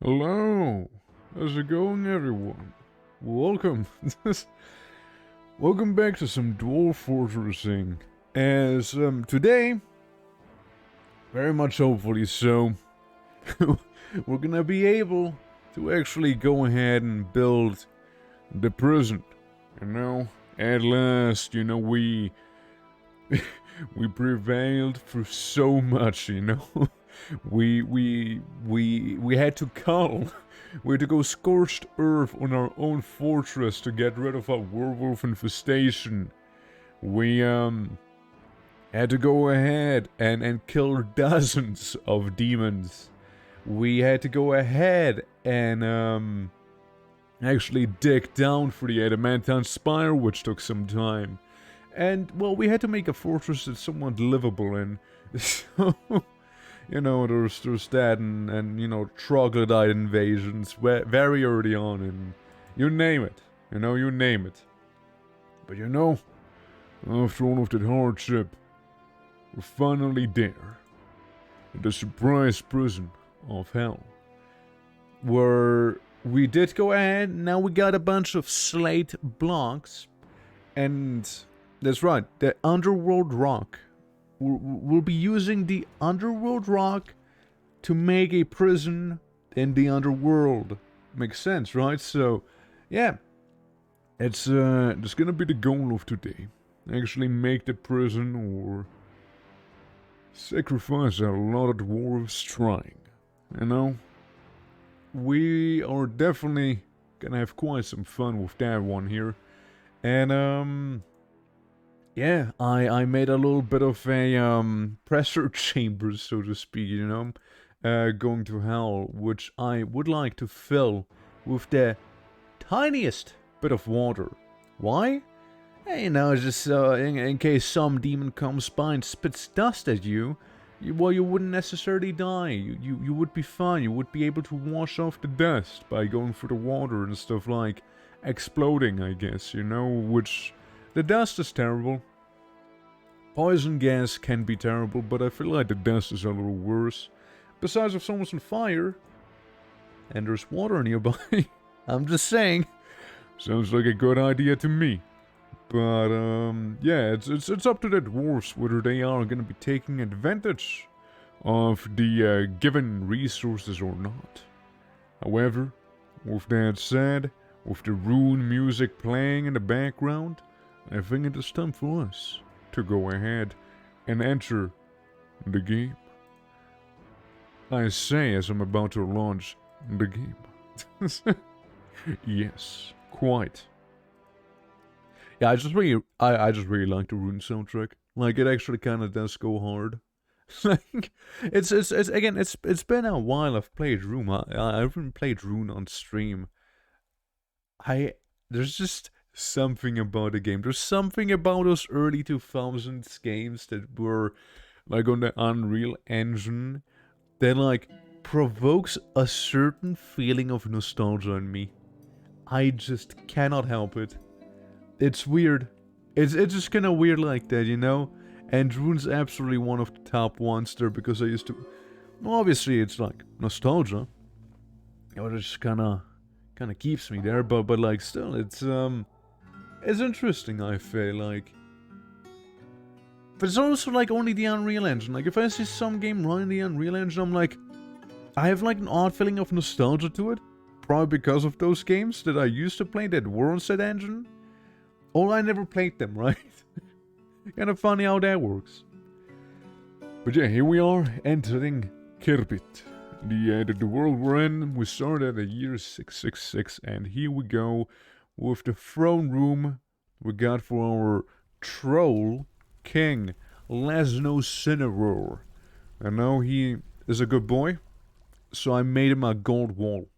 Hello, how's it going, everyone? Welcome. Welcome back to some dwarf fortressing. As today, very much hopefully so, we're gonna be able to actually go ahead and build the prison. You know, at last, we we prevailed for so much. We had to cull. We had to go scorched earth on our own fortress to get rid of our werewolf infestation. We had to go ahead and kill dozens of demons. We had to go ahead and actually dig down for the adamantine spire, which took some time. And well, we had to make a fortress that's somewhat livable in. So there's that and troglodyte invasions very early on, and you name it. You name it. But after all of that hardship, we're finally there. At the surprise prison of hell. Where we did go ahead, now we got a bunch of Slade blocks. And that's right, the Underworld rock. We'll be using the Underworld rock to make a prison in the Underworld. Makes sense, right? So, yeah. It's gonna be the goal of today. Actually make the prison or sacrifice a lot of dwarves trying. We are definitely gonna have quite some fun with that one here. And, yeah, I made a little bit of a pressure chamber, so to speak, going to hell, which I would like to fill with the tiniest bit of water. Why? Hey, just in case some demon comes by and spits dust at you, you wouldn't necessarily die. You would be fine. You would be able to wash off the dust by going for the water and stuff like exploding, I guess, which... The dust is terrible. Poison gas can be terrible, but I feel like the dust is a little worse. Besides, if someone's on fire, and there's water nearby, I'm just saying. Sounds like a good idea to me. But, yeah, it's up to the dwarves whether they are going to be taking advantage of the given resources or not. However, with that said, with the rune music playing in the background, I think it is time for us to go ahead and enter the game. I say as I'm about to launch the game. Yes, quite. Yeah, I just really like the rune soundtrack. Like, it actually kind of does go hard. Like, it's been a while I've played Rune. I haven't played Rune on stream. There's just something about the game. There's something about those early 2000s games that were like on the Unreal Engine that like provokes a certain feeling of nostalgia in me. I just cannot help it. It's weird. It's just kind of weird like that, And Rune's absolutely one of the top ones there because I used to... Well, obviously it's like nostalgia. It just kind of keeps me there, but like still, it's interesting, I feel like. But it's also like only the Unreal Engine. Like if I see some game running the Unreal Engine, I'm like, I have like an odd feeling of nostalgia to it. Probably because of those games that I used to play that were on said engine. Or I never played them, right? Kind of funny how that works. But yeah, here we are entering Kirbit. The world we're in. We started at the year 666, and here we go with the throne room we got for our troll king, Laszlo Cineroar. I know he is a good boy, so I made him a gold wall.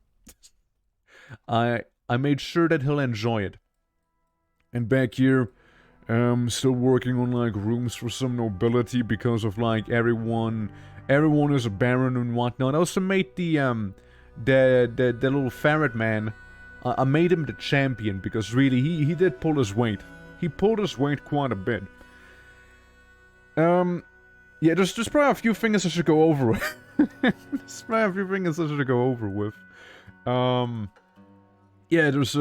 I made sure that he'll enjoy it. And back here, still working on like rooms for some nobility because of like everyone is a baron and whatnot. I also made the little ferret man. I made him the champion because really he did pull his weight. He pulled his weight quite a bit. Yeah, there's probably a few things I should go over with. There's probably a few things I should go over with. Yeah, there's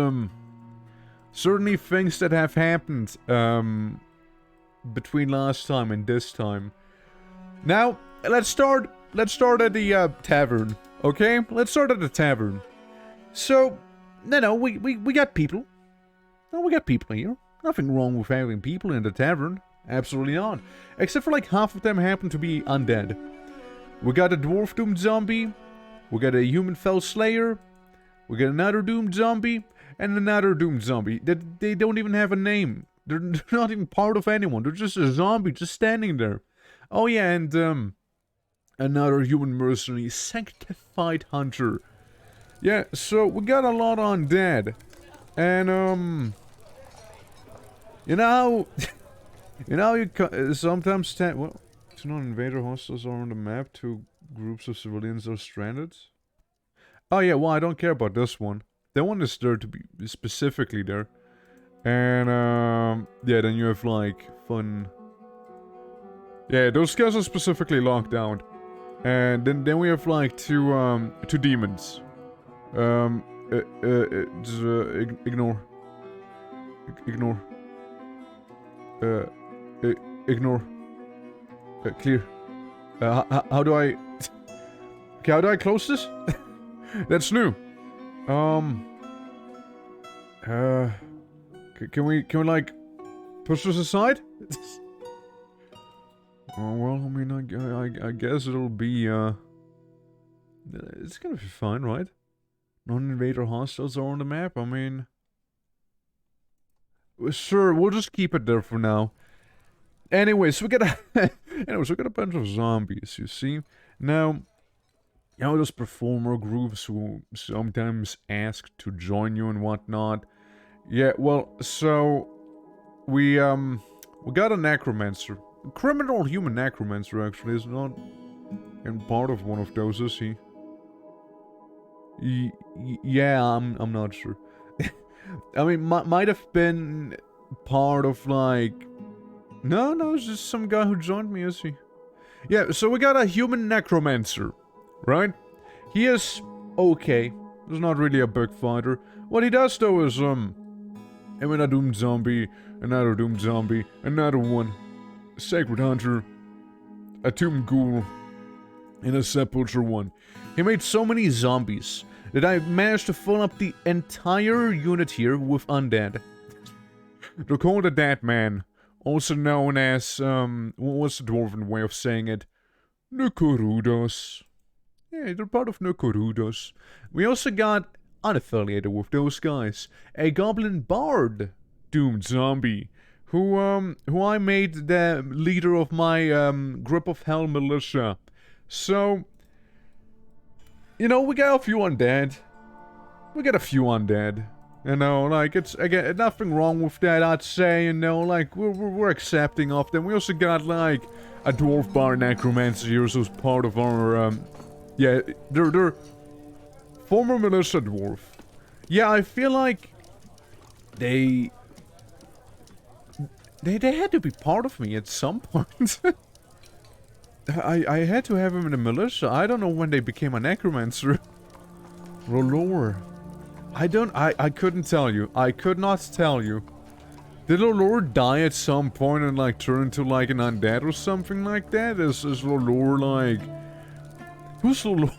certainly things that have happened between last time and this time. Now, let's start at the tavern, okay? Let's start at the tavern. So, no, we got people. No, we got people here. Nothing wrong with having people in the tavern. Absolutely not. Except for like half of them happen to be undead. We got a dwarf doomed zombie. We got a human fell slayer. We got another doomed zombie. And another doomed zombie. They don't even have a name. They're not even part of anyone. They're just a zombie just standing there. Oh yeah, and another human mercenary, sanctified hunter. Yeah, so we got a lot undead. And you know you sometimes well, it's not invader hostiles are on the map. 2 groups of civilians are stranded. Oh yeah, well I don't care about this one. That one is there to be specifically there. And yeah, then you have like fun. Yeah, those guys are specifically locked down. And then we have like two demons. Just, ignore. Ignore. Ignore. Clear. How do I... Okay, how do I close this? That's new. Can we like push this aside? Oh well, I mean, I guess it'll be it's gonna be fine, right? Non-invader hostiles are on the map. I mean, sure, we'll just keep it there for now. Anyways, we got a bunch of zombies. You see now. You know, those performer groups who sometimes ask to join you and whatnot. Yeah, well, so we got a necromancer. A criminal human necromancer actually is not in part of one of those, is he? Yeah, I'm not sure. I mean, might have been part of like... No, it's just some guy who joined me, is he? Yeah, so we got a human necromancer. Right? He is okay. He's not really a big fighter. What he does though is, I mean, a doomed zombie, another doomed zombie, another one, a sacred hunter, a tomb ghoul, and a sepulture one. He made so many zombies that I managed to fill up the entire unit here with undead. They're called a dead man, also known as, what's the dwarven way of saying it? Nukurudos. Yeah, they're part of Nukurudos. We also got, unaffiliated with those guys, a goblin bard doomed zombie, who I made the leader of my, Grip of Hell militia. So, you know, we got a few undead. You know, like, it's, again, nothing wrong with that, I'd say, you know, like, we're accepting of them. We also got, like, a dwarf bard necromancer here, who's part of our, yeah, they're former militia dwarf. Yeah, I feel like they had to be part of me at some point. I had to have him in the militia. I don't know when they became a necromancer. Rolor. I couldn't tell you. I could not tell you. Did Rolor die at some point and like turn into like an undead or something like that? Is Rolor like... Who's Rolor?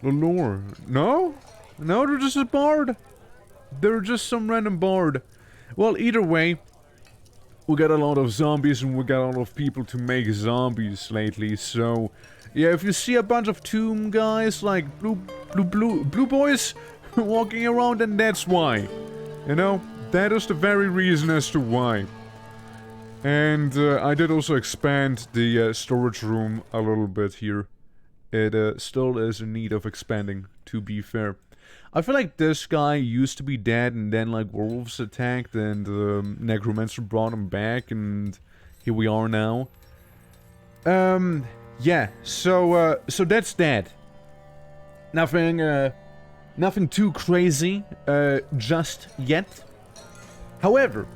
Rolor. No? No, they're just a bard. They're just some random bard. Well, either way, we got a lot of zombies and we got a lot of people to make zombies lately, so... Yeah, if you see a bunch of tomb guys, like blue boys walking around, then that's why. You know? That is the very reason as to why. And I did also expand the storage room a little bit here. It still is in need of expanding, to be fair. I feel like this guy used to be dead and then like werewolves attacked and Necromancer brought him back and here we are now. Yeah, so that's that. Nothing too crazy, just yet. However,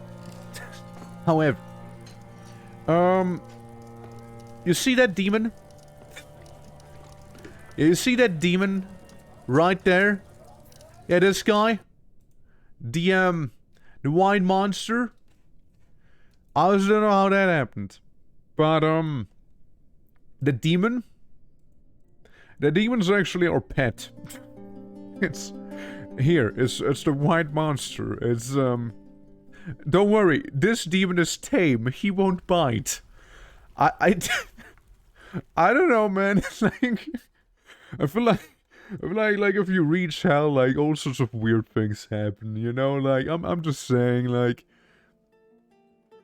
you see that demon? You see that demon Right there. Yeah, this guy. The white monster. I just don't know how that happened. But, the demon? The demon's actually our pet. It's... Here, it's the white monster. It's, don't worry, this demon is tame. He won't bite. I don't know, man. Like... I feel like if you reach hell, like, all sorts of weird things happen, you know? Like, I'm just saying, like...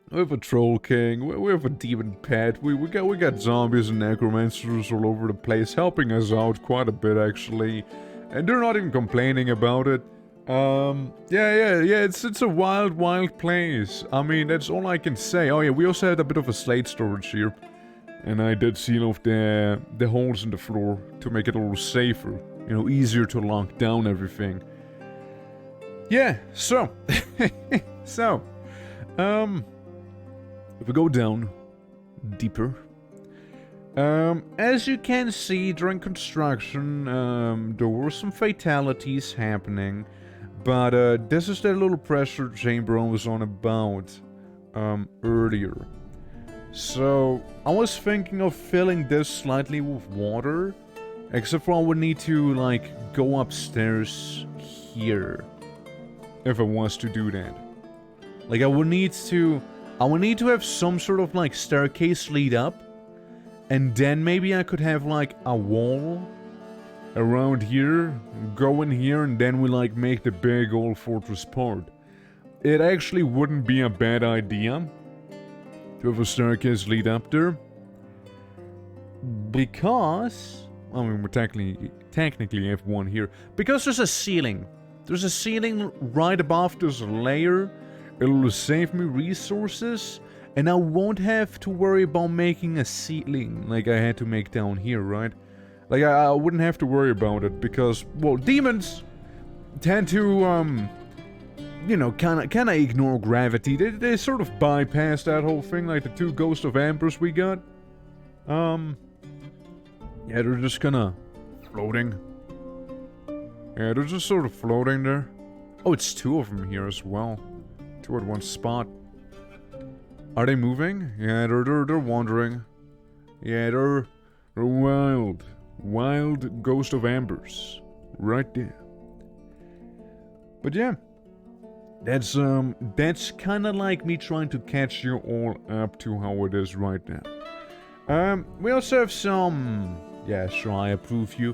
We have a troll king, we have a demon pet, we got zombies and necromancers all over the place, helping us out quite a bit, actually. And they're not even complaining about it. Yeah, it's a wild place. I mean, that's all I can say. Oh yeah, we also had a bit of a Slade storage here. And I did seal off the holes in the floor to make it a little safer. You know, easier to lock down everything. Yeah, so. If we go down deeper. As you can see, during construction, there were some fatalities happening. But, this is that little pressure chamber I was on about, earlier. So, I was thinking of filling this slightly with water. Except for I would need to, like, go upstairs here. If I was to do that. Like, I would need to have some sort of, like, staircase lead up. And then maybe I could have, like, a wall around here, go in here, and then we, like, make the big old fortress part. It actually wouldn't be a bad idea to have a staircase lead up there. Because... I mean, we technically have one here. Because there's a ceiling. There's a ceiling right above this layer. It'll save me resources. And I won't have to worry about making a ceiling like I had to make down here, right? Like, I wouldn't have to worry about it because, well, demons tend to, you know, kinda ignore gravity. They sort of bypass that whole thing, like the 2 Ghosts of Embers we got. Yeah, they're just kinda floating. Yeah, they're just sort of floating there. Oh, it's 2 of them here as well. 2 at one spot. Are they moving? Yeah, they're wandering. Yeah, they're wild. Wild Ghost of Embers. Right there. But yeah. That's kinda like me trying to catch you all up to how it is right now. We also have some... Yeah, sure, I approve you.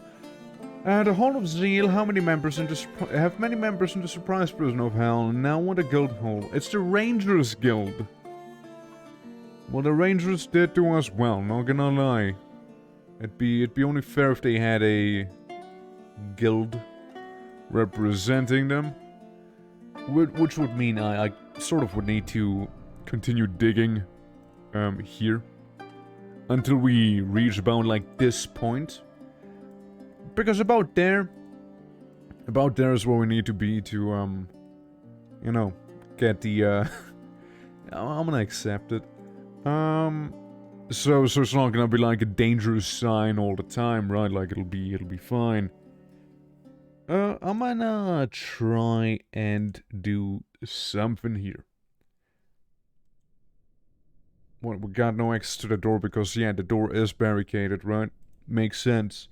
The Hall of Zeal, how many members in the... have many members in the Surprise Prison of Hell, now want a guild hall. It's the Rangers Guild. Well, the Rangers did to us well, not gonna lie. It'd be only fair if they had a... guild representing them. Which would mean I sort of would need to continue digging, here. Until we reach about, like, this point. Because about there is where we need to be to, you know, get the, I'm gonna accept it. So it's not gonna be like a dangerous sign all the time, right? Like, it'll be fine. I'm gonna try and do something here. Well, we got no access to the door because, yeah, the door is barricaded, right? Makes sense.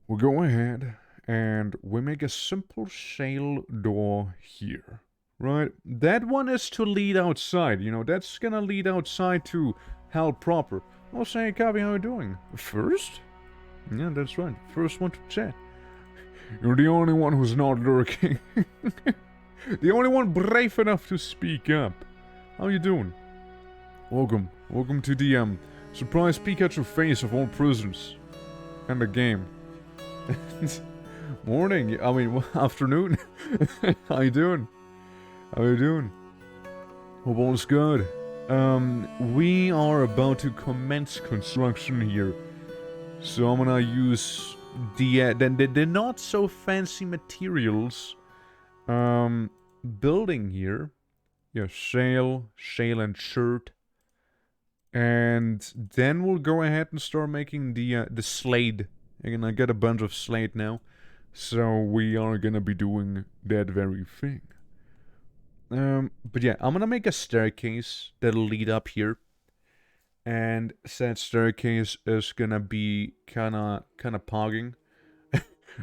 We'll go ahead and we make a simple sail door here, right? That one is to lead outside, you know, that's gonna lead outside to hell proper. I'll say, Kabi, how you doing? First? Yeah, that's right. First one to chat. You're the only one who's not lurking. The only one brave enough to speak up. How you doing? Welcome. Welcome to the, surprise peek at your face of all prisons. And the game. Morning. I mean, afternoon. How you doing? How you doing? Hope all's good. We are about to commence construction here. So I'm gonna use the not so fancy materials building here. Yeah, shale and shirt. And then we'll go ahead and start making the Slade. I'm gonna get a bunch of Slade now. So we are gonna be doing that very thing. But yeah, I'm gonna make a staircase that'll lead up here. And said staircase is gonna be kinda pogging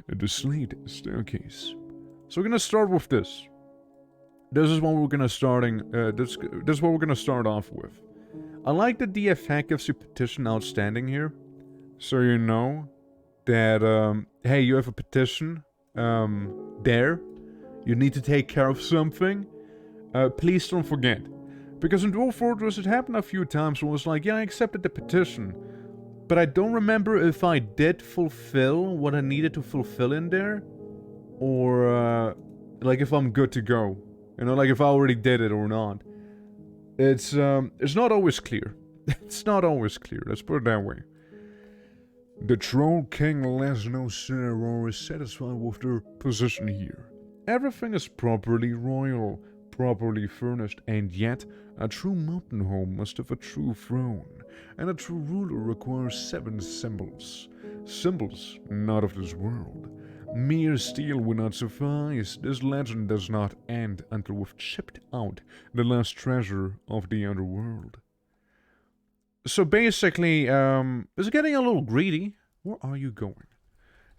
the Slade staircase. So we're gonna start with this. This is what we're gonna this is what we're gonna start off with. I like that the effect gives you petition outstanding here. So you know that hey, you have a petition there. You need to take care of something. Please don't forget. Because in Dwarf Fortress it happened a few times where it was like, yeah, I accepted the petition. But I don't remember if I did fulfill what I needed to fulfill in there. Or, like if I'm good to go. You know, like if I already did it or not. It's not always clear. It's not always clear, let's put it that way. The Troll King Lesno Cineroar is satisfied with their position here. Everything is properly royal, properly furnished, and yet a true mountain home must have a true throne, and a true ruler requires 7 symbols. Symbols not of this world. Mere steel will not suffice. This legend does not end until we've chipped out the last treasure of the Underworld. So basically, it's getting a little greedy. Where are you going?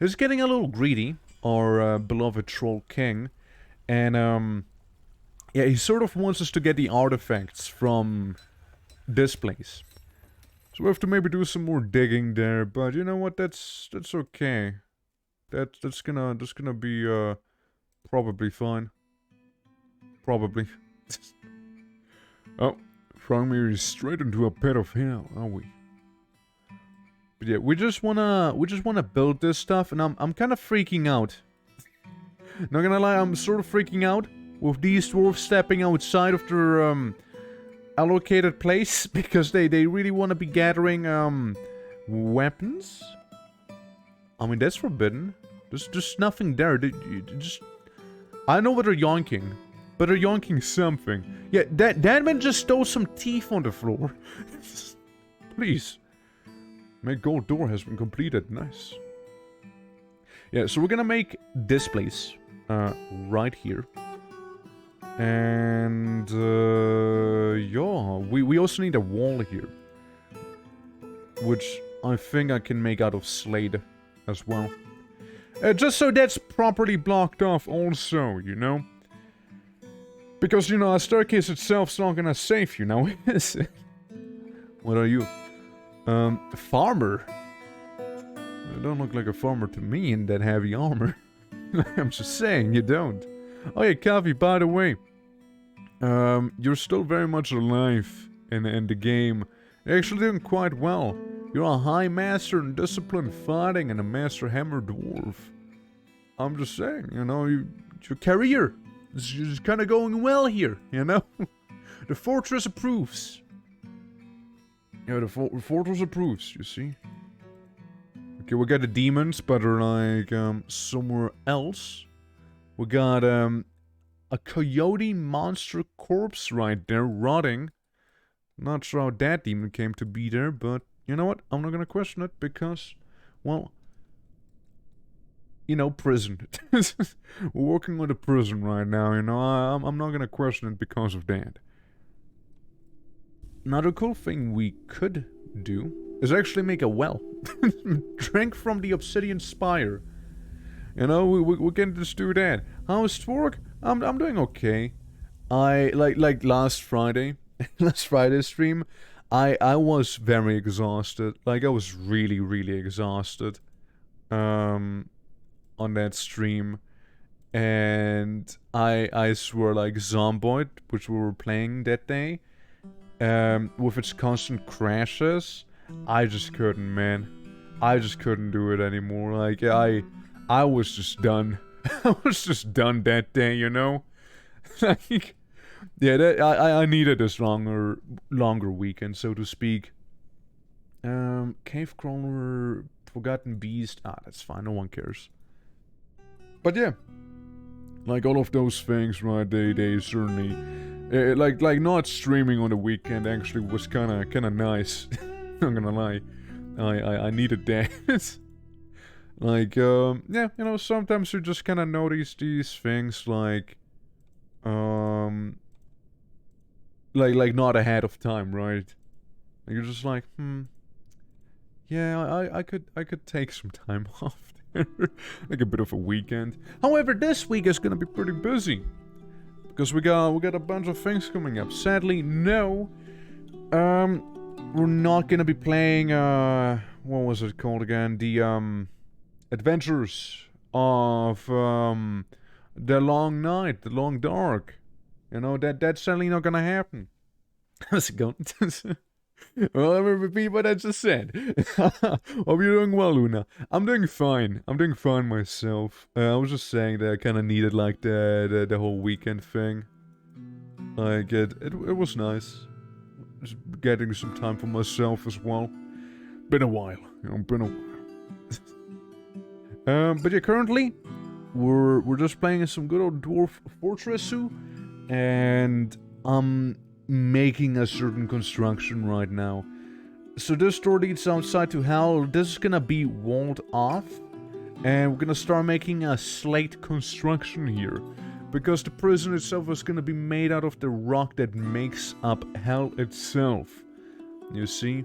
It's getting a little greedy, our beloved Troll King, and yeah, he sort of wants us to get the artifacts from this place. So we have to maybe do some more digging there, but you know what? That's okay. That's gonna be probably fine. Probably. Oh, throwing me straight into a pit of hell, are we? But yeah, we just wanna build this stuff, and I'm kind of freaking out. Not gonna lie, I'm sort of freaking out with these dwarves stepping outside of their allocated place because they really want to be gathering weapons. I mean, that's forbidden. There's nothing there. I know what they're yonking, but they're yonking something. Yeah, that man just stole some teeth on the floor. Please. My gold door has been completed. Nice. Yeah, so we're gonna make this place right here. And yeah, we also need a wall here, which I think I can make out of Slade as well. Just so that's properly blocked off also, you know? Because, you know, a staircase itself's not gonna save you now, is it? What are you? Farmer? You don't look like a farmer to me in that heavy armor. I'm just saying, you don't. Oh yeah, Coffee, by the way. You're still very much alive in the game. You're actually doing quite well. You're a high master in disciplined fighting and a master hammer dwarf. I'm just saying, you know, your career is kind of going well here, you know? The fortress approves. Yeah, the fortress approves, you see? Okay, we got the demons, but they're like, somewhere else. We got, a coyote monster corpse right there, rotting. Not sure how that demon came to be there, but you know what? I'm not gonna question it because, well, you know, prison. We're working on the prison right now, you know. I'm not gonna question it because of that. Another cool thing we could do is actually make a well. Drink from the obsidian spire. You know, we can just do that. How's work? I'm doing okay. I like last Friday, last Friday stream, I was very exhausted. Like I was really exhausted on that stream. And I swear, like Zomboid, which we were playing that day, with its constant crashes, I just couldn't, man. I just couldn't do it anymore. Like I was just done. I was just done that day, you know? Like, yeah, I needed this longer weekend, so to speak. Cave Crawler, Forgotten Beast. Ah, that's fine, no one cares. But yeah, like all of those things, right, they certainly... like not streaming on the weekend actually was kinda nice. Not gonna lie. I needed that. Like, yeah, you know, sometimes you just kind of notice these things, like not ahead of time, right? And you're just like, yeah, I could take some time off there, like a bit of a weekend. However, this week is gonna be pretty busy because we got a bunch of things coming up. Sadly, no, we're not gonna be playing. What was it called again? The Adventures of the Long Night, the Long Dark. You know that's certainly not gonna happen. How's it going? Well, let me repeat what I just said. Hope you're doing well, Luna. I'm doing fine. I'm doing fine myself. I was just saying that I kind of needed like the whole weekend thing. Like it was nice. Just getting some time for myself as well. Been a while, you know, been a while. But yeah, currently we're just playing some good old Dwarf Fortressu, and I'm making a certain construction right now. So this door leads outside to hell. This is gonna be walled off, and we're gonna start making a slate construction here, because the prison itself is gonna be made out of the rock that makes up hell itself. You see?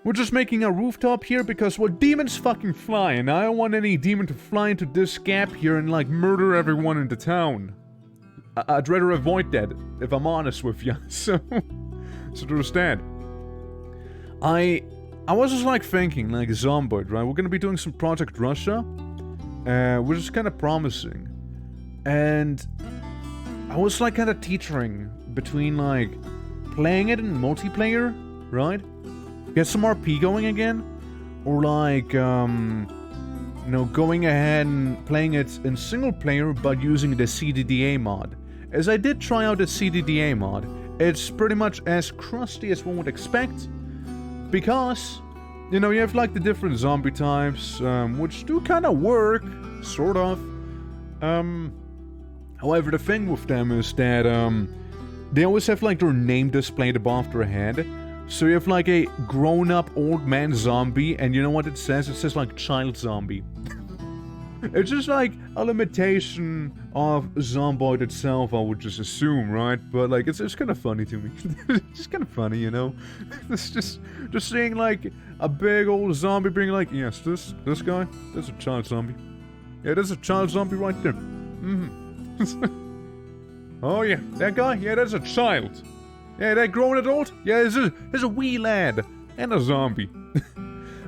We're just making a rooftop here because, well, demons fucking fly, and I don't want any demon to fly into this gap here and, like, murder everyone in the town. I'd rather avoid that, if I'm honest with you. So there's that. I was just, like, thinking, like, Zomboid, right? We're gonna be doing some Project Russia, which is kind of promising. And I was, like, kind of teetering between, like, playing it in multiplayer, right? Get some RP going again, or like, you know, going ahead and playing it in single player but using the CDDA mod. As I did try out the CDDA mod, it's pretty much as crusty as one would expect, because, you know, you have like the different zombie types, which do kind of work, sort of. However, the thing with them is that, they always have like their name displayed above their head. So you have like a grown-up old man zombie, and you know what it says? It says like child zombie. It's just like a limitation of Zomboid itself, I would just assume, right? But like, it's kind of funny to me. It's kind of funny, you know? It's just seeing like a big old zombie being like, yes, this guy, that's a child zombie. Yeah, there's a child zombie right there. Oh yeah, that guy? Yeah, that's a child. Yeah, that grown adult? Yeah, there's a wee lad. And a zombie.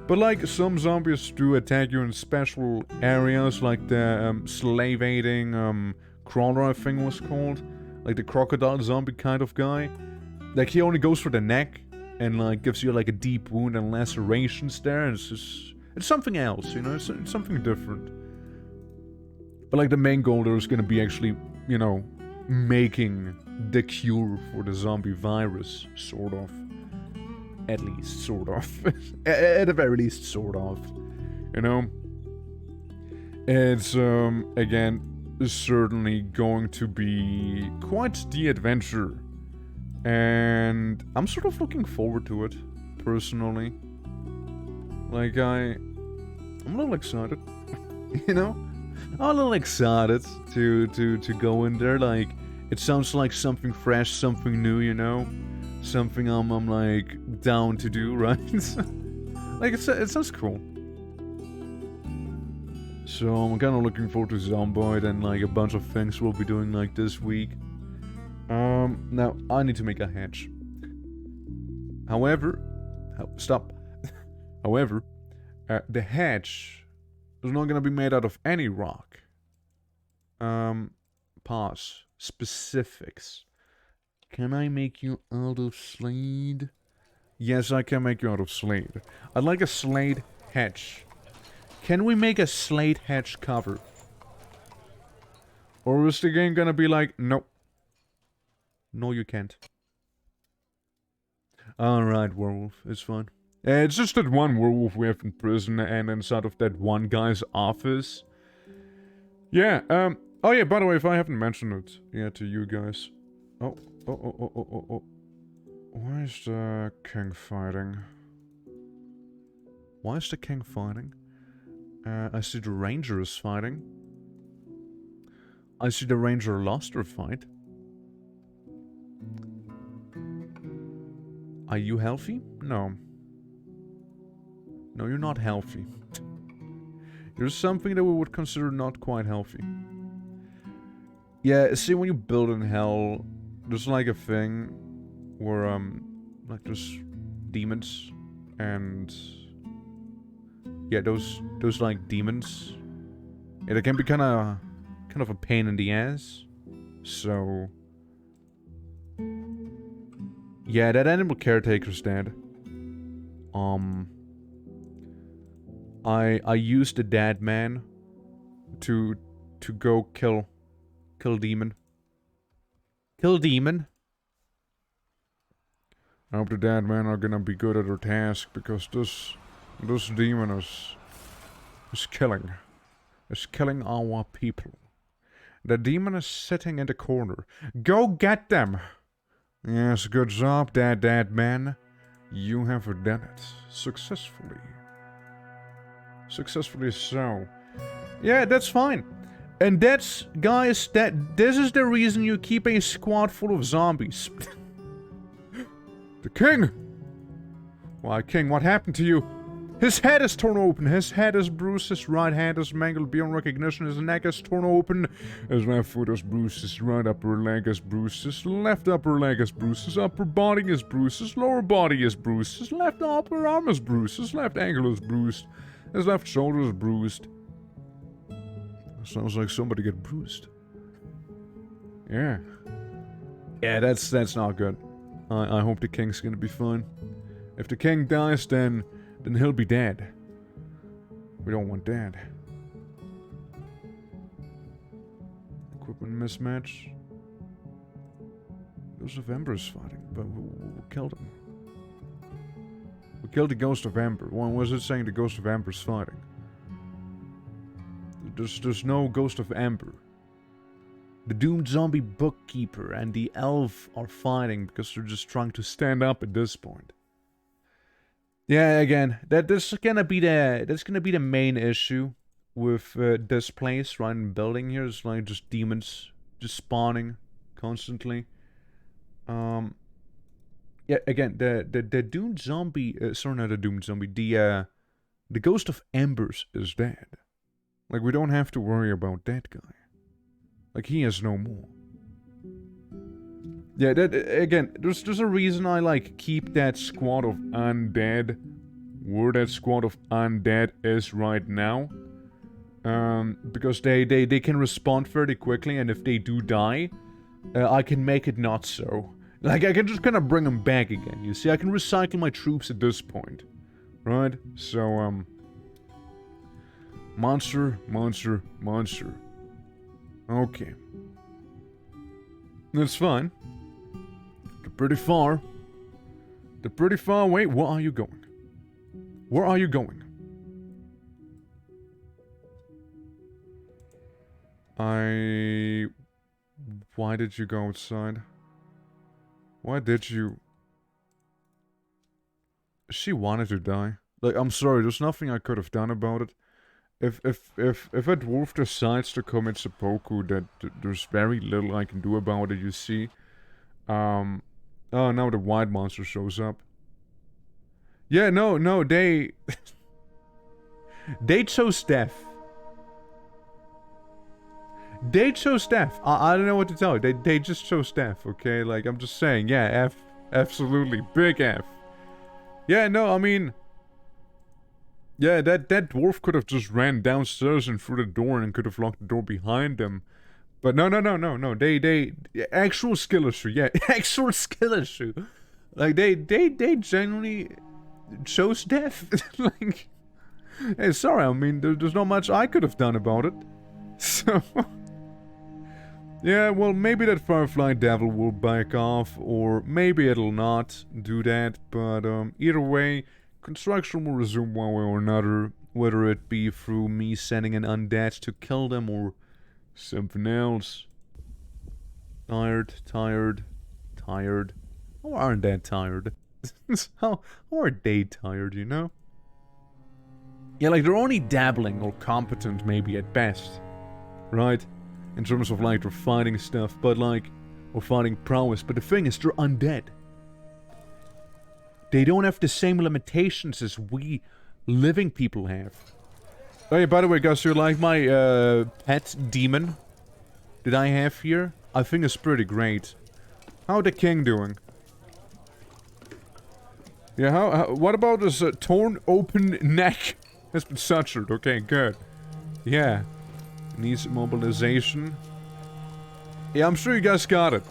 But like, some zombies do attack you in special areas, like the slave-eating crawler, I think it was called. Like the crocodile zombie kind of guy. Like, he only goes for the neck, and like gives you like a deep wound and lacerations there. And it's something else, you know, it's something different. But like, the main goal there is gonna be actually, you know, making the cure for the zombie virus, sort of. At least, sort of. At the very least, sort of. You know? It's, again, certainly going to be quite the adventure. And I'm sort of looking forward to it, personally. Like, I'm a little excited. You know? I'm a little excited to go in there. Like, it sounds like something fresh, something new, you know? Something I'm like, down to do, right? Like, it sounds cool. So, I'm kind of looking forward to Zomboid and, like, a bunch of things we'll be doing, like, this week. Now, I need to make a hatch. However... Stop. However, the hatch is not gonna be made out of any rock. Pause. Specifics. Can I make you out of Slade? Yes, I can make you out of Slade. I'd like a Slade hatch. Can we make a Slade hatch cover? Or is the game gonna be like, nope. No, you can't. Alright, werewolf, it's fine. It's just that one werewolf we have in prison and inside of that one guy's office. Yeah, oh yeah, by the way, if I haven't mentioned it yet to you guys. Oh. Why is the king fighting? Why is the king fighting? I see the ranger is fighting. I see the ranger lost her fight. Are you healthy? No. No, you're not healthy. You're something that we would consider not quite healthy. Yeah, see, when you build in hell, there's like a thing where, like there's demons, and yeah, those like demons, yeah, they can be kind of a pain in the ass. So yeah, that animal caretaker's dead. I used the dead man to go kill demon. Kill demon. I hope the dead men are gonna be good at their task, because this demon is killing our people. The demon is sitting in the corner. Go get them! Yes, good job, dead man. You have done it successfully. Successfully so. Yeah, that's fine. And that's, guys, this is the reason you keep a squad full of zombies. The king! Why, king, what happened to you? His head is torn open, his head is bruised, his right hand is mangled beyond recognition, his neck is torn open, his left foot is bruised, his right upper leg is bruised, his left upper leg is bruised, his upper body is bruised, his lower body is bruised, his left upper arm is bruised, his left ankle is bruised, his left shoulder is bruised. Sounds like somebody got bruised. Yeah. Yeah, that's not good. I hope the king's gonna be fine. If the king dies, then he'll be dead. We don't want that. Equipment mismatch. Ghost of Ember's fighting, but we killed him. We killed the Ghost of Ember. When was it saying the Ghost of Ember's fighting? There's no Ghost of Ember. The doomed zombie bookkeeper and the elf are fighting because they're just trying to stand up at this point. Yeah, again, that's gonna be the main issue with this place, right? In building here, it's like just demons just spawning constantly. Yeah, again, the doomed zombie, sorry, not the doomed zombie, the Ghost of Embers is dead. Like, we don't have to worry about that guy. Like, he is no more. Yeah, that, again, there's a reason I, like, keep that squad of undead where that squad of undead is right now. Because they can respond fairly quickly, and if they do die, I can make it not so. Like, I can just kind of bring them back again, you see? I can recycle my troops at this point. Right? So, monster. Okay. That's fine. They're pretty far. Wait, where are you going? Where are you going? Why did you go outside? Why did you... She wanted to die. Like, I'm sorry, there's nothing I could have done about it. If a dwarf decides to commit seppuku, there's very little I can do about it, you see. Oh, now the white monster shows up. Yeah, no, they... they chose death. They chose death. I don't know what to tell you. They just chose death, okay? Like, I'm just saying, yeah, F. Absolutely. Big F. Yeah, no, I mean... Yeah, that dwarf could have just ran downstairs and through the door and could have locked the door behind them. But no. They actual skill issue, yeah. Actual skill issue. Like, they genuinely chose death. Like... Hey, sorry, I mean, there's not much I could have done about it. So... Yeah, well, maybe that Firefly Devil will back off, or maybe it'll not do that, but either way, construction will resume one way or another, whether it be through me sending an undead to kill them or something else. Tired. How aren't they tired? How are they tired, you know? Yeah, like, they're only dabbling or competent, maybe, at best. Right? In terms of, like, their fighting stuff, but, like... Or fighting prowess, but the thing is, they're undead. They don't have the same limitations as we living people have. Oh yeah, by the way, guys, you like my, pet demon that I have here? I think it's pretty great. How the king doing? Yeah, what about this torn open neck? Has been sutured. Okay, good. Yeah. Needs mobilization. Yeah, I'm sure you guys got it.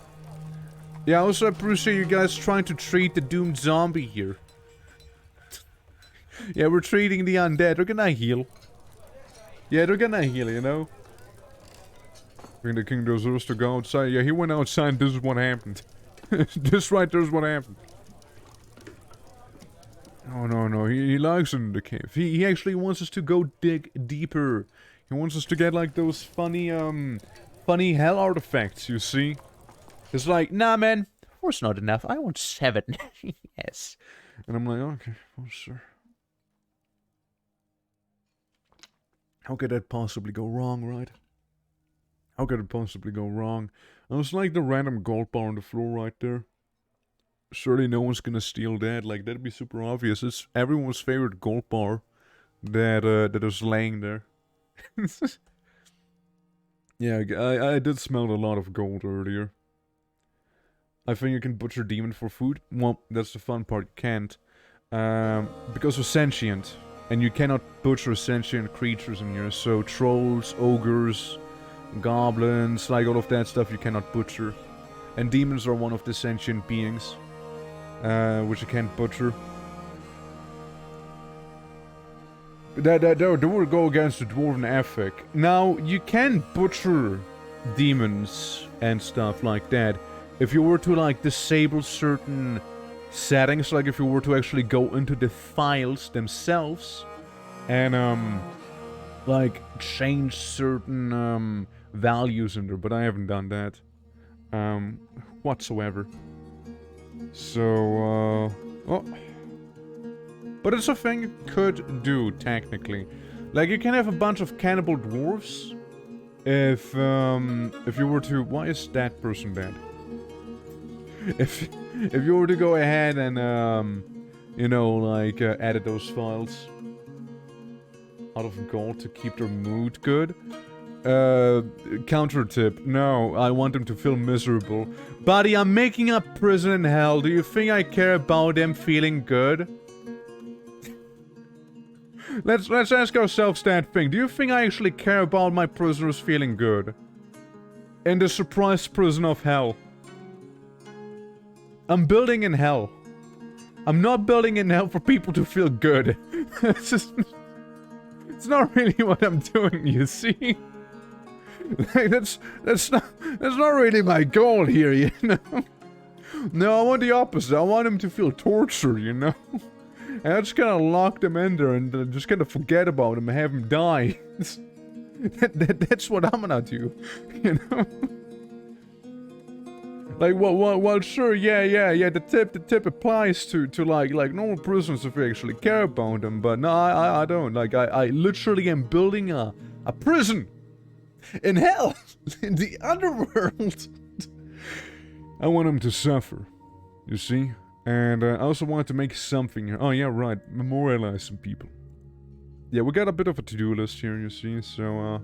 Yeah, I also appreciate you guys trying to treat the doomed zombie here. Yeah, we're treating the undead. They're gonna heal. Yeah, they're gonna heal, you know? I think the king deserves to go outside. Yeah, he went outside and this is what happened. This right there's what happened. Oh, no, he likes it in the cave. He actually wants us to go dig deeper. He wants us to get, like, those funny, funny hell artifacts, you see? It's like, nah, man, 4's not enough. I want 7. Yes. And I'm like, okay, well, sure. How could that possibly go wrong, right? How could it possibly go wrong? And it's like the random gold bar on the floor right there. Surely no one's gonna steal that. Like, that'd be super obvious. It's everyone's favorite gold bar that is laying there. Yeah, I did smell a lot of gold earlier. I think you can butcher demon for food. Well, that's the fun part. You can't. Because we're sentient. And you cannot butcher sentient creatures in here. So trolls, ogres, goblins, like all of that stuff you cannot butcher. And demons are one of the sentient beings. Which you can't butcher. That would go against the dwarven ethic. Now, you can butcher demons and stuff like that. If you were to, like, disable certain settings, like if you were to actually go into the files themselves and, like, change certain, values in there, but I haven't done that, whatsoever. So, oh. But it's a thing you could do, technically. Like, you can have a bunch of cannibal dwarves if you were to... Why is that person dead? If you were to go ahead and, you know, like, edit those files out of gold to keep their mood good. Counter tip. No, I want them to feel miserable. Buddy, I'm making a prison in hell. Do you think I care about them feeling good? Let's ask ourselves that thing. Do you think I actually care about my prisoners feeling good? In the surprise prison of hell. I'm building in hell. I'm not building in hell for people to feel good. It's just... It's not really what I'm doing, you see? Like, that's not really my goal here, you know? No, I want the opposite. I want them to feel torture, you know? And I just kind of lock them in there and just kind of forget about them and have them die. That's what I'm gonna do, you know? Like, well, sure, yeah, the tip applies to like normal prisoners if we actually care about them, but no, I don't. Like, I literally am building a prison in hell, in the underworld. I want them to suffer, you see? And I also wanted to make something here. Oh, yeah, right. Memorialize some people. Yeah, we got a bit of a to-do list here, you see, so,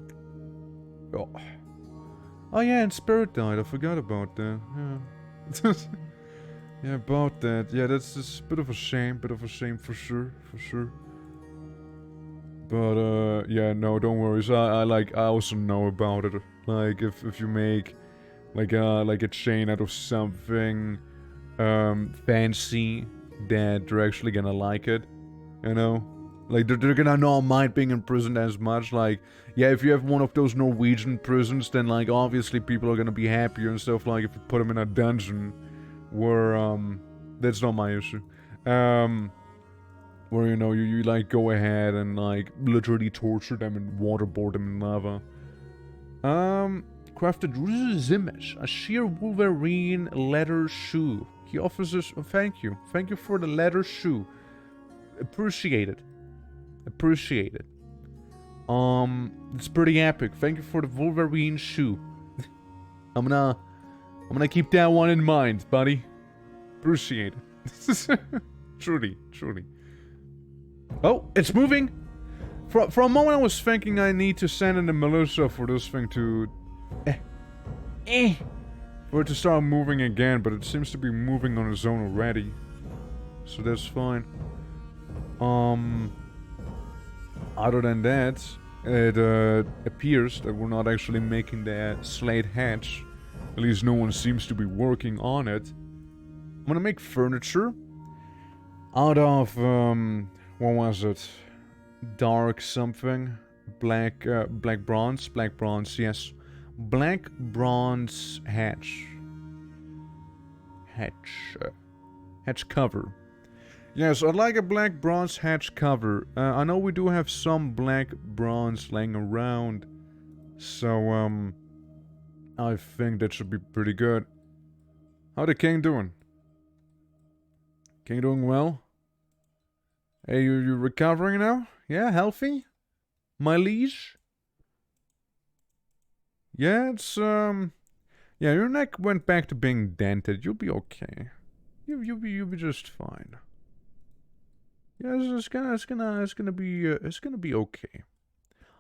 Oh, yeah, and Spirit died. I forgot about that. Yeah. Yeah, about that. Yeah, that's just a bit of a shame. For sure. But, yeah, no, don't worry. So I also know about it. Like, if you make, like a chain out of something... fancy, that they're actually gonna like it, you know? Like, they're gonna not mind being in prison as much. Like, yeah, if you have one of those Norwegian prisons, then, like, obviously people are gonna be happier and stuff. Like, if you put them in a dungeon where, that's not my issue. Where, you know, you like, go ahead and, like, literally torture them and waterboard them in lava. Crafted Zimish, a sheer Wolverine leather shoe. He offers us... Oh, thank you. Thank you for the leather shoe. Appreciate it. Appreciate it. It's pretty epic. Thank you for the Wolverine shoe. I'm gonna keep that one in mind, buddy. Appreciate it. Truly, truly. Oh, it's moving! For a moment I was thinking I need to send in the militia for this thing to... for it to start moving again, but it seems to be moving on its own already. So that's fine. Other than that, it appears that we're not actually making the Slade hatch. At least no one seems to be working on it. I'm gonna make furniture out of, what was it? Dark something? Black bronze? Black bronze, yes. Black bronze hatch. Hatch cover. Yes, I'd like a black bronze hatch cover. I know we do have some black bronze laying around. So, I think that should be pretty good. How the king doing? King doing well? Hey, you recovering now? Yeah, healthy? My liege? Yeah, it's, yeah, your neck went back to being dented. You'll be okay. You'll be just fine. Yeah, it's gonna be okay.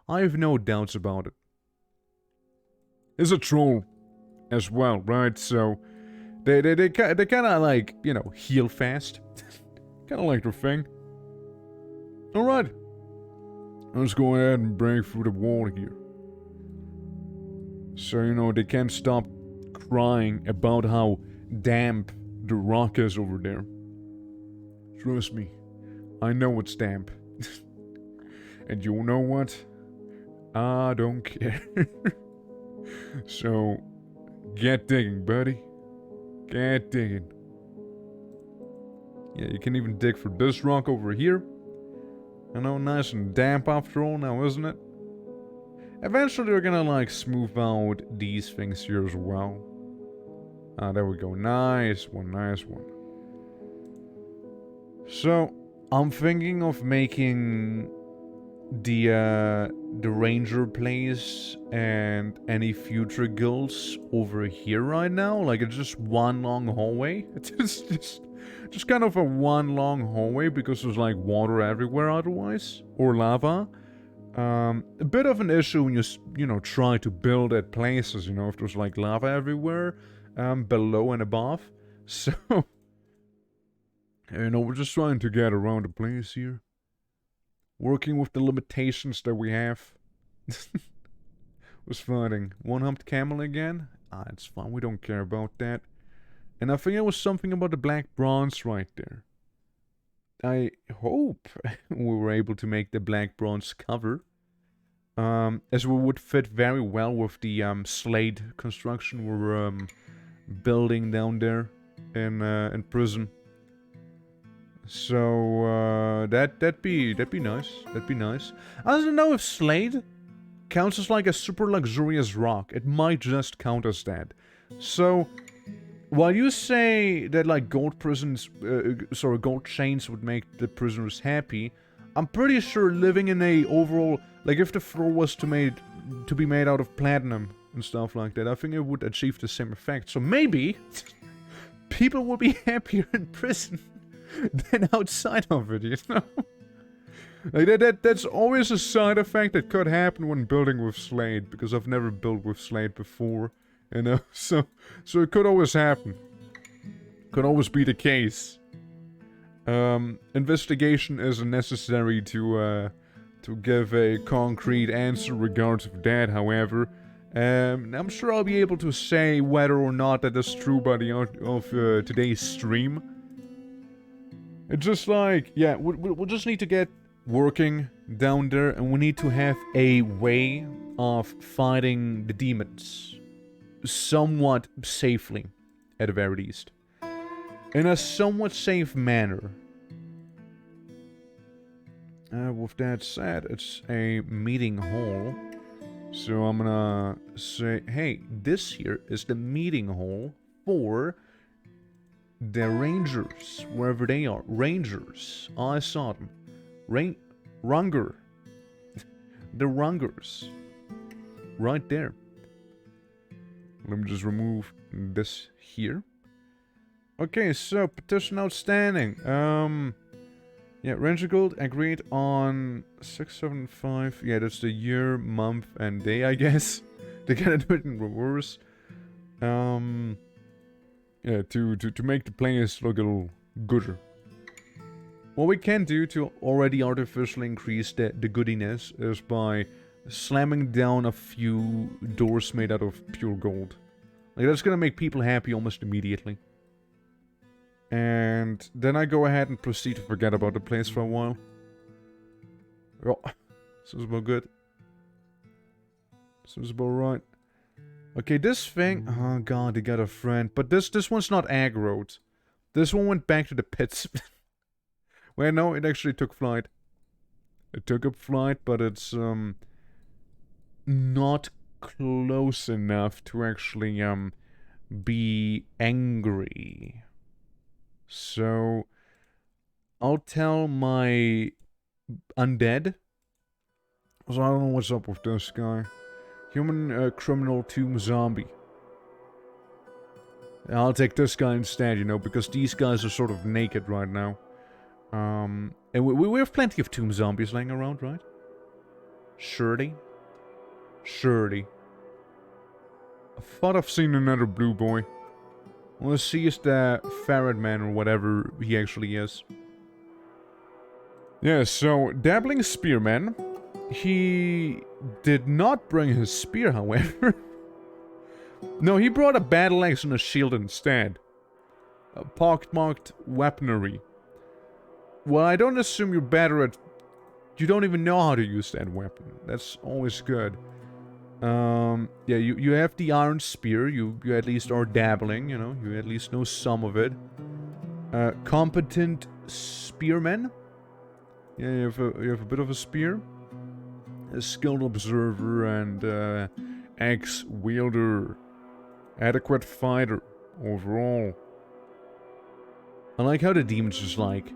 I have no doubts about it. It's a troll as well, right? So they kind of like, you know, heal fast. Kind of like their thing. All right, let's go ahead and break through the wall here. So you know they can't stop crying about how damp the rock is over there. Trust me, I know it's damp. And you know what? I don't care. So, get digging, buddy. Get digging. Yeah, you can even dig for this rock over here. You know, nice and damp after all now, isn't it? Eventually we're gonna, like, smooth out these things here as well. Ah, there we go. Nice one, nice one. So, I'm thinking of making the ranger place and any future guilds over here right now. Like, it's just one long hallway. It's just kind of a one long hallway because there's like water everywhere otherwise, or lava. A bit of an issue when you know, try to build at places, you know, if there's like lava everywhere, below and above. So, you know, we're just trying to get around the place here. Working with the limitations that we have. Was fighting one-humped camel again? Ah, it's fine. We don't care about that. And I think it was something about the black bronze right there. I hope we were able to make the black bronze cover. As we would fit very well with the Slade construction we're building down there in prison. So that'd be nice. That'd be nice. I don't know if Slade counts as like a super luxurious rock. It might just count as that. So while you say that like gold chains would make the prisoners happy, I'm pretty sure living in a overall, like if the floor was to be made out of platinum and stuff like that, I think it would achieve the same effect. So maybe people will be happier in prison than outside of it, you know? Like that's always a side effect that could happen when building with Slade, because I've never built with Slade before, you know? So it could always happen. Could always be the case. Investigation isn't necessary to give a concrete answer regarding that, however. I'm sure I'll be able to say whether or not that is true by the end of today's stream. It's just like, yeah, we'll just need to get working down there, and we need to have a way of fighting the demons somewhat safely, at the very least. In a somewhat safe manner. With that said, it's a meeting hall. So I'm gonna say, hey, this here is the meeting hall for the Rangers, wherever they are. Rangers. I saw them. Runger. The Rungers. Right there. Let me just remove this here. Okay, so petition outstanding. Yeah, Ranger Gold agreed on 675. Yeah, that's the year, month, and day, I guess. They gotta do it in reverse. Yeah, to make the players look a little gooder. What we can do to already artificially increase the goodiness is by slamming down a few doors made out of pure gold. Like, that's gonna make people happy almost immediately. And then I go ahead and proceed to forget about the place for a while. Oh, this is about good. This is about right. Okay, this thing... Oh god, they got a friend. But this one's not aggroed. This one went back to the pits. Well, no, it actually took flight. It took up flight, but it's not close enough to actually be angry. So I'll tell my undead. So I don't know what's up with this guy. Human criminal tomb zombie. I'll take this guy instead, you know, because these guys are sort of naked right now. And we have plenty of tomb zombies laying around, right? Surely. Surely. I thought I've seen another blue boy. Let's see if the ferret man or whatever he actually is. Yeah, so Dabbling Spearman. He did not bring his spear, however. No, he brought a battle axe and a shield instead. A pockmarked weaponry. Well, I don't assume you're better at... You don't even know how to use that weapon. That's always good. Yeah, you have the iron spear. You at least are dabbling, you know. You at least know some of it. Competent spearman. Yeah, you have a bit of a spear. A skilled observer and axe wielder. Adequate fighter overall. I like how the demon's just like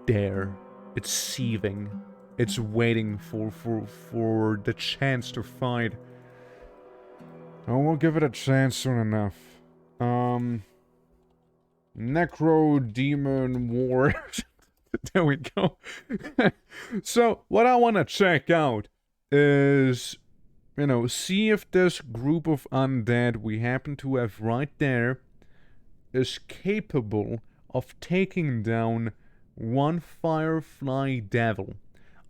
there. It's seething. It's waiting for the chance to fight. Oh, we'll give it a chance soon enough. Necro Demon War. There we go. So, what I want to check out is, you know, see if this group of undead we happen to have right there is capable of taking down one Firefly Devil.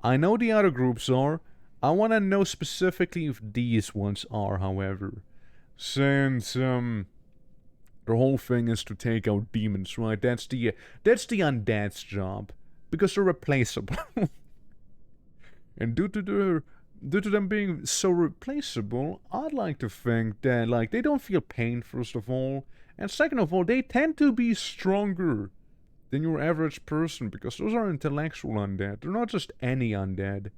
I know the other groups are. I want to know specifically if these ones are, however. Since, the whole thing is to take out demons, right? That's the undead's job. Because they're replaceable. And due to them being so replaceable, I'd like to think that, like, they don't feel pain, first of all. And second of all, they tend to be stronger than your average person, because those are intellectual undead. They're not just any undead.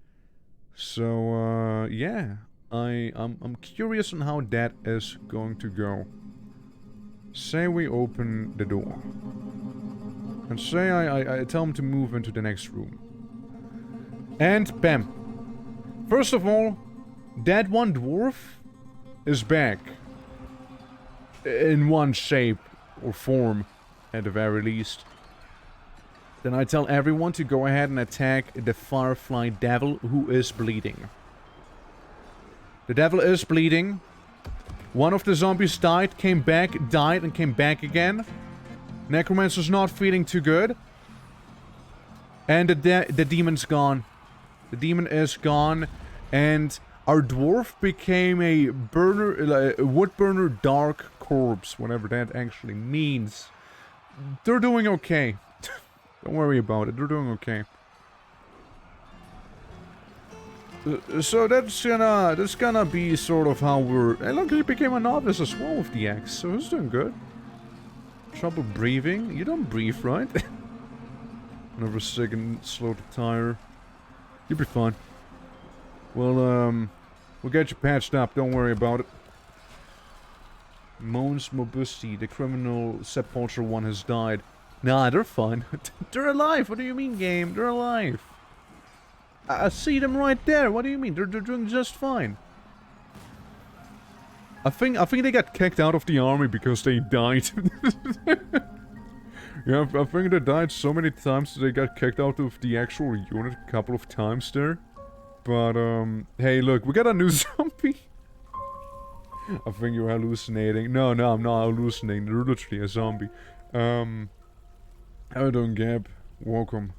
So, yeah. I'm curious on how that is going to go. Say we open the door. And say I tell him to move into the next room. And bam. First of all, that one dwarf is back. In one shape or form, at the very least. Then I tell everyone to go ahead and attack the Firefly Devil, who is bleeding. The devil is bleeding. One of the zombies died, came back, died, and came back again. Necromancer's not feeling too good. And the demon's gone. The demon is gone. And our dwarf became a wood burner dark corpse, whatever that actually means. They're doing okay. Don't worry about it, they're doing okay. So that's gonna be sort of how we're... Hey look, he became a novice as well with the axe, so he's doing good. Trouble breathing? You don't breathe, right? Another second, slow to tire. You'll be fine. Well, we'll get you patched up, don't worry about it. Mons Mobusti, the criminal sepulture one, has died. Nah, they're fine. They're alive. What do you mean, game? They're alive. I see them right there. What do you mean? They're doing just fine. I think they got kicked out of the army because they died. Yeah, I think they died so many times that they got kicked out of the actual unit a couple of times there. But, hey, look, we got a new zombie. I think you're hallucinating. No, I'm not hallucinating. They're literally a zombie. How you doing, Gab? Welcome.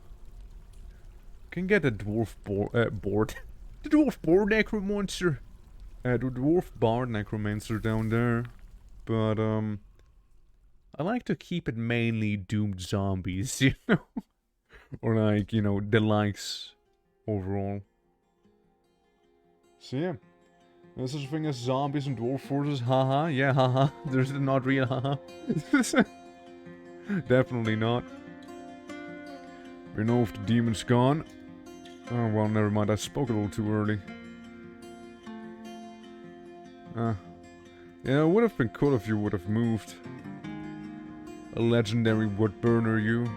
Can get the dwarf board. The dwarf board necromancer. The dwarf bard necromancer down there. But, I like to keep it mainly doomed zombies, you know? Or like, you know, the likes overall. So yeah. There's such a thing as zombies and dwarf forces, haha. Yeah, haha. There's not real, haha. Definitely not. We know if the demon's gone. Oh, well, never mind. I spoke a little too early. Yeah, it would have been cool if you would have moved. A legendary wood burner, you.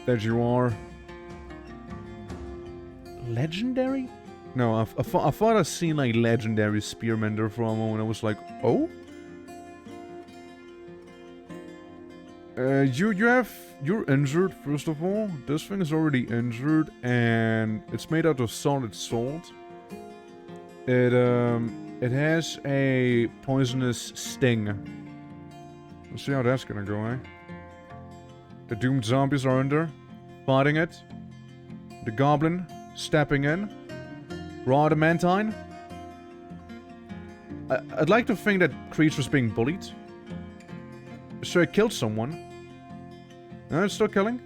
That you are. Legendary? No, I thought I'd seen like legendary spearmen there for a moment. I was like, oh? You're injured, first of all. This thing is already injured, and it's made out of solid salt. It has a poisonous sting. Let's see how that's gonna go, eh? The doomed zombies are under, fighting it. The goblin stepping in. Raw adamantine. I'd like to think that creature's being bullied. So it killed someone. No, it's still killing.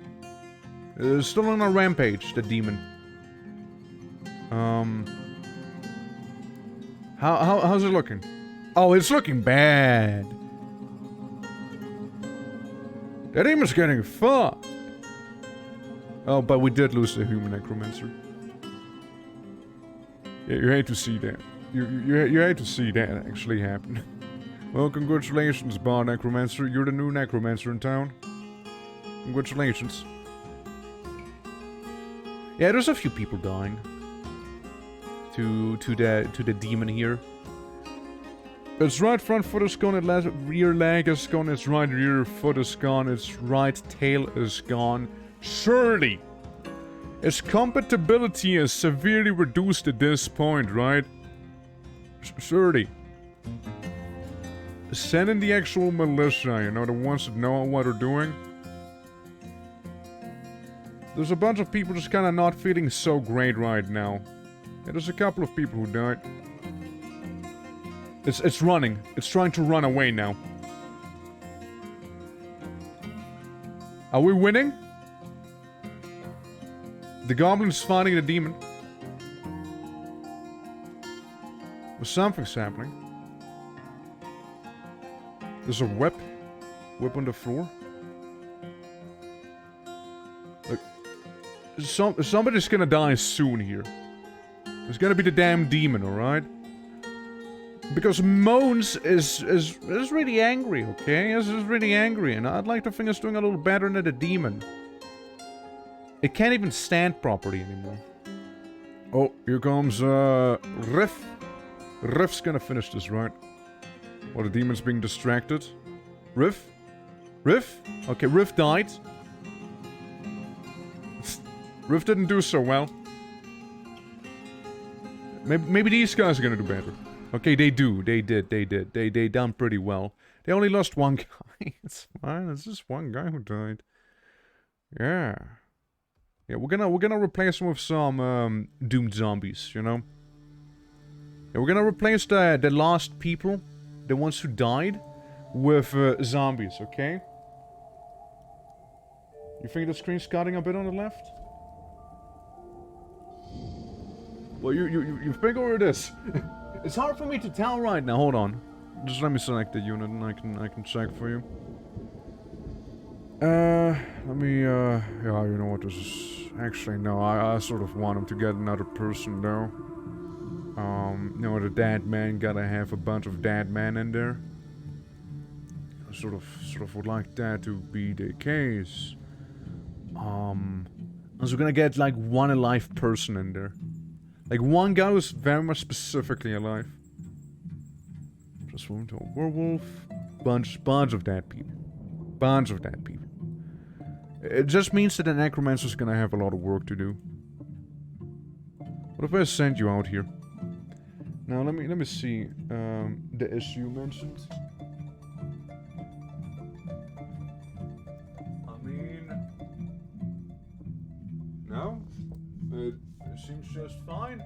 It's still on a rampage, the demon. How's it looking? Oh, it's looking bad. That demon's getting fucked. Oh, but we did lose the human necromancer. Yeah, you hate to see that. You hate to see that actually happen. Well, congratulations, Bar Necromancer. You're the new necromancer in town. Congratulations. Yeah, there's a few people dying. To the demon here. Its right front foot is gone, its rear leg is gone, its right rear foot is gone, its right tail is gone. Surely! Its compatibility is severely reduced at this point, right? Surely. Send in the actual militia, you know, the ones that know what they're doing. There's a bunch of people just kinda not feeling so great right now. Yeah, there's a couple of people who died. It's running. It's trying to run away now. Are we winning? The goblin's fighting the demon. Well, something's happening. There's a whip. Whip on the floor. Look. Somebody's gonna die soon here. It's gonna be the damn demon, alright? Because Moans is really angry, okay? Is really angry, and I'd like to think it's doing a little better than the demon. It can't even stand properly anymore. Oh, here comes, Riff. Riff's gonna finish this, right? While the demon's being distracted. Riff? Riff? Okay, Riff died. Riff didn't do so well. Maybe these guys are gonna do better. Okay, they do. They did. They done pretty well. They only lost one guy. It's fine. It's just one guy who died. Yeah. Yeah, we're gonna replace them with some doomed zombies, you know? Yeah, we're gonna replace the lost people, the ones who died, with zombies, okay? You think the screen's cutting a bit on the left? Well, you figure it is. It's hard for me to tell right now. Hold on. Just let me select the unit and I can check for you. Let me, yeah, you know what, this is... Actually, no, I sort of want him to get another person, though. You know, the dead man, gotta have a bunch of dead men in there. sort of would like that to be the case. And so we're gonna get like one alive person in there. Like one guy who's very much specifically alive. Transform into a werewolf. Bunch of dead people. Bunch of dead people. It just means that the necromancer's gonna have a lot of work to do. What if I send you out here? Now let me see the issue you mentioned. I mean, no, it seems just fine.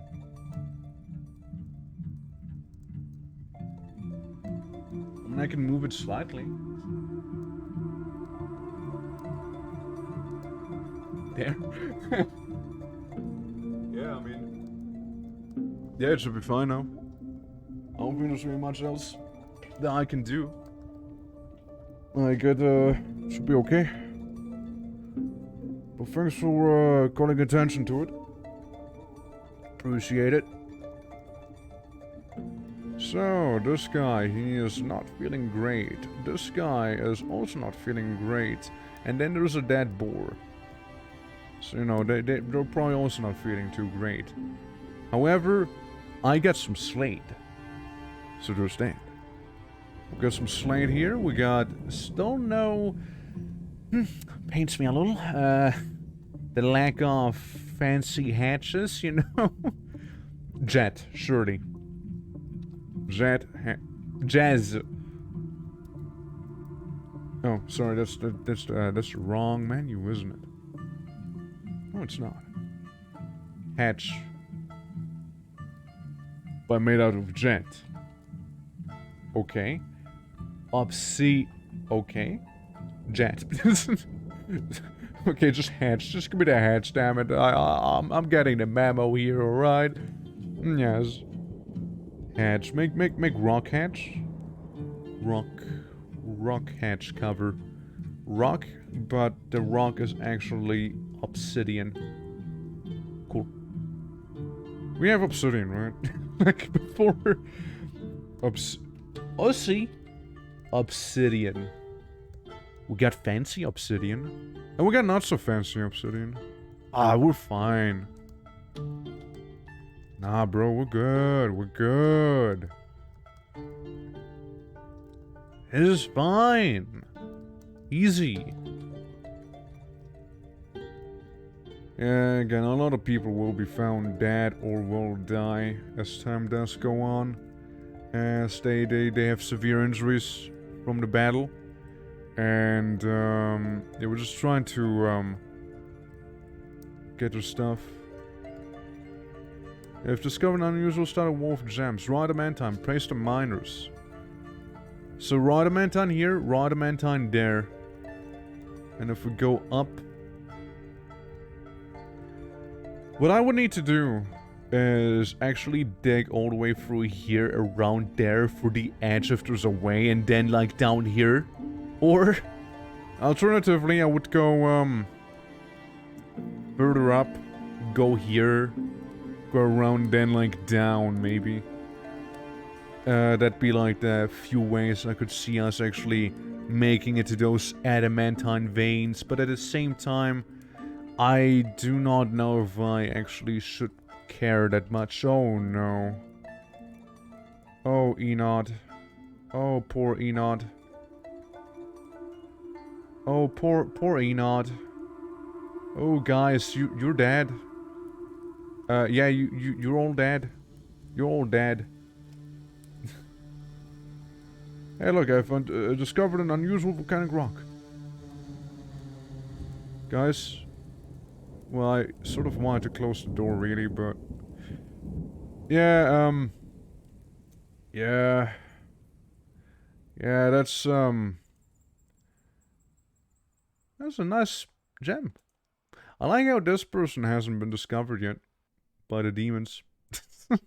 I mean, I can move it slightly. There. Yeah, I mean, yeah, it should be fine now. I don't think there's really much else that I can do. Like, it should be okay. But thanks for calling attention to it. Appreciate it. So, this guy, he is not feeling great. This guy is also not feeling great. And then there's a dead boar. So, you know, they're probably also not feeling too great. However, I got some Slade. So there's that. We got some Slade here. We got... Still no... pains me a little. The lack of fancy hatches, you know? Jet, surely. Jazz. Oh, sorry, that's the wrong menu, isn't it? No, it's not. Hatch. But made out of jet. Okay. Okay. Jet. Okay, just hatch. Just give me the hatch, damn it. I'm getting the memo here, alright? Yes. Hatch. Make rock hatch. Rock hatch cover. Rock, but the rock is actually obsidian. Cool. We have obsidian, right? Like before. Obsidian. We got fancy obsidian. And we got not so fancy obsidian. Ah, we're fine. Nah, bro, we're good. We're good. It is fine. Easy. Yeah, again, a lot of people will be found dead or will die as time does go on. As they have severe injuries from the battle. And, they were just trying to, get their stuff. They've discovered an unusual style of wolf gems. Raw adamantine, praise the miners. So raw adamantine here, raw adamantine there. And if we go up... What I would need to do is actually dig all the way through here, around there, for the edge if there's a way, and then like down here. Or, alternatively, I would go, further up, go here, go around, then like down, maybe. That'd be like the few ways I could see us actually making it to those adamantine veins, but at the same time, I do not know if I actually should care that much. Oh no. Oh, Enod. Oh, poor Enod. Oh, poor Enod. Oh, guys, you're dead. Yeah, you're all dead. You're all dead. Hey, look, I've discovered an unusual volcanic rock. Guys, well, I sort of wanted to close the door, really, but... Yeah, yeah. Yeah, that's a nice gem. I like how this person hasn't been discovered yet by the demons. Yeah,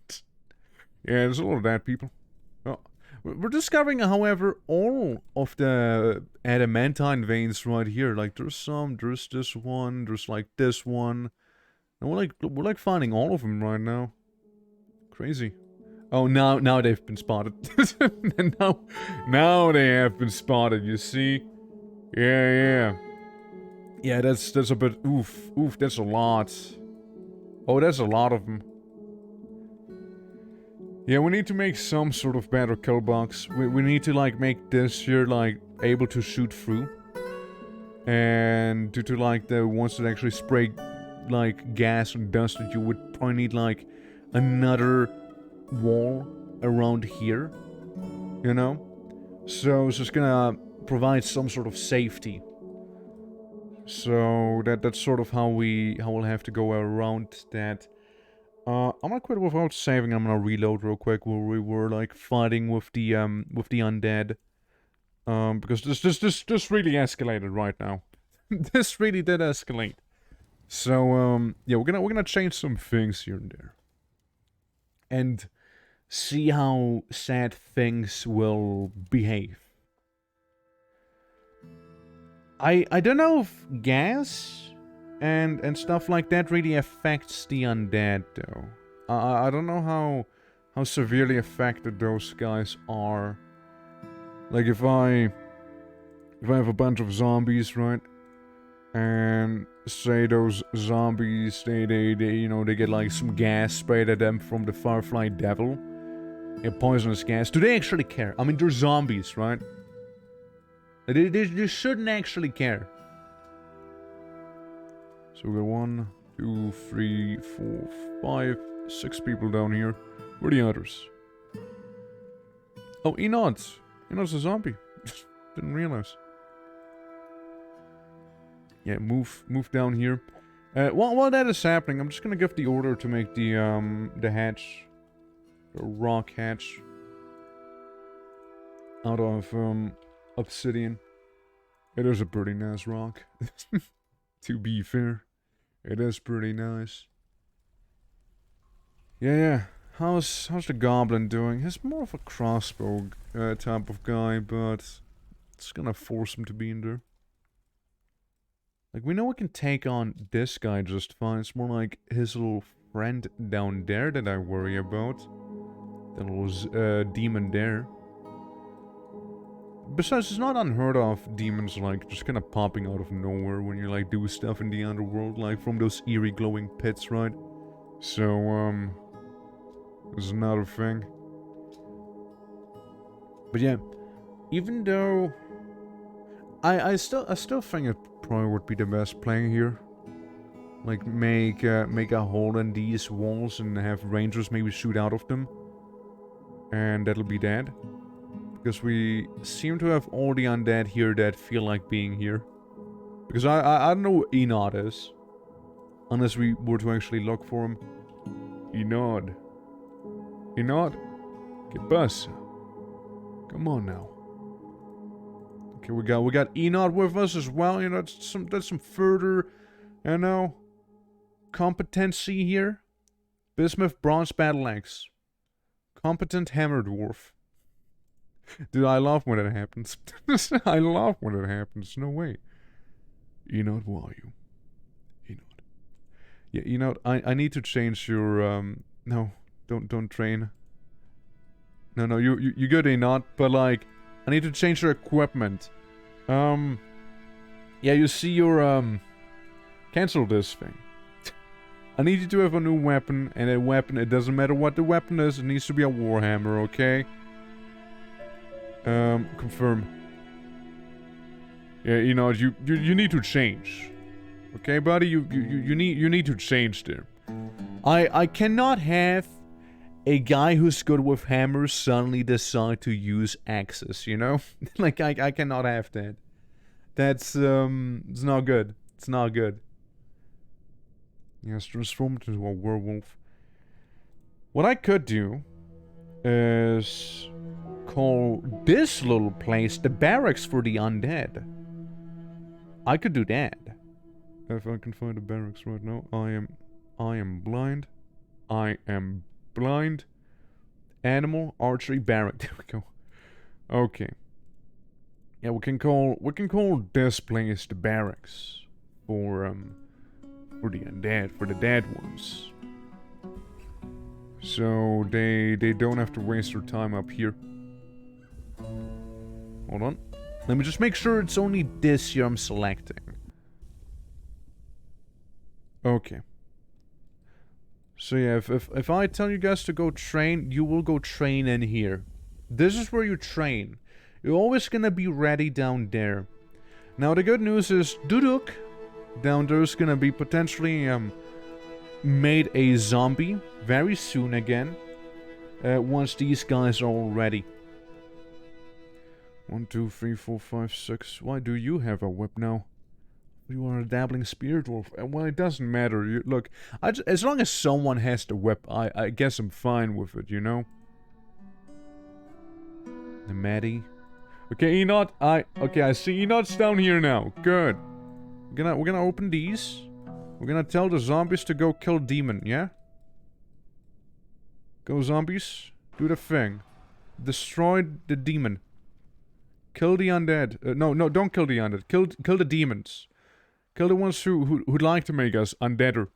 there's a lot of dead people. Oh. We're discovering, however, all of the adamantine veins right here. Like, there's this one, there's like this one. And we're like finding all of them right now. Crazy. Oh, now they've been spotted. now they have been spotted, you see? Yeah. Yeah, that's a bit... Oof, that's a lot. Oh, that's a lot of them. Yeah, we need to make some sort of better kill box. We need to, like, make this here, like, able to shoot through. And due to, like, the ones that actually spray, like, gas and dust, that you would probably need, like, another wall around here. You know? So it's just gonna provide some sort of safety. So that's sort of how we'll have to go around that. I'm gonna quit without saving. I'm gonna reload real quick where we were like fighting with the undead. Because this really escalated right now. This really did escalate. So yeah, we're gonna change some things here and there. And see how sad things will behave. I don't know if gas and stuff like that really affects the undead, though. I don't know how severely affected those guys are. Like, if I have a bunch of zombies, right? And say those zombies, they you know, they get like some gas sprayed at them from the Firefly Devil. Yeah, poisonous gas. Do they actually care? I mean, they're zombies, right? They shouldn't actually care. So we got 1, 2, 3, 4, 5, 6 people down here. Where are the others? Oh, Enod's. Enod's a zombie. Didn't realize. Yeah, move down here. While that is happening, I'm just gonna give the order to make the hatch, the rock hatch, out of obsidian. It is a pretty nice rock. To be fair, it is pretty nice. Yeah. How's the goblin doing? He's more of a crossbow type of guy, but it's gonna force him to be in there. Like, we know we can take on this guy just fine. It's more like his little friend down there that I worry about. That little demon there. Besides, it's not unheard of demons, like, just kind of popping out of nowhere when you, like, do stuff in the underworld, like, from those eerie glowing pits, right? So, there's another thing. But yeah, even though... I still think it probably would be the best playing here. Like, make a hole in these walls and have rangers maybe shoot out of them. And that'll be that. Because we seem to have all the undead here that feel like being here. Because I don't know who Enod is. Unless we were to actually look for him. Enod. Enod? Get bus. Come on now. Okay, we got Enod with us as well. You know, that's some further, you know, competency here. Bismuth Bronze Battle Axe. Competent Hammer Dwarf. Dude, I love when it happens. I love when it happens. No way. Enod, who are you? Enod. Yeah, Enod, I need to change your, no, don't train. No, you good, Enod, but like, I need to change your equipment. Yeah, you see your, cancel this thing. I need you to have a new weapon, and a weapon, it doesn't matter what the weapon is, it needs to be a warhammer, okay? Confirm. Yeah, you know, you need to change. Okay, buddy? You need to change there. I cannot have a guy who's good with hammers suddenly decide to use axes, you know? Like, I cannot have that. That's, it's not good. It's not good. Yes, transformed into a werewolf. What I could do is call this little place the barracks for the undead. I could do that. If I can find a barracks right now. I am blind. I am blind. Animal archery barrack. There we go. Okay. Yeah, we can call this place the barracks for the undead, for the dead ones. So they don't have to waste their time up here. Hold on. Let me just make sure it's only this here I'm selecting. Okay. So yeah, if I tell you guys to go train, you will go train in here. This is where you train. You're always gonna be ready down there. Now the good news is, Duduk down there is gonna be potentially made a zombie very soon again. Once these guys are all ready. 1, 2, 3, 4, 5, 6. Why do you have a whip now? You are a dabbling spear dwarf. Well, it doesn't matter. Look, as long as someone has the whip, I guess I'm fine with it, you know? The Maddie. Okay, Enot, okay, I see Enot's down here now. Good. We're gonna open these. We're gonna tell the zombies to go kill demon, yeah? Go zombies. Do the thing. Destroy the demon. Kill the undead. No, don't kill the undead. Kill the demons. Kill the ones who'd like to make us undeader.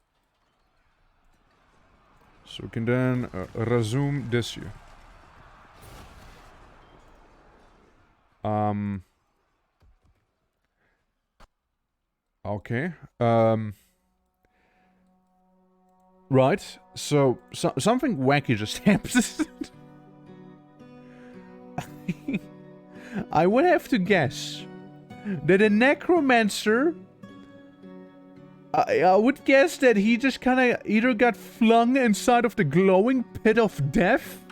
So we can then resume this here. Okay. Right. So something wacky just happened. I would have to guess that a necromancer... I would guess that he just kind of either got flung inside of the glowing pit of death,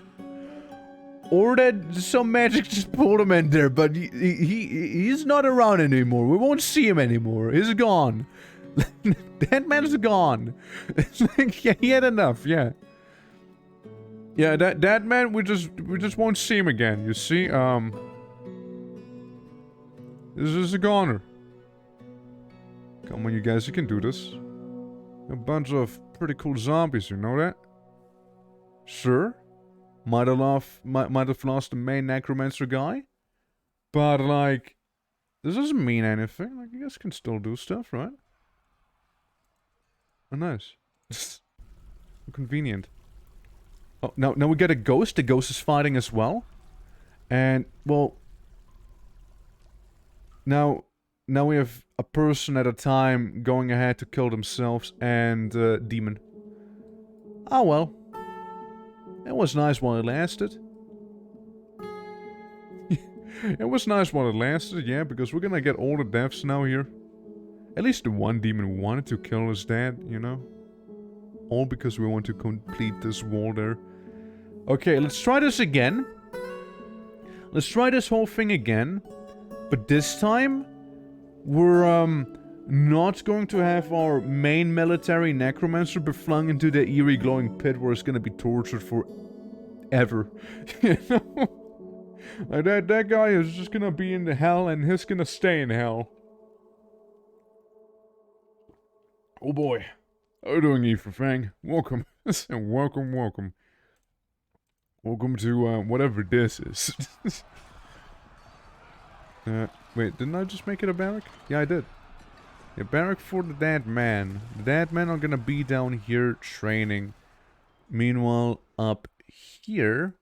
or that some magic just pulled him in there, but he's not around anymore. We won't see him anymore. He's gone. That man's gone. It's like, yeah, he had enough, yeah. Yeah, that man, we just won't see him again, you see? This is a goner. Come on, you guys, you can do this. A bunch of pretty cool zombies, you know that? Sure. Might have lost the main necromancer guy. But, like, this doesn't mean anything. Like, you guys can still do stuff, right? Oh, nice. Convenient. Oh, now we get a ghost. The ghost is fighting as well. And, well... Now we have a person at a time going ahead to kill themselves and demon. Oh well. It was nice while it lasted. It was nice while it lasted, yeah, because we're gonna get all the deaths now here. At least the one demon wanted to kill his dad, you know? All because we want to complete this wall there. Okay, let's try this again. Let's try this whole thing again. But this time... we're, not going to have our main military necromancer be flung into the eerie glowing pit where it's gonna be tortured forever. You know? Like that guy is just gonna be in the hell and he's gonna stay in hell. Oh boy. How are you doing, Fang? Welcome. welcome. Welcome to, whatever this is. Wait, didn't I just make it a barrack? Yeah, I did. Yeah, barrack for the dead man. The dead men are gonna be down here training. Meanwhile, up here,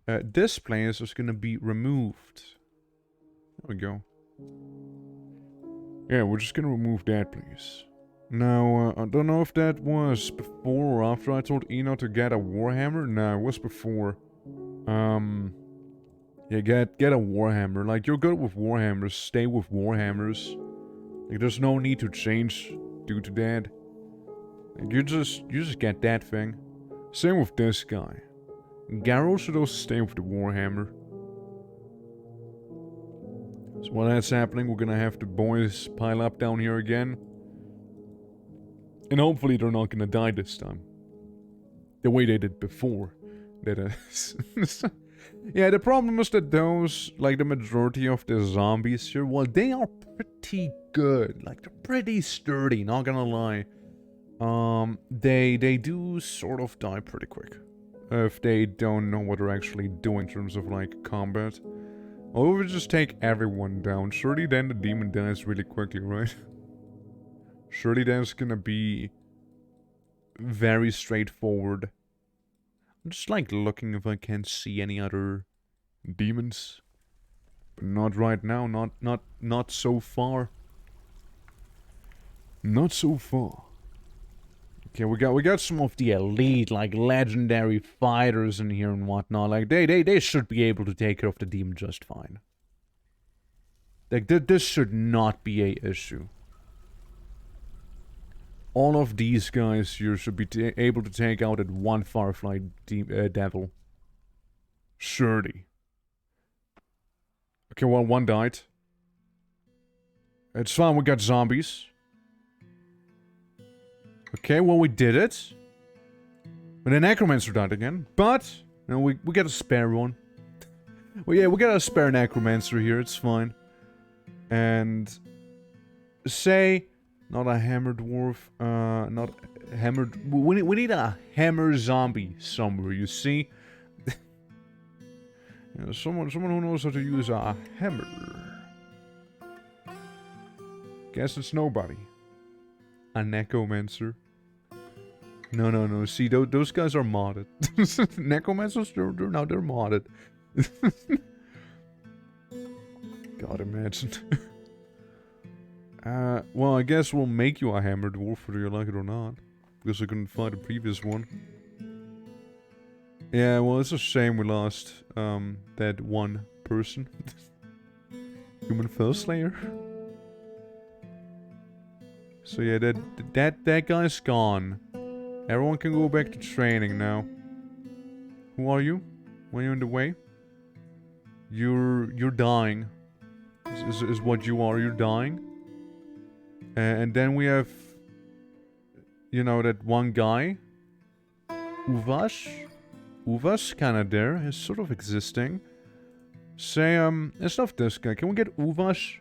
this place is gonna be removed. There we go. Yeah, we're just gonna remove that place. Now, I don't know if that was before or after I told Eno to get a warhammer. No, it was before. Yeah, get a warhammer. Like, you're good with warhammers. Stay with warhammers. Like, there's no need to change due to that. Like, you just get that thing. Same with this guy. Garrow should also stay with the warhammer. So while that's happening, we're gonna have the boys pile up down here again. And hopefully they're not gonna die this time. The way they did before. Yeah, the problem is that those, like the majority of the zombies here, well, they are pretty good. Like, they're pretty sturdy, not gonna lie. They do sort of die pretty quick. If they don't know what they're actually doing in terms of, like, combat. Or we just take everyone down. Surely then the demon dies really quickly, right? Surely that's gonna be very straightforward. I'm just like looking if I can see any other demons. But not right now, not so far. Not so far. Okay, we got some of the elite, like legendary fighters in here and whatnot. Like they should be able to take care of the demon just fine. Like this should not be a issue. All of these guys here should be able to take out that one Firefly devil. Surely. Okay, well, one died. It's fine, we got zombies. Okay, well, we did it. But the Necromancer died again. But, you know, we got a spare one. Well, yeah, we got a spare Necromancer here, it's fine. And... say... not a Hammer Dwarf, not Hammered... We need a Hammer Zombie somewhere, you see? Yeah, someone who knows how to use a hammer. Guess it's nobody. A Necromancer. No. See, those guys are modded. Necromancers, they're modded. God, imagine. Well, I guess we'll make you a Hammer Dwarf, whether you like it or not. Because I couldn't find the previous one. Yeah, well, it's a shame we lost, that one person. Human Fell Slayer. So yeah, that guy's gone. Everyone can go back to training now. Who are you? Why are you in the way? You're dying. Is what you are. You're dying. And then we have... you know, that one guy. Uvash? Uvash kinda there. He's sort of existing. Say, it's not this guy. Can we get Uvash?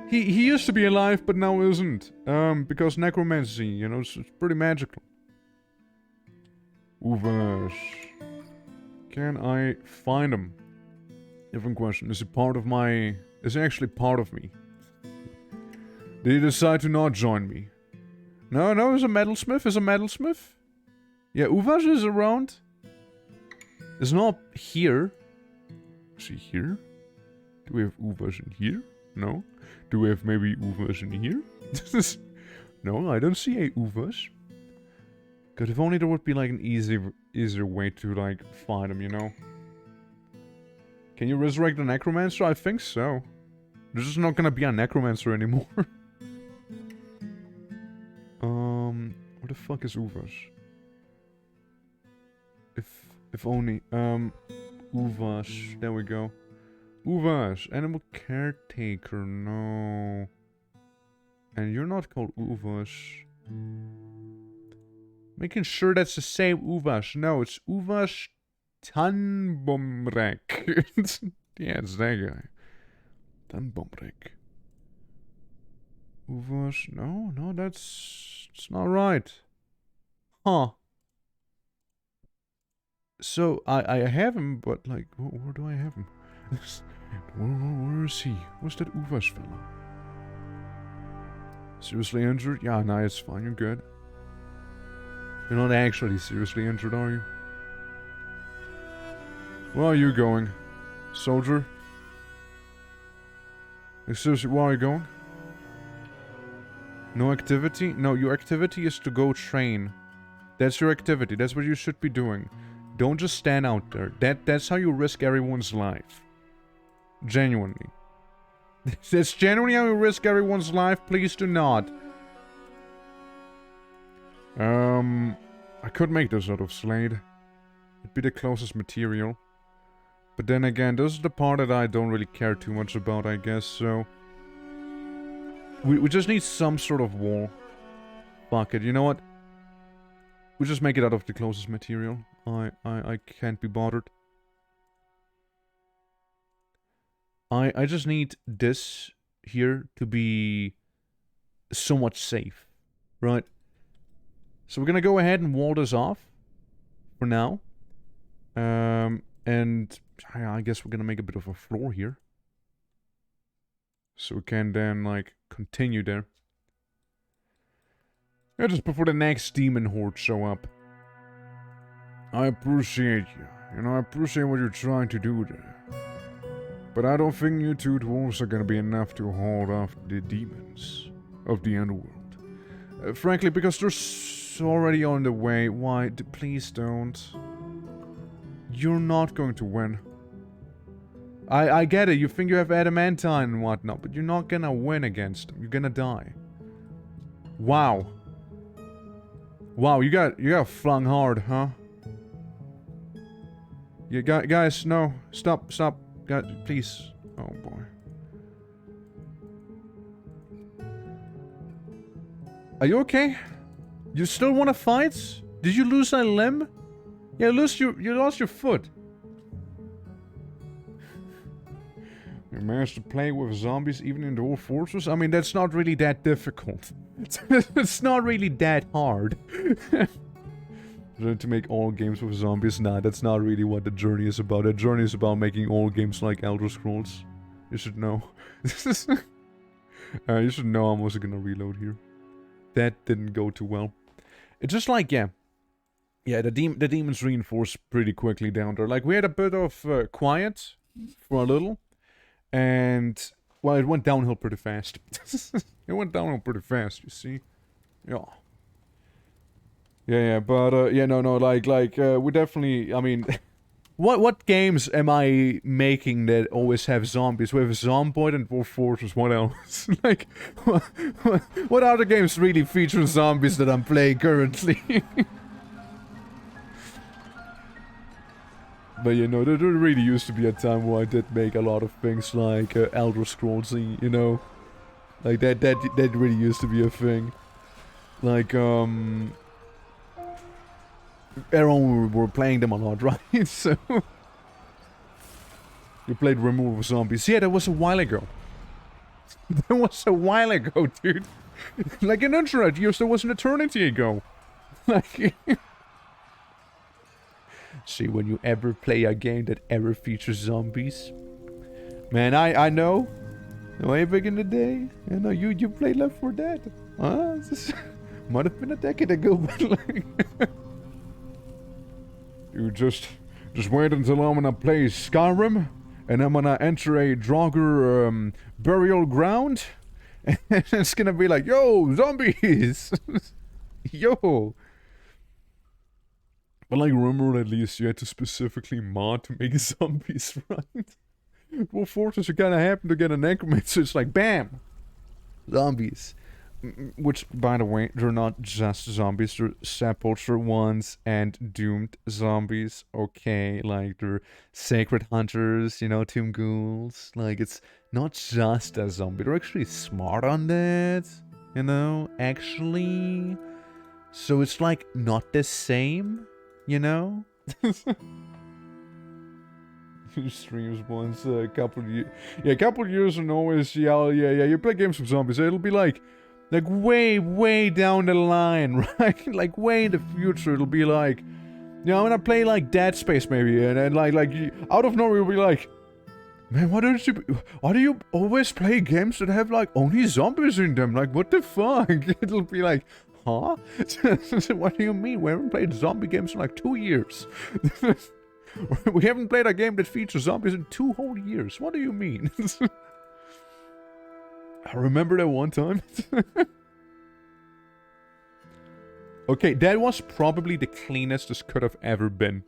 He used to be alive, but now isn't. Because necromancy, you know, it's pretty magical. Uvash. Can I find him? Different question. Is he part of my... is he actually part of me? Did he decide to not join me? No, he's a metalsmith. Is a metalsmith? Yeah, Uvash is around. It's not here. Is he here? Do we have Uvash in here? No. Do we have maybe Uvash in here? No, I don't see a Uvash. God, if only there would be like an easier way to like find him, you know? Can you resurrect the Necromancer? I think so. There's just not gonna be a Necromancer anymore. Where the fuck is Uvash? If only, Uvash, there we go. Uvash, animal caretaker, no. And you're not called Uvash. Making sure that's the same Uvash. No, it's Uvash Tanbomrek. Yeah, it's that guy. Tanbomrek. Uvash, no, it's not right. Huh. So, I have him, but like, where do I have him? Where is he? What's that Uvash fella? Seriously injured? Yeah, nah, it's fine, you're good. You're not actually seriously injured, are you? Where are you going? Soldier? Like, seriously, where are you going? No activity? No, your activity is to go train. That's your activity, that's what you should be doing. Don't just stand out there. That's how you risk everyone's life. Genuinely. That's genuinely how you risk everyone's life. Please do not. I could make this out of Slade. It'd be the closest material. But then again, this is the part that I don't really care too much about, I guess, so... We just need some sort of wall. Fuck it, you know what? We just make it out of the closest material. I can't be bothered. I just need this here to be somewhat safe. Right? So we're gonna go ahead and wall this off. For now. And I guess we're gonna make a bit of a floor here. So we can then, like, continue there. Yeah, just before the next demon horde show up. I appreciate you. You know, I appreciate what you're trying to do there. But I don't think you two dwarves are gonna be enough to hold off the demons of the Underworld. Frankly, because they're already on the way. Why? Please don't. You're not going to win. I get it. You think you have adamantine and whatnot, but you're not gonna win against them. You're gonna die. Wow. Wow, you got flung hard, huh? You guys, no. Stop. Guys, please. Oh boy. Are you okay? You still want to fight? Did you lose a limb? Yeah, you lost your foot. You managed to play with zombies even in the old fortress? I mean, that's not really that difficult. It's not really that hard. To make all games with zombies? Nah, that's not really what the journey is about. The journey is about making all games like Elder Scrolls. You should know. You should know I'm also gonna reload here. That didn't go too well. It's just like, yeah, the demons reinforced pretty quickly down there. Like, we had a bit of quiet for a little, and, well, it went downhill pretty fast. It went downhill pretty fast, you see? Yeah. Yeah, but, yeah, no, like, we definitely, I mean, what games am I making that always have zombies? We have Zomboid and Dwarf Fortress, what else? Like, what other games really feature zombies that I'm playing currently? But, you know, there really used to be a time where I did make a lot of things like Elder Scrollsy, you know? Like, that really used to be a thing. Like, everyone were playing them a lot, right? So... You played Removal of Zombies. Yeah, that was a while ago. That was a while ago, dude. Like an internet years, that was an eternity ago. Like... See, when you ever play a game that ever features zombies... Man, I know. Way back in the day. I know, you played Left 4 Dead. This might have been a decade ago, but like... You just wait until I'm gonna play Skyrim, and I'm gonna enter a Draugr burial ground, and it's gonna be like, yo, zombies! Yo! But like, remember, at least you had to specifically mod to make zombies, right? Well, Fortress, you kinda happen to get a necromancer, so it's like, bam! Zombies. Which, by the way, they're not just zombies, they're Sepulture ones and Doomed zombies, okay? Like, they're Sacred Hunters, you know, Tomb Ghouls. Like, it's not just a zombie, they're actually smart on that, you know, actually. So it's, like, not the same, you know? Streams once, a couple of years and always, yeah, you play games with zombies, it'll be like way down the line, right? Like way in the future, it'll be like, you know, I'm gonna play like Dead Space maybe, and then like out of nowhere you'll be like, man, why do you always play games that have like only zombies in them? Like, what the fuck? It'll be like, huh? What do you mean? We haven't played zombie games in like 2 years. We haven't played a game that features zombies in 2 whole years. What do you mean? I remember that one time. Okay, that was probably the cleanest this could have ever been.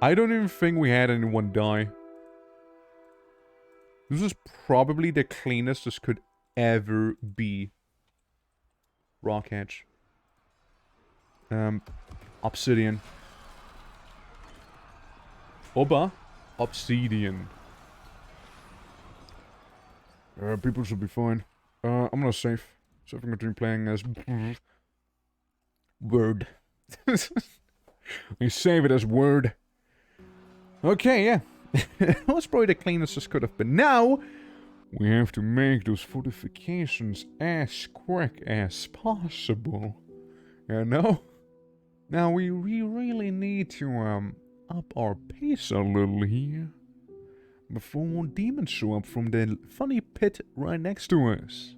I don't even think we had anyone die. This is probably the cleanest this could ever be. Rock Hedge. Obsidian. Oba. Obsidian. People should be fine. I'm gonna save. So I'm gonna be playing as... Word. We save it as Word. Okay, yeah. That was probably the cleanest this could have been. Now, we have to make those fortifications as quick as possible. You know? Now, we really need to, up our pace a little here. Before more demons show up from the funny pit right next to us.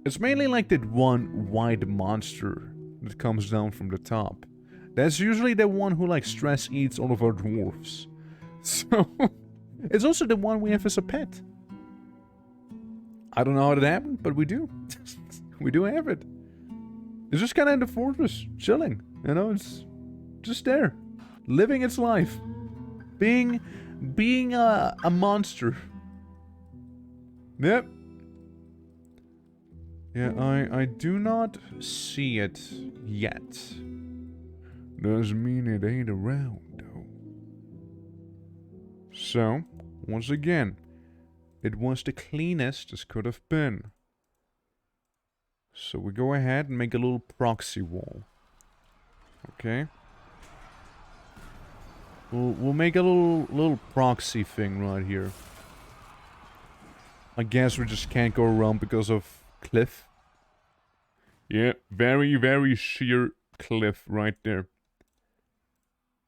It's mainly like that one white monster that comes down from the top. That's usually the one who, like, stress eats all of our dwarfs. So, it's also the one we have as a pet. I don't know how that happened, but we do. We do have it. It's just kind of in the fortress, chilling. You know, it's just there. Living its life. Being a monster. Yep. Yeah, I do not see it yet. Doesn't mean it ain't around, though. So, once again, it was the cleanest this could have been. So we go ahead and make a little proxy wall. Okay. We'll make a little proxy thing right here. I guess we just can't go around because of cliff. Yeah, very, very sheer cliff right there.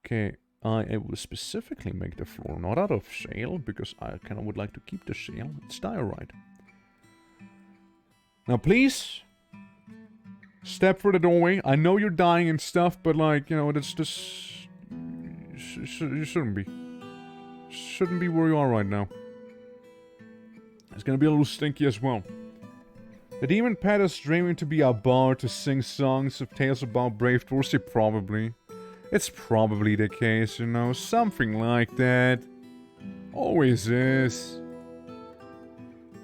Okay, I will specifically make the floor not out of shale, because I kind of would like to keep the shale. It's diorite. Now please, step through the doorway. I know you're dying and stuff, but like, you know, it's just... You shouldn't be. Shouldn't be where you are right now. It's gonna be a little stinky as well. The demon pet is dreaming to be a bard to sing songs of tales about brave dwarfs. Probably. It's probably the case, you know. Something like that. Always is.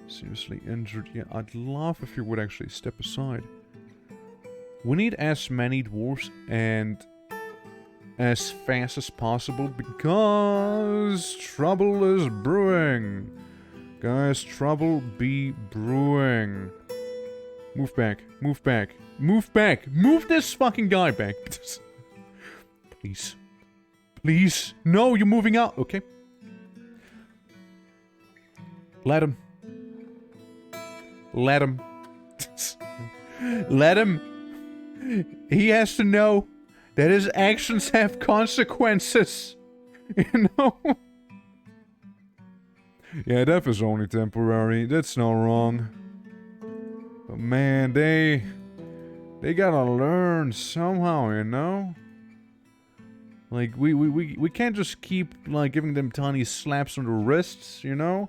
Seriously injured. Yeah, I'd love if you would actually step aside. We need as many dwarves and as fast as possible because trouble is brewing. Guys, trouble be brewing. Move back. Move back. Move back. Move this fucking guy back. Please. Please. No, you're moving out. Okay. Let him. Let him. Let him. He has to know that his actions have consequences. You know? Yeah, death is only temporary. That's not wrong. But man, they gotta learn somehow, you know? Like, we can't just keep, like, giving them tiny slaps on the wrists, you know?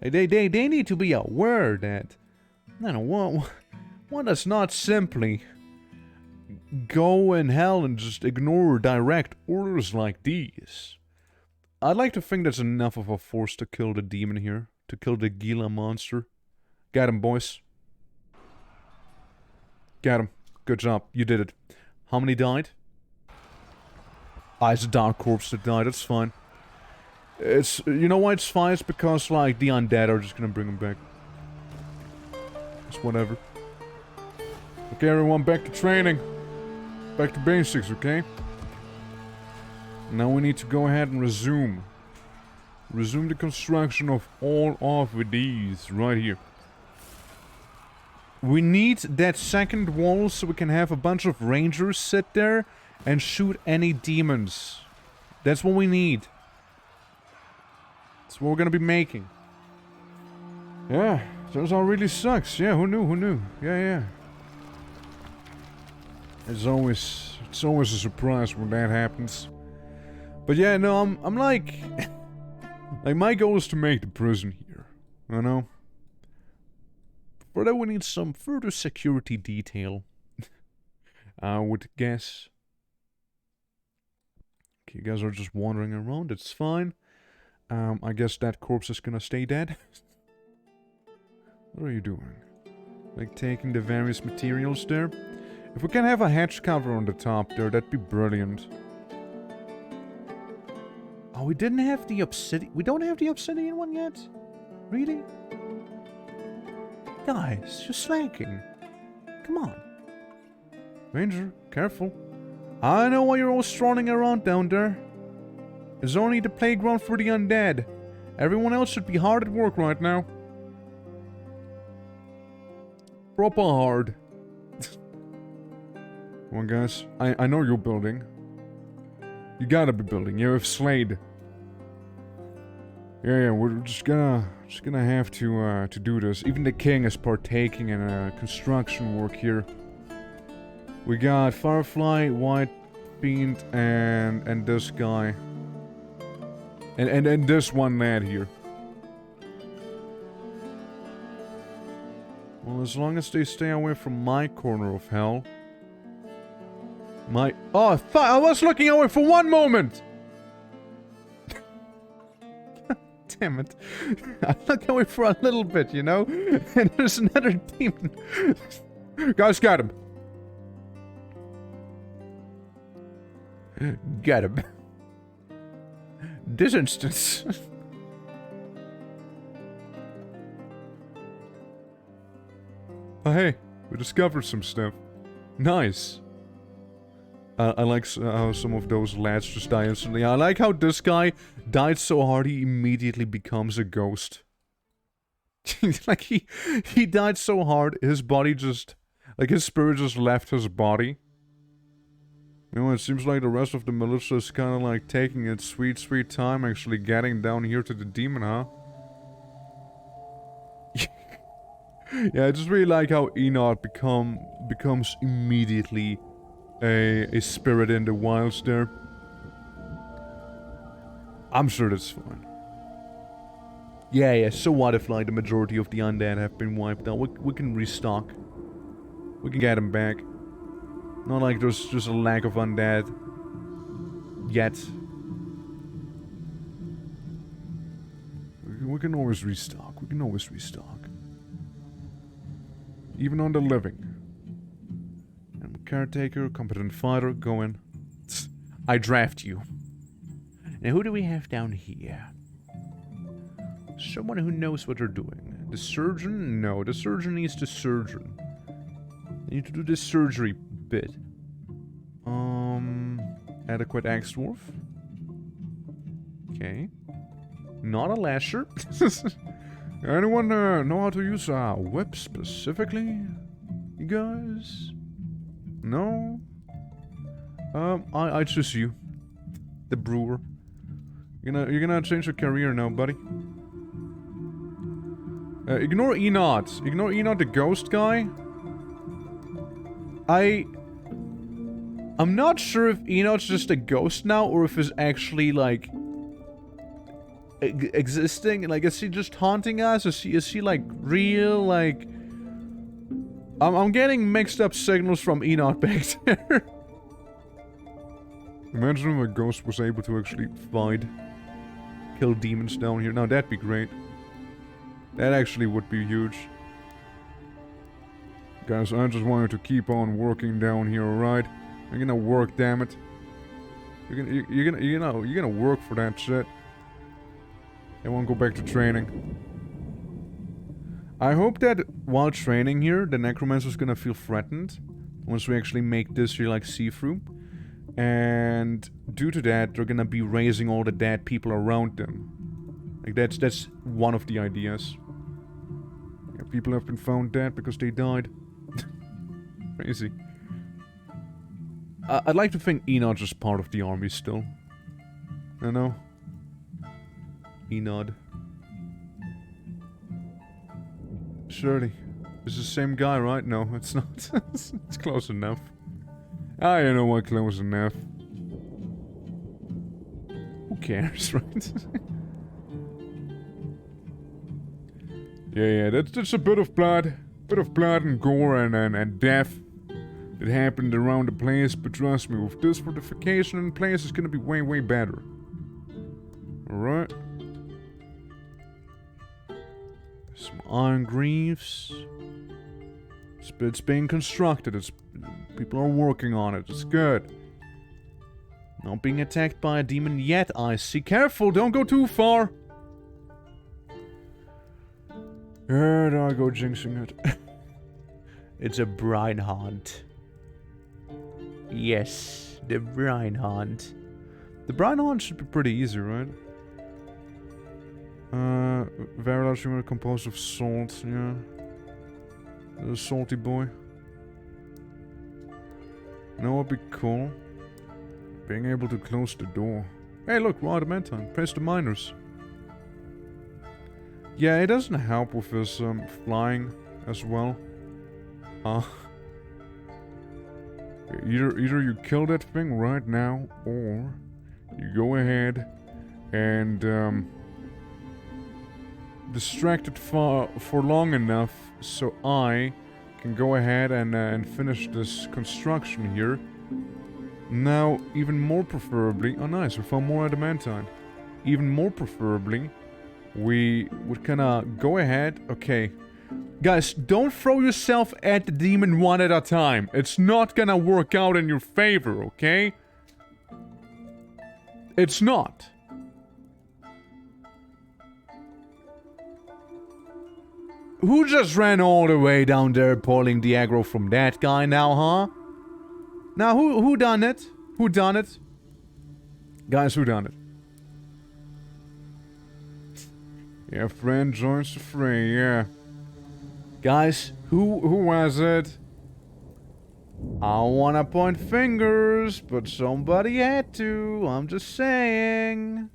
Like, they need to be aware that, you know, one does not simply go in hell and just ignore direct orders like these. I'd like to think that's enough of a force to kill the demon here. To kill the Gila monster. Got him, boys. Got him. Good job. You did it. How many died? Ah, it's a dark corpse that died. That's fine. It's... You know why it's fine? It's because, like, the undead are just gonna bring him back. It's whatever. Okay, everyone, back to training. Back to basics, okay? Now we need to go ahead and resume. Resume the construction of all of these right here. We need that second wall so we can have a bunch of rangers sit there and shoot any demons. That's what we need. That's what we're gonna be making. Yeah, turns out really sucks. Yeah, who knew, who knew? Yeah. It's always a surprise when that happens. But yeah, no, I'm like... like, my goal is to make the prison here. You know? For that we need some further security detail. I would guess. Okay, you guys are just wandering around, it's fine. I guess that corpse is gonna stay dead. What are you doing? Like, taking the various materials there? If we can have a hatch cover on the top there, that'd be brilliant. Oh, we didn't have the obsidian... We don't have the obsidian one yet? Really? Guys, you're slacking. Come on. Ranger, careful. I know why you're all strolling around down there. It's only the playground for the undead. Everyone else should be hard at work right now. Proper hard. Come on, guys. I know you're building. You gotta be building. You're with Slade. Yeah, we're just gonna have to do this. Even the king is partaking in construction work here. We got Firefly, White Fiend, and this guy. And this one lad here. Well, as long as they stay away from my corner of hell. Oh, I was looking away for one moment! Damn it. I looked away for a little bit, you know? And there's another demon. Guys, got him. Get him. This instance. Oh, hey, we discovered some stuff. Nice. I like how some of those lads just die instantly. I like how this guy died so hard he immediately becomes a ghost. Like, he died so hard, his body just... Like, his spirit just left his body. You know, it seems like the rest of the militia is kind of like taking its sweet, sweet time actually getting down here to the demon, huh? Yeah, I just really like how Enoch becomes immediately a spirit in the wilds there. I'm sure that's fine. Yeah, so what if like the majority of the undead have been wiped out? We can restock. We can get them back. Not like there's just a lack of undead yet. We can always restock. We can always restock. Even on the living. I'm a caretaker, competent fighter, go in. I draft you. Now who do we have down here? Someone who knows what they're doing. The surgeon? No, the surgeon needs the surgeon. They need to do this surgery bit. Adequate axe dwarf. Okay. Not a lasher. Anyone know how to use a whip specifically? You guys? No? I choose you. The brewer. You're gonna change your career now, buddy. Ignore Enoch. Ignore Enoch, the ghost guy. I'm not sure if Enoch's just a ghost now, or if he's actually, like, existing. Like, is he just haunting us? Is he like, real, like... I'm getting mixed up signals from Enoch back there. Imagine if a ghost was able to actually fight, kill demons down here. Now, that'd be great. That actually would be huge. Guys, I just wanted to keep on working down here, alright? You're gonna work, damn it. You're gonna work for that shit. I won't go back to training. I hope that while training here, the necromancer's gonna feel threatened once we actually make this here like see-through. And due to that, they're gonna be raising all the dead people around them. Like that's one of the ideas. Yeah, people have been found dead because they died. Crazy. I'd like to think Enoch is part of the army still. I know. Enoch. Surely. It's the same guy, right? No, it's not. It's close enough. I don't know what close enough. Who cares, right? yeah, that's a bit of blood. Bit of blood and gore and death. It happened around the place, but trust me, with this fortification in place, it's gonna be way, way better. Alright. Some iron greaves. It's being constructed. People are working on it. It's good. Not being attacked by a demon yet, I see. Careful, don't go too far. There I go jinxing it. It's a brine hunt. Yes, the brine hunt. The brine hunt should be pretty easy, right? Very large humor composed of salt, yeah. The salty boy. You know what'd be cool? Being able to close the door. Hey look, we're adamantine. Praise the miners. Yeah, it doesn't help with his flying as well. Either you kill that thing right now, or you go ahead and distract it for long enough so I can go ahead and finish this construction here. Now, even more preferably... Oh nice, we found more adamantine. Even more preferably, we would kinda go ahead... Okay. Guys, don't throw yourself at the demon one at a time. It's not gonna work out in your favor, okay? It's not. Who just ran all the way down there pulling the aggro from that guy now, huh? Now, who done it? Who done it? Guys, who done it? Yeah, friend joins the fray, yeah. Guys, who was it? I don't wanna point fingers, but somebody had to. I'm just saying.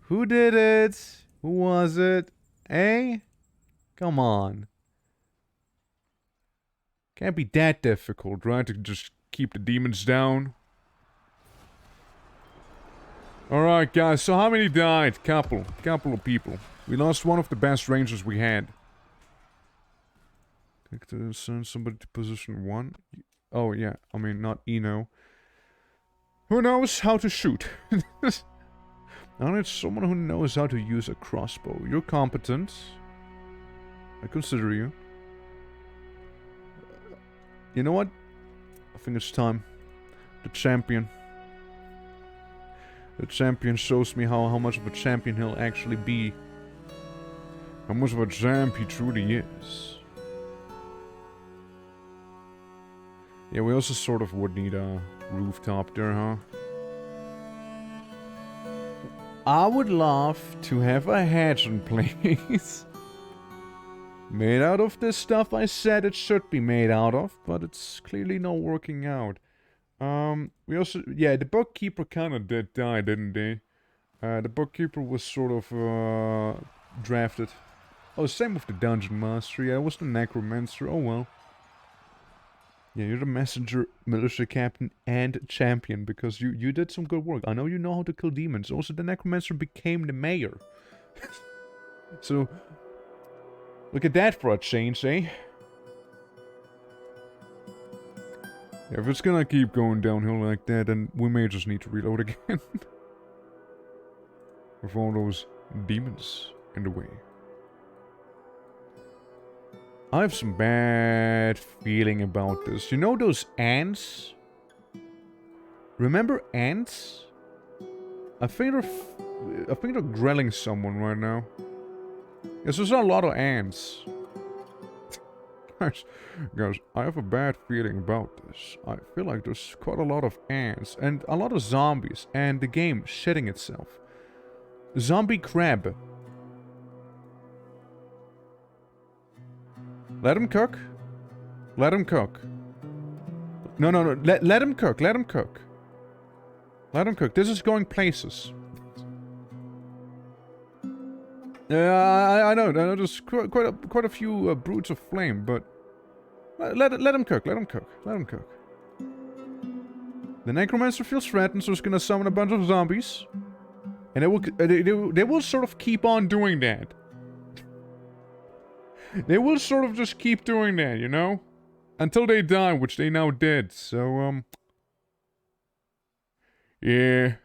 Who did it? Who was it? Eh? Come on. Can't be that difficult, right? To just keep the demons down. Alright, guys, so how many died? Couple of people. We lost one of the best rangers we had. Click to send somebody to position 1. Oh, yeah. I mean, not Eno. Who knows how to shoot? I need someone who knows how to use a crossbow. You're competent. I consider you. You know what? I think it's time. The champion. The champion shows me how much of a champion he'll actually be. How much of a champ he truly is. Yeah, we also sort of would need a rooftop there, huh? I would love to have a hatch in place. Made out of this stuff I said it should be made out of, but it's clearly not working out. We also... Yeah, the bookkeeper kinda did die, didn't they? The bookkeeper was sort of, drafted. Oh, same with the dungeon master. Yeah, it was the necromancer. Oh well. Yeah, you're the messenger, militia captain, and champion, because you did some good work. I know you know how to kill demons. Also, the necromancer became the mayor. So, look at that for a change, eh? Yeah, if it's gonna keep going downhill like that, then we may just need to reload again. With all those demons in the way. I have some bad feeling about this. You know those ants? Remember ants? I think they're grilling someone right now. Yes, there's a lot of ants. Guys, I have a bad feeling about this. I feel like there's quite a lot of ants and a lot of zombies and the game shitting itself. Zombie crab. Let him cook. Let him cook. No. Let him cook. Let him cook. Let him cook. This is going places. Yeah, I know. There's quite a few brutes of flame, but let him cook. Let him cook. Let him cook. The necromancer feels threatened, so he's gonna summon a bunch of zombies, and they will sort of keep on doing that. They will sort of just keep doing that, you know? Until they die, which they now did, so, yeah.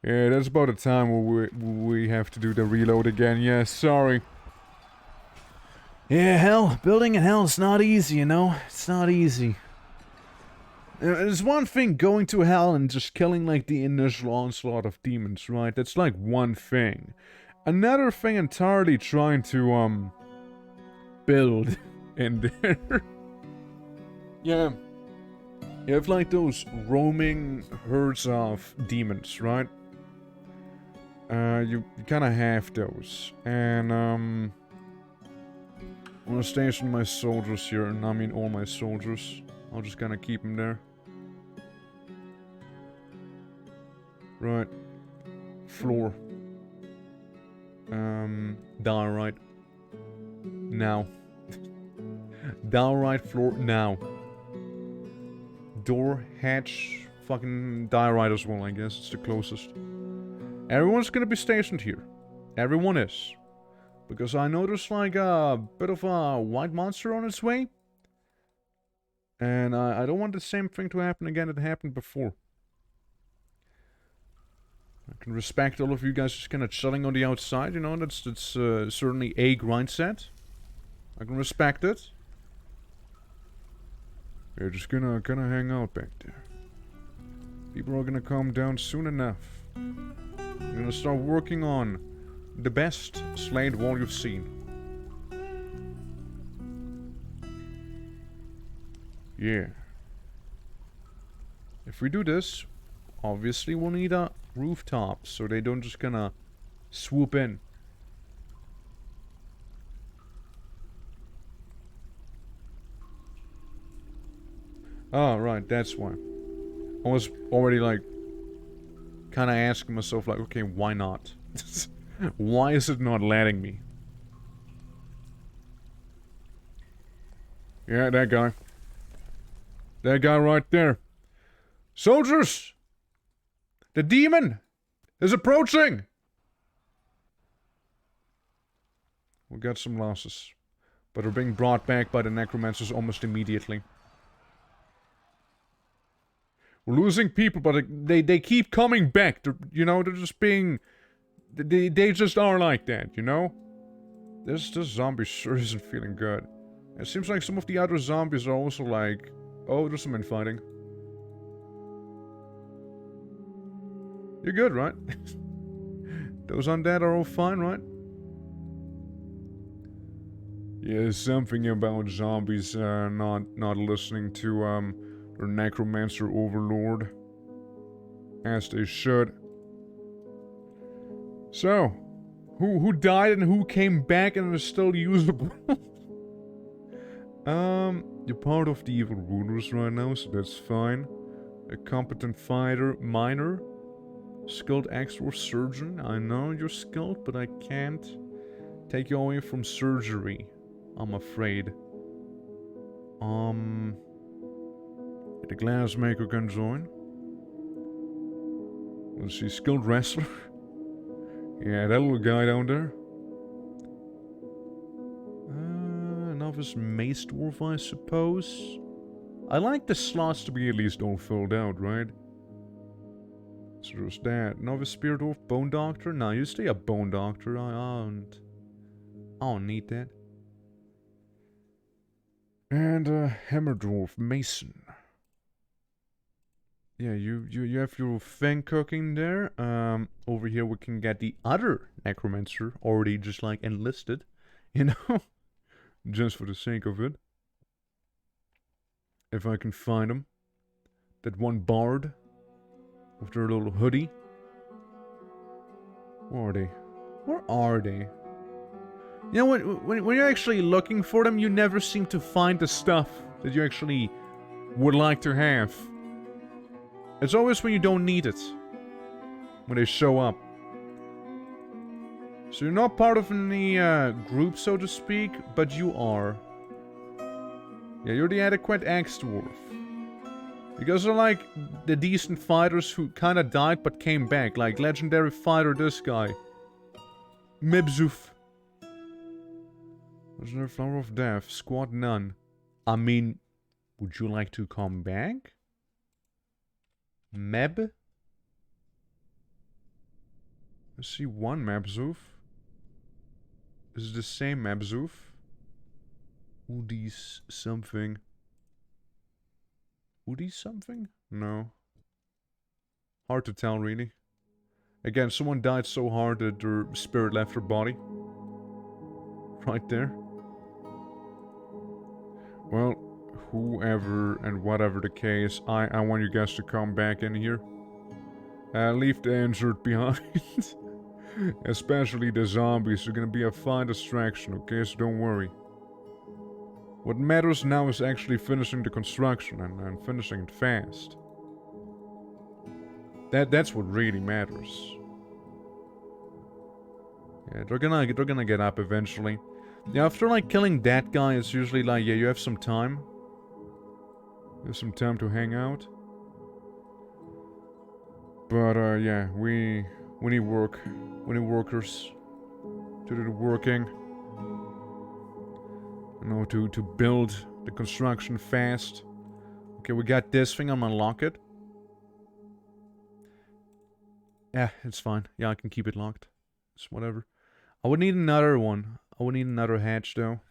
Yeah, that's about the time where we have to do the reload again, yeah, sorry. Yeah, hell, building in hell is not easy, you know? It's not easy. There's one thing going to hell and just killing, like, the initial onslaught of demons, right? That's, like, one thing. Another thing entirely trying to, build in there. Yeah. You have like those roaming herds of demons, right? You kind of have those. And, I'm gonna station my soldiers here, and I mean all my soldiers. I'll just kind of keep them there. Right. Floor. Downright. Now. Downright floor now. door hatch fucking die right as well, I guess. It's the closest. Everyone's gonna be stationed here. Everyone is. Because I know there's like a bit of a white monster on its way. And I don't want the same thing to happen again that happened before. I can respect all of you guys just kind of chilling on the outside, you know, that's certainly a grind set. I can respect it. You're just gonna hang out back there. People are gonna calm down soon enough. You're gonna start working on the best Slade wall you've seen. Yeah. If we do this, obviously we'll need a rooftop so they don't just gonna swoop in. Oh, right, that's why. I was already like kinda asking myself like, okay, why not? Why is it not letting me? Yeah, that guy. That guy right there. Soldiers! The demon is approaching! We got some losses. But we're being brought back by the necromancers almost immediately. We're losing people, but they keep coming back. They're, you know, they're just being... They just are like that, you know? This zombie sure isn't feeling good. It seems like some of the other zombies are also like... Oh, there's some infighting. You're good, right? Those undead are all fine, right? Yeah, something about zombies not listening to their necromancer overlord. As they should. So, who died and who came back and is still usable? You're part of the evil rulers right now, so that's fine. A competent fighter, miner, skilled expert surgeon. I know you're skilled, but I can't take you away from surgery, I'm afraid. The glassmaker can join. Let's see, skilled wrestler. Yeah, that little guy down there. Novice mace dwarf, I suppose. I like the slots to be at least all filled out, right? So there's that. Novice spear dwarf, bone doctor. Now you stay a bone doctor. I don't need that. And hammer dwarf, mason. Yeah, you have your thing cooking there. Over here we can get the other necromancer already just like enlisted, you know, just for the sake of it. If I can find him, that one bard with their little hoodie. Where are they? Where are they? You know when you're actually looking for them, you never seem to find the stuff that you actually would like to have. It's always when you don't need it. When they show up. So you're not part of any group, so to speak, but you are. Yeah, you're the adequate ex-dwarf. You guys are like the decent fighters who kinda died but came back. Like legendary fighter this guy. Mibzuf. Legendary flower of death. Squad none. I mean, would you like to come back? Meb? I see one Mabzoof. Is it the same Mabzoof? Udis something. Udis something? No. Hard to tell, really. Again, someone died so hard that their spirit left their body. Right there. Well, whoever and whatever the case, I want you guys to come back in here. Leave the injured behind. Especially the zombies are gonna be a fine distraction, okay? So don't worry. What matters now is actually finishing the construction and finishing it fast. That's what really matters. Yeah, they're gonna get up eventually. Yeah, after like killing that guy, it's usually like, yeah, you have some time. have some time to hang out. But yeah, we need work. We need workers to do the working. You know, to build the construction fast. Okay, we got this thing. I'm gonna lock it. Yeah, it's fine. Yeah, I can keep it locked. It's whatever. I would need another one. I would need another hatch though.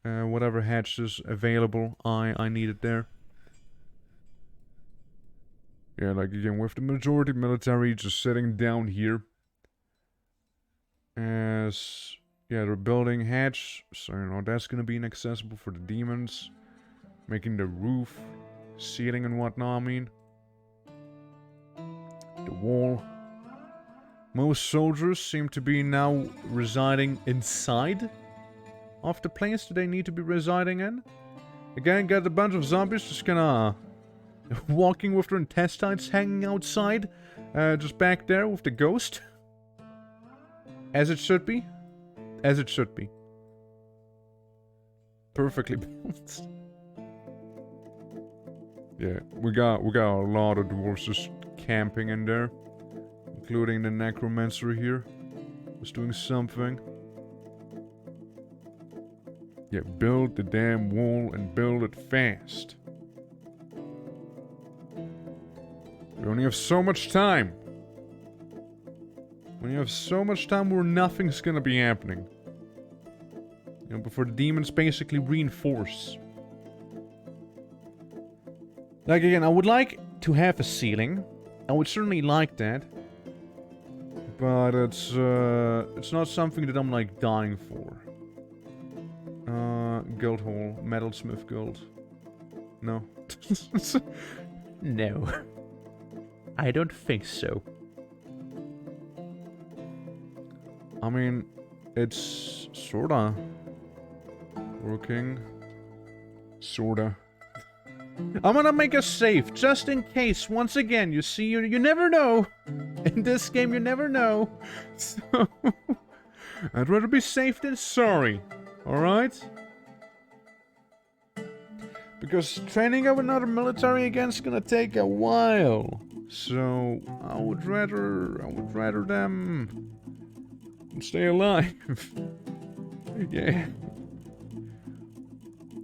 Whatever hatch is available, I need it there. Yeah, like again, with the majority military just sitting down here. As yeah, they're building hatch, so you know that's gonna be inaccessible for the demons. Making the roof, ceiling and whatnot, I mean. The wall. Most soldiers seem to be now residing inside of the place that they need to be residing in. Again, got a bunch of zombies just kinda walking with their intestines hanging outside. Just back there with the ghost. As it should be. As it should be. Perfectly balanced. Yeah, we got a lot of dwarves just camping in there. Including the necromancer here. Was doing something. Yeah, build the damn wall and build it fast. We only have so much time. We have so much time where nothing's gonna be happening. You know, before the demons basically reinforce. Like again, I would like to have a ceiling. I would certainly like that. But it's not something that I'm like dying for. Guild hall, metalsmith guild. No. No. I don't think so. I mean, it's sorta working. Sorta. I'm gonna make a safe, just in case. Once again, you see, you never know. In this game, you never know. So, I'd rather be safe than sorry. Alright? Because training up another military again is gonna take a while. So, I would rather them stay alive. Yeah.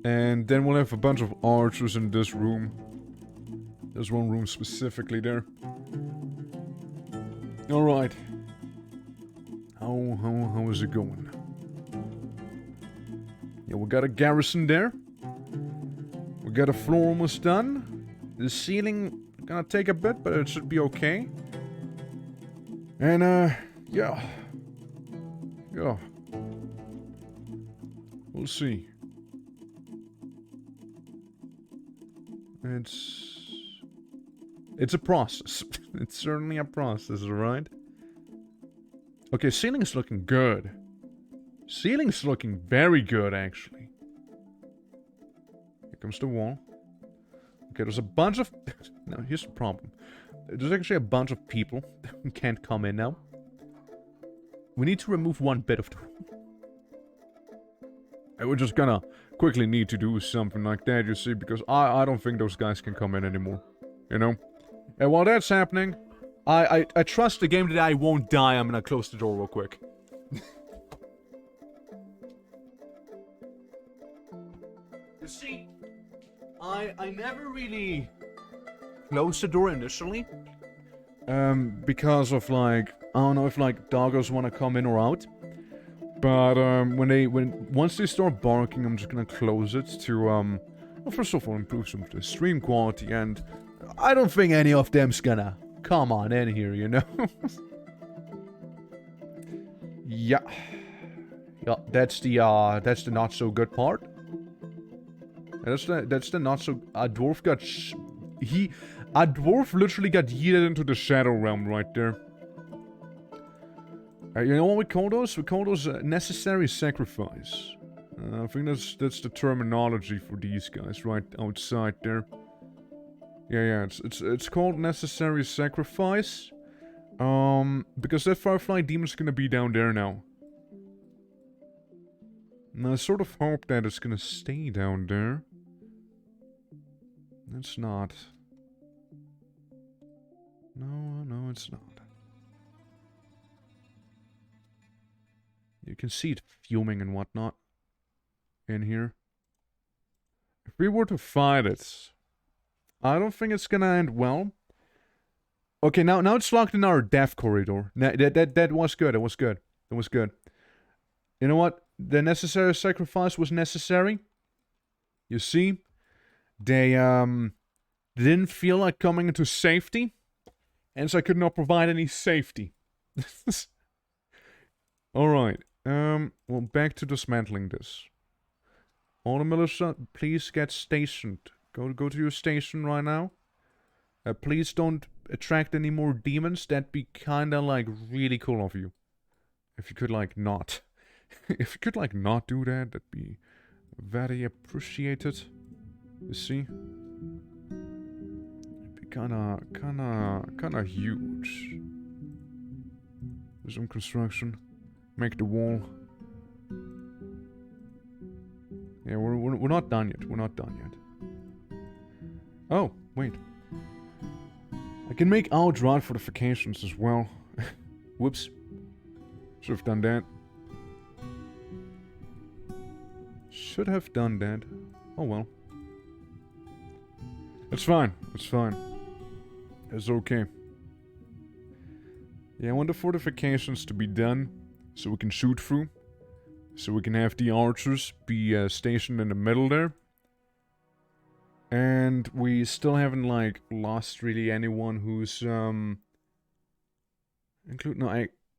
And then we'll have a bunch of archers in this room. There's one room specifically there. Alright. How is it going? Yeah, we got a garrison there. We got a floor almost done. The ceiling gonna take a bit, but it should be okay. And yeah. Yeah. We'll see. It's a process. It's certainly a process, right? Okay, ceiling's looking good. Ceiling's looking very good, actually. Here comes the wall. Okay, there's a bunch of... Now, here's the problem. There's actually a bunch of people who can't come in now. We need to remove one bit of the wall. And we're just gonna quickly need to do something like that, you see, because I don't think those guys can come in anymore. You know? And while that's happening, I trust the game that I won't die. I'm gonna close the door real quick. You see, I never really closed the door initially. Because of like, I don't know if like doggos want to come in or out. But once they start barking, I'm just gonna close it to well, first of all improve some of the stream quality, and I don't think any of them's gonna come on in here, you know. Yeah, that's the not so good part. That's the not so. A dwarf got a dwarf literally got yeeted into the shadow realm right there. You know what we call those? We call those necessary sacrifice. I think that's the terminology for these guys right outside there. Yeah, it's called necessary sacrifice. Because that Firefly demon's gonna be down there now. And I sort of hope that it's gonna stay down there. It's not. No, it's not. You can see it fuming and whatnot in here. If we were to fight it, I don't think it's gonna end well. Okay, now it's locked in our death corridor. That was good. That was good. That was good. You know what? The necessary sacrifice was necessary. You see, they didn't feel like coming into safety, and so I could not provide any safety. All right. Well, back to dismantling this. All the militia, please get stationed. Go to your station right now. Please don't attract any more demons. That'd be kinda like really cool of you. If you could like not. If you could like not do that, that'd be very appreciated. You see? It'd be kinda huge. Resume construction. Make the wall. Yeah, we're not done yet. We're not done yet. Oh, wait. I can make outright fortifications as well. Whoops. Should have done that. Should have done that. Oh well. It's fine. It's fine. It's okay. Yeah, I want the fortifications to be done so we can shoot through. So we can have the archers be stationed in the middle there. And we still haven't, like, lost really anyone who's,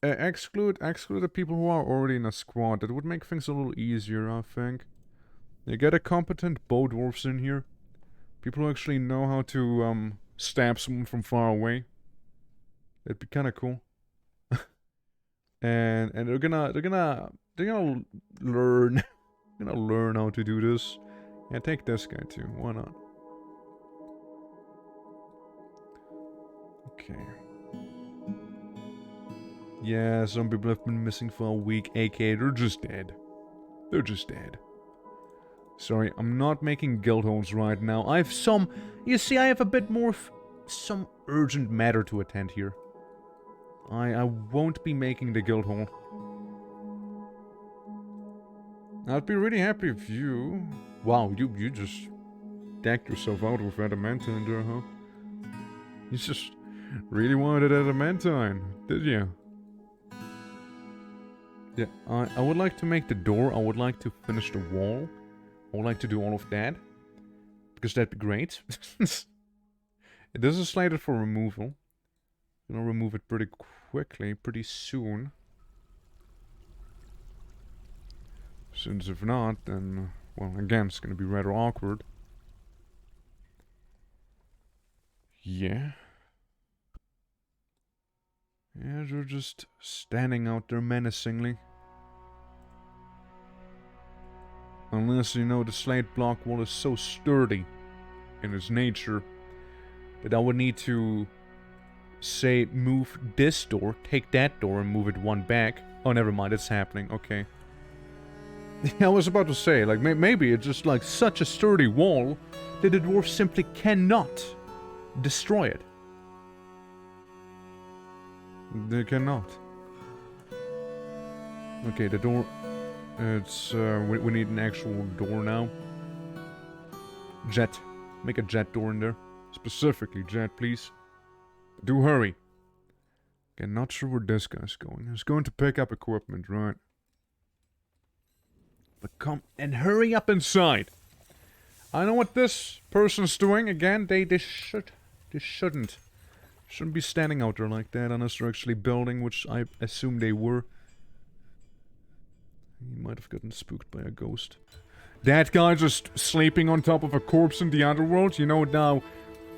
exclude the people who are already in a squad. That would make things a little easier, I think. You get a competent bow dwarfs in here. People who actually know how to, stab someone from far away. That'd be kinda cool. and they're gonna learn learn how to do this. Yeah, take this guy too. Why not? Okay. Yeah, some people have been missing for a week, aka they're just dead. They're just dead. Sorry, I'm not making guild halls right now. I have some... You see, I have a bit more... some urgent matter to attend here. I won't be making the guild hall. I'd be really happy if you... Wow, you just decked yourself out with adamantine there, huh? You just really wanted adamantine, did you? Yeah, I would like to make the door. I would like to finish the wall. I would like to do all of that. Because that'd be great. This is slated for removal. I'm gonna remove it pretty quickly, pretty soon. Since if not, then, well, again, it's gonna be rather awkward. Yeah. Yeah, they're just standing out there menacingly. Unless, you know, the Slade block wall is so sturdy in its nature that I would need to, say, move this door, take that door and move it one back. Oh, never mind, it's happening, okay. I was about to say, like, maybe it's just like such a sturdy wall that the dwarf simply cannot destroy it. They cannot. Okay, the door... It's, we need an actual door now. Jet. Make a jet door in there. Specifically, jet, please. Do hurry. Okay, not sure where this guy's going. He's going to pick up equipment, right? But come and hurry up inside. I know what this person's doing. Again, they shouldn't be standing out there like that unless they're actually building, which I assume they were. He might have gotten spooked by a ghost. That guy just sleeping on top of a corpse in the Underworld? You know now,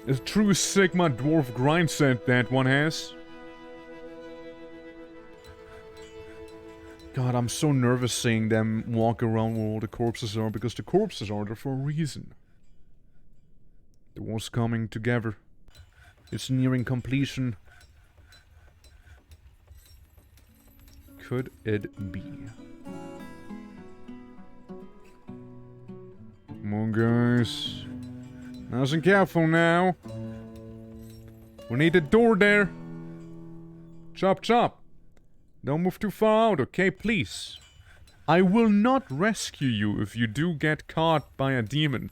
a true Sigma dwarf grind set that one has. God, I'm so nervous seeing them walk around where all the corpses are, because the corpses are there for a reason. The war's coming together. It's nearing completion. Could it be? Come on, guys. Nice and careful now. We need a door there. Chop, chop. Don't move too far out, okay? Please. I will not rescue you if you do get caught by a demon.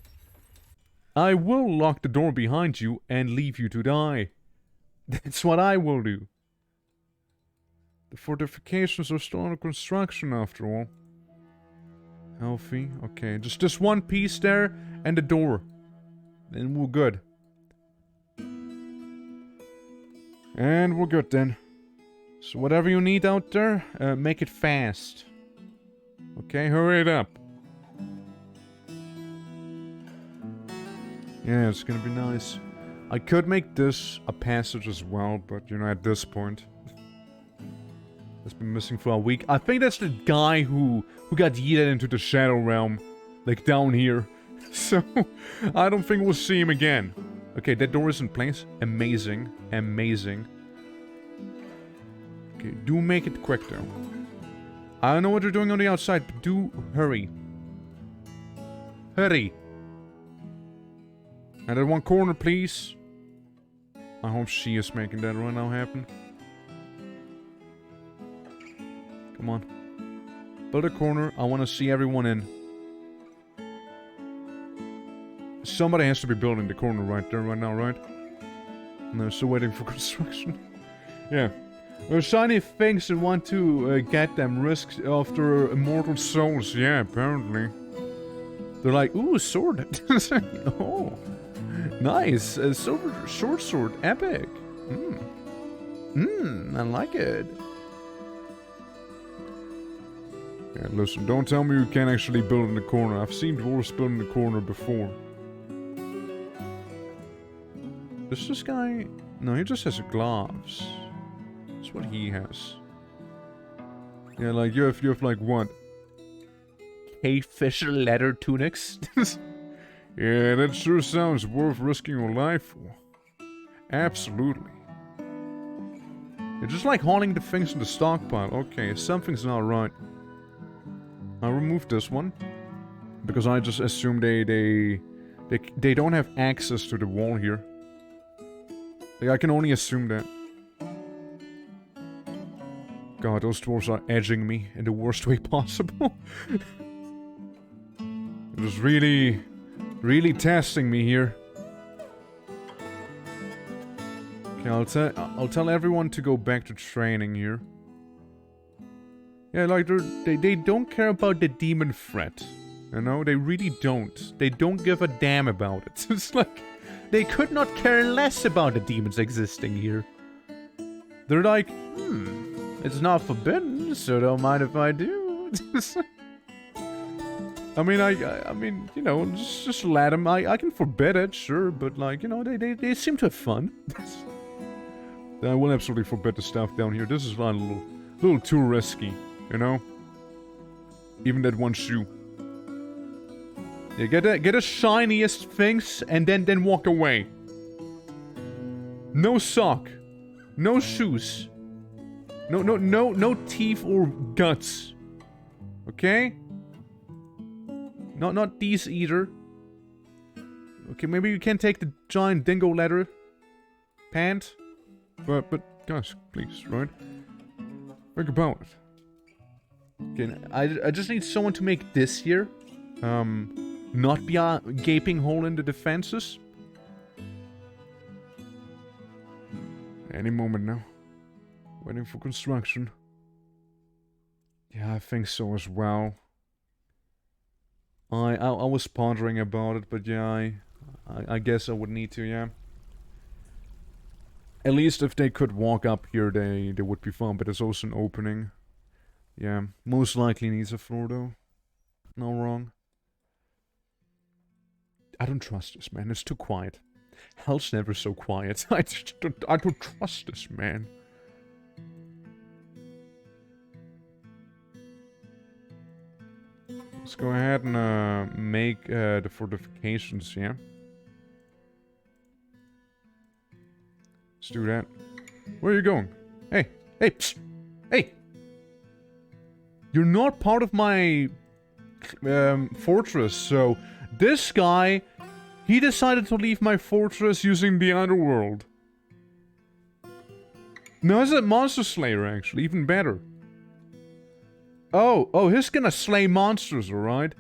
I will lock the door behind you and leave you to die. That's what I will do. The fortifications are still under construction after all. Healthy. Okay, just this one piece there and the door. Then we're good. And we're good then. So whatever you need out there, make it fast. Okay, hurry it up. Yeah, it's gonna be nice. I could make this a passage as well, but you know, at this point. It's been missing for a week. I think that's the guy who got yeeted into the Shadow Realm. Like down here. So, I don't think we'll see him again. Okay, that door is in place. Amazing. Amazing. Okay, do make it quick though. I don't know what you're doing on the outside, but do hurry. Hurry. And that one corner, please. I hope she is making that right now happen. Come on. Build a corner. I want to see everyone in. Somebody has to be building the corner right there right now, right? And they're still waiting for construction. Yeah. There's shiny things that want to get them risked after immortal souls. Yeah, apparently. They're like, ooh, sword. Oh. Nice. A silver short sword. Epic. I like it. Yeah, listen, don't tell me you can't actually build in the corner. I've seen dwarves build in the corner before. Does this guy... No, he just has gloves. That's what he has. Yeah, like, you have like, what? Cavefish leather tunics? Yeah, that sure sounds worth risking your life for. Absolutely. You're just like hauling the things in the stockpile. Okay, something's not right. I'll remove this one. Because I just assume they don't have access to the wall here. Like, I can only assume that. God, those dwarves are edging me in the worst way possible. They're just really testing me here. Okay, I'll tell everyone to go back to training here. Yeah, like they don't care about the demon threat. You know, they really don't. They don't give a damn about it. It's like they could not care less about the demons existing here. They're like, it's not forbidden, so don't mind if I do. I mean, I mean, you know, just let them. I can forbid it, sure, but like, you know, they seem to have fun. I will absolutely forbid the stuff down here. This is a little too risky, you know. Even that one shoe. Yeah, get the shiniest things and then walk away. No sock, no shoes, no teeth or guts. Okay. Not these either. Okay, maybe you can take the giant dingo leather pant. But guys, please, right? Think about it. Okay, I just need someone to make this here. Not be a gaping hole in the defenses. Any moment now. Waiting for construction. Yeah, I think so as well. I was pondering about it, but yeah, I guess I would need to, yeah. At least if they could walk up here, they would be fine, but there's also an opening. Yeah, most likely needs a floor though. No wrong. I don't trust this, man. It's too quiet. Hell's never so quiet. I don't trust this, man. Let's go ahead and make the fortifications, yeah? Let's do that. Where are you going? Hey! Hey! Psst. Hey! You're not part of my fortress, so this guy He decided to leave my fortress using the Underworld. No, it's a monster slayer, actually. Even better. Oh, he's gonna slay monsters, alright?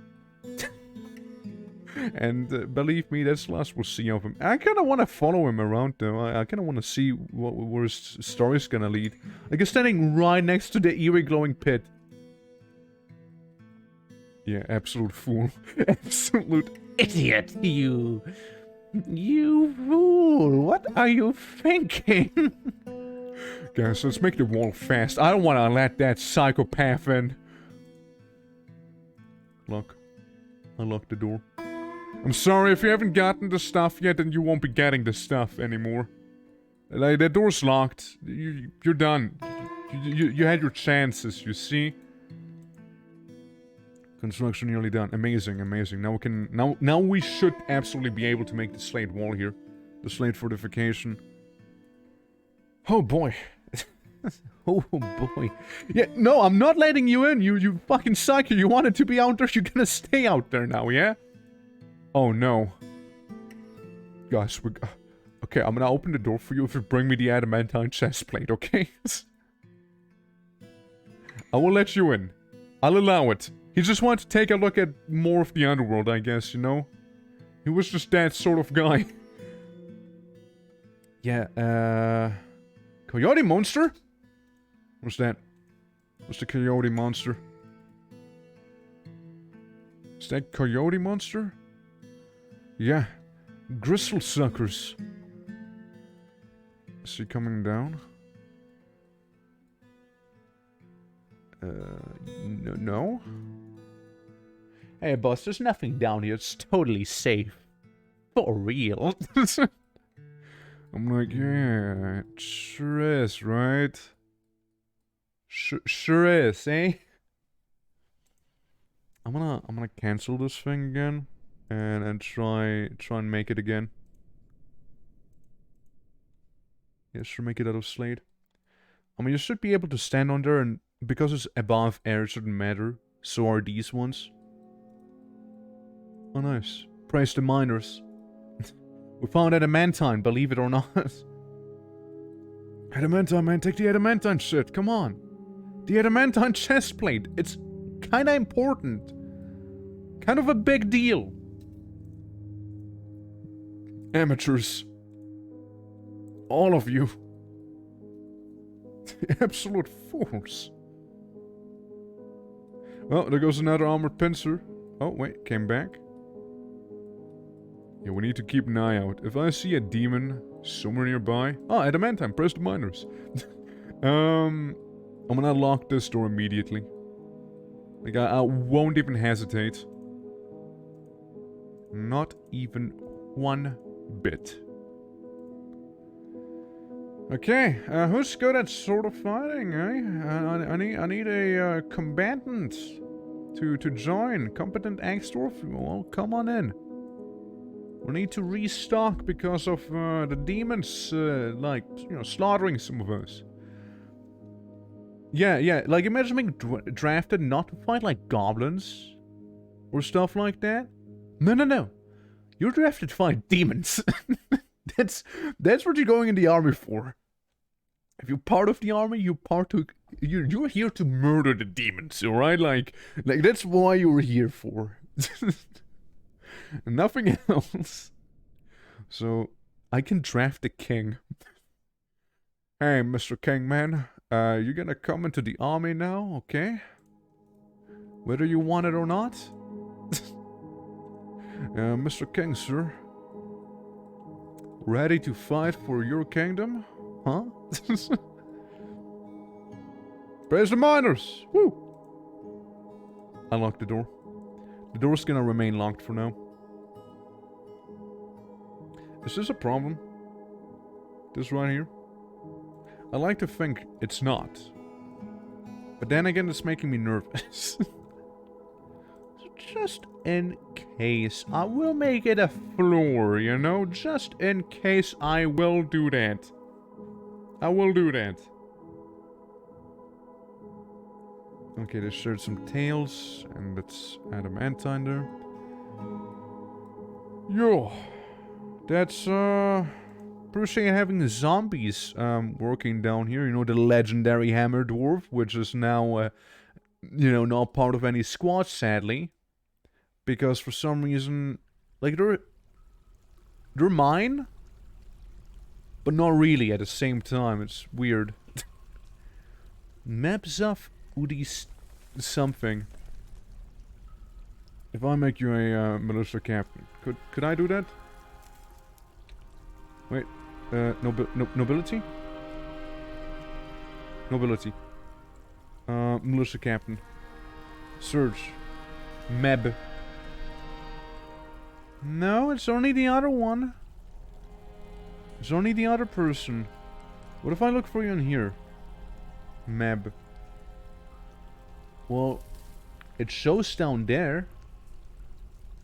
And believe me, that's the last we'll see of him. I kinda wanna follow him around, though. I kinda wanna see where his story's gonna lead. Like, he's standing right next to the eerie glowing pit. Yeah, absolute fool. Absolute idiot, you. You fool. What are you thinking? Guys, let's make the wall fast. I don't want to let that psychopath in. Look. Unlock the door. I'm sorry, if you haven't gotten the stuff yet, then you won't be getting the stuff anymore. Like, that door's locked. You're done. You had your chances, you see? Construction nearly done. Amazing, amazing. Now we can... Now we should absolutely be able to make the Slade wall here. The Slade fortification. Oh boy. Oh boy. Yeah, no, I'm not letting you in, you fucking psycho. You wanted to be out there, you're gonna stay out there now, yeah? Oh no. Guys, okay, I'm gonna open the door for you if you bring me the adamantine chestplate, okay? I will let you in. I'll allow it. He just wanted to take a look at more of the Underworld, I guess, you know? He was just that sort of guy. Yeah, Coyote monster? What's that? What's the coyote monster? Is that coyote monster? Yeah. Gristle suckers. Is he coming down? No? Hey boss, there's nothing down here. It's totally safe. For real. I'm like, yeah, it sure is, right? Sure is, eh? I'm gonna cancel this thing again and try and make it again. Yeah, sure, make it out of Slade. I mean, you should be able to stand on there, and because it's above air, it shouldn't matter. So are these ones. Oh, nice. Praise the miners. We found adamantine, believe it or not. Adamantine, man, take the adamantine shit, come on. The adamantine chestplate, it's kinda important. Kind of a big deal. Amateurs. All of you. Absolute fools. Well, there goes another armored pincer. Oh, wait, came back. Yeah, we need to keep an eye out. If I see a demon somewhere nearby... Oh, adamantine, press the miners. I'm gonna lock this door immediately. Like, I won't even hesitate. Not even one bit. Okay, who's good at sort of fighting, eh? I need a combatant to join. Competent Axdorf? Well, come on in. We need to restock because of the demons, like, you know, slaughtering some of us. Yeah, like imagine being drafted not to fight like goblins or stuff like that. No. You're drafted to fight demons. That's what you're going in the army for. If you're part of the army, you're here to murder the demons, alright? Like that's why you're here for. Nothing else. So I can draft the king. Hey, Mr. Kingman, you're gonna come into the army now, okay? Whether you want it or not. Mr. King, sir. Ready to fight for your kingdom? Huh? Praise the miners! Woo! Unlock the door. The door's gonna remain locked for now. Is this a problem? This right here? I like to think it's not. But then again, it's making me nervous. Just in case, I will make it a floor, you know? Just in case, I will do that. I will do that. Okay, there's sure some tails, and let's add adamantine there. Yo. That's, appreciate having the zombies, working down here. You know, the legendary Hammer Dwarf, which is now, you know, not part of any squad, sadly. Because for some reason, like, they're mine, but not really at the same time. It's weird. Mapzaf Udis something. If I make you a militia captain, could I do that? Wait, nobility? Nobility. Militia captain. Search. Meb. No, it's only the other one. It's only the other person. What if I look for you in here? Meb. Well, it shows down there.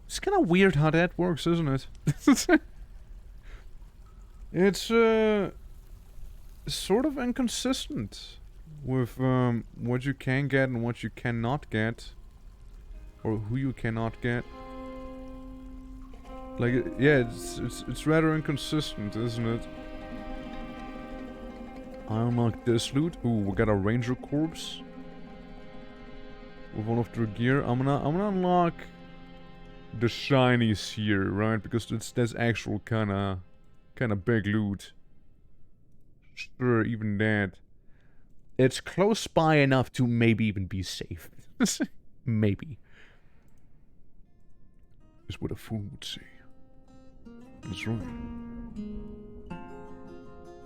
It's kind of weird how that works, isn't it? It's, sort of inconsistent with, what you can get and what you cannot get. Or who you cannot get. Like, yeah, it's rather inconsistent, isn't it? I unlock this loot. Ooh, we got a ranger corpse. With all of their gear. I'm gonna unlock the shinies here, right? Because that's actual kinda big loot. Sure, even that. It's close by enough to maybe even be safe. Maybe. Is what a fool would say. That's right.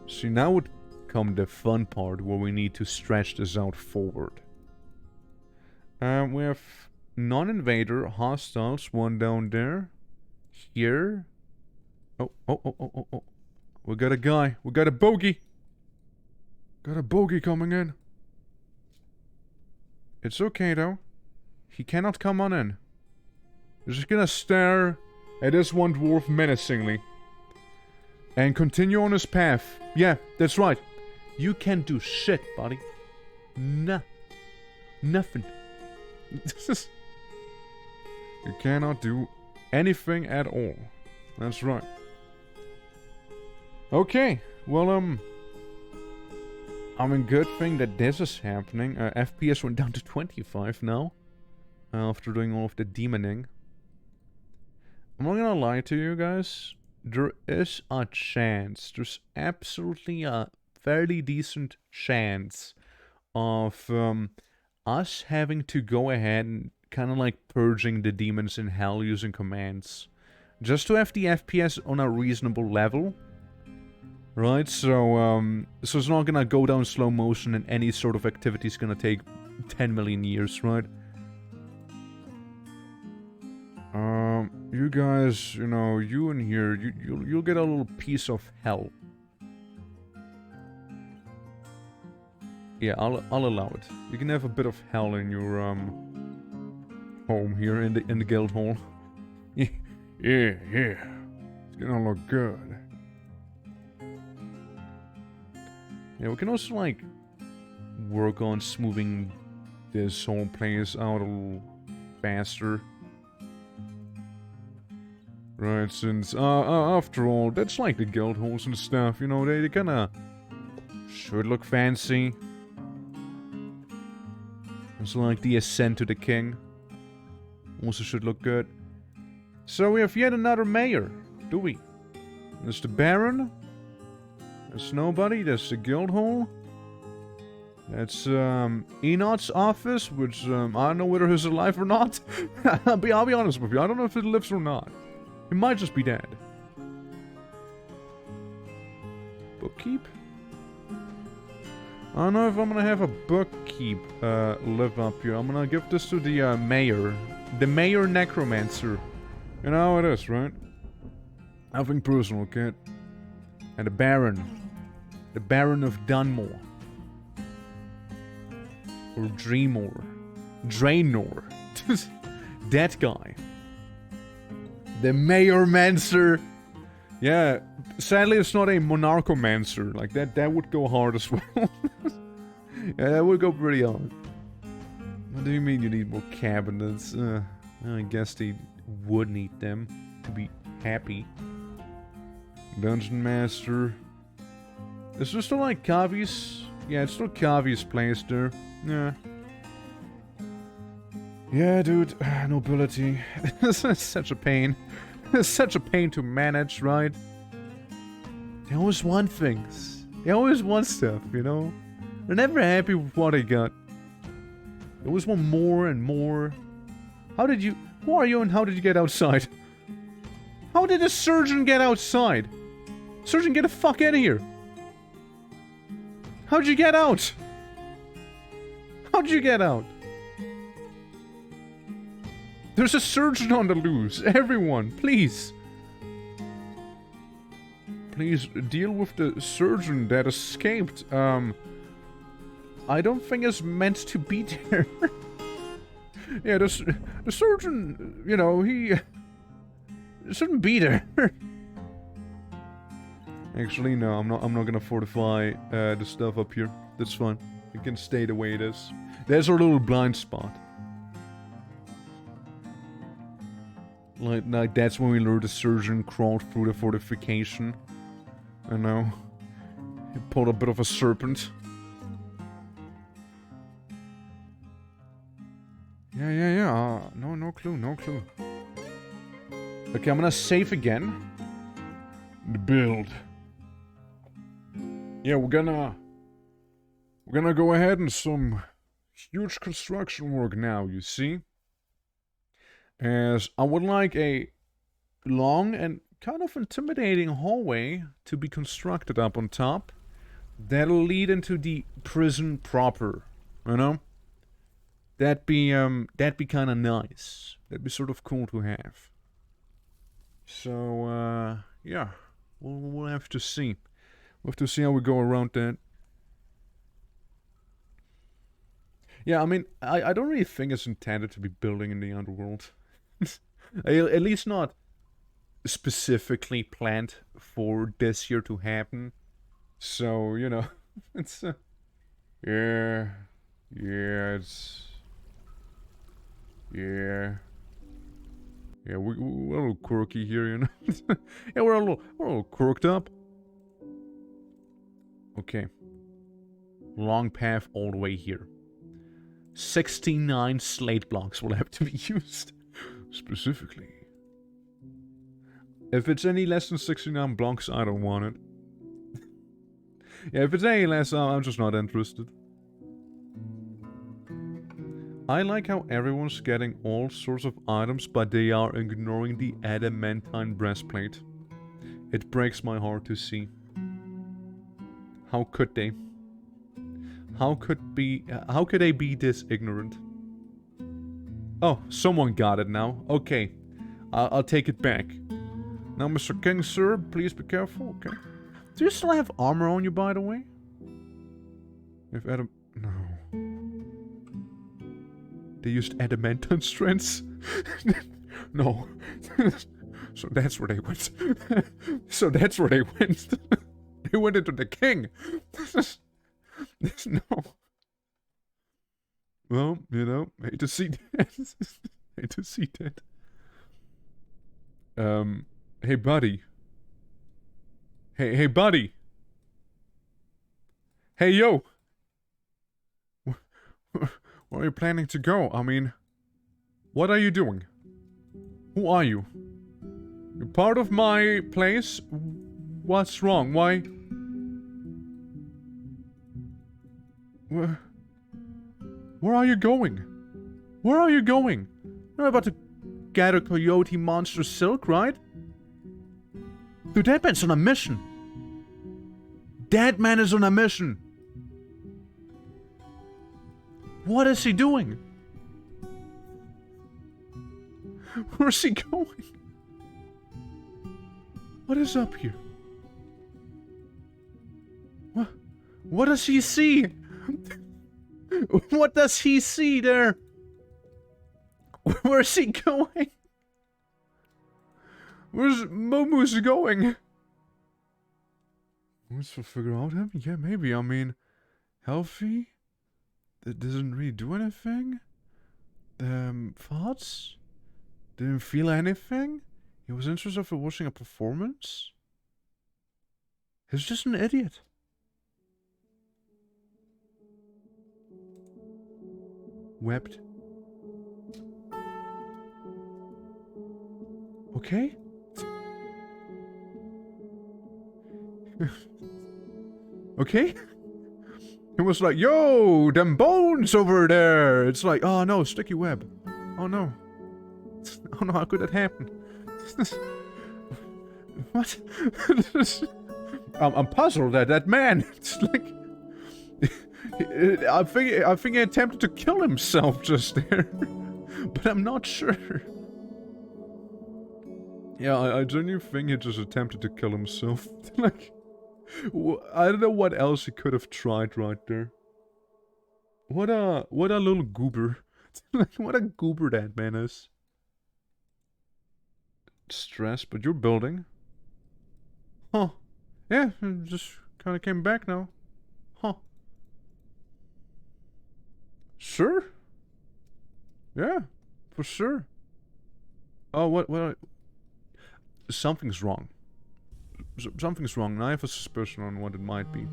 See, now would come the fun part where we need to stretch this out forward. We have non-invader, hostiles, one down there. Here. Oh. We got a guy. We got a bogey. Got a bogey coming in. It's okay, though. He cannot come on in. He's just gonna stare at this one dwarf menacingly. And continue on his path. Yeah, that's right. You can't do shit, buddy. Nah. Nothing. You cannot do anything at all. That's right. Okay, well, I mean, good thing that this is happening. FPS went down to 25 now. After doing all of the demoning. I'm not gonna lie to you guys. There is a chance. There's absolutely a fairly decent chance of us having to go ahead and kind of like purging the demons in hell using commands. Just to have the FPS on a reasonable level. Right, so it's not gonna go down slow motion and any sort of activity is gonna take 10 million years, right? You guys, you know, you in here, you'll get a little piece of hell. Yeah, I'll allow it. You can have a bit of hell in your home here in the guild hall. Yeah, it's gonna look good. Yeah, we can also like work on smoothing this whole place out a little faster. Right, since, after all, that's like the guild halls and stuff, you know, they kinda should look fancy. It's like the ascent to the king. Also should look good. So we have yet another mayor, do we? There's the Baron. There's nobody, there's the guild hall. That's, Enoch's office, which, I don't know whether he's alive or not. I'll be honest with you, I don't know if he lives or not. He might just be dead. Bookkeep? I don't know if I'm gonna have a bookkeep live up here. I'm gonna give this to the mayor. The mayor necromancer. You know how it is, right? Nothing personal, kid. And the Baron. The Baron of Dunmore. Or Dreamore. Draenor. That guy. The Mayormancer. Yeah, sadly it's not a Monarchomancer. Like, that would go hard as well. Yeah, that would go pretty hard. What do you mean you need more cabinets? I guess they would need them, to be happy. Dungeon Master. Is there still like Kavi's? Yeah, it's still Kavi's place there. Yeah. Yeah, dude. Nobility. This is such a pain. It's such a pain to manage, right? They always want things. They always want stuff, you know? They're never happy with what they got. They always want more and more. How did you... Who are you and how did you get outside? How did a surgeon get outside? Surgeon, get the fuck out of here. How'd you get out? How'd you get out? There's a surgeon on the loose. Everyone, please. Please deal with the surgeon that escaped. I don't think it's meant to be there. Yeah, the surgeon, you know, he shouldn't be there. Actually, no, I'm not gonna fortify the stuff up here. That's fine. It can stay the way it is. There's our little blind spot. Like that's when we lured the surgeon crawled through the fortification. I know. He pulled a bit of a serpent. Yeah. No clue. Okay, I'm gonna save again. The build. Yeah, we're gonna go ahead and some huge construction work now, you see? As I would like a long and kind of intimidating hallway to be constructed up on top. That'll lead into the prison proper, you know? That'd be kind of nice. That'd be sort of cool to have. So, yeah. We'll have to see. We'll have to see how we go around that. Yeah, I mean, I don't really think it's intended to be building in the Underworld. At least not specifically planned for this year to happen. So, you know, it's... yeah, it's... Yeah, we're a little quirky here, you know? Yeah, we're a little quirked up. Okay. Long path all the way here. 69 slate blocks will have to be used. Specifically. If it's any less than 69 blocks, I don't want it. Yeah, if it's any less, I'm just not interested. I like how everyone's getting all sorts of items, but they are ignoring the adamantine breastplate. It breaks my heart to see. How could they? How could they be this ignorant? Oh, someone got it now. Okay, I'll take it back. Now, Mr. King, sir, please be careful. Okay. Do you still have armor on you, by the way? If Adam, no. They used adamantine strengths? No. So that's where they went. So that's where they went. They went into the king. No. Well, you know, hate to see that. Hate to see that. Hey, buddy. Hey, buddy. Hey, yo. Where are you planning to go? I mean, what are you doing? Who are you? You're part of my place? What's wrong? Why? Where are you going? Where are you going? You're about to get a coyote monster silk, right? Dude, that man's on a mission. That man is on a mission. What is he doing? Where's he going? What is up here? What does he see? What does he see there? Where's he going? Where's Momu's going? Wants to figure out him? Yeah, maybe. I mean, healthy? That doesn't really do anything? Thoughts? Didn't feel anything? He was interested in watching a performance? He's just an idiot. Wept. Okay. Okay. It was like, yo, them bones over there. It's like, oh no, sticky web. Oh no. Oh no, how could that happen? What? I'm puzzled at that man. It's like, I think he attempted to kill himself just there, but I'm not sure. Yeah, I genuinely think he just attempted to kill himself. Like, I don't know what else he could have tried right there. What a little goober. Like, what a goober that man is. Stress, but you're building. Huh. Yeah, just kind of came back now. Huh. Sure. Yeah, for sure. Oh, what? Something's wrong. Something's wrong, and I have a suspicion on what it might be.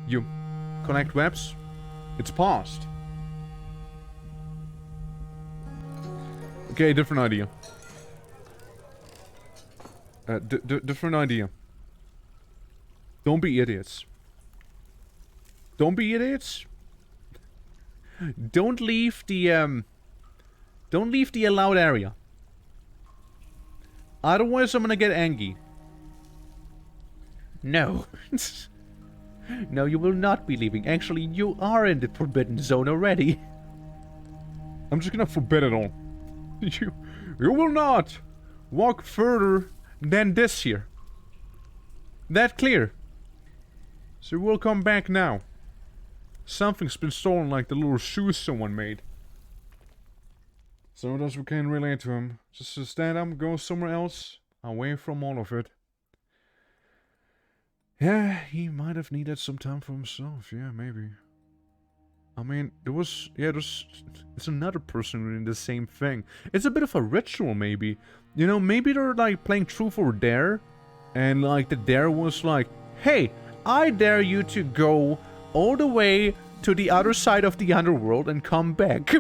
You connect webs? It's paused. Okay, different idea. Different idea. Don't be idiots. Don't be idiots. Don't leave the allowed area. Otherwise, I'm gonna get angry. No. No, you will not be leaving. Actually, you are in the forbidden zone already. I'm just gonna forbid it all. You will not walk further than this here. That clear? So we'll come back now. Something's been stolen, like the little shoes someone made. So thus we can relate to him. Just to stand up, go somewhere else, away from all of it. Yeah, he might have needed some time for himself. Yeah, maybe. I mean, it's another person doing the same thing. It's a bit of a ritual, maybe. You know, maybe they're like playing truth or dare, and like the dare was like, hey, I dare you to go all the way to the other side of the underworld and come back.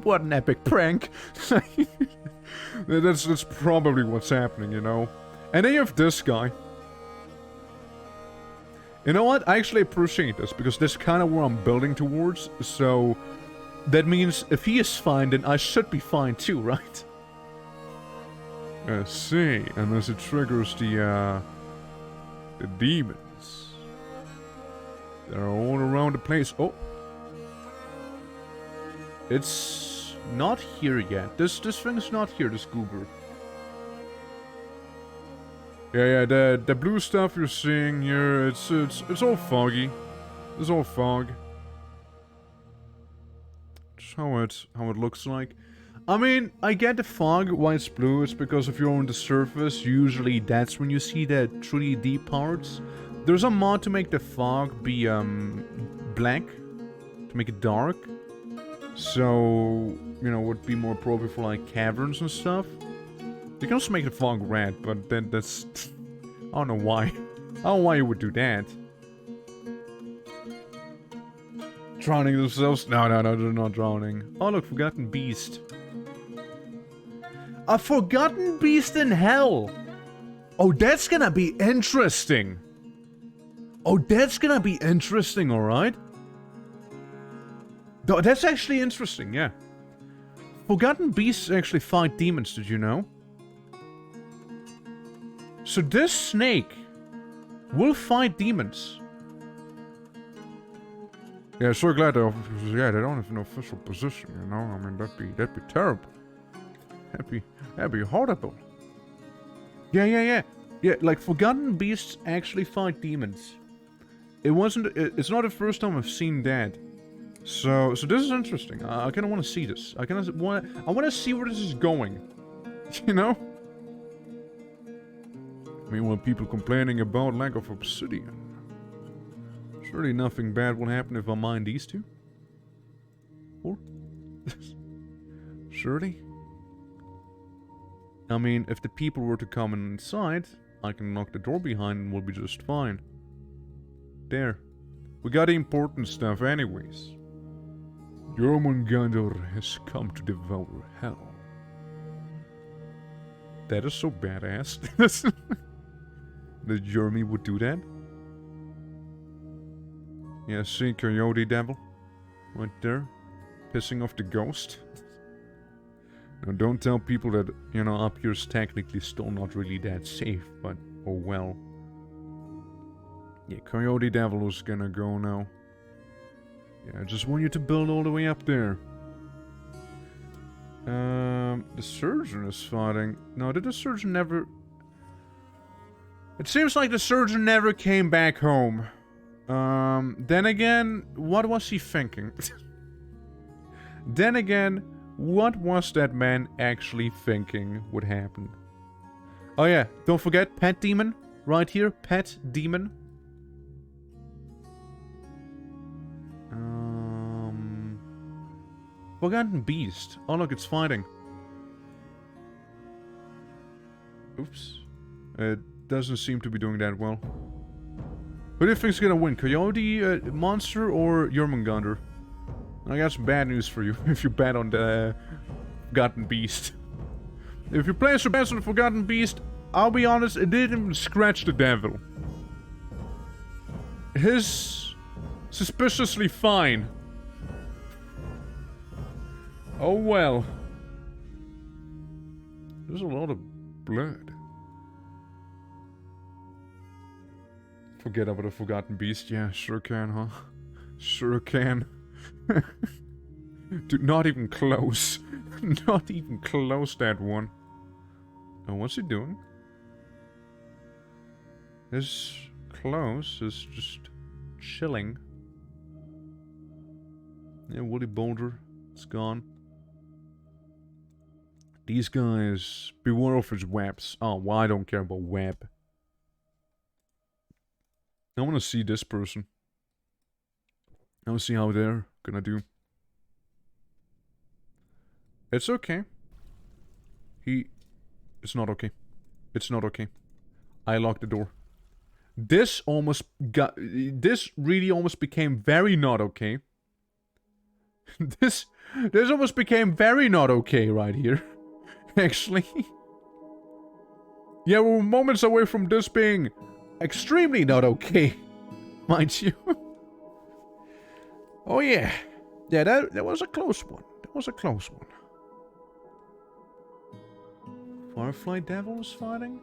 What an epic prank. That's probably what's happening, you know. And then you have this guy. You know what? I actually appreciate this, because this is kind of where I'm building towards, so that means if he is fine, then I should be fine too, right? I see, unless it triggers the demons. They're all around the place. Oh. It's not here yet. This thing's not here, this goober. Yeah, the blue stuff you're seeing here, it's all foggy. It's all fog. Just how it looks like. I mean, I get the fog, why it's blue, it's because if you're on the surface, usually that's when you see the 3D parts. There's a mod to make the fog be black, to make it dark. So, you know, would be more appropriate for like caverns and stuff. You can also make the fog red, but then that's... I don't know why. I don't know why you would do that. Drowning themselves? No, they're not drowning. Oh look, Forgotten Beast. A Forgotten Beast in Hell! Oh, that's gonna be interesting! Oh, that's gonna be interesting, alright? That's actually interesting, yeah. Forgotten Beasts actually fight demons, did you know? So this snake will fight demons. Yeah, so glad they don't have an official position, you know? I mean, that'd be terrible. That'd be horrible. Yeah, like Forgotten Beasts actually fight demons. It's not the first time I've seen that. So this is interesting. I kind of want to see this. I want to see where this is going. You know? Meanwhile, people complaining about lack of obsidian. Surely nothing bad will happen if I mine these two. Or? Surely? I mean, if the people were to come inside, I can lock the door behind and we'll be just fine. There. We got the important stuff anyways. Jormungandr has come to devour hell. That is so badass. That Jeremy would do that. Yeah, see, Coyote Devil. Right there. Pissing off the ghost. Now don't tell people that, you know, up here's technically still not really that safe, but oh well. Yeah, Coyote Devil is gonna go now. Yeah, I just want you to build all the way up there. The surgeon is fighting. No, did the surgeon never... It seems like the surgeon never came back home. Then again, what was he thinking? Then again, what was that man actually thinking would happen? Oh yeah, don't forget, Pet Demon. Right here, Pet Demon. Forgotten Beast. Oh look, it's fighting. Oops. It doesn't seem to be doing that well. Who do you think's gonna win? Coyote Monster or Jormungandr? I got some bad news for you if you bet on the Forgotten Beast. If you place your bets on the Forgotten Beast, I'll be honest, it didn't even scratch the devil. His suspiciously fine. Oh well. There's a lot of blood. Forget about the Forgotten Beast. Yeah, sure can, huh? Sure can. Dude, not even close. Not even close, that one. Oh, what's he doing? His close is just chilling. Yeah, Woody Boulder, it's gone. These guys, beware of his webs. Oh, well, I don't care about web. I want to see this person. I want to see how they're gonna do. It's okay. It's not okay. It's not okay. I locked the door. This really almost became very not okay. This almost became very not okay right here. Actually. Yeah, we're moments away from this being extremely not okay. Mind you. Oh yeah. Yeah, that was a close one. That was a close one. Firefly Devil is fighting?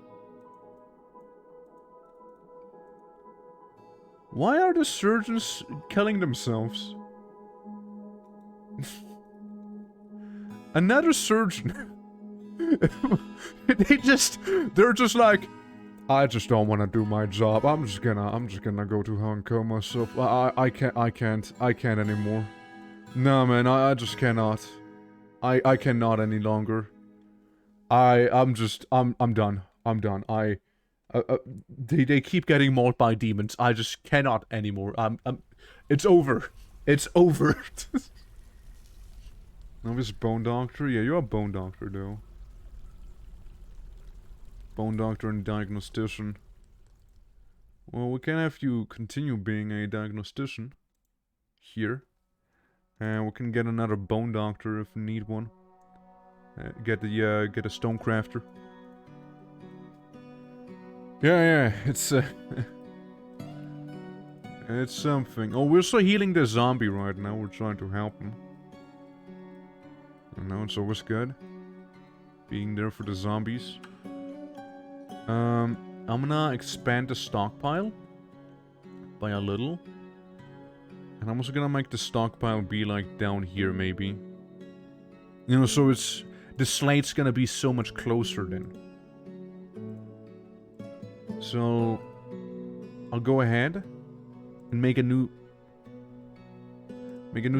Why are the surgeons killing themselves? Another surgeon. They're just like, I just don't want to do my job. I'm just gonna go to hell and kill myself. I can't anymore. No man, I just cannot. I cannot any longer. I'm done. I'm done. They keep getting mauled by demons. I just cannot anymore. It's over. It's over. Novice Bone Doctor? Yeah, you're a Bone Doctor though. Bone Doctor and Diagnostician. Well, we can have you continue being a Diagnostician. Here. And we can get another Bone Doctor if we need one. Get a Stonecrafter. Yeah, it's it's something. Oh, we're still healing the zombie right now. We're trying to help him. I know, it's always good. Being there for the zombies. I'm gonna expand the stockpile. By a little. And I'm also gonna make the stockpile be like down here maybe. You know, so it's... The Slade's gonna be so much closer then. So... I'll go ahead and make a new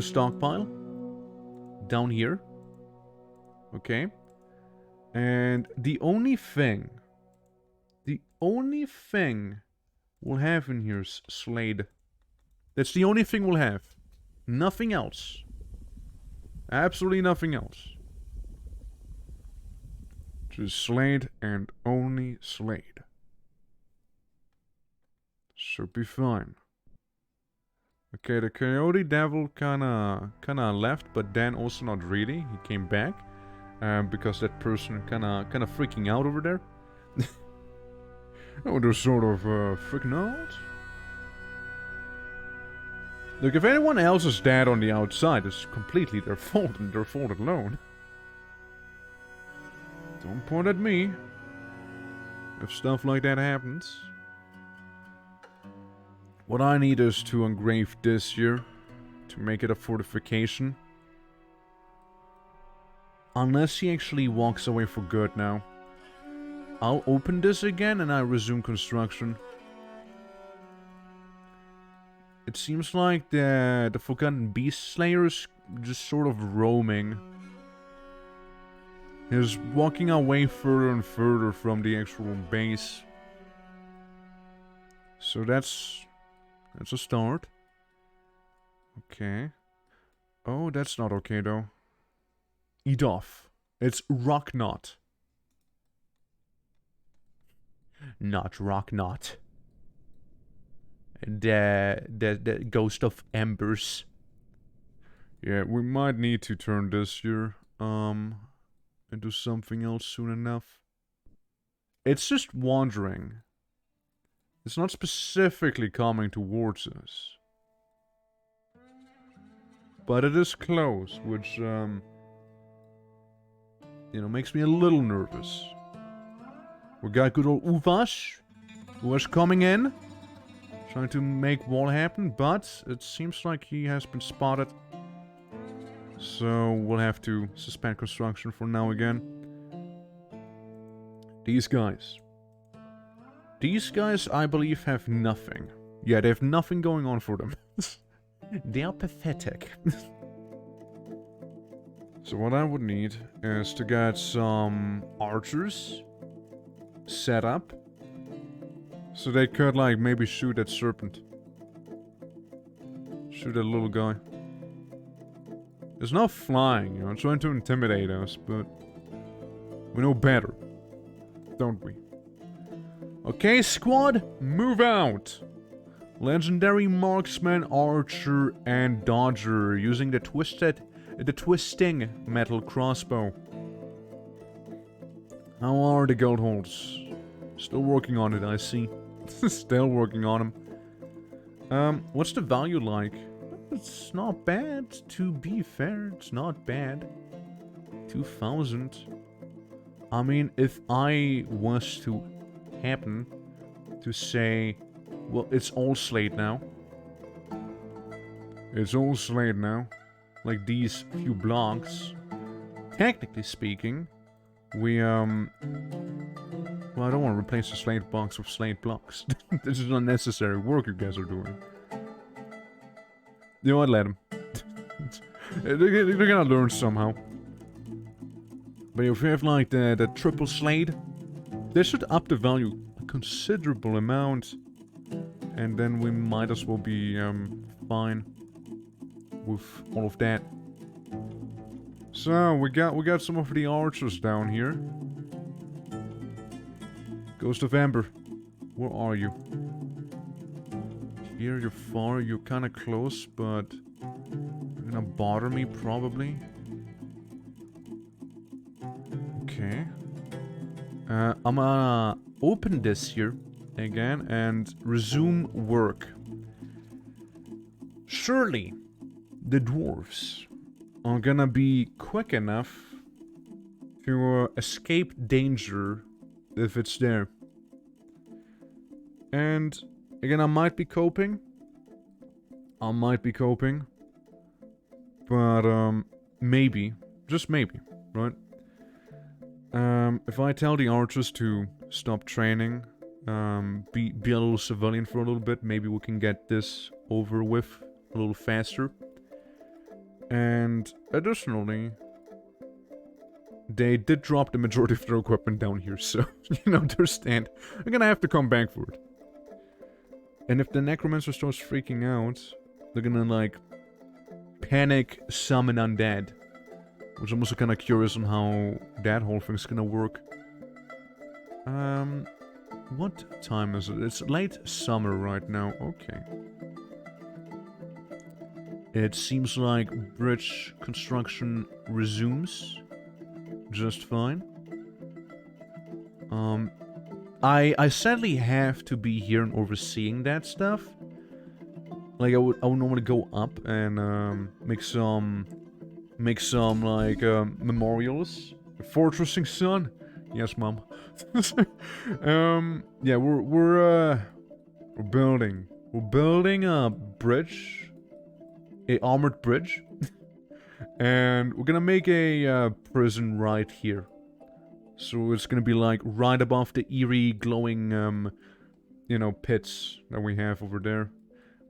stockpile down here. Okay. And the only thing we'll have in here is Slade. That's the only thing we'll have. Nothing else. Absolutely nothing else. Just Slade and only Slade. Should be fine. Okay, the Coyote Devil kinda left, but then also not really. He came back. Because that person kinda freaking out over there. Oh, they're sort of freaking out. Look, if anyone else is dead on the outside, it's completely their fault and their fault alone. Don't point at me if stuff like that happens. What I need is to engrave this here to make it a fortification. Unless he actually walks away for good now. I'll open this again and I resume construction. It seems like the Forgotten Beast Slayer is just sort of roaming. He's walking away further and further from the actual base. So that's a start. Okay. Oh, that's not okay though. Eat off. It's Rock Knot. Not Rock Knot. The Ghost of Embers. Yeah, we might need to turn this here into something else soon enough. It's just wandering. It's not specifically coming towards us. But it is close, which you know, makes me a little nervous. We got good old Uvash, who is coming in, trying to make wall happen, but it seems like he has been spotted. So we'll have to suspend construction for now again. These guys, I believe, have nothing. Yeah, they have nothing going on for them. They are pathetic. So what I would need is to get some archers set up. So they could, like, maybe shoot that serpent. Shoot that little guy. There's no flying, you know, trying to intimidate us, but we know better, don't we? Okay, squad, move out! Legendary marksman, archer, and dodger using the twisting metal crossbow. How are the gold holes? Still working on it, I see. Still working on them. What's the value like? It's not bad, to be fair. It's not bad. 2,000. I mean, if I was to happen to say, well, it's all Slade now. It's all Slade now. Like these few blocks. Technically speaking, we, well, I don't want to replace the Slade blocks with Slade blocks. This is unnecessary work you guys are doing. You know what, let them. They're gonna learn somehow. But if you have like the triple Slade, they should up the value a considerable amount. And then we might as well be fine with all of that. So we got some of the archers down here. Ghost of Ember, where are you? Here, you're far, you're kinda close, but you're gonna bother me probably. Okay. I'm gonna open this here again and resume work. Surely the dwarves are gonna be quick enough to escape danger if it's there. And again, I might be coping. But maybe, just maybe, right? If I tell the archers to stop training, be a little civilian for a little bit, maybe we can get this over with a little faster. And additionally, they did drop the majority of their equipment down here, so you understand. I'm gonna have to come back for it. And if the necromancer starts freaking out, they're gonna like panic summon undead. Which I'm also kinda curious on how that whole thing's gonna work. What time is it? It's late summer right now. Okay. It seems like bridge construction resumes just fine. I sadly have to be here and overseeing that stuff. Like I would normally go up and make some like memorials. Fortressing son. Yes, mom. Yeah, we're building. We're building a bridge, a armored bridge, and we're gonna make a prison right here. So it's gonna be like right above the eerie, glowing, you know, pits that we have over there.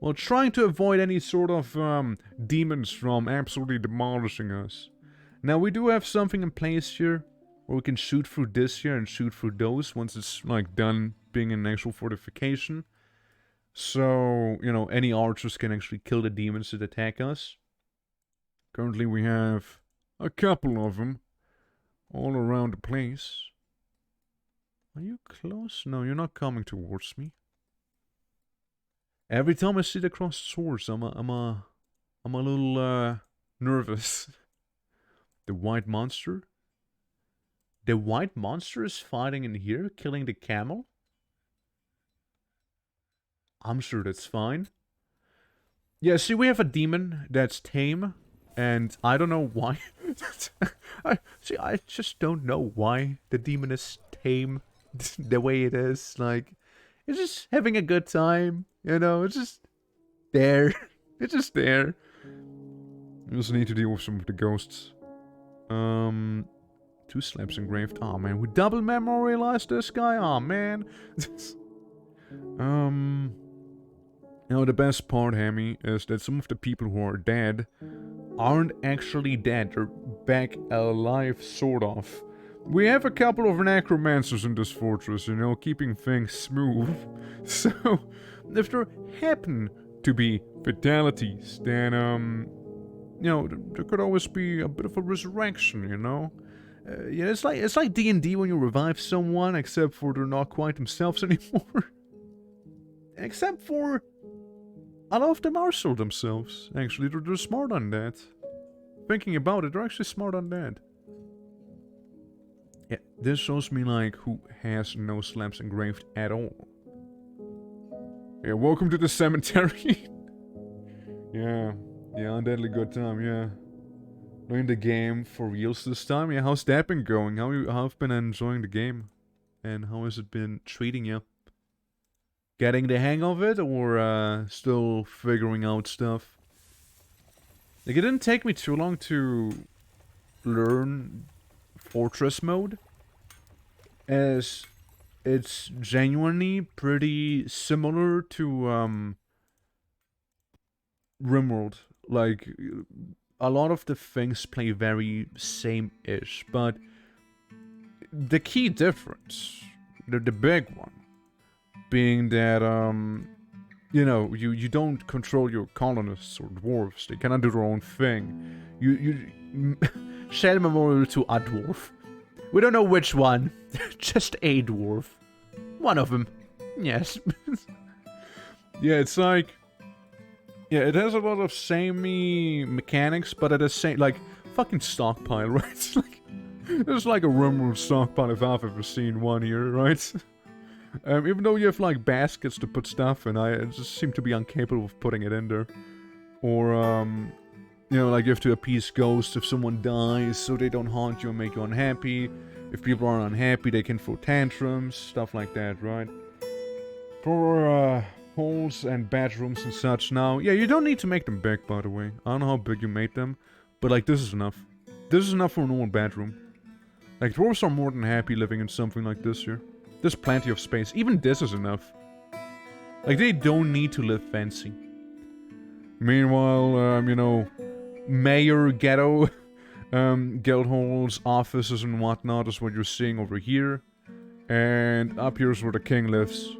Well, trying to avoid any sort of demons from absolutely demolishing us. Now we do have something in place here. Or we can shoot through this here and shoot through those once it's, like, done being an actual fortification. So, you know, any archers can actually kill the demons that attack us. Currently we have a couple of them all around the place. Are you close? No, you're not coming towards me. Every time I see the crossed swords, I'm a little, nervous. The white monster? The white monster is fighting in here, killing the camel? I'm sure that's fine. Yeah, see, we have a demon that's tame, and I don't know why. I just don't know why the demon is tame the way it is. Like, it's just having a good time, you know? It's just there. It's just there. We also need to deal with some of the ghosts. 2 slabs engraved. Aw, man, we double memorialized this guy? Aw, man. You know, the best part, Hammy, is that some of the people who are dead aren't actually dead. They're back alive, sort of. We have a couple of necromancers in this fortress, you know, keeping things smooth. So, if there happen to be fatalities, then, you know, there could always be a bit of a resurrection, you know? Yeah, it's like D&D when you revive someone, except for they're not quite themselves anymore. Except for a lot of them are still themselves. Actually, they're smart on that. Thinking about it, they're actually smart on that. Yeah, this shows me like who has no slabs engraved at all. Yeah, welcome to the cemetery. Yeah, undeadly good time. Yeah. Playing the game for reals this time. Yeah, how's that been going? How have been enjoying the game? And how has it been treating you? Getting the hang of it, or still figuring out stuff? Like, it didn't take me too long to learn Fortress mode, as it's genuinely pretty similar to RimWorld. Like, a lot of the things play very same-ish, but the key difference, the big one, being that, you know, you don't control your colonists or dwarves. They cannot do their own thing. You share memorial to a dwarf. We don't know which one. Just a dwarf. One of them. Yes. Yeah, it's like... Yeah, it has a lot of samey mechanics, but at the same... Like, fucking stockpile, right? It's like... It's like a RimWorld stockpile if I've ever seen one here, right? Even though you have, like, baskets to put stuff in, I just seem to be incapable of putting it in there. Or, you know, like, you have to appease ghosts if someone dies, so they don't haunt you and make you unhappy. If people are unhappy, they can throw tantrums, stuff like that, right? For, holes and bedrooms and such now. Yeah, you don't need to make them big, by the way. I don't know how big you made them, but, like, this is enough. This is enough for a normal bedroom. Like, dwarves are more than happy living in something like this here. There's plenty of space. Even this is enough. Like, they don't need to live fancy. Meanwhile, you know, mayor, ghetto, guild halls, offices and whatnot is what you're seeing over here. And up here is where the king lives.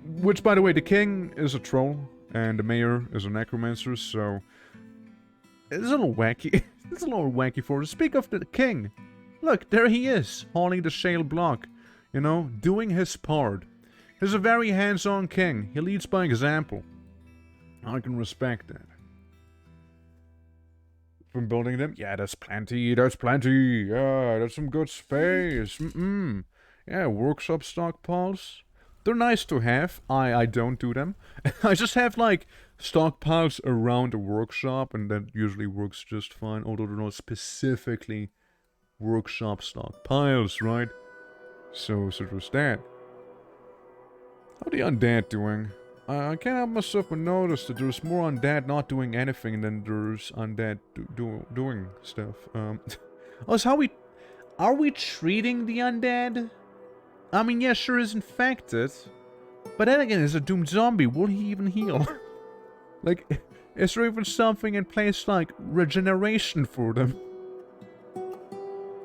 Which, by the way, the king is a troll, and the mayor is a necromancer, so... It's a little wacky. It's a little wacky for us. Speak of the king. Look, there he is, hauling the shale block. You know, doing his part. He's a very hands-on king. He leads by example. I can respect that. From building them? Yeah, that's plenty, that's plenty. Yeah, that's some good space. Yeah, workshop stockpiles. They're nice to have. I don't do them. I just have, like, stockpiles around the workshop, and that usually works just fine, although they're not specifically workshop stockpiles, right? So there's that. How are the undead doing? I can't help myself but notice that there's more undead not doing anything than there's undead doing stuff. Also, are we treating the undead? I mean, yeah, sure is infected. But then again, is a doomed zombie. Will he even heal? Like, is there even something in place like regeneration for them?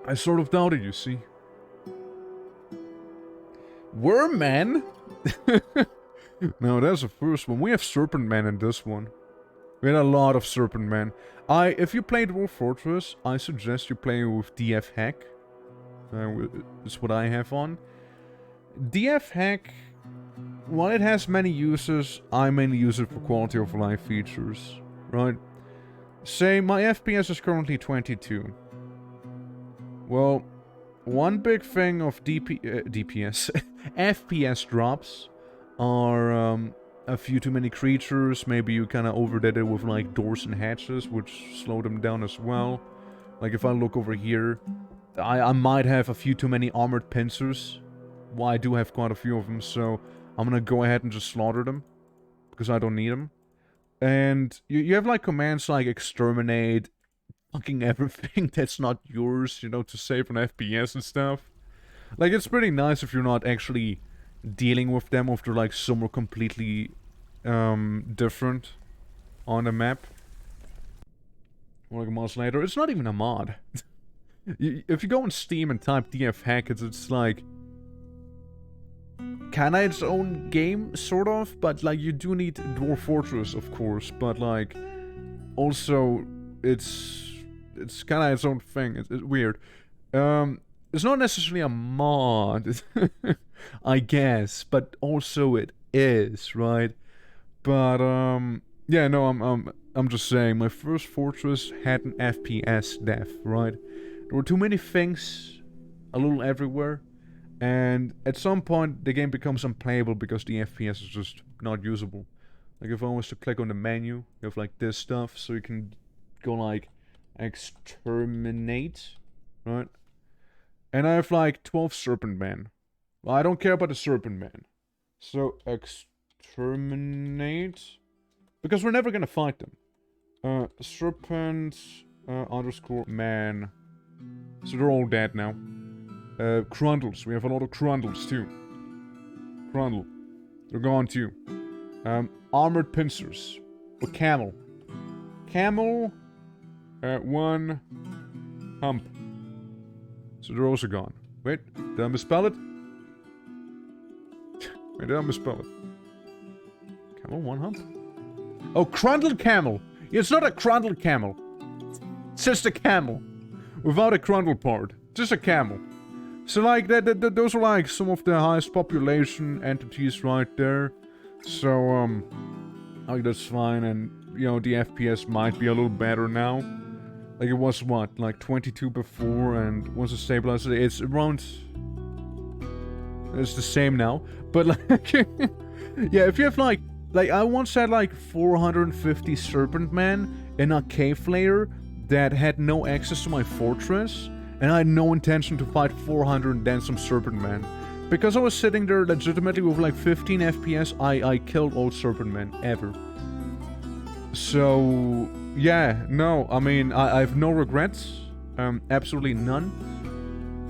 I sort of doubt it, you see. Wormmen? No, that's the first one. We have Serpent Men in this one. We had a lot of Serpent Men. If you play Dwarf Fortress, I suggest you play with DF Hack. It's what I have on. DF Hack, while it has many uses, I mainly use it for quality of life features, right? Say my FPS is currently 22. Well, one big thing of DPS, FPS drops are a few too many creatures. Maybe you kind of overdid it with like doors and hatches, which slow them down as well. Like if I look over here, I might have a few too many armored pincers. Well, I do have quite a few of them, so I'm gonna go ahead and just slaughter them, because I don't need them. And you have like commands like exterminate, fucking everything that's not yours, you know, to save on FPS and stuff. Like, it's pretty nice if you're not actually dealing with them, if they're like somewhere completely different on the map. Like a mod later, it's not even a mod. If you go on Steam and type DF Hack, it's like kinda its own game, sort of, but like you do need Dwarf Fortress, of course, but like also it's kinda its own thing. It's weird. It's not necessarily a mod, I guess, but also it is, right? But yeah, no, I'm just saying, my first Fortress had an FPS death, right? There were too many things, a little everywhere. And at some point, the game becomes unplayable because the FPS is just not usable. Like, if I was to click on the menu, you have, like, this stuff, so you can go, like, exterminate, right? And I have, like, 12 Serpent Men. Well, I don't care about the Serpent Men. So, exterminate... Because we're never gonna fight them. Serpent... underscore man. So they're all dead now. Crundles. We have a lot of Crundles, too. Crundle. They're gone, too. Armored pincers. Or camel. Camel. One. Hump. So they're also gone. Wait, did I misspell it? Wait, did I misspell it? Camel, one hump? Oh, Crundle camel! It's not a Crundle camel. It's just a camel. Without a Crundle part. Just a camel. So, like, those are, like, some of the highest population entities right there. So, like, that's fine, and, you know, the FPS might be a little better now. Like, it was, what, like, 22 before, and once it stabilized, it's around... It's the same now. But, like, yeah, if you have, like, I once had, like, 450 Serpent Men in a cave layer that had no access to my fortress. And I had no intention to fight 400 and then some Serpent Men. Because I was sitting there legitimately with like 15 FPS, I killed all Serpent Men, ever. So, yeah, no, I mean, I have no regrets. Absolutely none.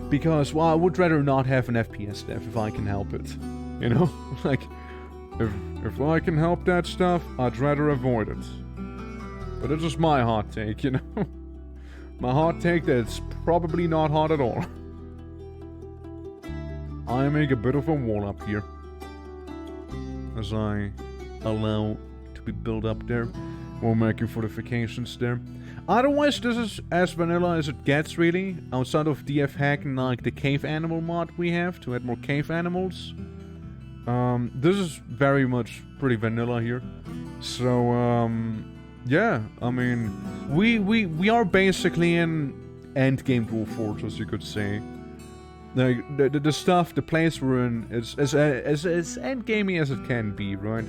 Because, well, I would rather not have an FPS death if I can help it. You know? Like, if I can help that stuff, I'd rather avoid it. But it's just my hot take, you know? My hot take that's probably not hot at all. I make a bit of a wall up here. As I allow to be built up there. While making fortifications there. Otherwise, this is as vanilla as it gets, really. Outside of DF hacking, like, the cave animal mod we have to add more cave animals. This is very much pretty vanilla here. So, yeah, I mean, we are basically in endgame Dwarf Fortress, you could say. Like, the stuff, the place we're in is as endgamey as it can be, right?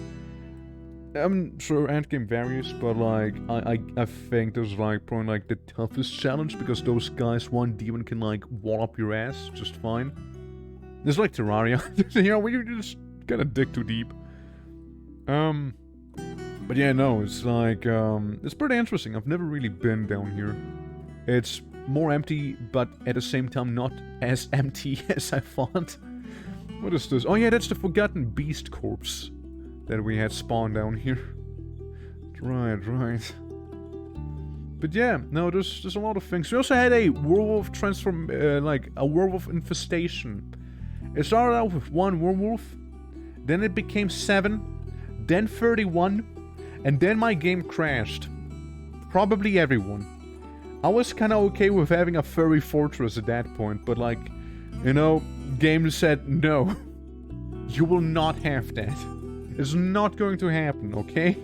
I'm sure endgame varies, but like, I think there's like probably like the toughest challenge because those guys, one demon can like wall up your ass just fine. It's like Terraria, you know, when you just kind of dig too deep. But yeah, no, it's like, it's pretty interesting. I've never really been down here. It's more empty, but at the same time not as empty as I thought. What is this? Oh yeah, that's the Forgotten Beast corpse that we had spawned down here. Right. But yeah, no, there's a lot of things. We also had a werewolf like a werewolf infestation. It started out with 1 werewolf, then it became 7, then 31, and then my game crashed. Probably everyone. I was kinda okay with having a furry fortress at that point, but like, you know, game said no. You will not have that. It's not going to happen, okay?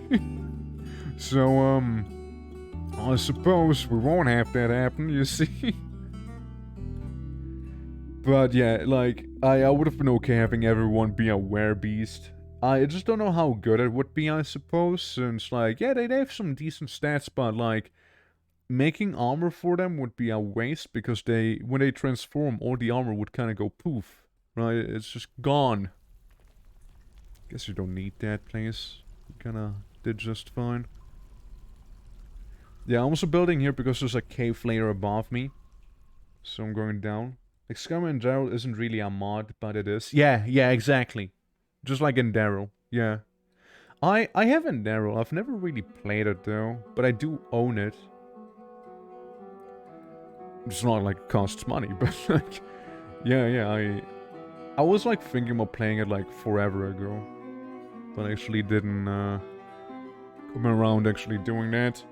So, I suppose we won't have that happen, you see? But yeah, like, I would have been okay having everyone be a werebeast. I just don't know how good it would be, I suppose, since, like, yeah, they have some decent stats, but, like, making armor for them would be a waste, because when they transform, all the armor would kind of go poof, right? It's just gone. Guess you don't need that place. You kinda did just fine. Yeah, I'm also building here because there's a cave layer above me. So I'm going down. Like, Scum and Daryl isn't really a mod, but it is. Yeah, exactly. Just like in Daryl, yeah. I have in Daryl. I've never really played it though, but I do own it. It's not like it costs money, but like, yeah, I was like thinking about playing it like forever ago. But actually didn't come around actually doing that.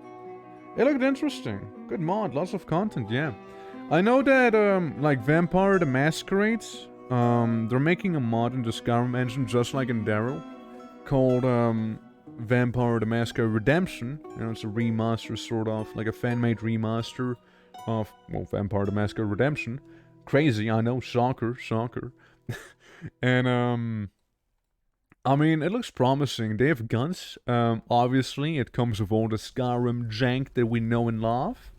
It looked interesting. Good mod, lots of content, yeah. I know that like Vampire the Masquerade, they're making a mod in the Skyrim engine just like in Daryl, called Vampire the Masquerade Redemption. You know, it's a remaster sort of, like a fan-made remaster of, well, Vampire the Masquerade Redemption. Crazy, I know, shocker. And I mean, it looks promising. They have guns. Obviously, it comes with all the Skyrim jank that we know and love.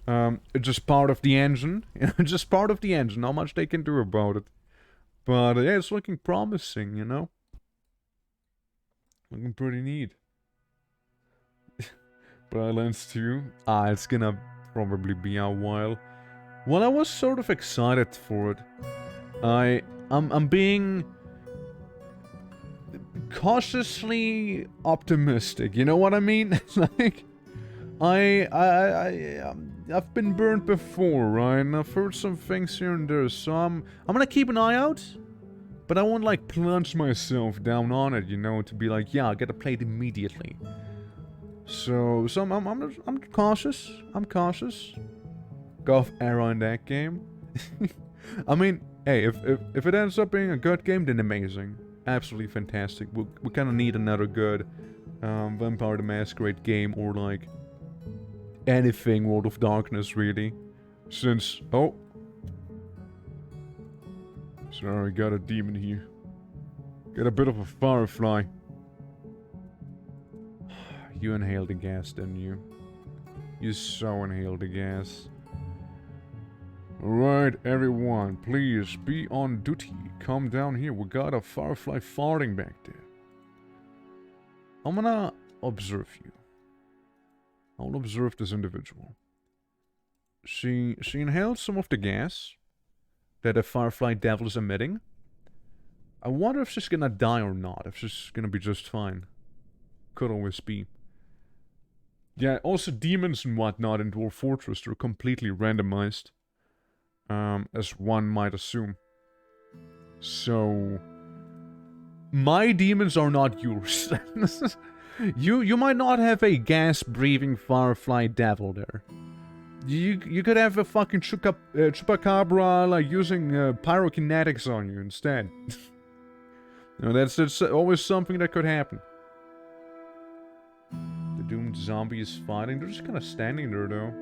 It's just part of the engine. Just part of the engine. Not much they can do about it. But yeah, it's looking promising, you know? Looking pretty neat. But Islands 2? It's gonna probably be a while. Well, I was sort of excited for it. I'm being cautiously optimistic, you know what I mean? Like, I've been burnt before, right? And I've heard some things here and there, so I'm gonna keep an eye out, but I won't like plunge myself down on it, you know, to be like, yeah, I gotta play it immediately. So I'm cautious. I'm cautious. Go off error in that game. I mean, hey, if it ends up being a good game, then amazing. Absolutely fantastic. We kind of need another good Vampire the Masquerade game, or like anything World of Darkness, really. Since, oh, sorry, got a demon here. Got a bit of a firefly. You inhaled the gas, didn't you? You so inhaled the gas. Alright, everyone, please be on duty. Come down here. We got a firefly farting back there. I'm gonna observe you. I'll observe this individual. She inhaled some of the gas that a firefly devil is emitting. I wonder if she's gonna die or not. If she's gonna be just fine. Could always be. Yeah, also demons and whatnot in Dwarf Fortress, they're completely randomized. As one might assume. So, my demons are not yours. You might not have a gas-breathing firefly devil there. You could have a fucking chupacabra, like, using pyrokinetics on you instead. You know, that's always something that could happen. The doomed zombie is fighting. They're just kind of standing there, though.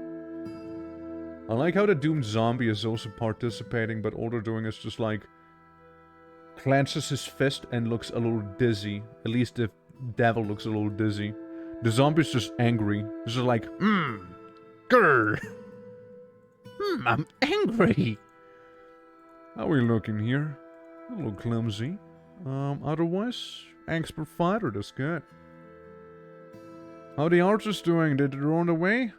I like how the doomed zombie is also participating, but all they're doing is just, like, clenches his fist and looks a little dizzy. At least the devil looks a little dizzy. The zombie's just angry. He's just like, grr. I'm angry. How are we looking here? A little clumsy. Otherwise, expert fighter, that's good. How are the archers doing? Did they run away?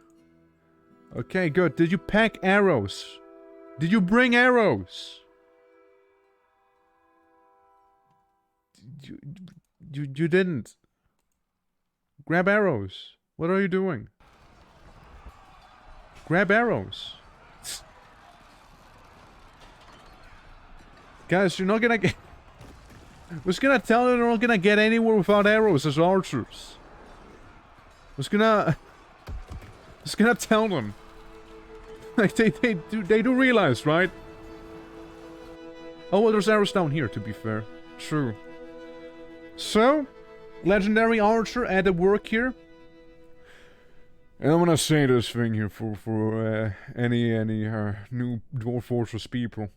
Okay, good. Did you pack arrows? Did you bring arrows? You didn't. Grab arrows. What are you doing? Grab arrows. Guys, you're not gonna get... I was gonna tell you they're not gonna get anywhere without arrows as archers. I was gonna tell them. Like, they do realize, right? Oh, well, there's arrows down here, to be fair. True. So, legendary archer at the work here. And I'm gonna say this thing here for any new Dwarf Fortress people.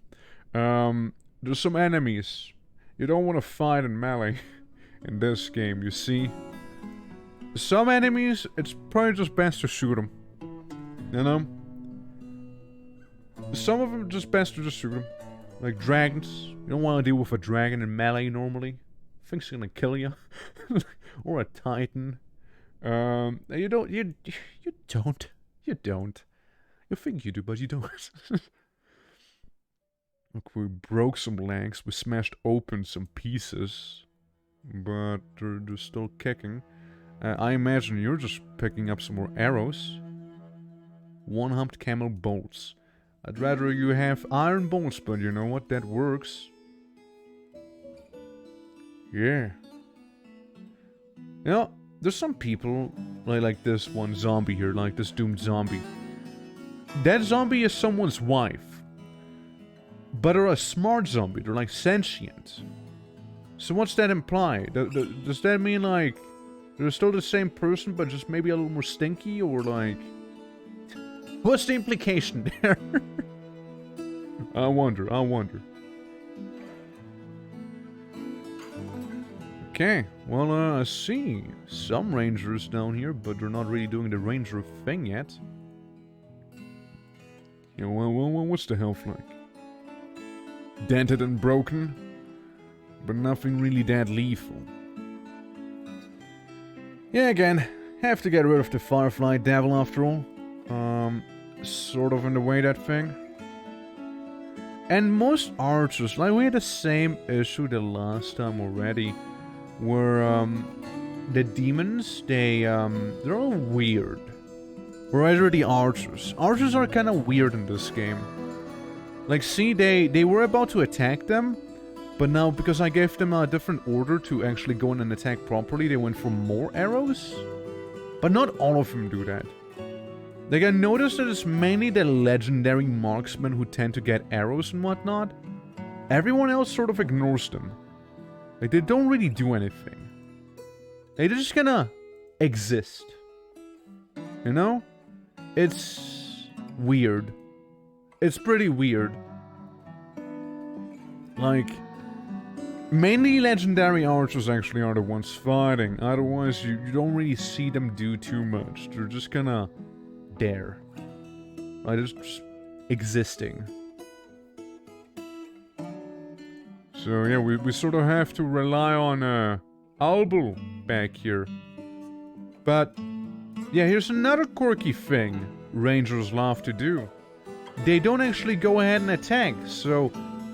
There's some enemies you don't want to fight in melee in this game, you see. Some enemies, it's probably just best to shoot them. You know? Some of them, just best to just shoot them. Like dragons. You don't want to deal with a dragon in melee normally. Thing's gonna kill you. Or a titan. You don't. You don't. You think you do, but you don't. Look, we broke some legs. We smashed open some pieces. But they're still kicking. I imagine you're just picking up some more arrows. One-humped camel bolts. I'd rather you have iron bolts, but you know what? That works. Yeah. You know, there's some people, like this one zombie here, like this doomed zombie. That zombie is someone's wife. But they're a smart zombie, they're like sentient. So what's that imply? Does that mean like, they're still the same person, but just maybe a little more stinky, or like... What's the implication there? I wonder. Okay, well, I see some rangers down here, but they're not really doing the ranger thing yet. Yeah, well, what's the health like? Dented and broken, but nothing really that lethal. Yeah, again, have to get rid of the Firefly Devil after all. Sort of in the way, that thing. And most archers, like we had the same issue the last time already, where the demons, they're all weird. Rather the archers. Archers are kind of weird in this game. Like, see, they were about to attack them, but now because I gave them a different order to actually go in and attack properly, they went for more arrows. But not all of them do that. Like, I noticed that it's mainly the legendary marksmen who tend to get arrows and whatnot. Everyone else sort of ignores them. Like, they don't really do anything. They just kinda exist. You know? It's weird. It's pretty weird. Like, mainly legendary archers actually are the ones fighting. Otherwise, you don't really see them do too much. They're just kinda there. Like, just existing. So yeah, we sort of have to rely on Albel back here. But yeah, here's another quirky thing rangers love to do. They don't actually go ahead and attack, so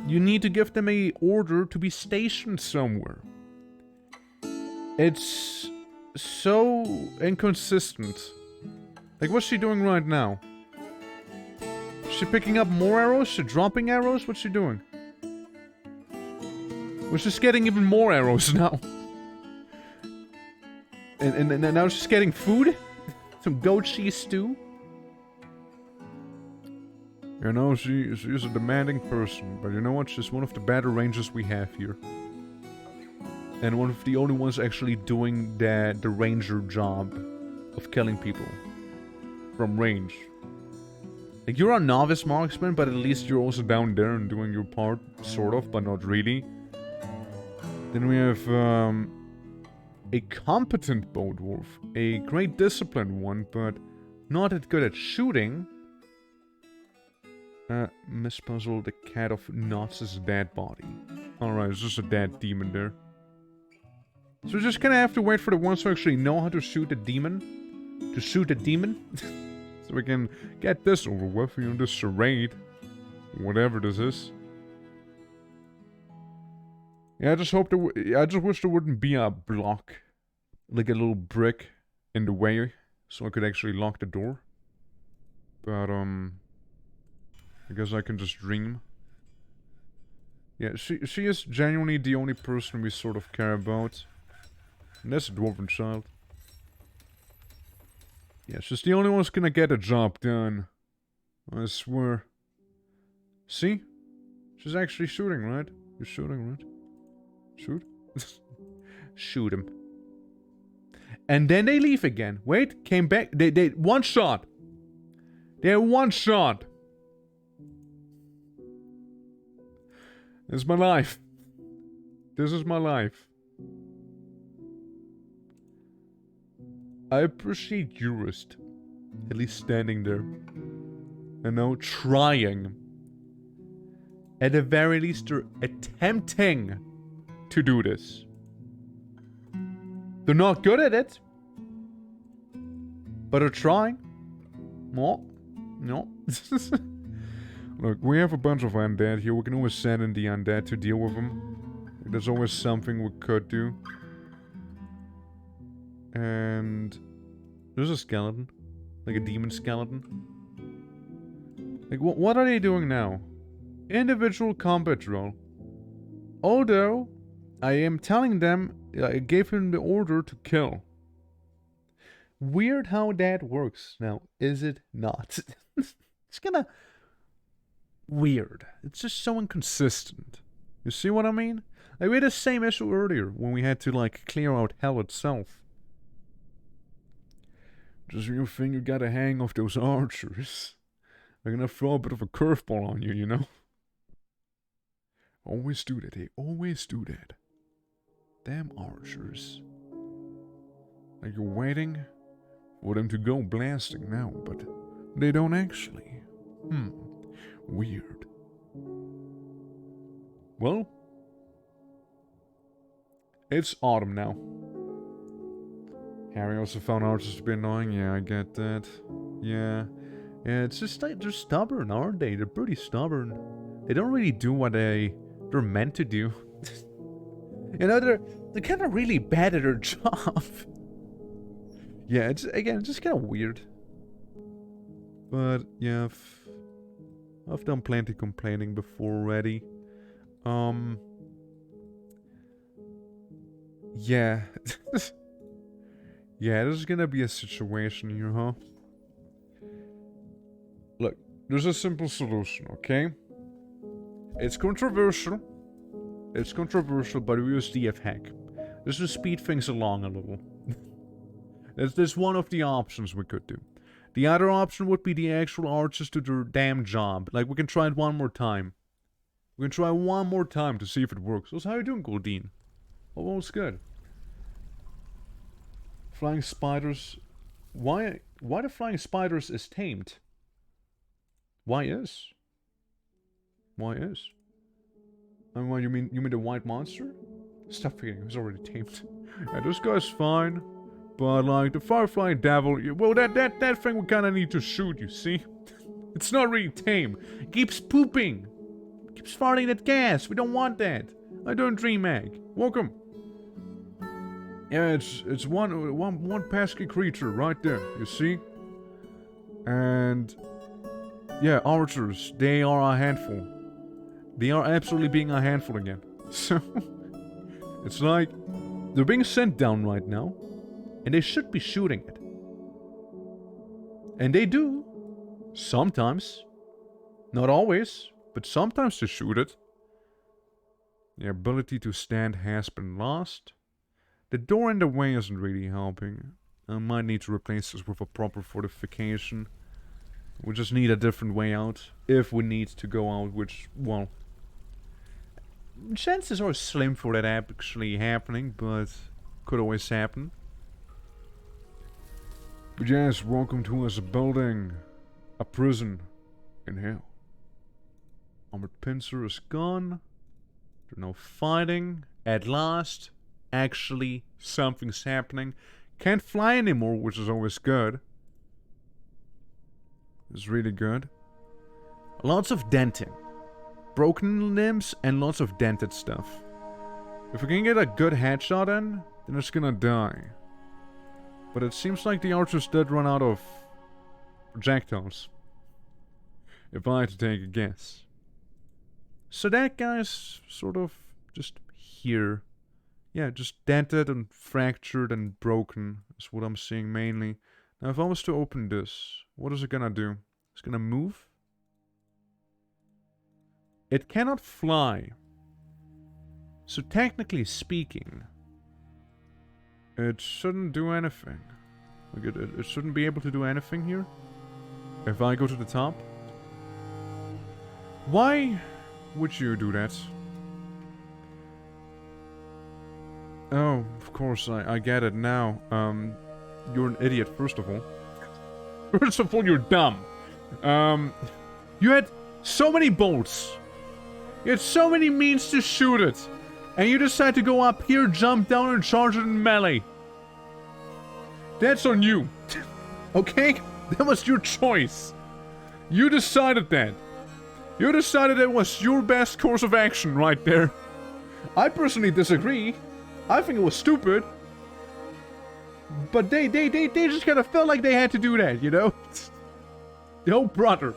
you need to give them a order to be stationed somewhere. It's so inconsistent. Like, what's she doing right now? Is she picking up more arrows? Is she dropping arrows? What's she doing? We're just getting even more arrows now. And now she's getting food? Some goat cheese stew? You know, she's a demanding person, but you know what? She's one of the better rangers we have here. And one of the only ones actually doing the ranger job of killing people from range. Like, you're a novice marksman, but at least you're also down there and doing your part, sort of, but not really. Then we have a competent bow dwarf, a great disciplined one, but not that good at shooting. Miss Puzzle, the cat of Knots' dead body. Alright, it's just a dead demon there. So we're just gonna have to wait for the ones who actually know how to shoot a demon. To shoot a demon. So we can get this over with, you know, this charade. Whatever this is. Yeah, I just hope there I just wish there wouldn't be a block. Like a little brick in the way. So I could actually lock the door. But, I guess I can just dream. Yeah, she is genuinely the only person we sort of care about. And that's a dwarven child. Yeah, she's the only one who's gonna get a job done. I swear. See? She's actually shooting, right? You're shooting, right? Shoot? Shoot him. And then they leave again. Wait, came back. They one shot. They one shot. This is my life. This is my life. I appreciate Jurist at least standing there. You know, trying. At the very least, they're attempting to do this. They're not good at it. But they're trying. No. No. Look, we have a bunch of undead here. We can always send in the undead to deal with them. There's always something we could do. And there's a skeleton. Like a demon skeleton. Like, what are they doing now? Individual combat roll. Although, I am telling them, I gave him the order to kill. Weird how that works. Now, is it not? It's kinda weird. It's just so inconsistent. You see what I mean? Like, we had the same issue earlier when we had to, like, clear out hell itself. Just when you think you got a hang of those archers, they're gonna throw a bit of a curveball on you, you know? Always do that, they always do that. Damn archers. Like, you're waiting for them to go blasting now, but they don't actually. Weird. Well, it's autumn now. Harry also found archers to be annoying. Yeah, I get that. Yeah. Yeah, it's just like they're stubborn, aren't they? They're pretty stubborn. They don't really do what they're meant to do. You know, they're kind of really bad at their job. Yeah, it's just kind of weird. But yeah, I've done plenty complaining before already. Yeah. Yeah, this is gonna be a situation here, huh? Look, there's a simple solution, okay? It's controversial. It's controversial, but we use DF hack. This will speed things along a little. That's one of the options we could do. The other option would be the actual archers to do their damn job. Like, we can try it one more time. We can try one more time to see if it works. So, how you doing, Goldine? Oh, it's good. Flying spiders. Why the flying spiders is tamed? Why is? And what, you mean the white monster? Stop forgetting, it was already tamed. Yeah, this guy's fine. But like the firefly devil, well that thing we kinda need to shoot, you see? It's not really tame. It keeps pooping. It keeps farting that gas. We don't want that. I don't dream egg. Welcome. Yeah, it's one pesky creature right there, you see? And yeah, archers, they are a handful. They are absolutely being a handful again. So it's like they're being sent down right now. And they should be shooting it. And they do. Sometimes. Not always, but sometimes they shoot it. The ability to stand has been lost. The door in the way isn't really helping. I might need to replace this with a proper fortification. We just need a different way out. If we need to go out, which, well... chances are slim for that actually happening, but... could always happen. But yes, welcome to us building a prison in hell. Armored pincer is gone. There's no fighting. At last, actually, something's happening. Can't fly anymore, which is always good. It's really good. Lots of denting. Broken limbs and lots of dented stuff. If we can get a good headshot in, then it's gonna die. But it seems like the archers did run out of projectiles. If I had to take a guess. So that guy's sort of just here. Yeah, just dented and fractured and broken is what I'm seeing mainly. Now if I was to open this, what is it gonna do? It's gonna move. It cannot fly. So technically speaking, it shouldn't do anything. Like it shouldn't be able to do anything here. If I go to the top. Why would you do that? Oh, of course, I get it now. You're an idiot, first of all. First of all, you're dumb. You had so many bolts. You had so many means to shoot it. And you decide to go up here, jump down, and charge it in melee. That's on you. Okay? That was your choice. You decided that. You decided that was your best course of action right there. I personally disagree. I think it was stupid. But they just kind of felt like they had to do that, you know? Oh, brother.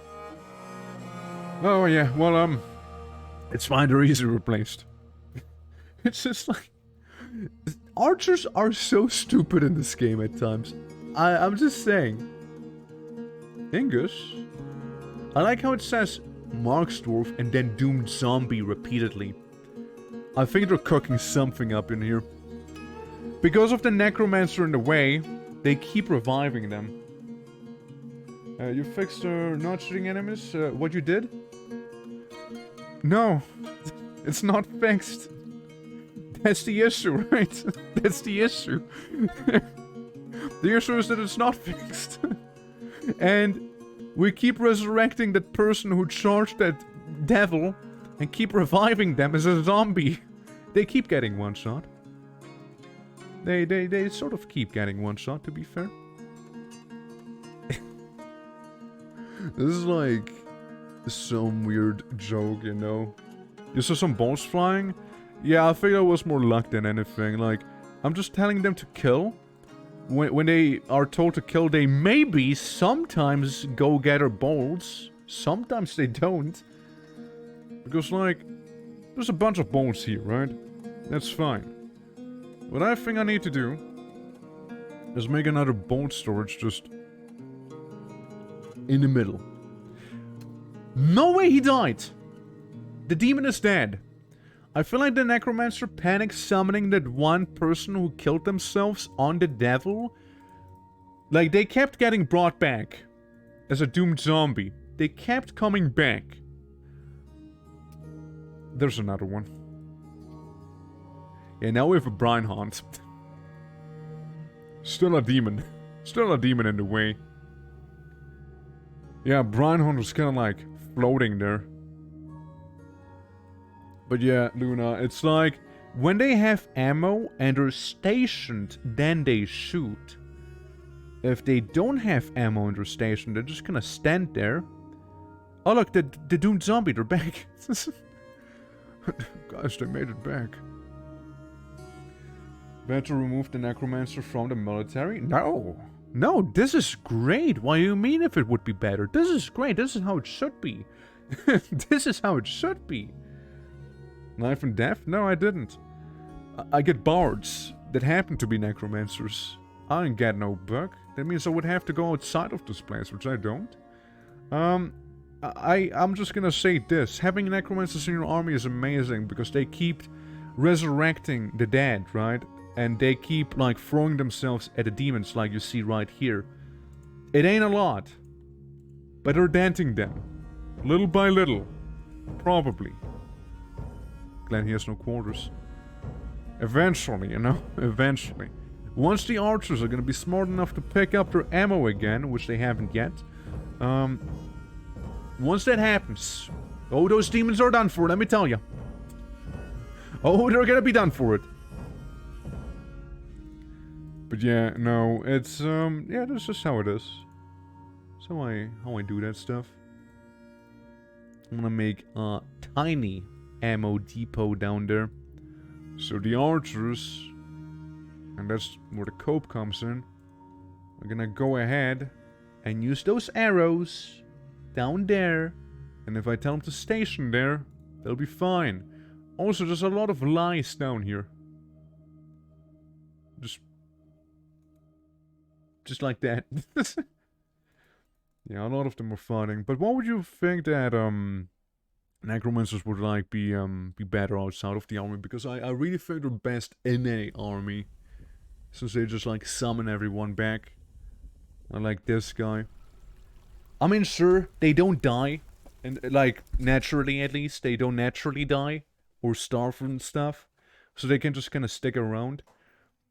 Oh, yeah, well, it's fine, they're easily replaced. It's just like... archers are so stupid in this game at times. I'm just saying. Ingus. I like how it says Marksdwarf and then Doomed Zombie repeatedly. I think they're cooking something up in here. Because of the necromancer in the way, they keep reviving them. You fixed not shooting enemies? What you did? No, it's not fixed. That's the issue, right? That's the issue. The issue is that it's not fixed. And we keep resurrecting that person who charged that devil and keep reviving them as a zombie. They keep getting one shot. They sort of keep getting one shot, to be fair. This is like some weird joke, you know? You saw some balls flying? Yeah, I think that was more luck than anything. Like, I'm just telling them to kill. When they are told to kill, they maybe sometimes go gather bolts. Sometimes they don't. Because, like, there's a bunch of bolts here, right? That's fine. What I think I need to do is make another bolt storage just in the middle. No way he died! The demon is dead. I feel like the necromancer panicked summoning that one person who killed themselves on the devil. Like, they kept getting brought back as a doomed zombie. They kept coming back. There's another one. Yeah, now we have a brine hunt. Still a demon. Still a demon in the way. Yeah, brine hunt was kind of like floating there. But yeah, Luna, it's like, when they have ammo and are stationed, then they shoot. If they don't have ammo and are stationed, they're just gonna stand there. Oh look, the doomed zombie, they're back. Guys, they made it back. Better remove the necromancer from the military? No! No, this is great! What do you mean if it would be better? This is great, this is how it should be. This is how it should be. Life and death? No, I didn't. I get bards that happen to be necromancers. I ain't got no buck. That means I would have to go outside of this place, which I don't. I'm just gonna say this. Having necromancers in your army is amazing, because they keep resurrecting the dead, right? And they keep, like, throwing themselves at the demons, like you see right here. It ain't a lot, but they're denting them. Little by little. Probably. Glad he has no quarters. Eventually, you know? Eventually. Once the archers are gonna be smart enough to pick up their ammo again, which they haven't yet, once that happens, oh, those demons are done for, let me tell you. Oh, they're gonna be done for it. But yeah, no, it's, yeah, that's just how it is. That's how I do that stuff. I'm gonna make a tiny ammo depot down there. So the archers, and that's where the cope comes in, are gonna go ahead and use those arrows down there. And if I tell them to station there, they'll be fine. Also, there's a lot of lies down here. Just like that. Yeah, a lot of them are fighting. But what would you think that necromancers would like be better outside of the army? Because I really think they're best in a army, since they just like summon everyone back. I like this guy. I mean, sure, they don't die, and like naturally at least, they don't naturally die or starve and stuff, so they can just kind of stick around.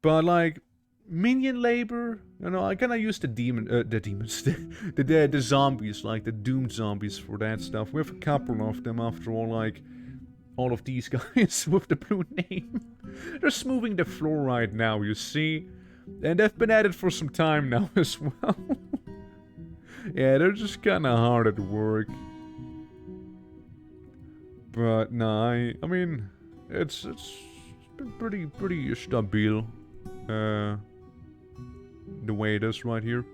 But like minion labor, you know, I kinda use the demons, the zombies, like the doomed zombies for that stuff. We have a couple of them after all, like all of these guys with the blue name. They're smoothing the floor right now, you see, and they've been at it for some time now as well. Yeah, they're just kinda hard at work. But nah, I mean, it's been pretty stabil. The way it is right here.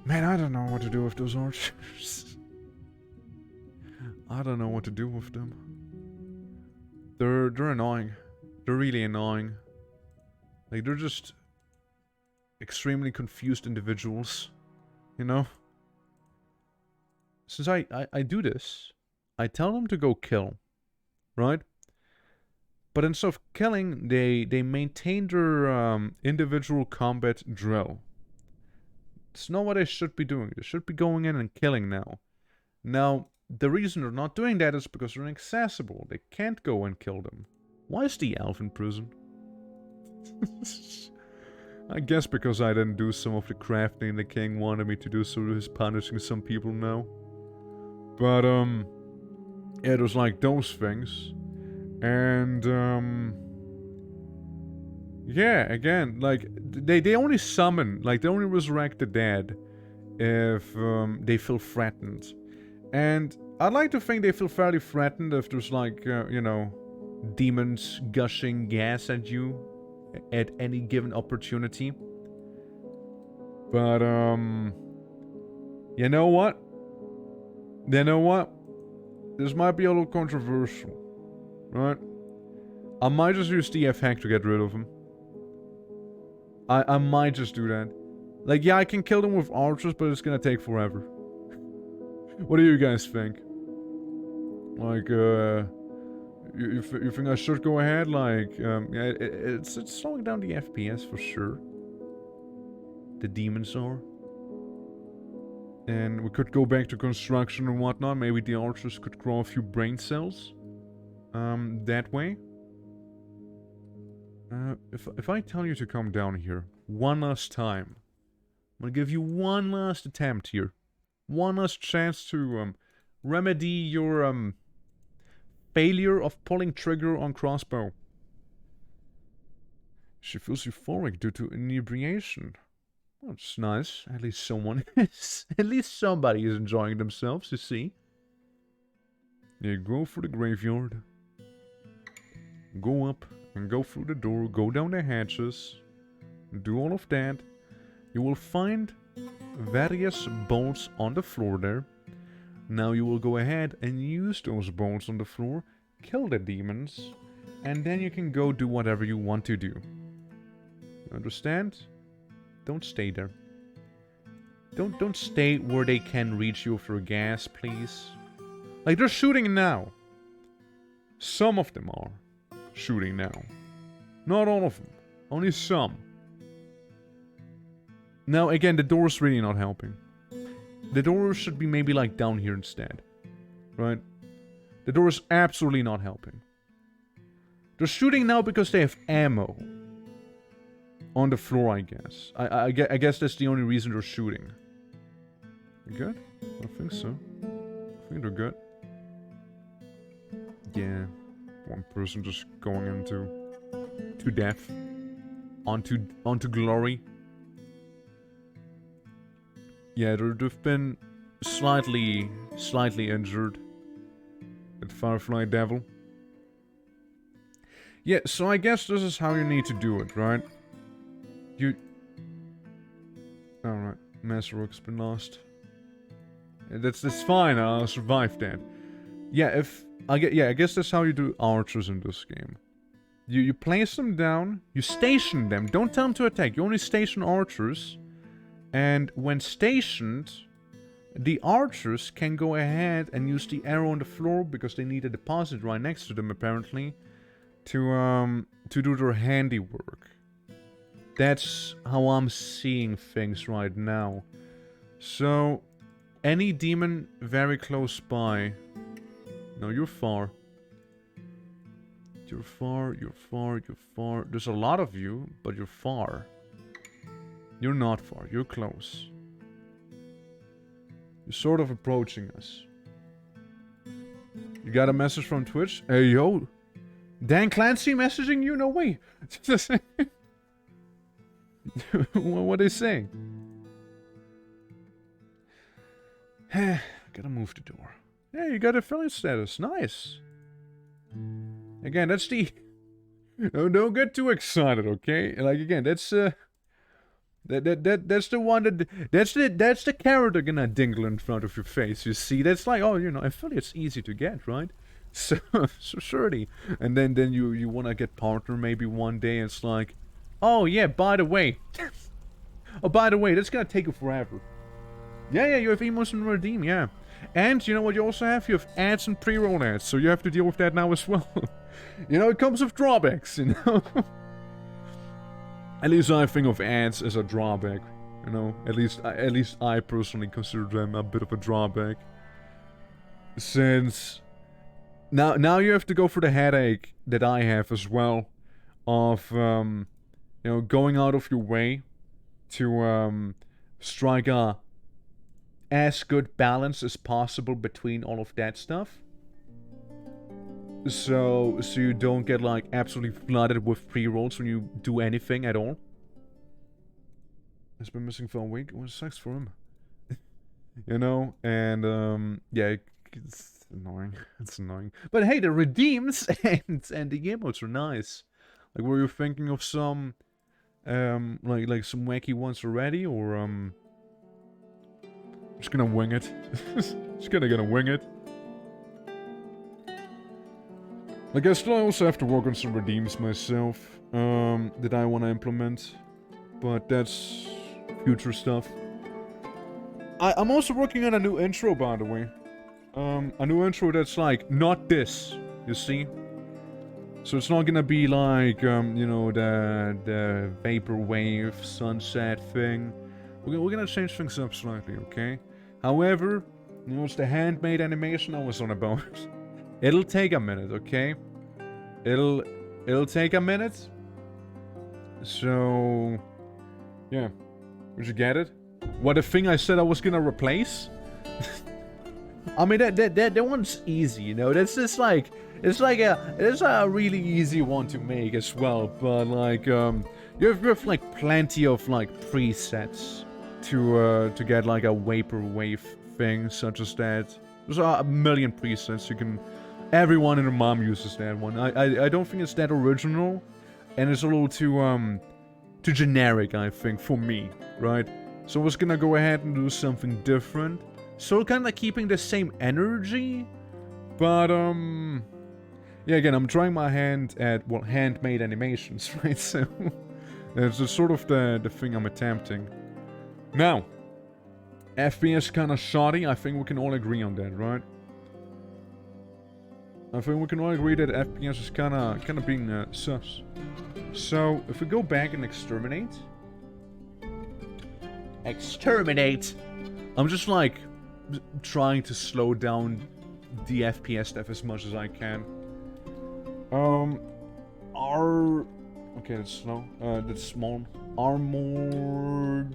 Man, I don't know what to do with those archers. I don't know what to do with them. They're annoying. They're really annoying. Like, they're just extremely confused individuals. You know? Since I do this, I tell them to go kill. Right? But instead of killing, they maintain their individual combat drill. It's not what they should be doing. They should be going in and killing now. Now, the reason they're not doing that is because they're inaccessible. They can't go and kill them. Why is the elf in prison? I guess because I didn't do some of the crafting the king wanted me to do, so he's punishing some people now. But, yeah, there's like those things. And, yeah, again, like, they only summon, like, they only resurrect the dead if, they feel threatened. And I'd like to think they feel fairly threatened if there's, like, you know, demons gushing gas at you at any given opportunity. But, you know what? You know what? This might be a little controversial. Right? I might just use DF hack to get rid of him. I might just do that. Like, yeah, I can kill them with archers, but it's gonna take forever. What do you guys think? Like, you think I should go ahead? Like, yeah, it's slowing down the FPS for sure. The demons are. And we could go back to construction and whatnot. Maybe the archers could grow a few brain cells. That way. If I tell you to come down here one last time, I'm gonna give you one last attempt here. One last chance to, remedy your, failure of pulling trigger on crossbow. She feels euphoric due to inebriation. Well, it's nice. At least someone is. At least somebody is enjoying themselves, you see. You go for the graveyard. Go up and go through the door, go down the hatches, do all of that. You will find various bolts on the floor there. Now you will go ahead and use those bolts on the floor, kill the demons, and then you can go do whatever you want to do. Understand? Don't stay there. Don't stay where they can reach you for gas, please. Like, they're shooting now. Some of them are shooting now. Not all of them. Only some. Now, again, the door's really not helping. The door should be maybe, like, down here instead. Right? The door is absolutely not helping. They're shooting now because they have ammo. On the floor, I guess. I guess that's the only reason they're shooting. You good? I think so. I think they're good. Yeah. One person just going into... to death. Onto glory. Yeah, they've been slightly injured. That Firefly Devil. Yeah, so I guess this is how you need to do it, right? Alright, Master Rook's been lost. That's fine, I'll survive that. Yeah, I guess that's how you do archers in this game. You place them down, you station them, don't tell them to attack, you only station archers. And when stationed, the archers can go ahead and use the arrow on the floor, because they need a deposit right next to them apparently, to do their handiwork. That's how I'm seeing things right now. So, any demon very close by... No, you're far. You're far, you're far, you're far. There's a lot of you, but you're far. You're not far, you're close. You're sort of approaching us. You got a message from Twitch? Hey, yo. Dan Clancy messaging you? No way. What are they saying? Gotta move the door. Yeah, you got affiliate status. Nice. Again, that's the... No, don't get too excited, okay? Like, again, that's that's the one that's the carrot gonna dingle in front of your face. You see, that's like, oh, you know, affiliate's easy to get, right? So surely, and then you wanna get partner maybe one day, and it's like, oh yeah, by the way, that's gonna take you forever. Yeah, you have emos and redeem, yeah. And you know what you also have? You have ads and pre-roll ads, so you have to deal with that now as well. You know, it comes with drawbacks, you know? At least I think of ads as a drawback, you know? At least I personally consider them a bit of a drawback. Since... Now you have to go for the headache that I have as well. Of, you know, going out of your way to, strike a as good balance as possible between all of that stuff. So you don't get, like, absolutely flooded with pre-rolls when you do anything at all. He's been missing for a week. Well, it sucks for him. You know? And, yeah, it's annoying. It's annoying. But hey, the redeems and the emotes are nice. Like, were you thinking of some, like some wacky ones already, or, just gonna wing it. Just gonna wing it. Like, I still also have to work on some redeems myself, that I want to implement. But that's future stuff. I'm also working on a new intro, by the way. A new intro that's, like, not this, you see? So it's not gonna be like, you know, the vaporwave sunset thing. We're gonna change things up slightly, okay? However, you know, it's the handmade animation I was on about. It'll take a minute, okay? It'll take a minute. So, yeah. Did you get it? What, the thing I said I was gonna replace? I mean, that one's easy, you know? That's just like, it's a really easy one to make as well. But like, you have like plenty of like presets to get like a vaporwave thing such as that. There's a million presets. You can, everyone and their mom uses that one. I don't think it's that original, and it's a little too generic, I think, for me, right? So I was gonna go ahead and do something different. So kind of keeping the same energy, but yeah, again, I'm trying my hand at, well, handmade animations, right? So It's sort of the thing I'm attempting. Now, FPS kind of shoddy. I think we can all agree on that, right? I think we can all agree that FPS is kind of being sus. So if we go back and exterminate, I'm just like trying to slow down the FPS stuff as much as I can. Okay, that's slow. That's small. Armored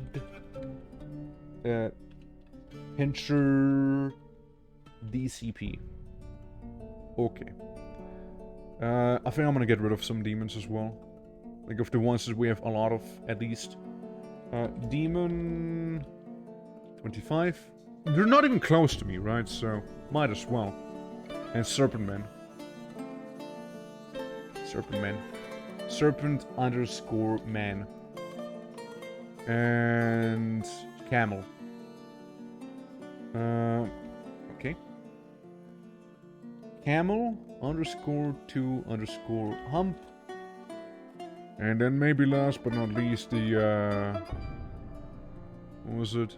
Pincher DCP. Okay. I think I'm gonna get rid of some demons as well. Like of the ones that we have a lot of, at least. Demon 25. They're not even close to me, right? So might as well. And Serpent Man. Serpent Man. Serpent_man. And Camel. Okay. Camel _2_hump. And then maybe last but not least the what was it?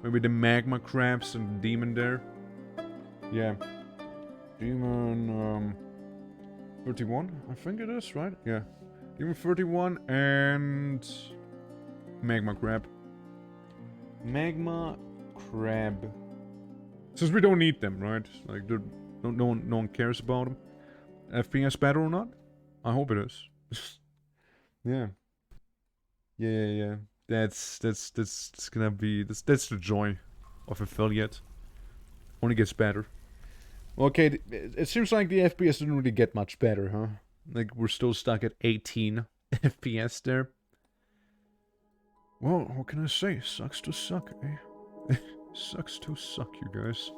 Maybe the magma crabs and the demon there. Yeah. Demon 31, I think it is, right? Yeah. Demon 31 and magma crab. Magma crab. Since we don't need them, right? Like no one cares about them. FPS better or not? I hope it is. Yeah. Yeah. That's gonna be that's the joy of affiliate. Only gets better. Okay, it seems like the FPS didn't really get much better, huh? Like we're still stuck at 18 FPS there. Well, what can I say? Sucks to suck, eh? Sucks to suck, you guys.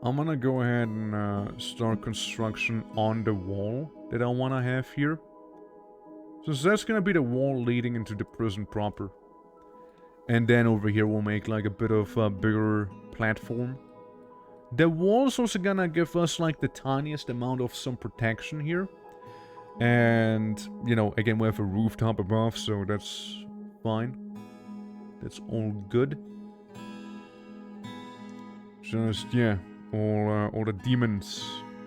I'm gonna go ahead and start construction on the wall that I wanna have here. So that's gonna be the wall leading into the prison proper. And then over here we'll make like a bit of a bigger platform. The wall's also gonna give us like the tiniest amount of some protection here. And, you know, again we have a rooftop above, so that's fine. That's all good. Just, yeah, all the demons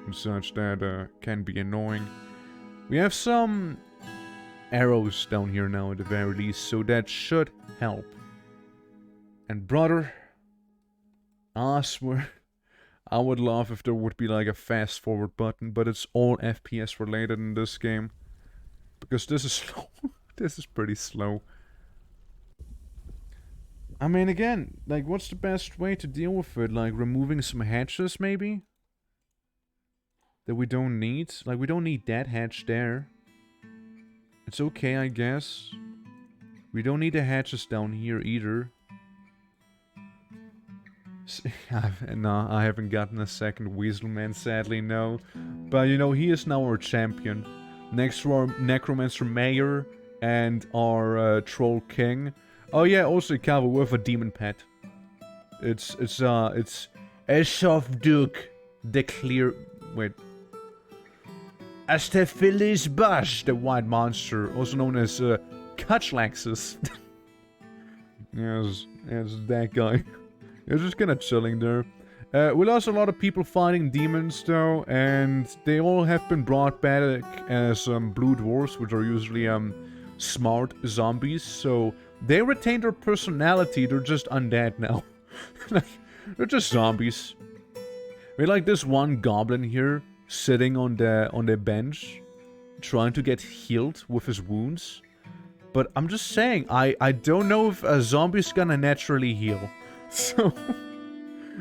and such that can be annoying. We have some arrows down here now at the very least, so that should help. And brother, I swear, I would love if there would be like a fast forward button, but it's all FPS related in this game. Because this is slow. This is pretty slow. I mean, again, like, what's the best way to deal with it? Like, removing some hatches, maybe? That we don't need? Like, we don't need that hatch there. It's okay, I guess. We don't need the hatches down here either. No, I haven't gotten a second Weaselman, sadly, no. But, you know, he is now our champion. Next to our Necromancer Mayor and our Troll King. Oh yeah, also Calvo, we have a demon pet. It's Eshoff Duke, the clear... Wait. Astephilis Bush, the white monster, also known as Kutchlaxus. Yes, that guy. He's just kind of chilling there. We lost a lot of people fighting demons though, and they all have been brought back as blue dwarfs, which are usually smart zombies, so they retain their personality, they're just undead now. They're just zombies. We like this one goblin here, sitting on the bench, trying to get healed with his wounds. But I'm just saying, I don't know if a zombie's gonna naturally heal. So,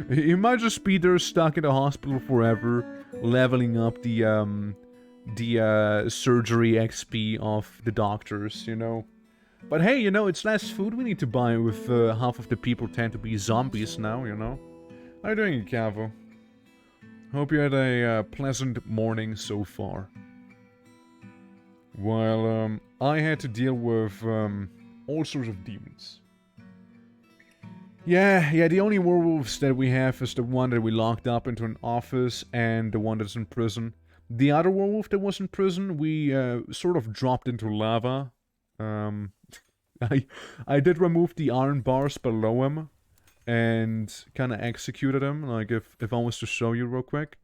he might just be there stuck in the hospital forever, leveling up the surgery XP of the doctors, you know. But hey, you know, it's less food we need to buy with half of the people tend to be zombies now, you know. How you doing, Cavo? Hope you had a pleasant morning so far. While I had to deal with all sorts of demons. Yeah, the only werewolves that we have is the one that we locked up into an office and the one that's in prison. The other werewolf that was in prison, we sort of dropped into lava. I did remove the iron bars below him and kind of executed him. Like if I was to show you real quick.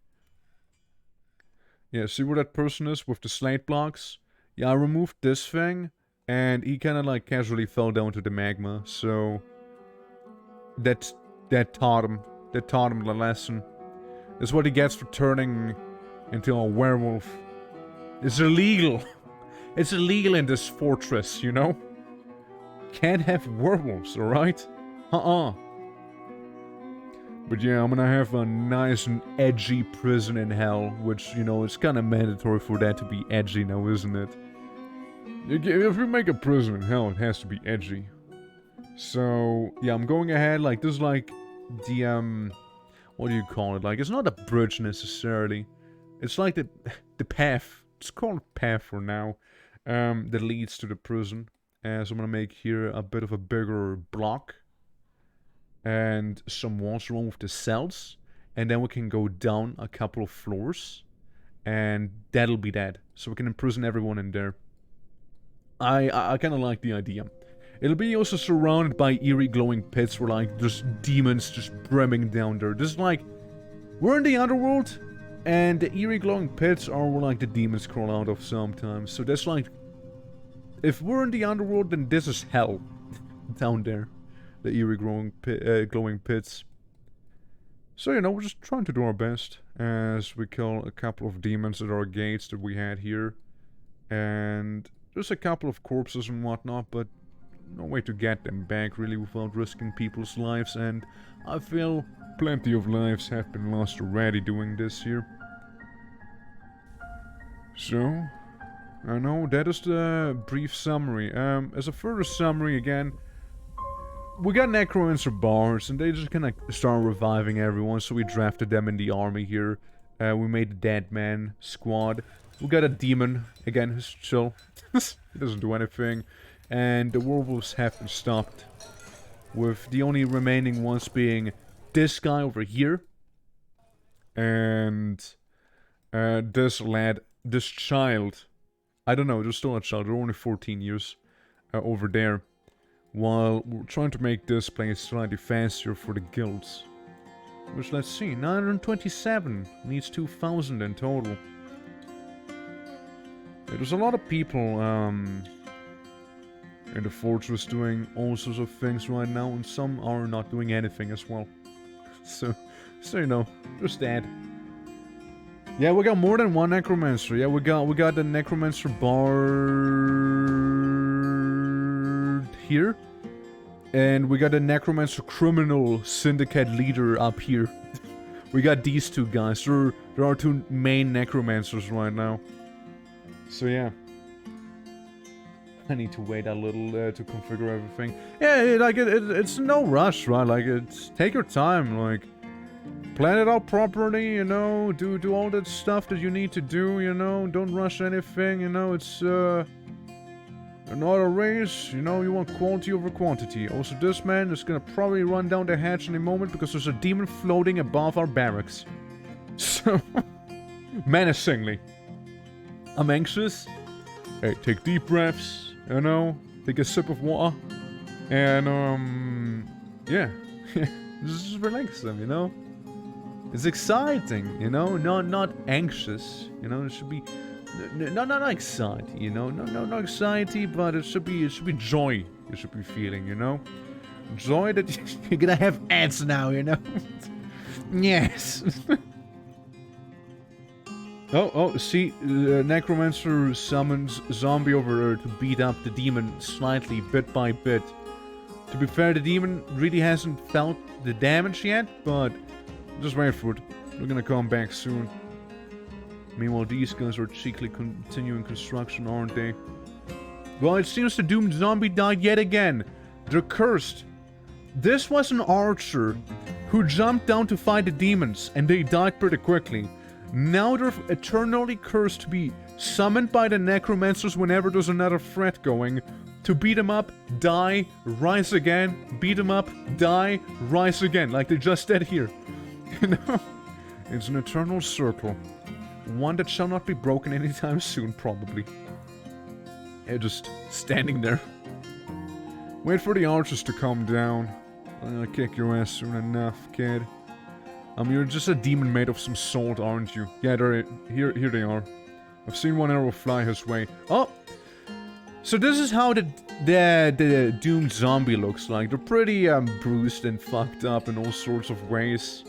Yeah, see where that person is with the slate blocks? Yeah, I removed this thing, and he kind of like casually fell down to the magma. So that taught him the lesson. That's what he gets for turning into a werewolf. It's illegal. It's illegal in this fortress, you know? Can't have werewolves, alright? But yeah, I'm gonna have a nice and edgy prison in hell, which, you know, it's kind of mandatory for that to be edgy now, isn't it? If you make a prison in hell, it has to be edgy. So, yeah, I'm going ahead, like, this is like the, what do you call it? Like, it's not a bridge necessarily. It's like the path. It's called path for now, that leads to the prison. So I'm gonna make here a bit of a bigger block. And some walls along with the cells. And then we can go down a couple of floors. And that'll be that. So we can imprison everyone in there. I kind of like the idea. It'll be also surrounded by eerie glowing pits where like there's demons just brimming down there. This is like, we're in the Underworld. And the eerie glowing pits are where like the demons crawl out of sometimes. So that's like, if we're in the Underworld, then this is hell. Down there. The eerie glowing pits. So, you know, we're just trying to do our best as we kill a couple of demons at our gates that we had here. And just a couple of corpses and whatnot, but no way to get them back really without risking people's lives. And I feel plenty of lives have been lost already doing this here. So, I know that is the brief summary. As a further summary again, we got necromancer bars, and they just kind of start reviving everyone, so we drafted them in the army here. We made a dead man squad. We got a demon, again, who's chill. He doesn't do anything. And the werewolves have been stopped. With the only remaining ones being this guy over here. And this lad, this child. I don't know, they're still a child, they're only 14 years over there. While we're trying to make this place slightly fancier for the guilds. Which, let's see, 927 needs 2,000 in total. Yeah, there's a lot of people in the fortress doing all sorts of things right now, and some are not doing anything as well. So you know, just that. Yeah, we got more than one necromancer. Yeah, we got the necromancer bard here. And we got a necromancer criminal syndicate leader up here. We got these two guys. There are two main necromancers right now. So yeah. I need to wait a little to configure everything. Yeah, like it's no rush, right? Like take your time, like plan it out properly, you know, do all that stuff that you need to do, you know, don't rush anything, you know, it's not a race, you know, you want quality over quantity. Also, this man is gonna probably run down the hatch in a moment because there's a demon floating above our barracks. So, menacingly. I'm anxious. Hey, take deep breaths, you know, take a sip of water. And, yeah. Just relax them, you know. It's exciting, you know, not anxious, you know, it should be... Not anxiety, you know, no anxiety, but it should be joy you should be feeling, you know? Joy that you're gonna have ants now, you know? Yes! See, Necromancer summons Zombie over there to beat up the demon slightly, bit by bit. To be fair, the demon really hasn't felt the damage yet, but just wait for it. We're gonna come back soon. Meanwhile, these guys are cheekily continuing construction, aren't they? Well, it seems the doomed zombie died yet again. They're cursed. This was an archer who jumped down to fight the demons, and they died pretty quickly. Now they're eternally cursed to be summoned by the necromancers whenever there's another threat going. To beat them up, die, rise again, beat them up, die, rise again, like they just did here. You know? It's an eternal circle. One that shall not be broken anytime soon, probably. Yeah, just standing there. Wait for the archers to come down. I'll kick your ass soon enough, kid. You're just a demon made of some salt, aren't you? Yeah, here they are. I've seen one arrow fly his way. Oh! So this is how the doomed zombie looks like. They're pretty bruised and fucked up in all sorts of ways.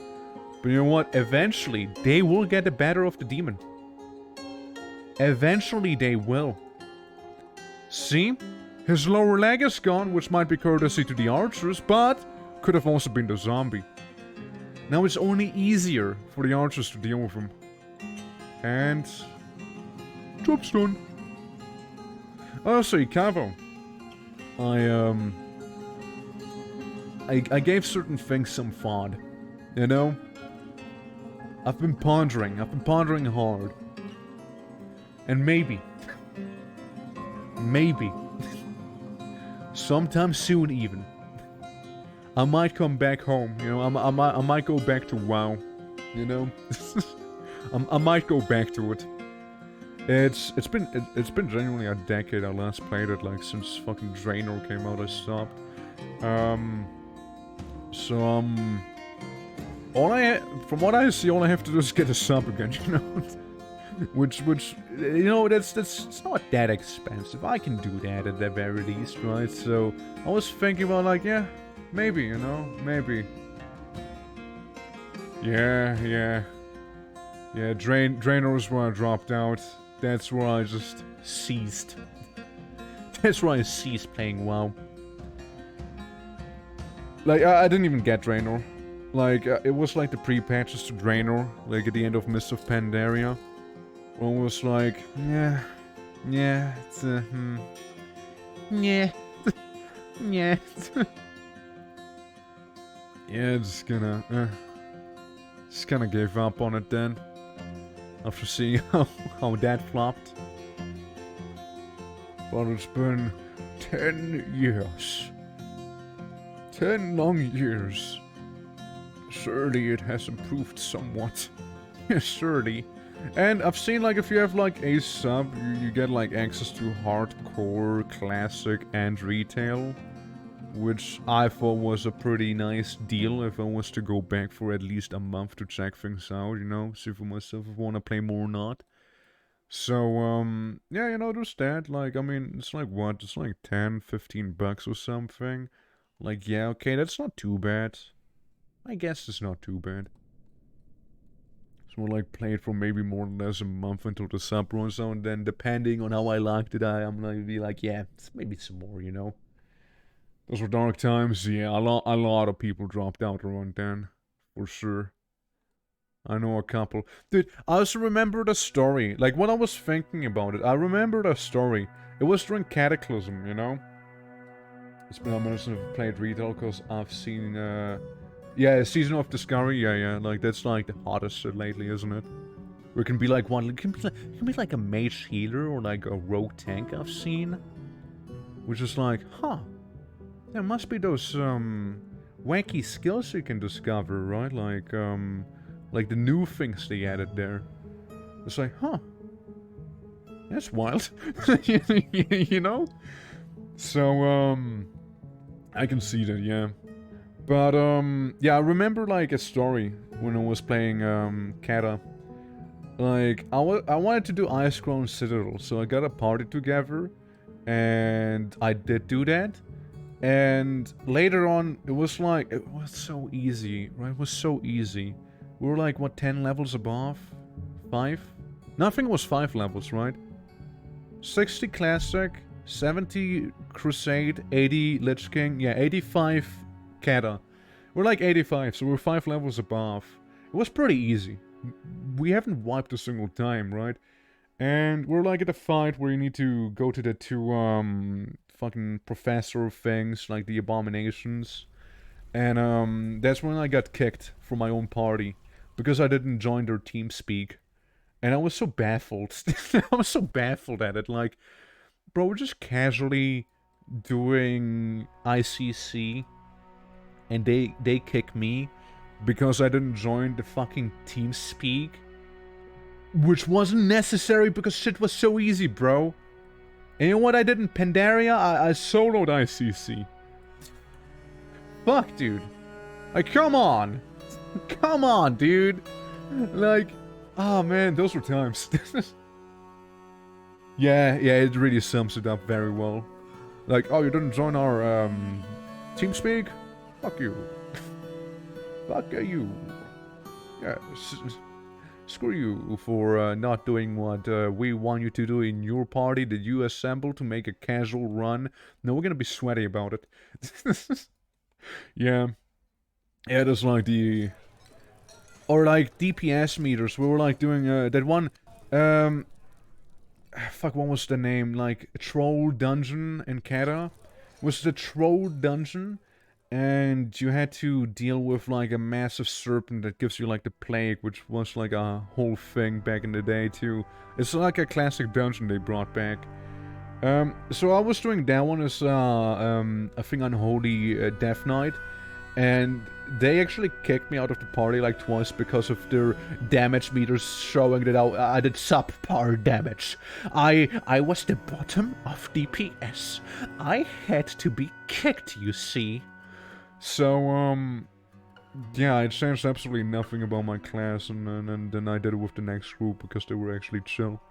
But you know what? Eventually, they will get the better of the demon. Eventually, they will. See? His lower leg is gone, which might be courtesy to the archers, but could have also been the zombie. Now it's only easier for the archers to deal with him. And... job's done. Oh, so Cavo. I gave certain things some thought. You know? I've been pondering hard. And maybe, sometime soon even, I might come back home, you know, I might go back to WoW, you know? I might go back to it. It's been genuinely a decade I last played it, like, since fucking Draenor came out, I stopped. From what I see, all I have to do is get a sub again, you know? which, you know, it's not that expensive. I can do that at the very least, right? So, I was thinking about, like, yeah, maybe, you know, maybe. Yeah, Draenor was where I dropped out. That's where I just ceased. That's where I ceased playing WoW. Like, I didn't even get Draenor. Like, it was like the pre-patches to Draenor, like at the end of Mists of Pandaria. One was like, yeah, it's yeah, yeah. Yeah, just kinda gave up on it then. After seeing how that flopped. But it's been 10 years. 10 long years. Surely it has improved somewhat. Yes, surely. And I've seen, like, if you have, like, a sub, you get, like, access to hardcore, classic, and retail. Which I thought was a pretty nice deal if I was to go back for at least a month to check things out, you know? See for myself if I want to play more or not. So, yeah, you know, there's that. Like, I mean, it's like, what? It's like 10, 15 bucks or something. Like, yeah, okay, that's not too bad. I guess it's not too bad. So we'll like play it for maybe more or less a month until the sub runs out, and then depending on how I liked it, I'm gonna be like, yeah, maybe some more, you know. Those were dark times. Yeah, a lot of people dropped out around then, for sure. I know a couple. Dude, I also remember the story. Like, when I was thinking about it, I remember the story. It was during Cataclysm, you know. It's been a minute since I've played retail, because I've seen, yeah, Season of Discovery, yeah, like, that's, like, the hottest shit lately, isn't it? Where it can be, like, it can be like a mage healer, or, like, a rogue tank I've seen. Which is like, huh. There must be those, wacky skills you can discover, right? Like the new things they added there. It's like, huh. That's wild. You know? So, I can see that, yeah. But, yeah, I remember, like, a story when I was playing, Kata. Like, I wanted to do Ice-Crown Citadel, so I got a party together, and I did do that. And later on, it was like, it was so easy, right? It was so easy. We were like, what, 10 levels above? 5? Nothing was 5 levels, right? 60 Classic, 70 Crusade, 80 Lich King, yeah, 85 Kata. We're like 85, so we're 5 levels above. It was pretty easy. We haven't wiped a single time, right? And we're like at a fight where you need to go to the 2, fucking professor things, like the abominations. And, that's when I got kicked from my own party. Because I didn't join their team speak. And I was so baffled. I was so baffled at it, like, bro, we're just casually doing ICC. And they kick me because I didn't join the fucking team speak. Which wasn't necessary because shit was so easy, bro. And you know what I did in Pandaria? I soloed ICC. Fuck, dude. Like, come on. Come on, dude. Like, oh man, those were times. Yeah, it really sums it up very well. Like, oh, you didn't join our, TeamSpeak? Fuck you. Fuck you. Yeah, screw you for not doing what we want you to do in your party that you assembled to make a casual run. No, we're gonna be sweaty about it. Yeah. Yeah, there's like the... Or like DPS meters. We were like doing that one... Fuck, what was the name? Like, Troll Dungeon in Kata? Was the Troll Dungeon? And you had to deal with like a massive serpent that gives you like the plague, which was like a whole thing back in the day too. It's like a classic dungeon they brought back. So I was doing that one as I think Unholy Death Knight, and they actually kicked me out of the party like twice because of their damage meters showing that I did subpar damage. I was the bottom of DPS. I had to be kicked, you see. So, yeah, I changed absolutely nothing about my class, and then I did it with the next group because they were actually chill.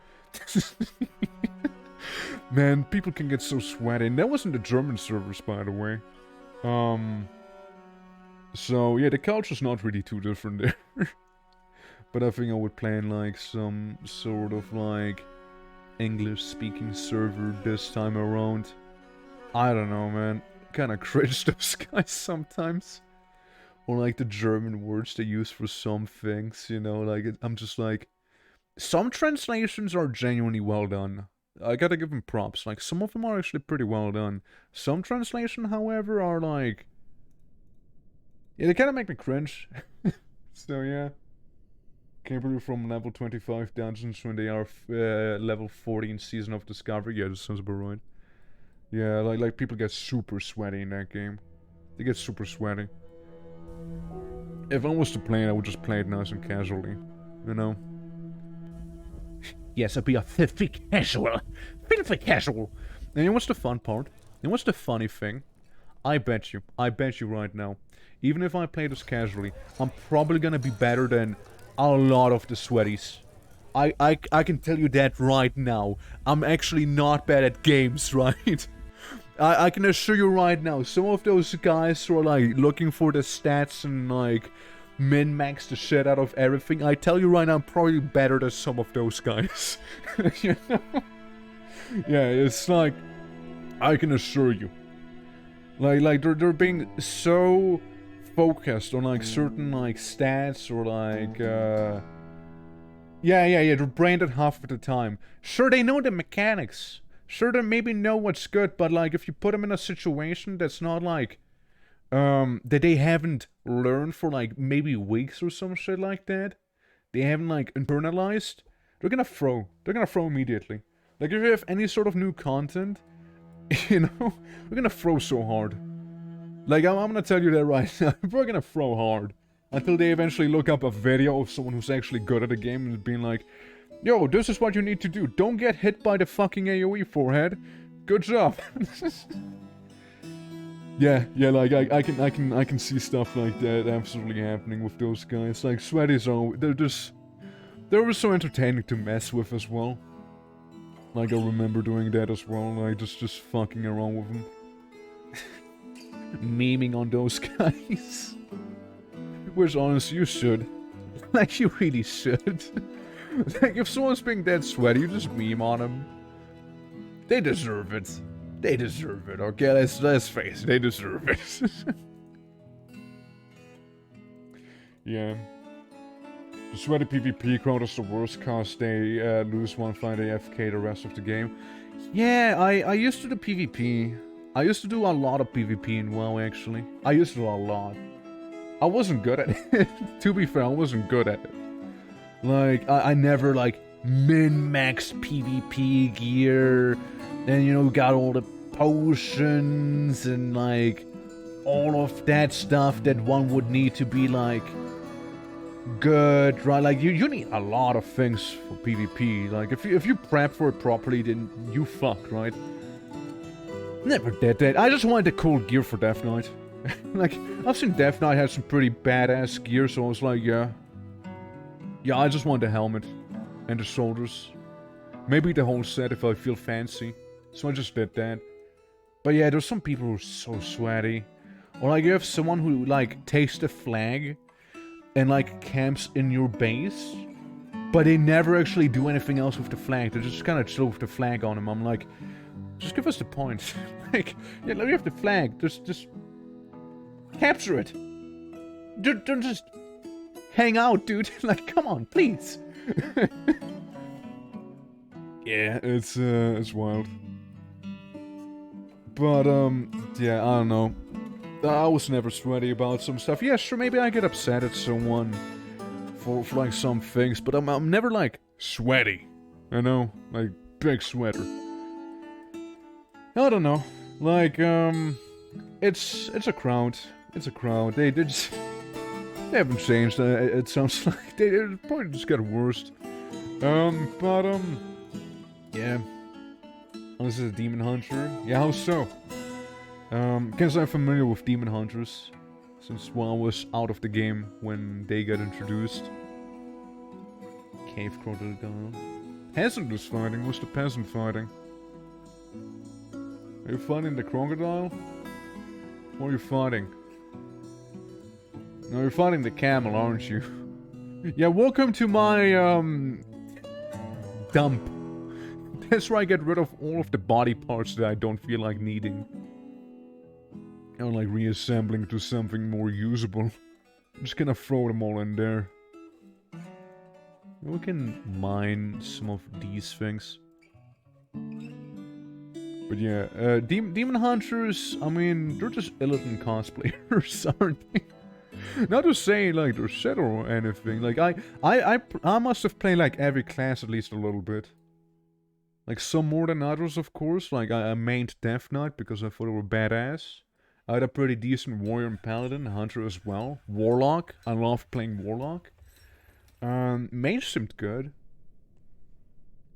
Man, people can get so sweaty, and that wasn't the German servers, by the way. So, yeah, the culture's not really too different there. But I think I would play in, like, some sort of, like, English-speaking server this time around. I don't know, man. Kinda cringe those guys sometimes. Or like the German words they use for some things, you know, like, I'm just like... Some translations are genuinely well done. I gotta give them props, like, some of them are actually pretty well done. Some translation, however, are like... Yeah, they kinda make me cringe. So yeah. Can't believe from level 25 dungeons when they are level 40 in Season of Discovery. Yeah, that sounds about right. Yeah, like people get super sweaty in that game. They get super sweaty. If I was to play it, I would just play it nice and casually. You know? Yes, I'd be a filthy casual. Filthy casual. And you know what's the fun part? And what's the funny thing? I bet you right now, even if I play this casually, I'm probably gonna be better than a lot of the sweaties. I can tell you that right now. I'm actually not bad at games, right? I can assure you right now, some of those guys who are like looking for the stats and like min-max the shit out of everything, I tell you right now, I'm probably better than some of those guys. You know? Yeah, it's like, I can assure you. Like they're being so focused on like certain like stats or like yeah, they're brained at half of the time. Sure, they know the mechanics. Sure, they maybe know what's good, but like if you put them in a situation that's not like that they haven't learned for like maybe weeks or some shit like that, they haven't like internalized, they're gonna throw immediately. Like if you have any sort of new content, you know, we're gonna throw so hard. Like I'm gonna tell you that right now, we're gonna throw hard. Until they eventually look up a video of someone who's actually good at the game and being like, yo, this is what you need to do. Don't get hit by the fucking AoE, forehead. Good job. Yeah, like I can see stuff like that absolutely happening with those guys. Like sweaties are they were so entertaining to mess with as well. Like I remember doing that as well, like just fucking around with them. Memeing on those guys. Which honestly you should. Like you really should. Like if someone's being dead sweaty, you just meme on them. They deserve it. They deserve it, okay? Let's face it, they deserve it. Yeah. The sweaty PvP crowd is the worst cause they lose one fight, they FK the rest of the game. Yeah, I used to do PvP. I used to do a lot of PvP in WoW, actually. I used to do a lot. I wasn't good at it. To be fair, I wasn't good at it. Like, I never, like, min-maxed PvP gear. Then, you know, got all the potions and, like, all of that stuff that one would need to be, like, good, right? Like, you need a lot of things for PvP. Like, if you prep for it properly, then you fucked, right? Never did that. I just wanted the cool gear for Death Knight. Like, I've seen Death Knight have some pretty badass gear, so I was like, yeah. Yeah, I just want the helmet. And the shoulders. Maybe the whole set if I feel fancy. So I just did that. But yeah, there's some people who are so sweaty. Or like, you have someone who, like, takes the flag and, like, camps in your base. But they never actually do anything else with the flag. They just kind of chill with the flag on him. I'm like, just give us the point. Like, yeah, let me have the flag. Just capture it. Don't just hang out, dude. Like, come on, please. Yeah, it's wild. But, yeah, I don't know. I was never sweaty about some stuff. Yeah, sure, maybe I get upset at someone for like, some things, but I'm never, like, sweaty. You know? Like, big sweater. I don't know. Like, it's a crowd. It's a crowd. They haven't changed. It sounds like they probably just got worse. Yeah. Oh, this is a demon hunter. Yeah, how so? Guess I'm familiar with demon hunters since I was out of the game when they got introduced. Cave crocodile. Peasant was fighting. What's the peasant fighting? Are you fighting the crocodile? What are you fighting? No, you're fighting the camel, aren't you? Yeah, welcome to my, dump. That's where I get rid of all of the body parts that I don't feel like needing. Or like reassembling to something more usable. I'm just gonna throw them all in there. We can mine some of these things. But yeah, demon hunters, I mean, they're just Illidan cosplayers, aren't they? Not to say like they're shit or anything. Like I must have played like every class at least a little bit. Like some more than others, of course. Like I mained Death Knight because I thought they were badass. I had a pretty decent warrior and paladin, hunter as well. Warlock, I loved playing Warlock. Mage seemed good.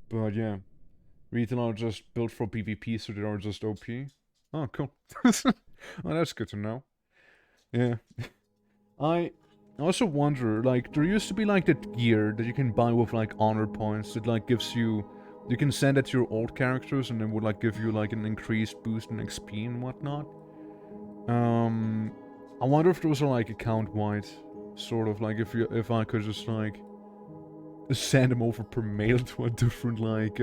But yeah. Retail are just built for PvP, so they are just OP. Oh, cool. Oh, that's good to know. Yeah. I also wonder, like, there used to be, like, that gear that you can buy with, like, honor points that, like, gives you... You can send it to your old characters and it would, like, give you, like, an increased boost in XP and whatnot. I wonder if those are, like, account-wide. Sort of, like, if I could just, like... send them over per mail to a different, like,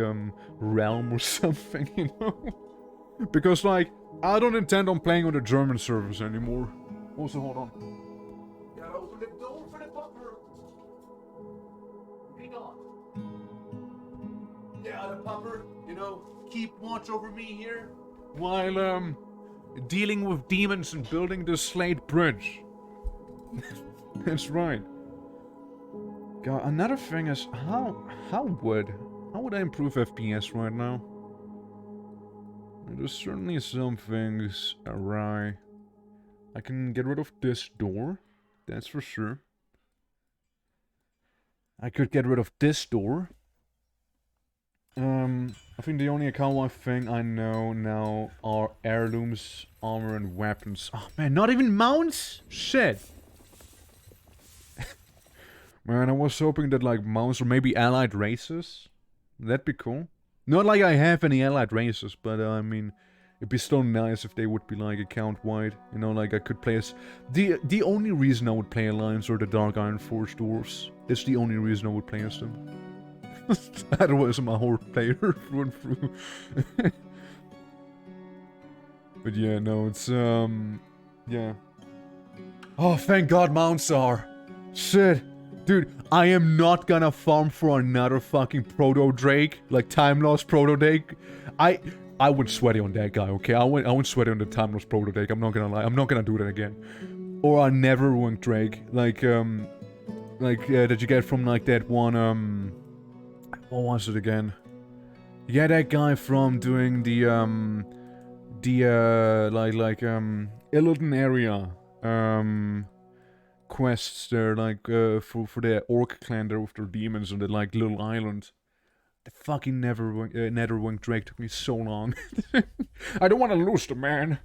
realm or something, you know? Because, like, I don't intend on playing on the German servers anymore. Also, hold on. Gotta open the door for the pupper. Hang on. Yeah, the pupper, you know, keep watch over me here. While, dealing with demons and building the Slade Bridge. That's right. God, another thing is, how would I improve FPS right now? There's certainly some things awry. I can get rid of this door, that's for sure. I could get rid of this door. I think the only account-wide thing I know now are heirlooms, armor, and weapons. Oh man, not even mounts? Shit! Man, I was hoping that, like, mounts or maybe allied races. That'd be cool. Not like I have any allied races, but, I mean, it'd be still nice if they would be, like, account-wide. You know, like, I could play as... The only reason I would play Alliance or the Dark Iron Forge dwarves. It's the only reason I would play as them. Otherwise, I'm a horde player through and through. But yeah, no, it's, yeah. Oh, thank God mounts are. Shit. Dude, I am not gonna farm for another fucking Proto-Drake. Like, Time-Lost Proto-Drake. I went sweaty on that guy, okay? I went sweaty on the Time-Lost Proto-Drake. I'm not gonna lie. I'm not gonna do that again. Or a Neverwing Drake. Like, that you get from, like, that one, what was it again? Yeah, that guy from doing the Illidan area. quests there, like, for the orc clan there with their demons on the, like, little island. The fucking Netherwing Drake took me so long. I don't want to lose the man.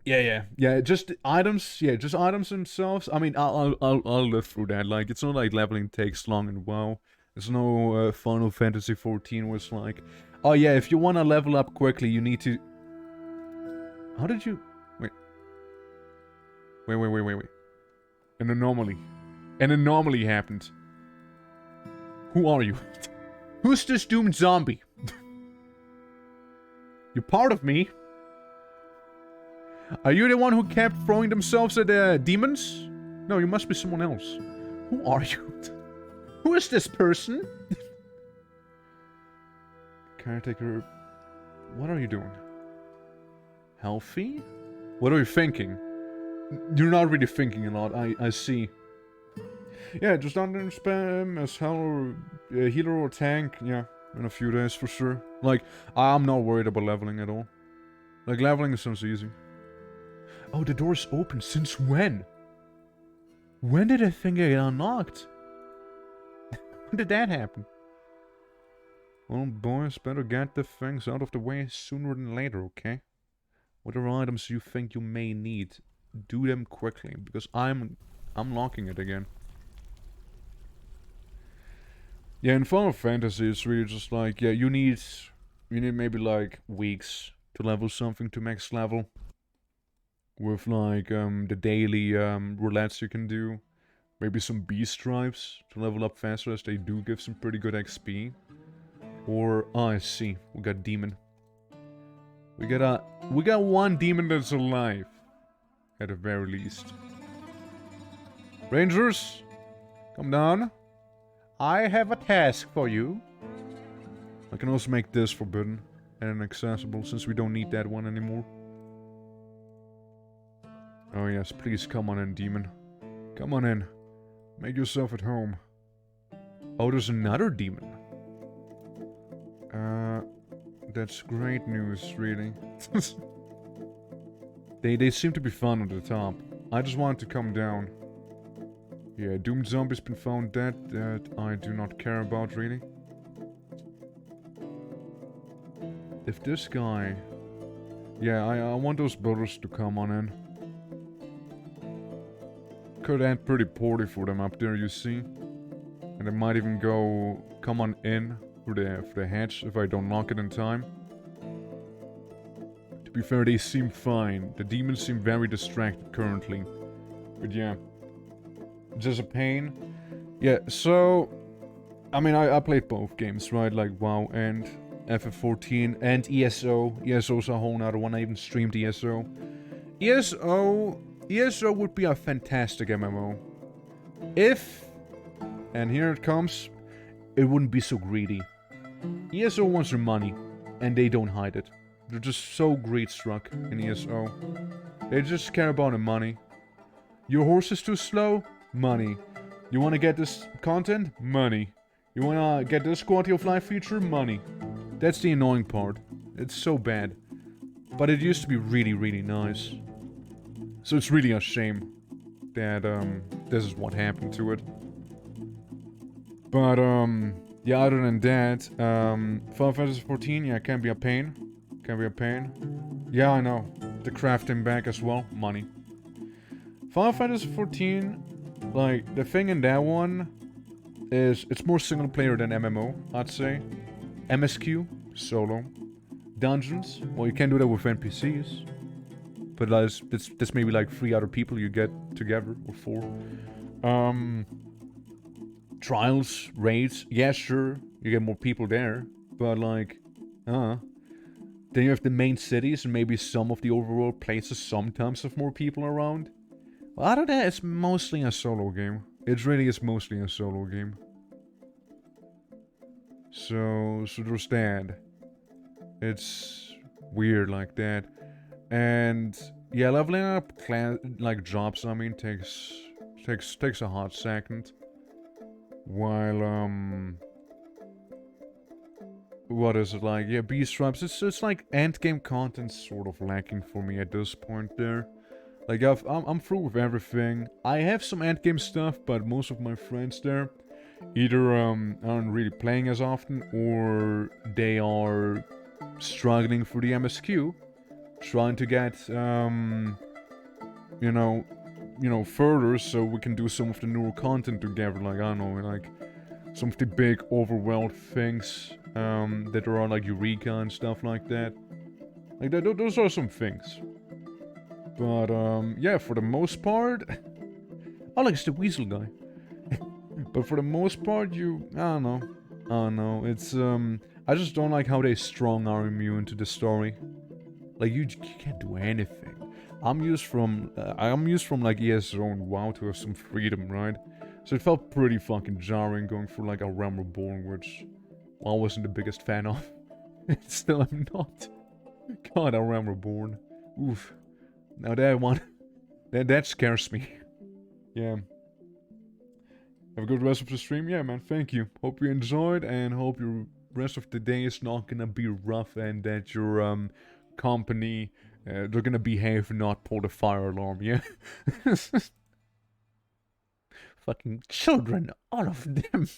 Yeah. Just items. Yeah, just items themselves. I mean, I'll live through that. Like, it's not like leveling takes long in WoW. There's no Final Fantasy 14 was like, oh yeah, if you want to level up quickly, you need to. How did you? Wait. An anomaly. An anomaly happened. Who are you? Who's this doomed zombie? You're part of me. Are you the one who kept throwing themselves at the demons? No, you must be someone else. Who are you? Who is this person? Caretaker... What are you doing? Healthy? What are you thinking? You're not really thinking a lot, I see. Yeah, just under spam as hell, healer or tank, yeah, in a few days for sure. Like, I'm not worried about leveling at all. Like, leveling sounds easy. Oh, the door's open. Since when? When did the thing get unlocked? When did that happen? Well, boys, better get the things out of the way sooner than later, okay? Whatever items you think you may need, do them quickly, because I'm locking it again. Yeah, in Final Fantasy, it's really just like, yeah, you need maybe like weeks to level something to max level. With like the daily roulettes you can do. Maybe some beast stripes to level up faster, as they do give some pretty good XP. Or, oh, I see, we got demon. We got one demon that's alive. At the very least. Rangers, come down. I have a task for you. I can also make this forbidden and inaccessible, since we don't need that one anymore. Oh yes, please come on in, demon. Come on in. Make yourself at home. Oh, there's another demon. That's great news, really. They seem to be fun on the top. I just wanted to come down. Yeah, doomed zombie's been found dead. That I do not care about, really. If this guy... Yeah, I want those builders to come on in. Could end pretty poorly for them up there, you see. And they might even come on in for the hatch if I don't lock it in time. To be fair, they seem fine. The demons seem very distracted currently. But yeah. Just a pain. Yeah, so... I mean, I played both games, right? Like WoW and FF14 and ESO. ESO's a whole nother one. I even streamed ESO. ESO would be a fantastic MMO. If, and here it comes, it wouldn't be so greedy. ESO wants their money, and they don't hide it. They're just so greed-struck in ESO. They just care about the money. Your horse is too slow? Money. You want to get this content? Money. You want to get this quality of life feature? Money. That's the annoying part. It's so bad. But it used to be really, really nice. So it's really a shame that this is what happened to it. But yeah, other than that, Final Fantasy 14, yeah, can be a pain. Can be a pain. Yeah, I know. The crafting back as well, money. Final Fantasy 14, like, the thing in that one is it's more single player than MMO, I'd say. MSQ, solo. Dungeons, well, you can do that with NPCs. But that's maybe like 3 other people you get together, or 4. Trials, raids, yeah, sure, you get more people there. But like, then you have the main cities and maybe some of the overworld places sometimes have more people around. Well, other than that, it's mostly a solo game. It really is mostly a solo game. So there's that. It's weird like that. And yeah, leveling up like jobs, I mean, takes a hot second. While what is it like? Yeah, beast traps. It's like end game content sort of lacking for me at this point there. Like, I'm through with everything. I have some endgame stuff, but most of my friends there either aren't really playing as often, or they are struggling for the MSQ, trying to get, you know, further so we can do some of the newer content together. Like, I don't know, like, some of the big overworld things, that are on, like, Eureka and stuff like that. Like, those are some things. But, yeah, for the most part... oh, like, it's the Weasel guy. But for the most part, I don't know. It's, I just don't like how they strong-arm you into the story. Like, you can't do anything. I'm used from, like, ESO and WoW to have some freedom, right? So it felt pretty fucking jarring going through, like, A Realm Reborn, which I wasn't the biggest fan of. Still am not. God, A Realm Reborn. Oof. Now that one, that scares me. Yeah. Have a good rest of the stream. Yeah, man, thank you. Hope you enjoyed, and hope your rest of the day is not gonna be rough, and that your company, they're gonna behave and not pull the fire alarm, yeah? Fucking children, all of them.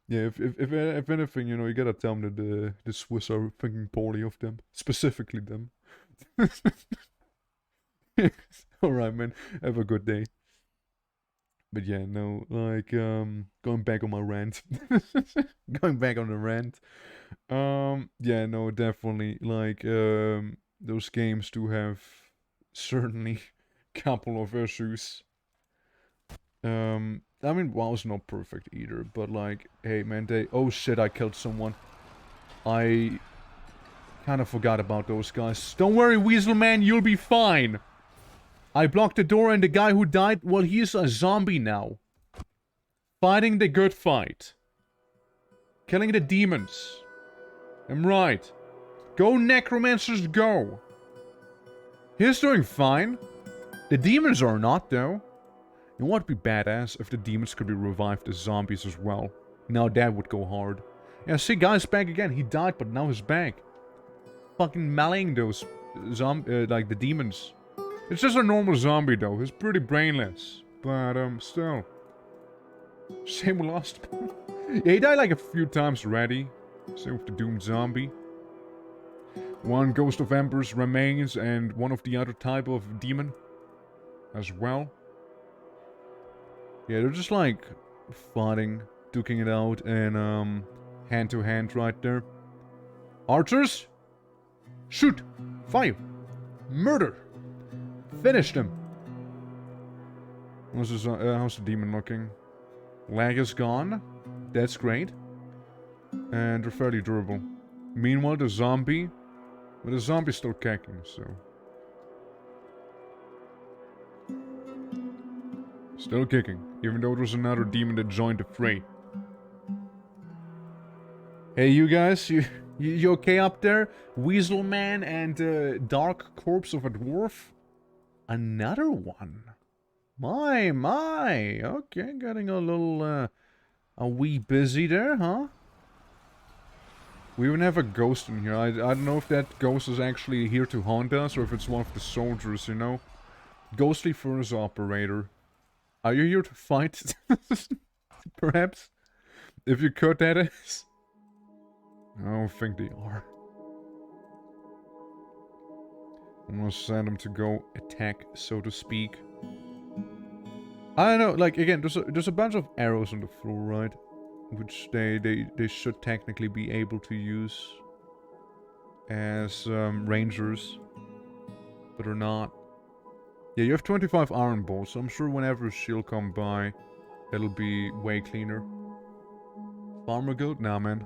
Yeah, if anything, you know, you gotta tell them that the Swiss are thinking poorly of them. Specifically them. Alright, man. Have a good day. But yeah, no, like, going back on my rant. Going back on the rant. Yeah, no, definitely, like, those games do have certainly couple of issues. I mean, WoW's not perfect either, but like, hey man, oh shit, I killed someone. I kind of forgot about those guys. Don't worry, Weasel Man, you'll be fine. I blocked the door, and the guy who died, well, he's a zombie now. Fighting the good fight. Killing the demons. I'm right. Go, necromancers, go. He's doing fine. The demons are not, though. It would be badass if the demons could be revived as zombies as well. Now that would go hard. Yeah, see, guy's back again. He died, but now he's back. Fucking meleeing those like the demons. It's just a normal zombie, though. He's pretty brainless. But, still. Shame we lost him. Yeah, he died like a few times already. Same with the doomed zombie. One Ghost of Embers remains, and one of the other type of demon as well. Yeah, they're just like fighting, duking it out, and hand to hand right there. Archers, shoot, fire, murder, finish them. How's the demon looking? Lag is gone. That's great. And they're fairly durable. Meanwhile, the zombie, well, the zombie's still kicking, so. Still kicking, even though there's another demon that joined the fray. Hey, you guys, you okay up there? Weasel Man and Dark Corpse of a Dwarf? Another one. My. Okay, getting a little, a wee busy there, huh? We even have a ghost in here. I don't know if that ghost is actually here to haunt us, or if it's one of the soldiers, you know? Ghostly Furnace Operator. Are you here to fight? Perhaps? If you could, that is. I don't think they are. I'm gonna send them to go attack, so to speak. I don't know, like, again, there's a bunch of arrows on the floor, right? Which they should technically be able to use as rangers. But they're not. Yeah, you have 25 iron bolts, so I'm sure whenever she'll come by, it'll be way cleaner. Farmer guild? Nah, man.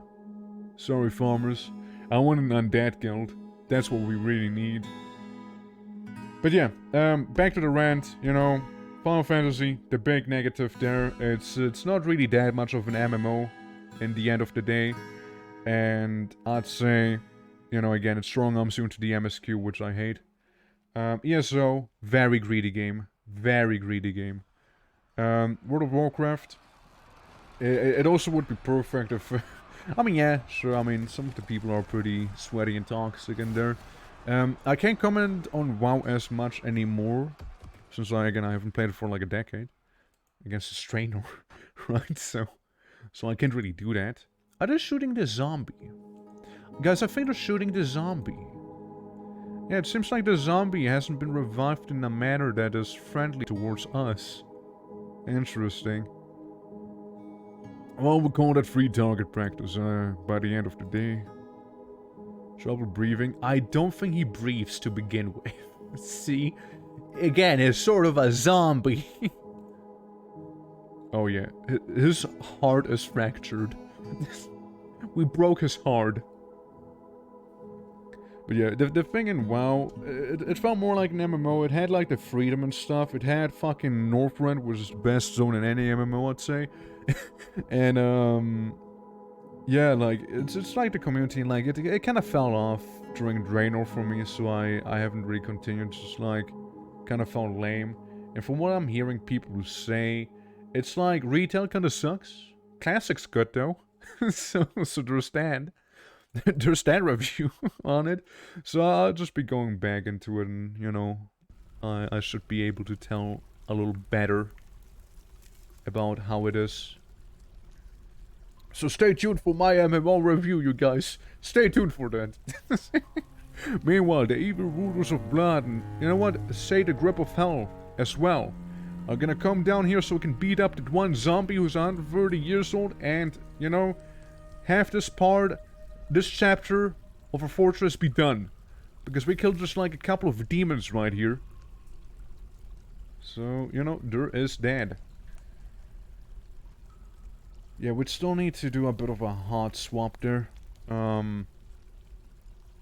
Sorry, farmers. I want an undead guild. That's what we really need. But yeah, back to the rant, you know, Final Fantasy, the big negative there. It's not really that much of an MMO in the end of the day. And I'd say, you know, again, it strong arms you into the MSQ, which I hate. ESO, very greedy game. Very greedy game. World of Warcraft, it also would be perfect if... I mean, yeah, sure, I mean, some of the people are pretty sweaty and toxic in there. I can't comment on WoW as much anymore, since I haven't played it for like a decade. Against a strainer, right? So I can't really do that. Are they shooting the zombie? Guys, I think they're shooting the zombie. Yeah, it seems like the zombie hasn't been revived in a manner that is friendly towards us. Interesting. Well, we'll call that free target practice by the end of the day. Trouble breathing. I don't think he breathes to begin with. See? Again, he's sort of a zombie. Oh yeah, his heart is fractured. We broke his heart. But yeah, the thing in WoW, it felt more like an MMO. It had like the freedom and stuff. It had fucking Northrend, which is the best zone in any MMO, I'd say. And yeah, like it's like the community, like it kind of fell off during Draenor for me, so I haven't really continued. Just like kind of felt lame. And from what I'm hearing people say, it's like retail kind of sucks. Classic's good though. so there's that. There's that review on it. So I'll just be going back into it, and you know, I should be able to tell a little better about how it is. So stay tuned for my MMO review, you guys. Stay tuned for that. Meanwhile, the evil rulers of blood and, you know what, say the grip of hell as well are gonna come down here so we can beat up that one zombie who's 130 years old and, you know, have this chapter of our fortress be done. Because we killed just like a couple of demons right here. So, you know, there is that. Yeah, we'd still need to do a bit of a hot swap there.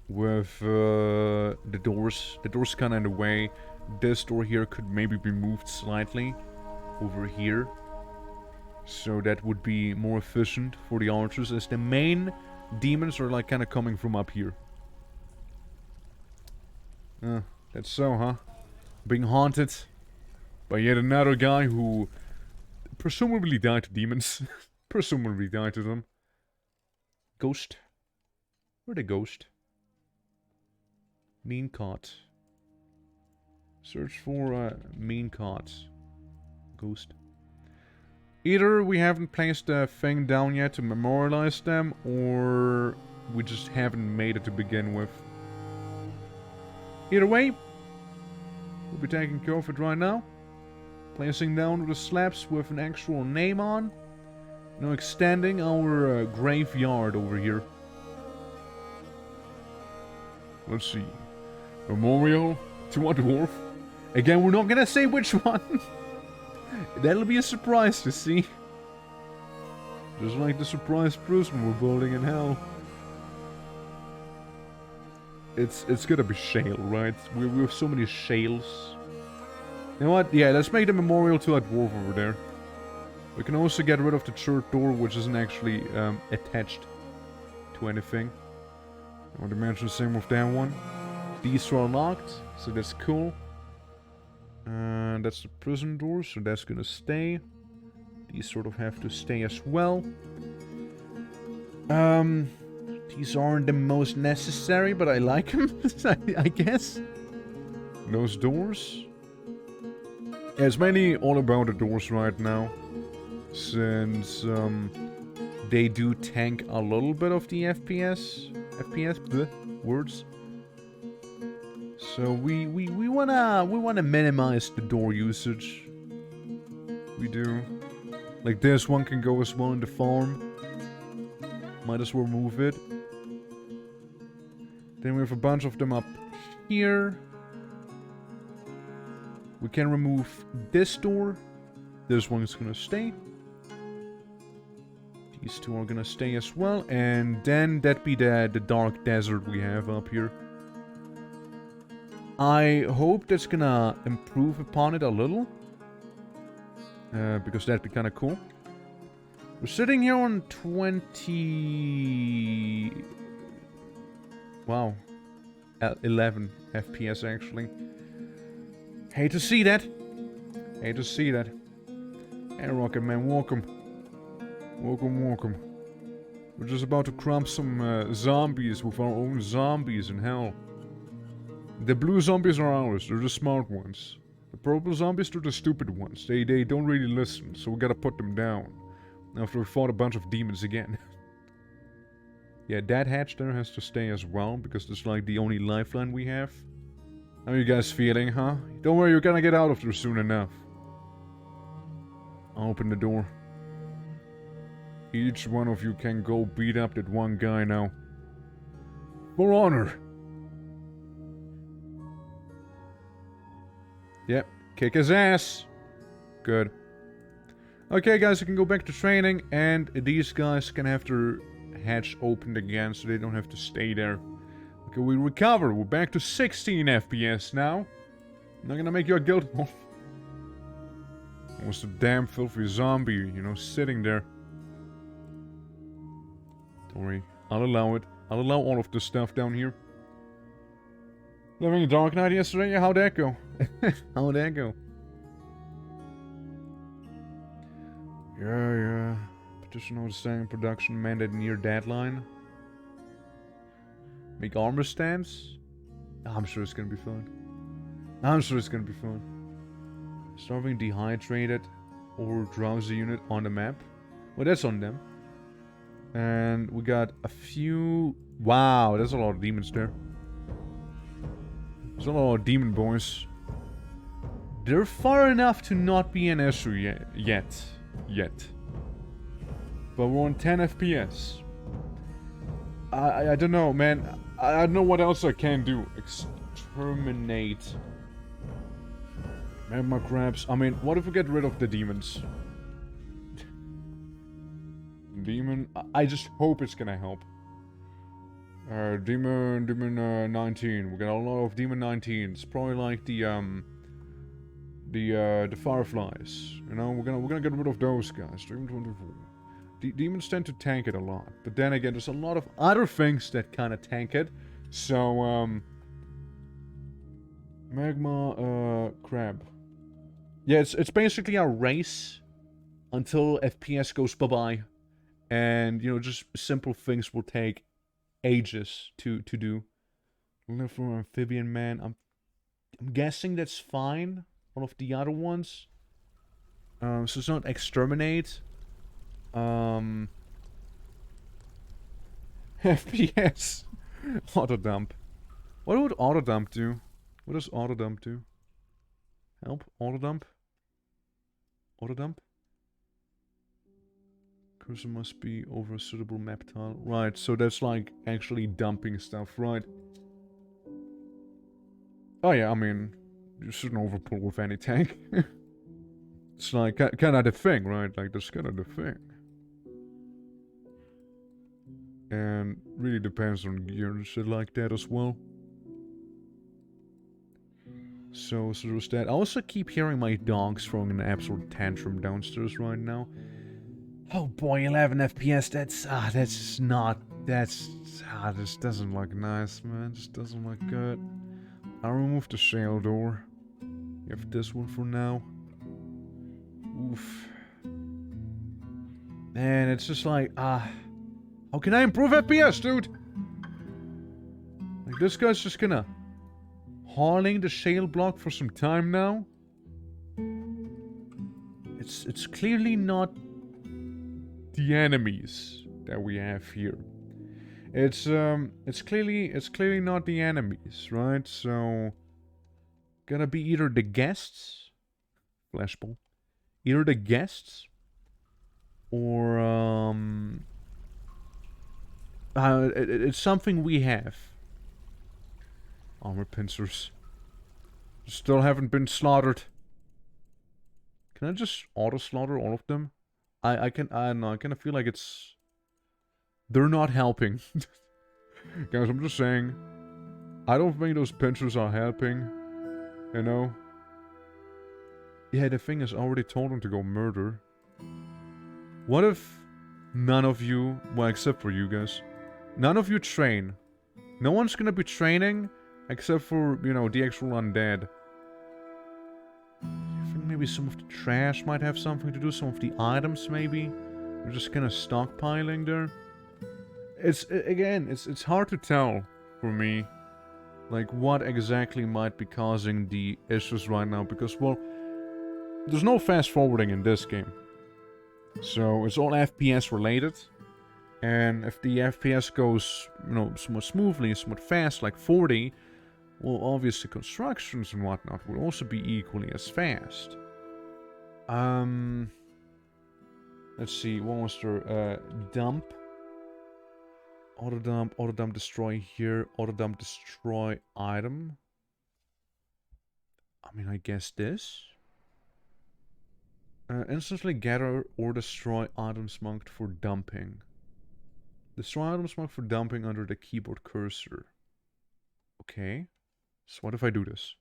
With the doors. The door's kinda in the way. This door here could maybe be moved slightly over here. So that would be more efficient for the archers, as the main demons are like kinda coming from up here. That's so, huh? Being haunted by yet another guy who presumably died to demons. Presumably died to them. Ghost. Where'd the ghost? Mean cot. Search for mean cots. Ghost. Either we haven't placed the thing down yet to memorialize them, or we just haven't made it to begin with. Either way, we'll be taking care of it right now. Placing down the slabs with an actual name on. Now extending our graveyard over here. Let's see. Memorial to a dwarf. Again, we're not gonna say which one. That'll be a surprise to see. Just like the surprise prison we're building in hell. It's gonna be shale, right? We have so many shales. You know what? Yeah, let's make the memorial to a dwarf over there. We can also get rid of the church door, which isn't actually attached to anything. I want to mention the same with that one. These are locked, so that's cool. And that's the prison door, so that's gonna stay. These sort of have to stay as well. These aren't the most necessary, but I like them, I guess. Those doors. Yeah, it's mainly all about the doors right now. Since they do tank a little bit of the FPS, words. So we wanna minimize the door usage. We do. Like this one can go as well in the farm. Might as well move it. Then we have a bunch of them up here. We can remove this door. This one is gonna stay. These two are gonna stay as well, and then that'd be the dark desert we have up here. I hope that's gonna improve upon it a little. Because that'd be kinda cool. We're sitting here on 20... Wow. 11 FPS actually. Hate to see that. Hate to see that. Hey Rocket Man, welcome. Welcome. We're just about to crump some zombies with our own zombies in hell. The blue zombies are ours. They're the smart ones. The purple zombies, they're the stupid ones. They don't really listen, so we gotta put them down. After we fought a bunch of demons again. Yeah, that hatch there has to stay as well, because it's like the only lifeline we have. How are you guys feeling, huh? Don't worry, you're gonna get out of there soon enough. I'll open the door. Each one of you can go beat up that one guy now. For honor! Yep, kick his ass! Good. Okay guys, you can go back to training, and these guys can have their hatch opened again, so they don't have to stay there. Okay, we recover. We're back to 16 FPS now. I'm not gonna make you a guild. Almost a damn filthy zombie, you know, sitting there. Don't worry, I'll allow it. I'll allow all of this stuff down here. Living a Dark Knight yesterday? Yeah, how'd that go? How'd that go? Yeah. Petition outstanding production mandate near deadline. Make armor stands? I'm sure it's gonna be fun. I'm sure it's gonna be fun. Starving, dehydrated, or drowsy unit on the map. Well, that's on them. And we got a few... Wow, there's a lot of demons there. There's a lot of demon boys. They're far enough to not be an issue yet. But we're on 10 FPS. I don't know, man. I don't know what else I can do. Exterminate. Magma crabs. I mean, what if we get rid of the demons? Demon... I just hope it's gonna help. Demon 19. We got a lot of Demon 19s. Probably like the Fireflies. You know, we're gonna get rid of those guys. Demon 24. Demons tend to tank it a lot, but then again, there's a lot of other things that kind of tank it. So, Magma crab. Yeah, it's basically a race until FPS goes bye-bye, and you know, just simple things will take ages to do. Looking for amphibian man. I'm guessing that's fine. All of the other ones. So it's not exterminate. FPS. Auto dump. What would auto dump do? What does auto dump do? Help? Auto dump? Auto dump? Cursor must be over a suitable map tile. Right, so that's like actually dumping stuff, right? Oh yeah, I mean, you shouldn't overpull with any tank. It's like kind of the thing, right? Like that's kind of the thing. And really depends on gear and shit like that as well. So there's that. I also keep hearing my dogs throwing an absolute tantrum downstairs right now. Oh boy, 11 FPS, this doesn't look nice, man. This doesn't look good. I'll remove the shale door. You have this one for now. Oof. Man, it's just like, how can I improve FPS, dude? Like, this guy's just gonna hauling the shale block for some time now. It's clearly not the enemies that we have here. It's clearly not the enemies, right? So gonna be either the guests, flashball, either the guests, or it's something we have. Armor pincers still haven't been slaughtered. Can I just auto slaughter all of them? I don't know, I kind of feel like they're not helping. Guys, I'm just saying, I don't think those pincers are helping, you know? Yeah, the thing is, I already told them to go murder. What if none of you, well, except for you guys, none of you train? No one's gonna be training, except for, you know, the actual undead. I think maybe some of the trash might have something to do, some of the items maybe. They're just kind of stockpiling there. It's hard to tell for me. Like, what exactly might be causing the issues right now? Because, well, there's no fast forwarding in this game. So, it's all FPS related. And if the FPS goes, you know, somewhat smoothly, somewhat fast, like 40, well, obviously constructions and whatnot will also be equally as fast. Let's see, what was there? Dump. Auto dump destroy here, auto dump destroy item. I mean, I guess this. Instantly gather or destroy items marked for dumping. Destroy items marked for dumping under the keyboard cursor. Okay. So what if I do this?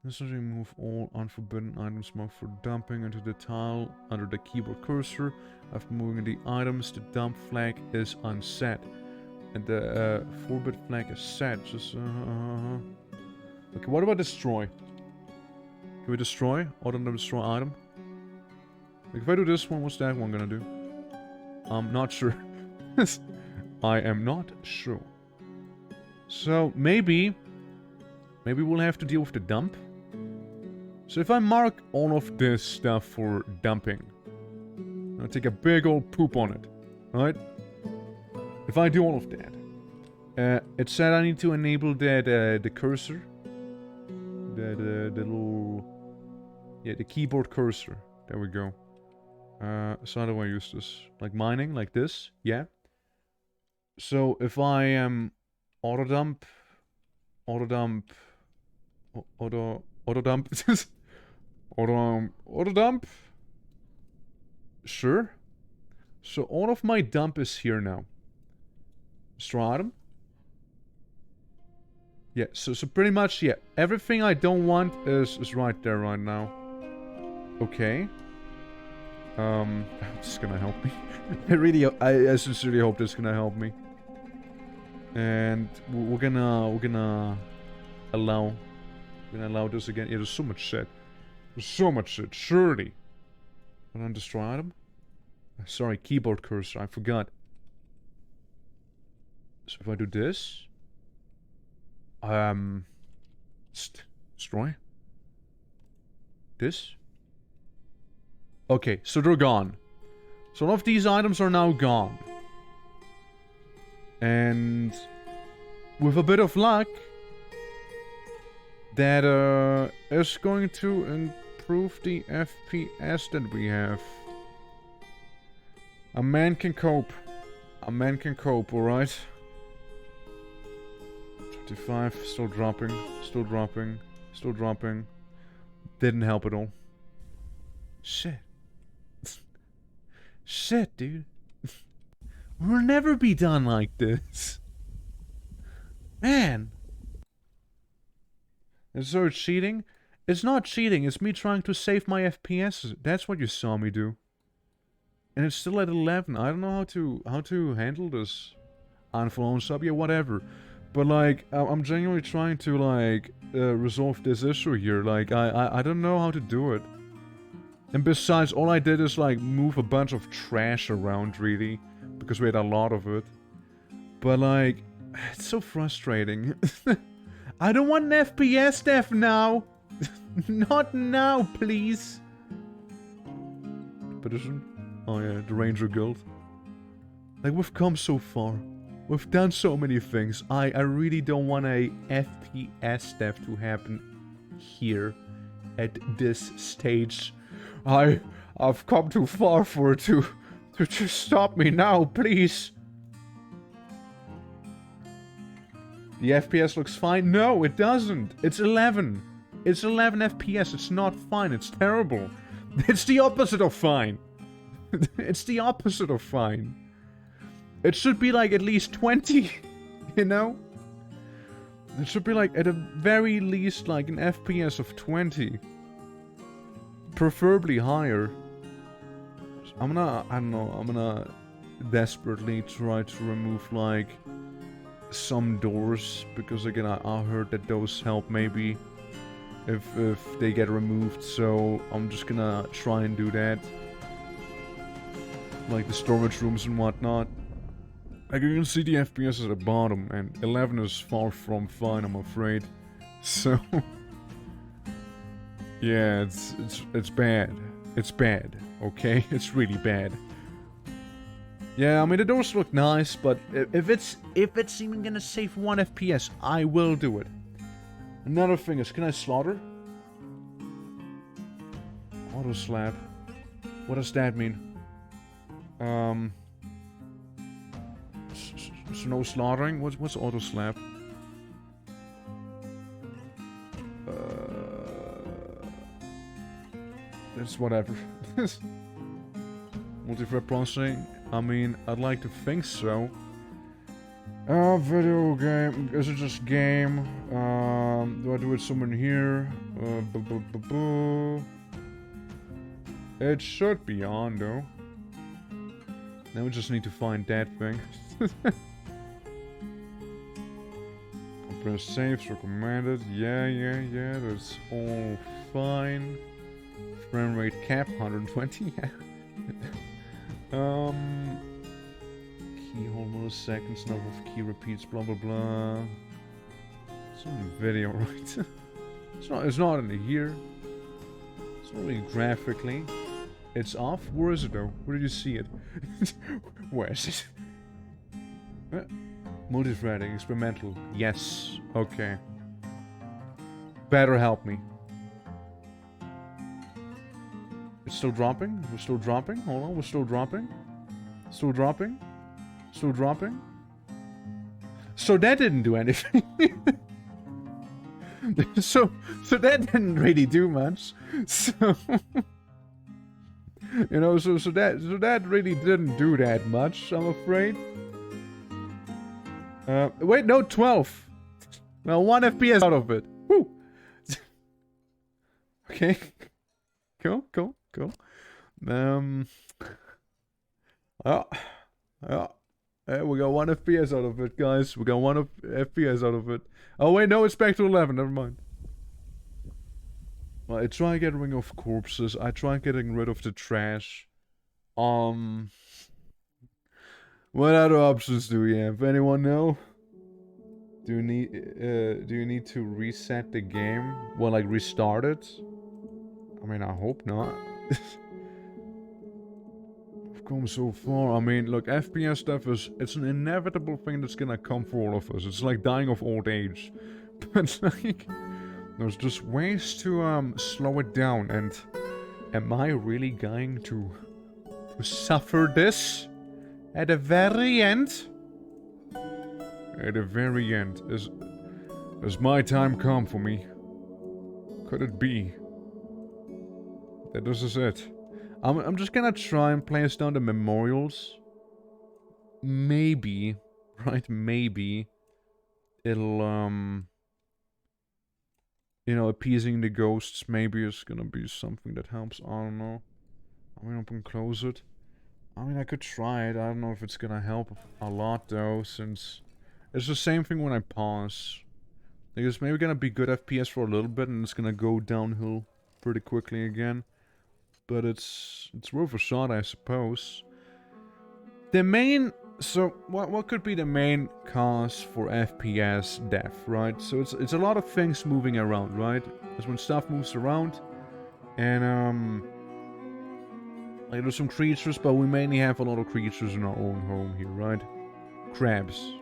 Instantly move all unforbidden items marked for dumping into the tile under the keyboard cursor. After moving the items, the dump flag is unset. And the forbid flag is set. Just, Okay, what about destroy? Can we destroy? Auto destroy item? Like if I do this one, what's that one gonna do? I'm not sure. I am not sure. So, maybe we'll have to deal with the dump. So if I mark all of this stuff for dumping, I'll take a big old poop on it, right? If I do all of that, it said I need to enable that the cursor, the little, yeah, the keyboard cursor. There we go. So how do I use this? Like mining, like this, yeah. So if I am auto dump, auto dump, sure. So all of my dump is here now. Destroy item. Yeah, so pretty much, yeah, everything I don't want is right there right now. Okay. This is gonna help me. I sincerely hope this is gonna help me. And we're gonna allow this again. Yeah, there's so much shit. There's so much shit. Surely. And then destroy item? Sorry, keyboard cursor. I forgot. So if I do this... destroy? This? Okay, so they're gone. So all of these items are now gone. And... with a bit of luck... that is going to improve the FPS that we have. A man can cope. A man can cope, alright? 25, still dropping, still dropping, still dropping. Didn't help at all. Shit. Shit, dude. We'll never be done like this. Man. And so it's cheating? It's not cheating, it's me trying to save my FPS. That's what you saw me do. And it's still at 11. I don't know how to handle this. Unfollow sub, yeah, whatever. But like, I'm genuinely trying to like resolve this issue here. Like, I don't know how to do it. And besides, all I did is like move a bunch of trash around, really, because we had a lot of it. But like, it's so frustrating. I don't want an FPS death now. Not now, please. Petition? Oh yeah, the Ranger Guild. Like, we've come so far. We've done so many things. I really don't want a FPS death to happen here at this stage. I've come too far for it to just stop me now, please. The FPS looks fine. No, it doesn't. It's 11. It's 11 FPS. It's not fine. It's terrible. It's the opposite of fine. It's the opposite of fine. It should be like at least 20, you know? It should be like at the very least like an FPS of 20. Preferably higher. I'm gonna desperately try to remove like some doors, because again I heard that those help maybe if they get removed, so I'm just gonna try and do that. Like the storage rooms and whatnot. Like, you can see the FPS at the bottom, and 11 is far from fine, I'm afraid. So... yeah, it's bad. It's bad, okay? It's really bad. Yeah, I mean, the doors look nice, but if it's even gonna save 1 FPS, I will do it. Another thing is, can I slaughter? Auto slap. What does that mean? So no slaughtering? What's auto slap? It's whatever. Multi-thread processing? I mean, I'd like to think so. Video game. Is it just game? Do I do it somewhere in here? It should be on, though. Now we just need to find that thing. Compress saves recommended. Yeah. That's all fine. Frame rate cap 120. Keyhole milliseconds, number of key repeats, blah blah blah. It's on the video, right? It's not in the here. It's not really graphically. It's off? Where is it though? Where did you see it? Where is it? Multi-threading, experimental. Yes. Okay. Better help me. It's still dropping? We're still dropping? Hold on, we're still dropping? Still dropping? Still dropping? So that didn't do anything. so that didn't really do much. So you know, so that really didn't do that much, I'm afraid. Wait, no, 12. Well, 1 FPS out of it. Woo! Okay. Cool. We got 1 FPS out of it, guys. We got 1 FPS out of it. Oh wait, no, it's back to 11. Never mind. Well, I try getting rid of corpses. I try getting rid of the trash. What other options do we have? Anyone know? Do you need to reset the game? Well, like restart it? I mean, I hope not. We've come so far. I mean, look, FPS stuff it's an inevitable thing that's gonna come for all of us. It's like dying of old age. But like, there's just ways to slow it down. And am I really going to suffer this at the very end? At the very end, has my time come for me? Could it be that this is it? I'm just gonna try and place down the memorials. Maybe, right? Maybe it'll you know, appeasing the ghosts maybe is gonna be something that helps. I don't know. I mean, I can close it. I mean, I could try it. I don't know if it's gonna help a lot though, since it's the same thing when I pause. Like, it's maybe gonna be good FPS for a little bit, and it's gonna go downhill pretty quickly again. But it's worth a shot, I suppose. The main... So, what could be the main cause for FPS death, right? So it's a lot of things moving around, right? It's when stuff moves around, and like there's some creatures, but we mainly have a lot of creatures in our own home here, right? Crabs.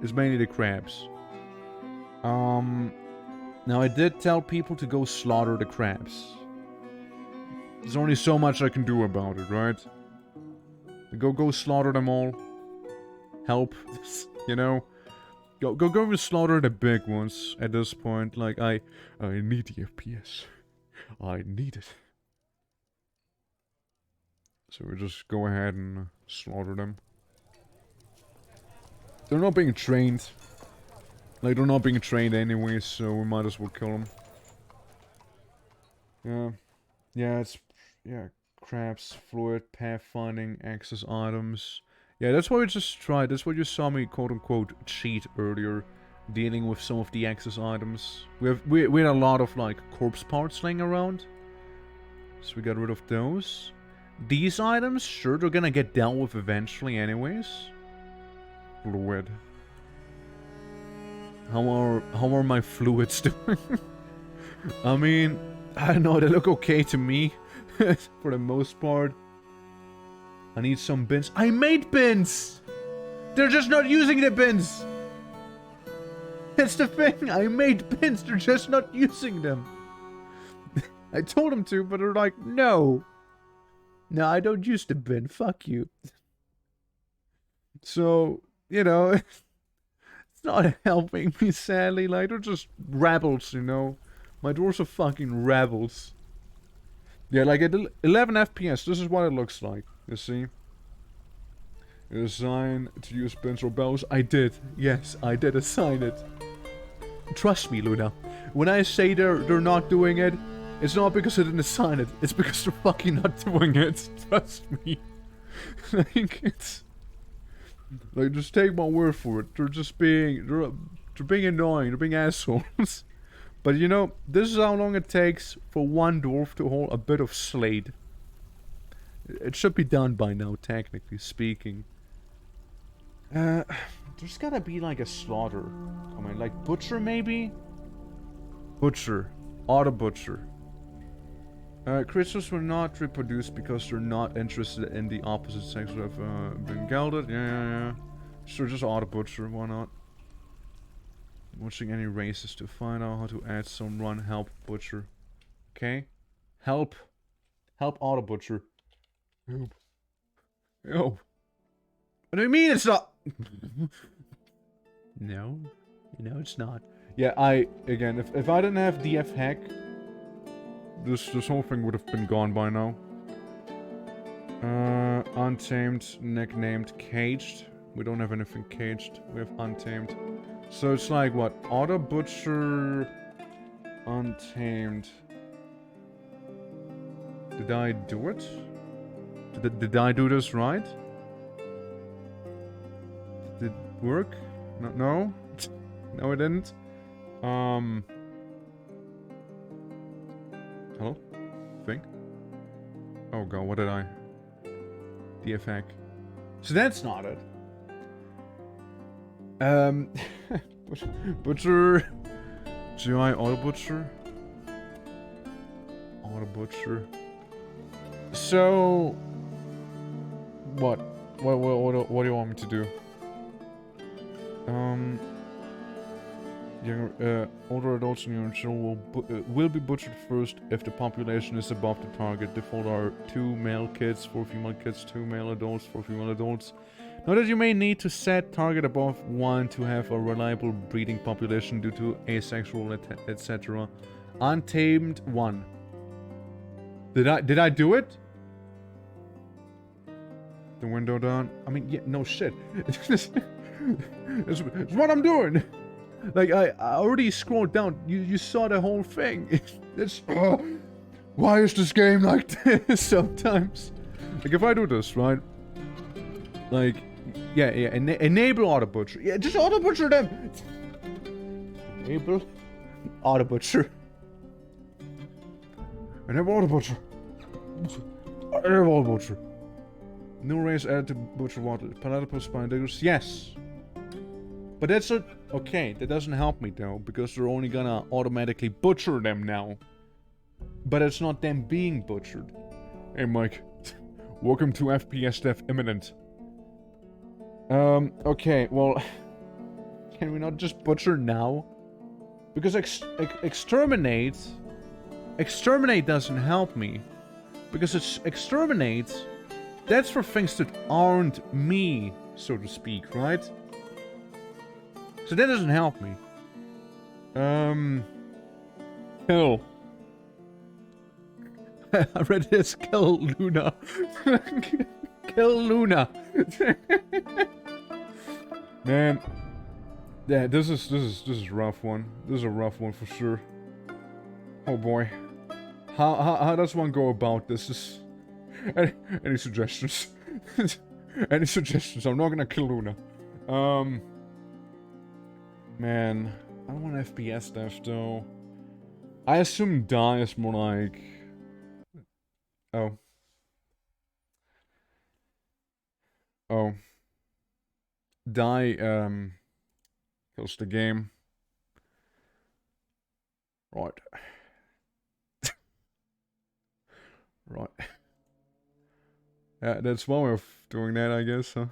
It's mainly the crabs. Now I did tell people to go slaughter the crabs. There's only so much I can do about it, right? Go slaughter them all. Help, you know? Go and slaughter the big ones at this point. Like, I need the FPS. I need it. So we just go ahead and slaughter them. They're not being trained. Like, they're not being trained anyway, so we might as well kill them. Yeah, crabs, fluid, pathfinding, access items. Yeah, that's what we just tried. That's what you saw me, quote-unquote, cheat earlier. Dealing with some of the access items. We had a lot of, like, corpse parts laying around. So we got rid of those. These items, sure, they're gonna get dealt with eventually anyways. Fluid. How are my fluids doing? I mean, I don't know, they look okay to me. For the most part. I need some bins. I made bins! They're just not using the bins! That's the thing, I made bins, they're just not using them. I told them to, but they're like, no. No, I don't use the bin, fuck you. So, you know, it's not helping me, sadly. Like, they're just rebels, you know. My doors are fucking rebels. Yeah, like at 11 FPS, this is what it looks like. You see? You assign to use bins or bells. I did. Yes, I did assign it. Trust me, Luna. When I say they're not doing it, it's not because I didn't assign it. It's because they're fucking not doing it. Trust me. Like, it's... Like, just take my word for it. They're just being... They're being annoying. They're being assholes. But you know, this is how long it takes for one dwarf to hold a bit of Slade. It should be done by now, technically speaking. There's gotta be like a slaughter coming. Like butcher, maybe? Butcher. Auto butcher. Creatures will not reproduce because they're not interested in the opposite sex that have been gelded. Yeah. Sure, just auto butcher, why not? Watching any races to find out how to add some run help butcher. Okay? Help. Help auto butcher. Help. Help. What do you mean it's not? No. No, it's not. Yeah, again, if I didn't have DF hack, this whole thing would have been gone by now. Untamed, nicknamed, caged. We don't have anything caged. We have untamed. So it's like what? Auto butcher, untamed. Did I do it? Did I do this right? Did it work? No? No, it didn't. Hello? Thing? Oh god, what did I? DFAC. So that's not it. Butcher. GI auto butcher. Auto butcher. So what? What do you want me to do? Older adults in your children will be butchered first if the population is above the target. Default are 2 male kids, 4 female kids, 2 male adults, 4 female adults. Note that you may need to set target above 1 to have a reliable breeding population due to asexual, etc. Untamed 1. Did I do it? The window down. I mean, yeah, no shit. it's what I'm doing. Like I already scrolled down. You saw the whole thing. It's why is this game like this sometimes? Like if I do this right, like yeah, enable auto butcher. Yeah, just auto butcher them. Enable auto butcher. Enable auto butcher. Enable auto butcher. New race added to butcher water. Palatable spine diggers. Yes. But that's a... Okay, that doesn't help me though, because they're only gonna automatically butcher them now. But it's not them being butchered. Hey Mike, welcome to FPS Death Imminent. Okay, well... Can we not just butcher now? Because exterminate... Exterminate doesn't help me. Because it's exterminate... That's for things that aren't me, so to speak, right? So that doesn't help me. Kill. I read this. Kill Luna. Kill Luna. Man. Yeah, this is a rough one. This is a rough one for sure. Oh boy. How does one go about this? Any suggestions? Any suggestions? I'm not gonna kill Luna. Man, I don't want FPS death though. I assume die is more like... Oh. Oh. die, kills the game. Right. Right. Yeah, that's one way of doing that, I guess, huh?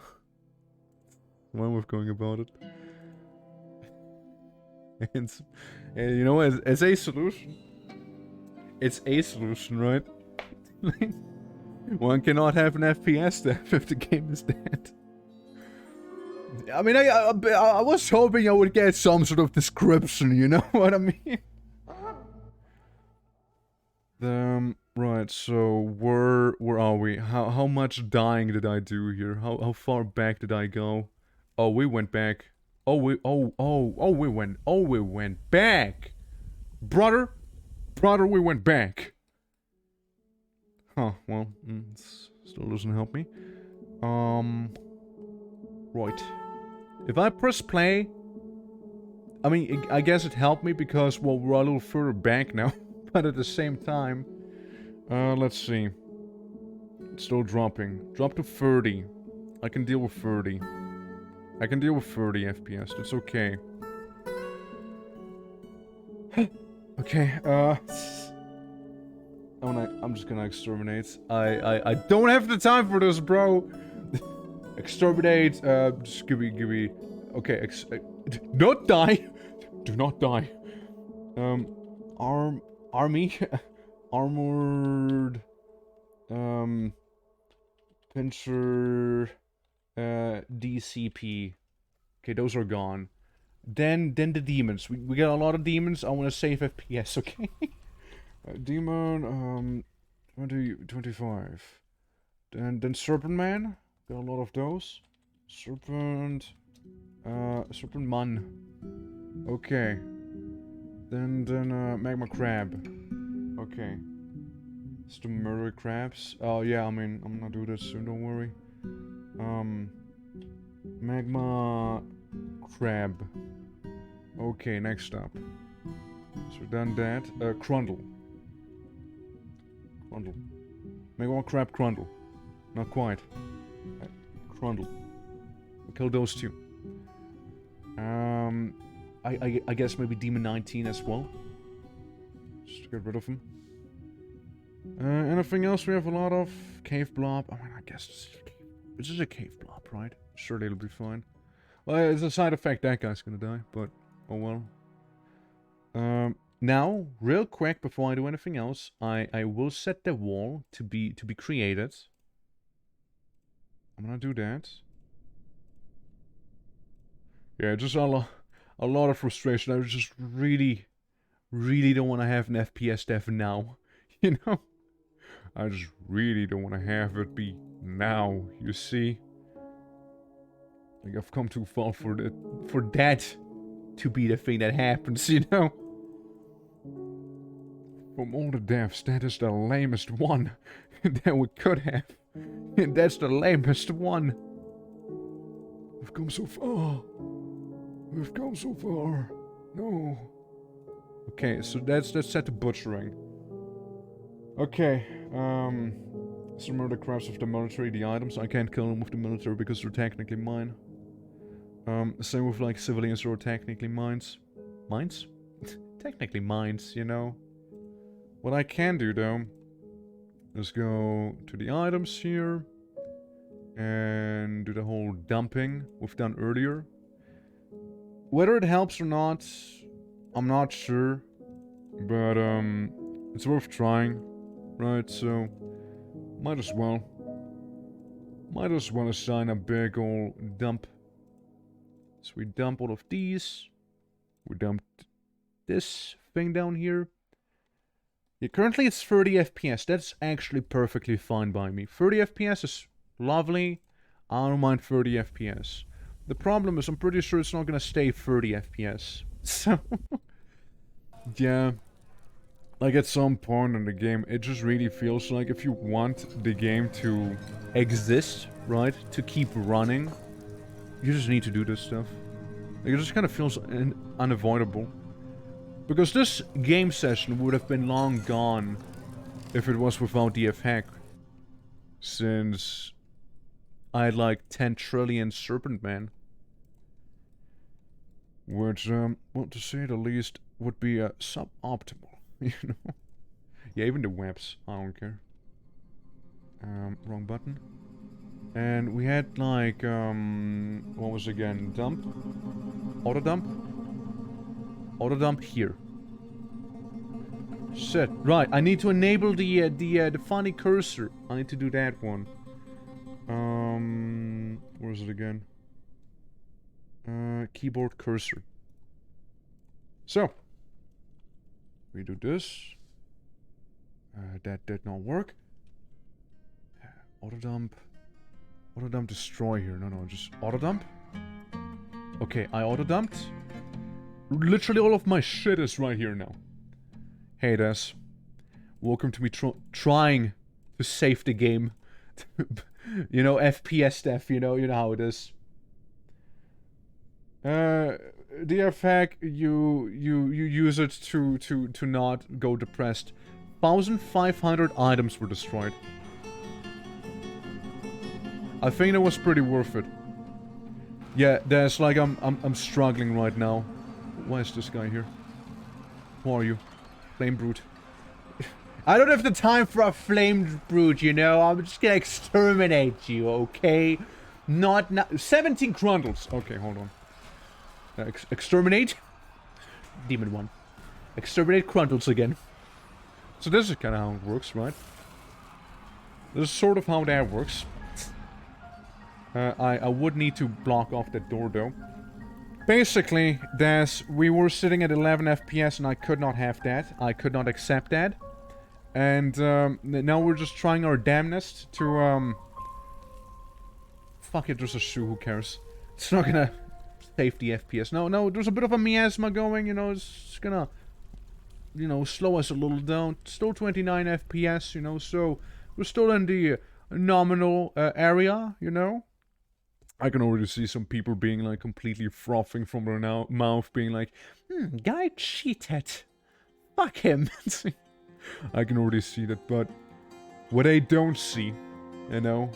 One way of going about it. And you know, as a solution, it's a solution, right? One cannot have an FPS dev if the game is dead. I mean, I was hoping I would get some sort of description, you know what I mean? Right, so where are we? How much dying did I do here? How far back did I go? Oh, we went back. Oh, we went back. Brother, we went back. Huh, well, still doesn't help me. Right. If I press play, I mean, I guess it helped me because, well, we're a little further back now. But at the same time, let's see. It's still dropping. Drop to 30. I can deal with 30. I can deal with 30 FPS. That's okay. Okay, I'm just gonna exterminate. I don't have the time for this, bro. Exterminate, just give me... Okay, not die! Do not die. Army? Armored... Pincer... DCP. Okay, those are gone. Then the demons. We got a lot of demons. I want to save FPS, okay? Demon, 25. Then Serpent Man. Got a lot of those. Serpent Man. Okay. Then Magma Crab. Okay. It's the murder crabs. Oh yeah, I mean, I'm gonna do this soon, don't worry. Magma Crab. Okay, next up. So done that. Crundle. Magma Crab Crundle. Not quite. Crundle. We'll kill those two. I guess maybe Demon 19 as well. Just to get rid of him. Anything else we have a lot of? Cave Blob. I mean, I guess this is a cave blob, right? Surely it'll be fine. Well, it's a side effect that guy's gonna die, but oh well. Now, real quick before I do anything else, I will set the wall to be created. I'm gonna do that. Yeah, just a lot of frustration. I just really don't want to have an FPS dev now. You know? I just really don't want to have it be now, you see? Like, I've come too far for that to be the thing that happens, you know? From all the devs, that is the lamest one that we could have. And that's the lamest one. We've come so far. We've come so far. No. Okay, so that's set to butchering. Okay, some murder crabs with the military, the items. I can't kill them with the military because they're technically mine. Same with like civilians who are technically mines. Mines? Technically mines, you know. What I can do though is go to the items here and do the whole dumping we've done earlier. Whether it helps or not, I'm not sure, but it's worth trying, right? So might as well assign a big ol' dump. So we dump all of these. We dumped this thing down here. Yeah, currently it's 30 FPS. That's actually perfectly fine by me. 30 FPS is lovely. I don't mind 30 FPS. The problem is I'm pretty sure it's not gonna stay 30 FPS. So, yeah. Like at some point in the game, it just really feels like if you want the game to exist, right? To keep running, you just need to do this stuff. Like, it just kind of feels unavoidable. Because this game session would have been long gone if it was without DF hack. Since I had like 10 trillion Serpent Man. which, well, to say the least, would be suboptimal, you know? Yeah, even the webs, I don't care. Wrong button. And we had, like, what was it again? Dump? Auto dump? Auto dump here. Shit. Right, I need to enable the funny cursor. I need to do that one. Where is it again? Keyboard cursor. So. We do this. That did not work. Auto dump. Auto dump destroy here. No, just auto dump. Okay, I auto dumped. Literally all of my shit is right here now. Hey, Des. Welcome to me trying to save the game. You know, FPS stuff, you know how it is. Dear Fag, you use it to not go depressed. 1,500 items were destroyed. I think it was pretty worth it. Yeah, there's like I'm struggling right now. Why is this guy here? Who are you? Flame Brute. I don't have the time for a Flame Brute, you know? I'm just gonna exterminate you, okay? Not 17 Grundles. Okay, hold on. Exterminate? Demon 1. Exterminate Grundles again. So this is kind of how it works, right? This is sort of how that works. I would need to block off that door, though. Basically, we were sitting at 11 FPS and I could not have that. I could not accept that. And now we're just trying our damnedest to... Fuck it, there's a shoe, who cares? It's not gonna save the FPS. No, there's a bit of a miasma going, you know, it's gonna... You know, slow us a little down. Still 29 FPS, you know, so... We're still in the nominal area, you know? I can already see some people being, like, completely frothing from their mouth, being like, guy cheated. Fuck him. I can already see that, but what they don't see, you know,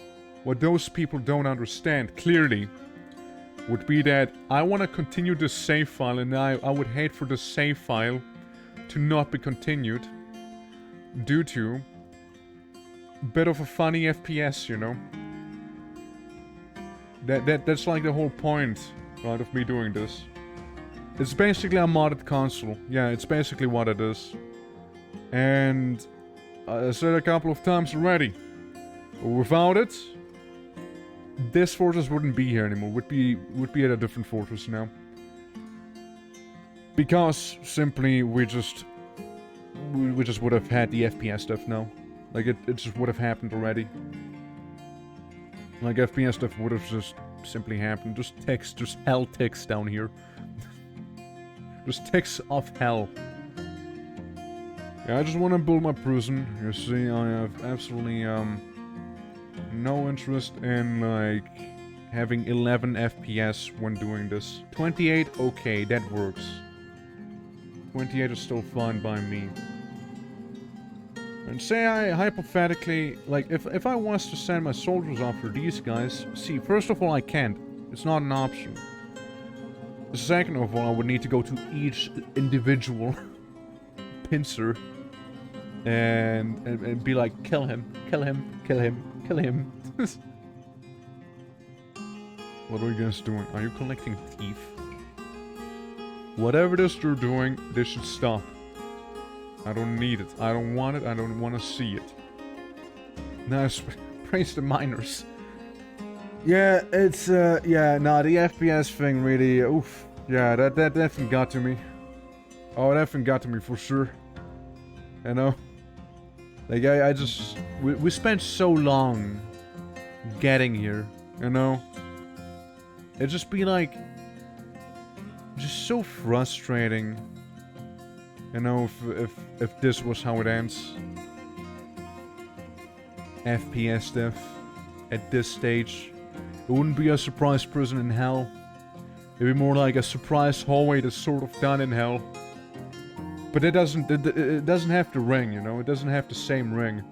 what those people don't understand, clearly, would be that I want to continue this save file, and I would hate for the save file to not be continued, due to a bit of a funny FPS, you know. That's like the whole point, right, of me doing this. It's basically a modded console. Yeah, it's basically what it is. And I said a couple of times already, without it, this fortress wouldn't be here anymore. Would be at a different fortress now. Because simply we just would have had the FPS stuff now. Like it just would have happened already. Like, FPS stuff would have just simply happened. Just ticks, just hell ticks down here. Just ticks of hell. Yeah, I just want to build my prison. You see, I have absolutely, no interest in, like, having 11 FPS when doing this. 28, okay, that works. 28 is still fine by me. And say I, hypothetically, like, if I was to send my soldiers after these guys, see, first of all, I can't. It's not an option. Second of all, I would need to go to each individual pincer and be like, kill him, kill him, kill him, kill him. What are you guys doing? Are you collecting teeth? Whatever it is they're doing, they should stop. I don't need it. I don't want it. I don't want to see it. Nice. Praise the miners. Yeah, it's, yeah, nah, the FPS thing really, oof. Yeah, that definitely got to me. Oh, it definitely got to me for sure. You know? Like, I just... We spent so long getting here, you know? It'd just be like... Just so frustrating. You know, if this was how it ends. FPS stuff. At this stage. It wouldn't be a surprise prison in hell. It'd be more like a surprise hallway that's sort of done in hell. But it doesn't have the ring, you know? It doesn't have the same ring.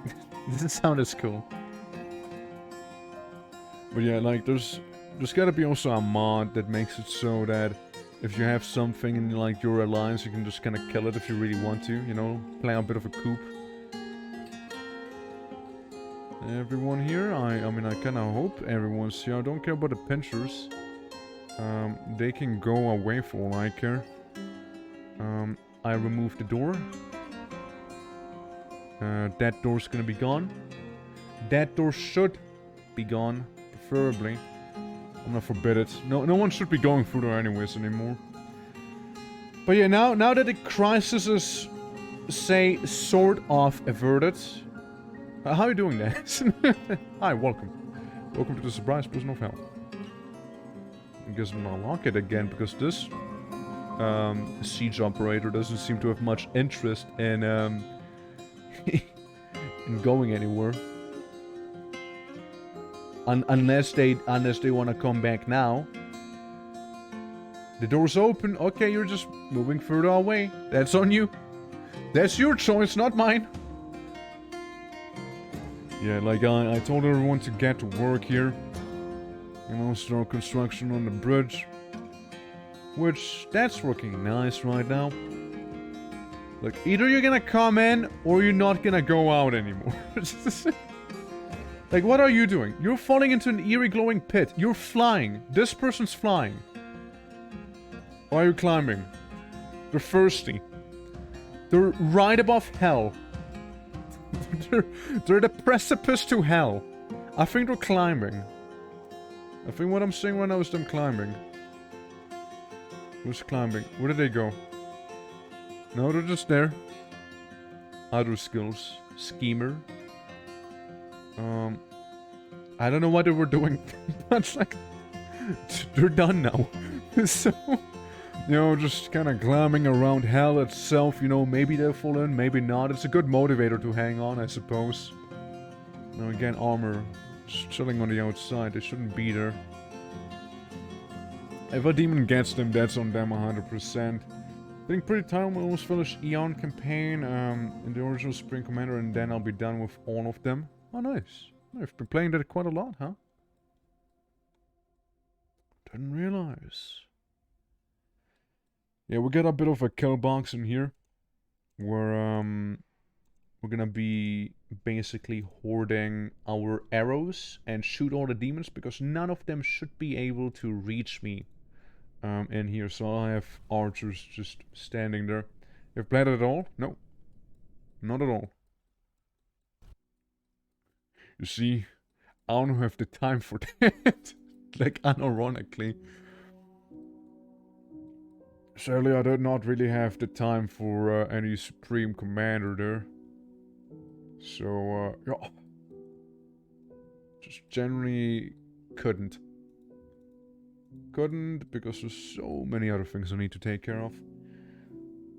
It doesn't sound as cool. But yeah, like, there's gotta be also a mod that makes it so that If you have something in like your alliance, you can just kind of kill it if you really want to, you know, play a bit of a coup. Everyone here, I mean, I kind of hope everyone's here. I don't care about the pinchers. They can go away for all I care. I removed the door. That door's gonna be gone. That door should be gone, preferably. I'm gonna forbid it. No one should be going through there anyways anymore. But yeah, now that the crisis is, say, sort of averted. How are you doing, guys? Hi, welcome. Welcome to the surprise prison of hell. I guess I'm gonna lock it again because this siege operator doesn't seem to have much interest in in going anywhere. Unless they want to come back now. The door's open. Okay, you're just moving further away. That's on you. That's your choice, not mine. Yeah, like I told everyone to get to work here. You know, start construction on the bridge. Which, that's working nice right now. Look, either you're gonna come in, or you're not gonna go out anymore. Like, what are you doing? You're falling into an eerie glowing pit. You're flying. This person's flying. Why are you climbing? They're thirsty. They're right above hell. They're the precipice to hell. I think they're climbing. I think what I'm seeing right now is them climbing. Who's climbing? Where did they go? No, they're just there. Other skills. Schemer. I don't know what they were doing. But like, they're done now. So, you know, just kind of climbing around hell itself. You know, maybe they'll fall in, maybe not. It's a good motivator to hang on, I suppose. Now again, armor. Just chilling on the outside. They shouldn't be there. If a demon gets them, that's on them 100%. Getting pretty tired. We'll almost finish EON campaign in the original Spring Commander, and then I'll be done with all of them. Oh, nice. I've been playing that quite a lot, huh? Didn't realize. Yeah, we got a bit of a kill box in here. Where, we're gonna be basically hoarding our arrows and shoot all the demons, because none of them should be able to reach me in here. So I have archers just standing there. You've played it at all? No. Not at all. You see, I don't have the time for that. Like, unironically. Sadly, I did not really have the time for any Supreme Commander there. So, yeah. Just generally couldn't. Couldn't, because there's so many other things I need to take care of.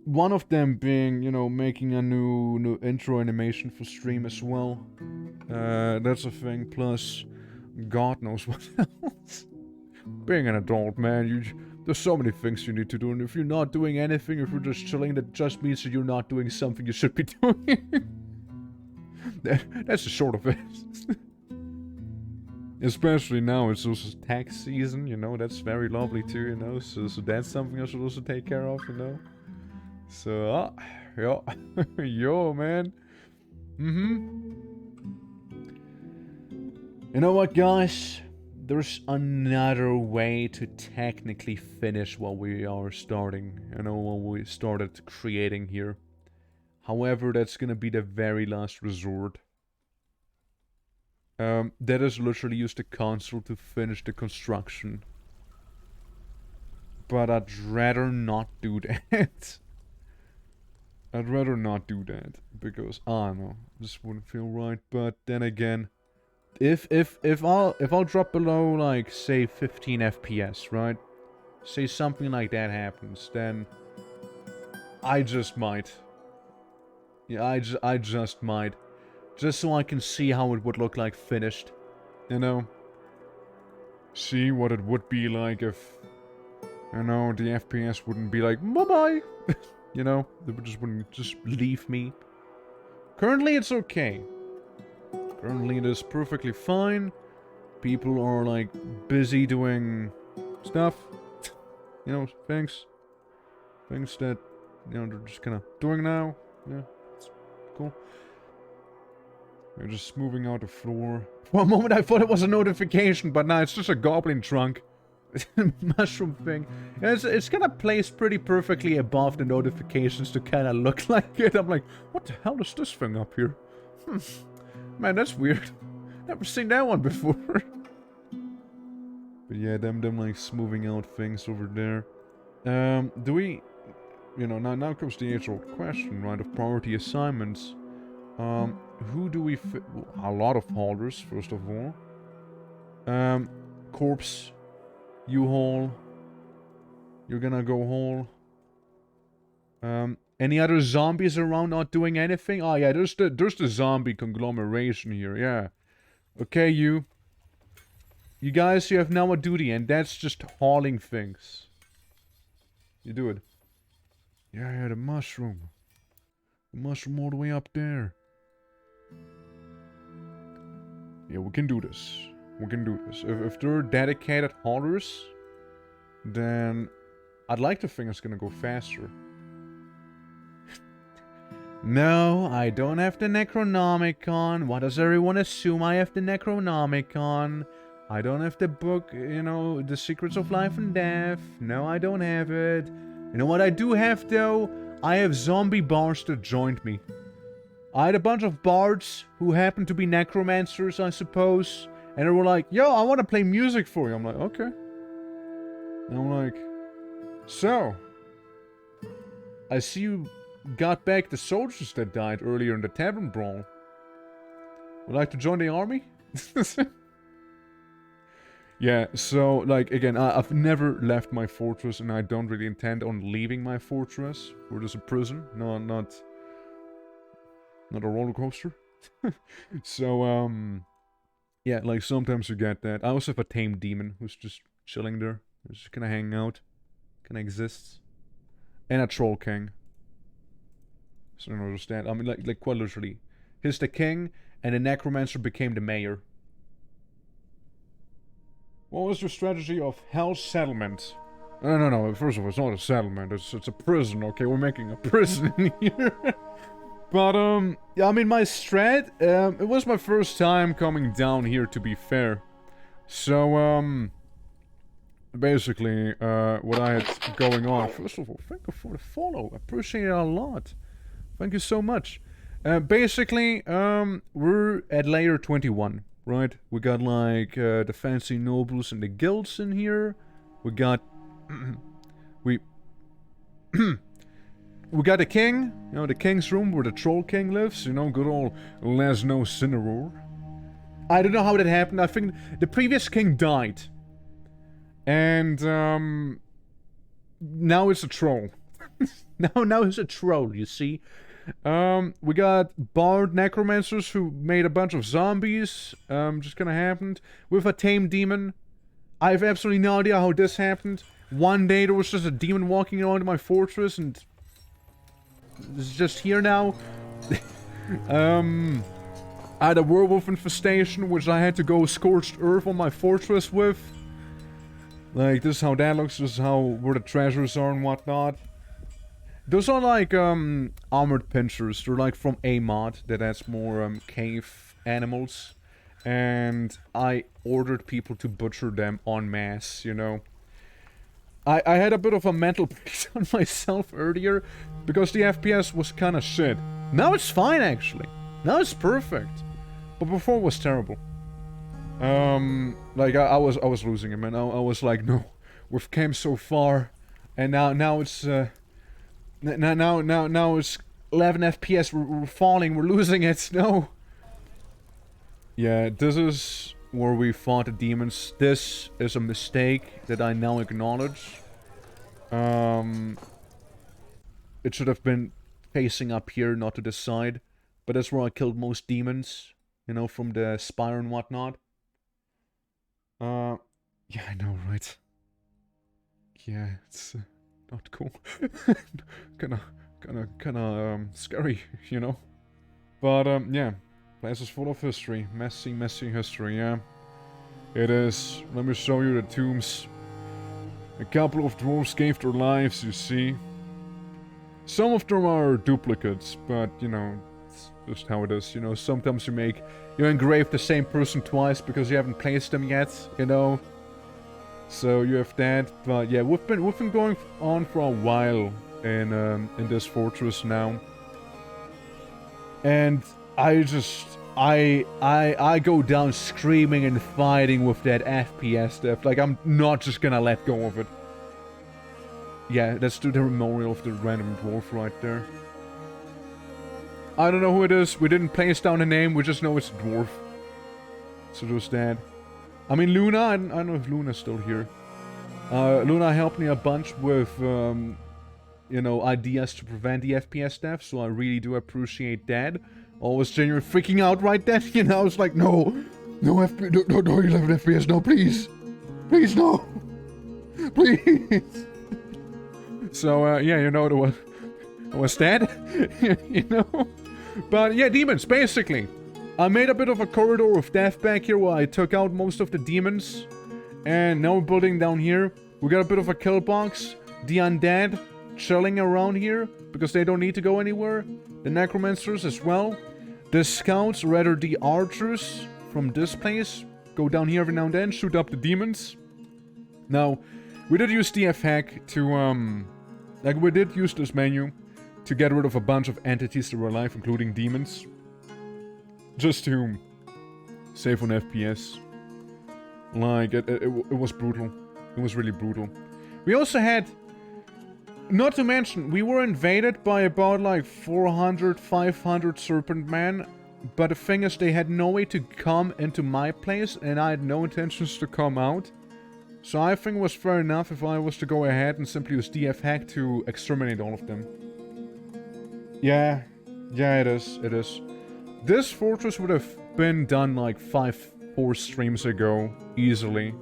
One of them being, you know, making a new intro animation for stream as well. That's a thing, plus God knows what else. Being an adult, man, there's so many things you need to do, and if you're not doing anything, if you're just chilling, that just means that you're not doing something you should be doing. That's the short of it. Especially now, it's also tax season, you know, that's very lovely too, you know, so that's something I should also take care of, you know. So, yo, yo, man. You know what, guys? There's another way to technically finish what we are starting, you know, what we started creating here. However, that's gonna be the very last resort. That is literally use the console to finish the construction. But I'd rather not do that. I'd rather not do that, because, I don't know, this wouldn't feel right. But then again, if I'll drop below, like, say 15 FPS, right? Say something like that happens, then I just might. Yeah, I just might. Just so I can see how it would look like finished, you know? See what it would be like if, you know, the FPS wouldn't be like, bye-bye! You know, they wouldn't just leave me. Currently, it's okay. Currently, it is perfectly fine. People are, like, busy doing stuff. You know, things that, you know, they're just kind of doing now. Yeah, it's cool. We're just moving out the floor. For a moment I thought it was a notification, but now it's just a goblin trunk. Mushroom thing. It's kind of placed pretty perfectly above the notifications to kind of look like it. I'm like, what the hell is this thing up here? Man, that's weird. Never seen that one before. But yeah, them like smoothing out things over there. Do we, you know, now comes the age-old question, right, of priority assignments. Who do we fit? A lot of haulers, first of all. Corpse. U-haul. You're gonna go haul. Any other zombies around not doing anything? Oh yeah, there's the zombie conglomeration here, yeah. Okay, you guys, you have now a duty, and that's just hauling things. You do it. Yeah, the mushroom. The mushroom all the way up there. Yeah, we can do this. We can do this. If they're dedicated haulers, then I'd like to think it's gonna go faster. No, I don't have the Necronomicon. Why does everyone assume I have the Necronomicon? I don't have the book, you know, The Secrets of Life and Death. No, I don't have it. You know what I do have, though? I have zombie bards that joined me. I had a bunch of bards who happened to be necromancers, I suppose. And they were like, yo, I want to play music for you. I'm like, okay. And I'm like, so, I see you got back the soldiers that died earlier in the tavern brawl. Would like to join the army? Yeah, so, like, again, I've never left my fortress, and I don't really intend on leaving my fortress. Where there's a prison. No, not a roller coaster. So, yeah, like, sometimes you get that. I also have a tame demon who's just chilling there. Just kinda hanging out. Kinda exists. And a troll king. So I don't understand. I mean, like quite literally. He's the king, and the necromancer became the mayor. What was your strategy of Hell's Settlement? No. First of all, it's not a settlement. It's a prison, okay? We're making a prison in here. But, yeah, I mean, my strat, it was my first time coming down here, to be fair. So, basically, what I had going on... First of all, thank you for the follow. I appreciate it a lot. Thank you so much. Basically, we're at layer 21, right? We got, like, the fancy nobles and the guilds in here. We got... we got the king, you know, the king's room where the troll king lives, you know, good old Lesno Cinnaror. I don't know how that happened. I think the previous king died. And, now it's a troll. now it's a troll, you see. We got bard necromancers who made a bunch of zombies. Just kinda happened. With a tame demon. I have absolutely no idea how this happened. One day there was just a demon walking around my fortress and... it's just here now. I had a werewolf infestation, which I had to go scorched earth on my fortress with. Like, this is how that looks, this is where the treasures are and whatnot. Those are like, armored pincers. They're like from a mod that has more, cave animals. And I ordered people to butcher them en masse, you know. I had a bit of a mental breakdown myself earlier, because the FPS was kinda shit. Now it's fine, actually. Now it's perfect. But before it was terrible. Like, I was losing it, man. I was like, no, we've came so far, and now it's, now it's 11 FPS, we're falling, we're losing it, no. Yeah, this is where we fought the demons. This is a mistake that I now acknowledge. It should have been facing up here, not to the side. But that's where I killed most demons, you know, from the spire and whatnot. Yeah, I know, right? Yeah, it's not cool. kinda, scary, you know? But, yeah. Place is full of history. Messy history, yeah. It is. Let me show you the tombs. A couple of dwarves gave their lives, you see. Some of them are duplicates, but, you know, it's just how it is. You know, sometimes you engrave the same person twice because you haven't placed them yet, you know. So you have that, but yeah, we've been going on for a while in this fortress now. And I go down screaming and fighting with that FPS stuff. Like, I'm not just gonna let go of it. Yeah, let's do the memorial of the random dwarf right there. I don't know who it is. We didn't place down a name. We just know it's a dwarf. So there's that. I mean, Luna, I don't know if Luna's still here. Luna helped me a bunch with, you know, ideas to prevent the FPS death, so I really do appreciate that. I was genuinely freaking out right then, you know, I was like, no, 11 FPS, no, please. Please, no. Please. So, yeah, you know, I was dead, you know? But, yeah, demons, basically. I made a bit of a corridor of death back here where I took out most of the demons. And now we're building down here. We got a bit of a kill box. The undead chilling around here because they don't need to go anywhere. The necromancers as well. The scouts, rather the archers from this place, go down here every now and then, shoot up the demons. Now, we did use DF hack to, like, we did use this menu to get rid of a bunch of entities that were alive, including demons. Just to save on FPS. Like, it was brutal. It was really brutal. We also had... Not to mention, we were invaded by about, like, 400, 500 serpent men. But the thing is, they had no way to come into my place, and I had no intentions to come out. So I think it was fair enough if I was to go ahead and simply use DF hack to exterminate all of them. Yeah, it is. This fortress would have been done like 4 streams ago, easily.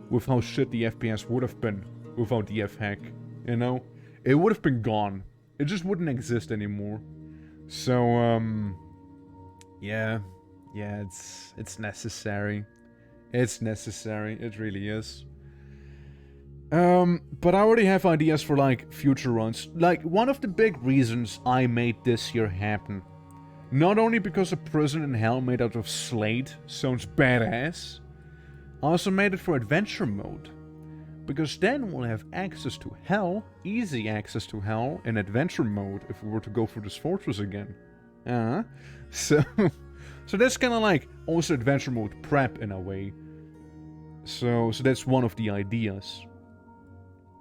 With how shit the FPS would have been without DF hack, you know? It would have been gone. It just wouldn't exist anymore. So, yeah, it's necessary. It's necessary, it really is. But I already have ideas for, like, future runs. Like, one of the big reasons I made this year happen, not only because a prison in hell made out of Slade sounds badass, I also made it for adventure mode. Because then we'll have access to hell, easy access to hell, in adventure mode if we were to go for this fortress again. So that's kind of like also adventure mode prep in a way. So that's one of the ideas.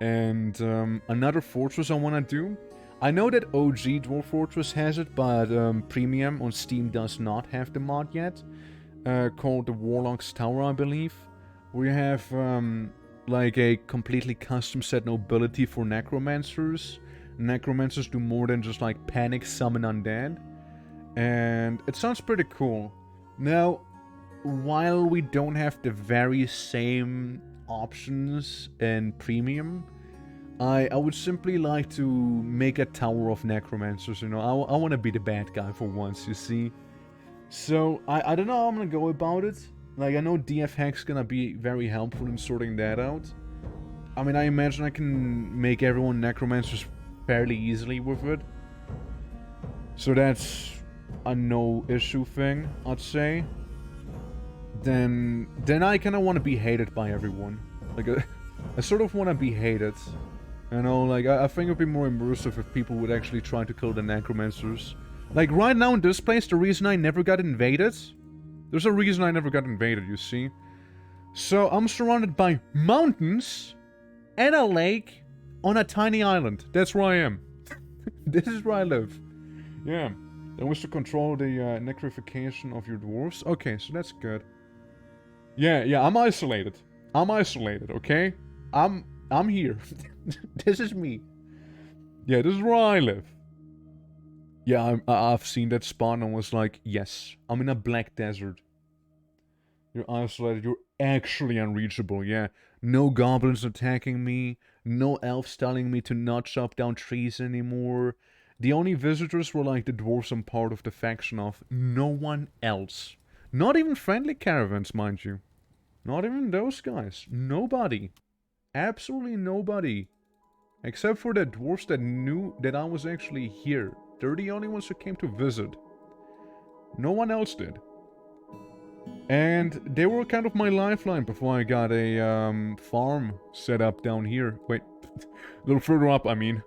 And another fortress I want to do. I know that OG Dwarf Fortress has it, but Premium on Steam does not have the mod yet. Called the Warlock's Tower, I believe. We have like a completely custom set nobility for necromancers. Necromancers do more than just like panic summon undead. And it sounds pretty cool. Now, while we don't have the very same options in Premium, I would simply like to make a tower of necromancers, you know. I want to be the bad guy for once, you see. So, I don't know how I'm gonna go about it. Like, I know DF hack's gonna be very helpful in sorting that out. I mean, I imagine I can make everyone necromancers fairly easily with it. So that's a no-issue thing, I'd say. Then I kind of want to be hated by everyone. Like, I sort of want to be hated. You know, like, I think it would be more immersive if people would actually try to kill the necromancers. Like, right now in this place, the reason I never got invaded... There's a reason I never got invaded, you see. So, I'm surrounded by mountains and a lake on a tiny island. That's where I am. This is where I live. Yeah. That was to control the necrofication of your dwarves. Okay, so that's good. Yeah, I'm isolated. I'm isolated, okay? I'm here. This is me. Yeah, this is where I live. Yeah, I've seen that spawn and was like, yes, I'm in a black desert. You're isolated, you're actually unreachable, yeah. No goblins attacking me, no elves telling me to not chop down trees anymore. The only visitors were like the dwarves I'm part of the faction of. No one else. Not even friendly caravans, mind you. Not even those guys. Nobody. Absolutely nobody. Except for the dwarves that knew that I was actually here. They're the only ones who came to visit. No one else did. And they were kind of my lifeline before I got a farm set up down here. Wait, a little further up, I mean.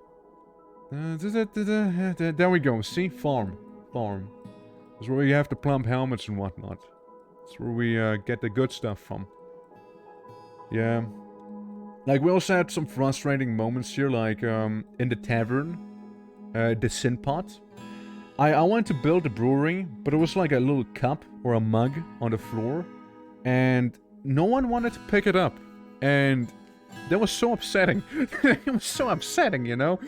There we go, see? Farm. That's where we have the plump helmets and whatnot. That's where we get the good stuff from. Yeah. Like, we also had some frustrating moments here, like, in the tavern. The Sin Pot. I wanted to build a brewery, but it was like a little cup or a mug on the floor. And no one wanted to pick it up. And that was so upsetting. It was so upsetting, you know?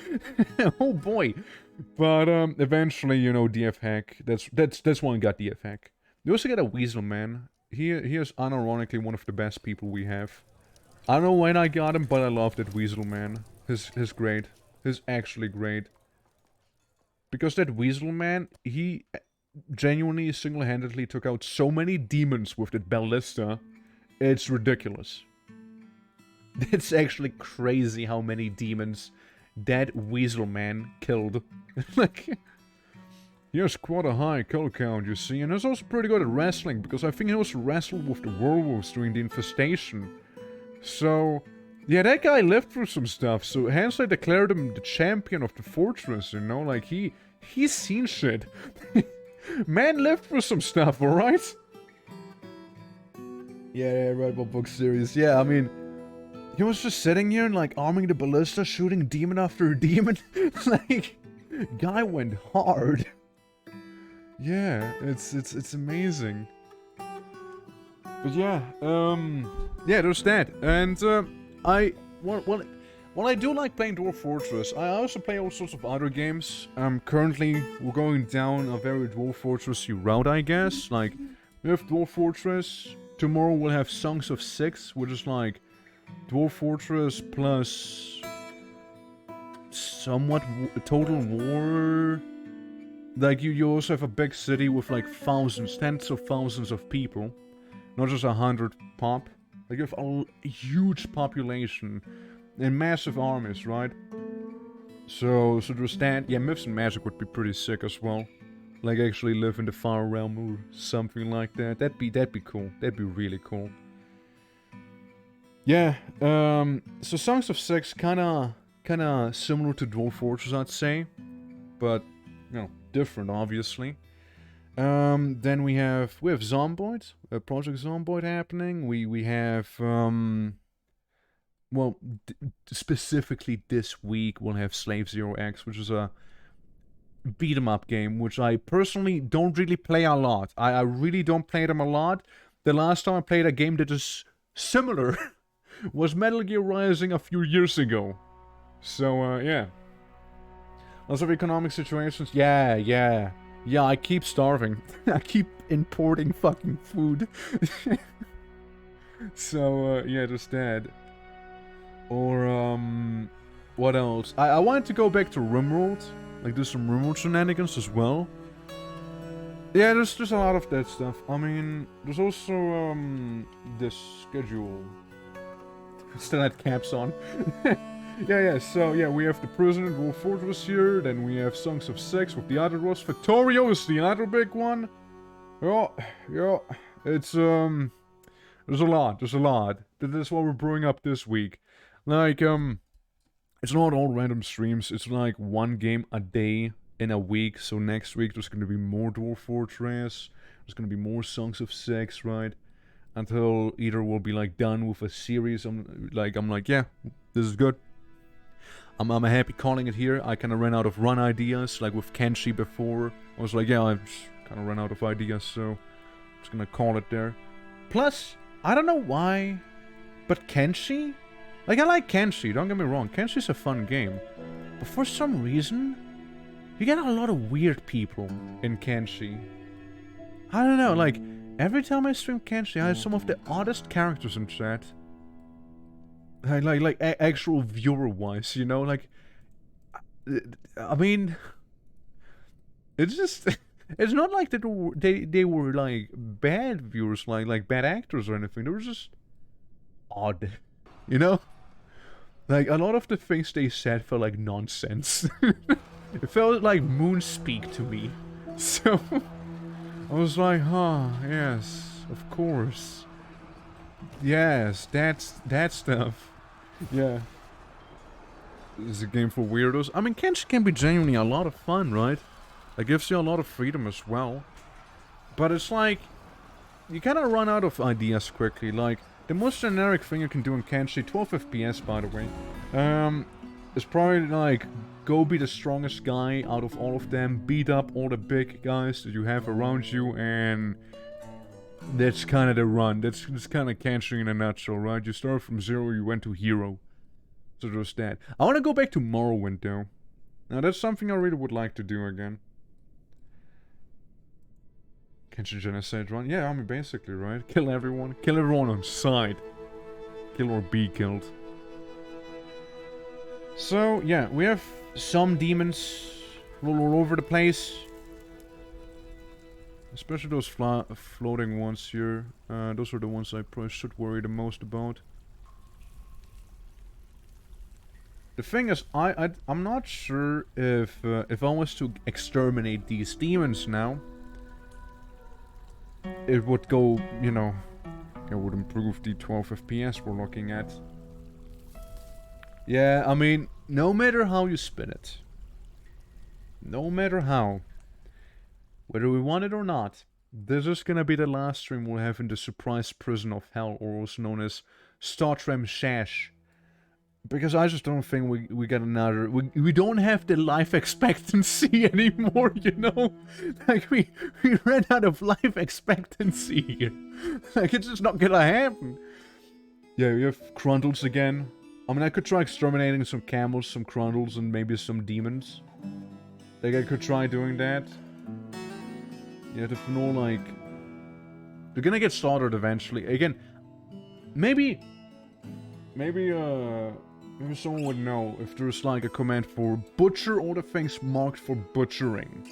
Oh boy. But eventually, you know, DF Hack. That's one got DF Hack. We also got a Weasel Man. He is unironically one of the best people we have. I don't know when I got him, but I love that Weasel Man. He's great. He's actually great. Because that Weasel Man, he genuinely single-handedly took out so many demons with that ballista. It's ridiculous. It's actually crazy how many demons that Weasel Man killed. Like, he has quite a high kill count, you see. And he's also pretty good at wrestling, because I think he also wrestled with the werewolves during the infestation. So, yeah, that guy lived through some stuff, so hence I declared him the champion of the fortress, you know? Like, he's seen shit. Man lived through some stuff, alright? Yeah, Red Bull book series. Yeah, I mean, he was just sitting here and, like, arming the ballista, shooting demon after demon. Like, guy went hard. Yeah, it's amazing. But yeah, yeah, there's that. And, well, I do like playing Dwarf Fortress. I also play all sorts of other games. Currently, we're going down a very Dwarf Fortress-y route, I guess. Like, we have Dwarf Fortress. Tomorrow we'll have Songs of Six, which is like Dwarf Fortress plus somewhat Total War. Like, you also have a big city with like thousands, tens of thousands of people. Not just 100 pop. Like, you have a huge population and massive armies, right? So there's that. Yeah, Myths and Magic would be pretty sick as well. Like, actually live in the Far Realm or something like that. That'd be cool. That'd be really cool. Yeah, so Songs of Six kinda similar to Dwarf Fortress, I'd say. But, you know, different, obviously. Then we have Zomboid, Project Zomboid happening. We have, well, specifically this week we'll have Slave Zero X, which is a beat 'em up game, which I personally don't really play a lot. I really don't play them a lot. The last time I played a game that is similar was Metal Gear Rising a few years ago. So, yeah. Lots of economic situations. Yeah, I keep starving. I keep importing fucking food. So, yeah, there's that. Or, what else? I wanted to go back to RimWorld. Like, do some RimWorld shenanigans as well. Yeah, there's a lot of that stuff. I mean, there's also, this schedule. Still had caps on. Yeah, so, yeah, we have the Prisoner Dwarf Fortress here, then we have Songs of Six with the other dwarfs. Factorio is the other big one. Yeah, it's, there's a lot. That's what we're brewing up this week. Like, it's not all random streams, it's like one game a day in a week, so next week there's gonna be more Dwarf Fortress, there's gonna be more Songs of Six, right? Until either we'll be, like, done with a series. I'm like, yeah, this is good. I'm happy calling it here. I kind of ran out of run ideas, like with Kenshi before. I was like, yeah, I just kind of ran out of ideas, so I'm just gonna call it there. Plus, I don't know why, but Kenshi? Like, I like Kenshi, don't get me wrong. Kenshi's a fun game. But for some reason, you get a lot of weird people in Kenshi. I don't know, like, every time I stream Kenshi, I have some of the oddest characters in chat. Like actual viewer-wise, you know? Like, I mean, it's just... It's not like they were, like, bad viewers, like bad actors or anything. They were just odd, you know? Like, a lot of the things they said felt like nonsense. It felt like moonspeak to me. So, I was like, huh, yes, of course. Yes, that stuff. Yeah. This is a game for weirdos. I mean, Kenshi can be genuinely a lot of fun, right? It gives you a lot of freedom as well. But it's like, you kind of run out of ideas quickly. Like, the most generic thing you can do in Kenshi, 12 FPS by the way, is probably like, go be the strongest guy out of all of them, beat up all the big guys that you have around you, and that's kind of the run. That's kind of Kenshi in a nutshell, right? You start from 0, you went to hero. So there's that. I want to go back to Morrowind though. Now that's something I really would like to do again. Kenshi Genocide run? Yeah, I mean basically, right? Kill everyone. Kill everyone on sight. Kill or be killed. So, yeah, we have some demons all over the place. Especially those floating ones here. Those are the ones I probably should worry the most about. The thing is, I'm not sure if I was to exterminate these demons now, it would go, you know, it would improve the 12 FPS we're looking at. Yeah, I mean, no matter how you spin it, no matter how, whether we want it or not, this is gonna be the last stream we'll have in the surprise prison of hell, or also known as Startrem Shash. Because I just don't think we get another... We don't have the life expectancy anymore, you know? Like, we ran out of life expectancy here. Like, it's just not gonna happen. Yeah, we have Crundles again. I mean, I could try exterminating some camels, some Crundles, and maybe some demons. Like, I could try doing that. Yeah, to know, like... They're gonna get slaughtered eventually. Again, maybe someone would know if there's like a command for butcher all the things marked for butchering.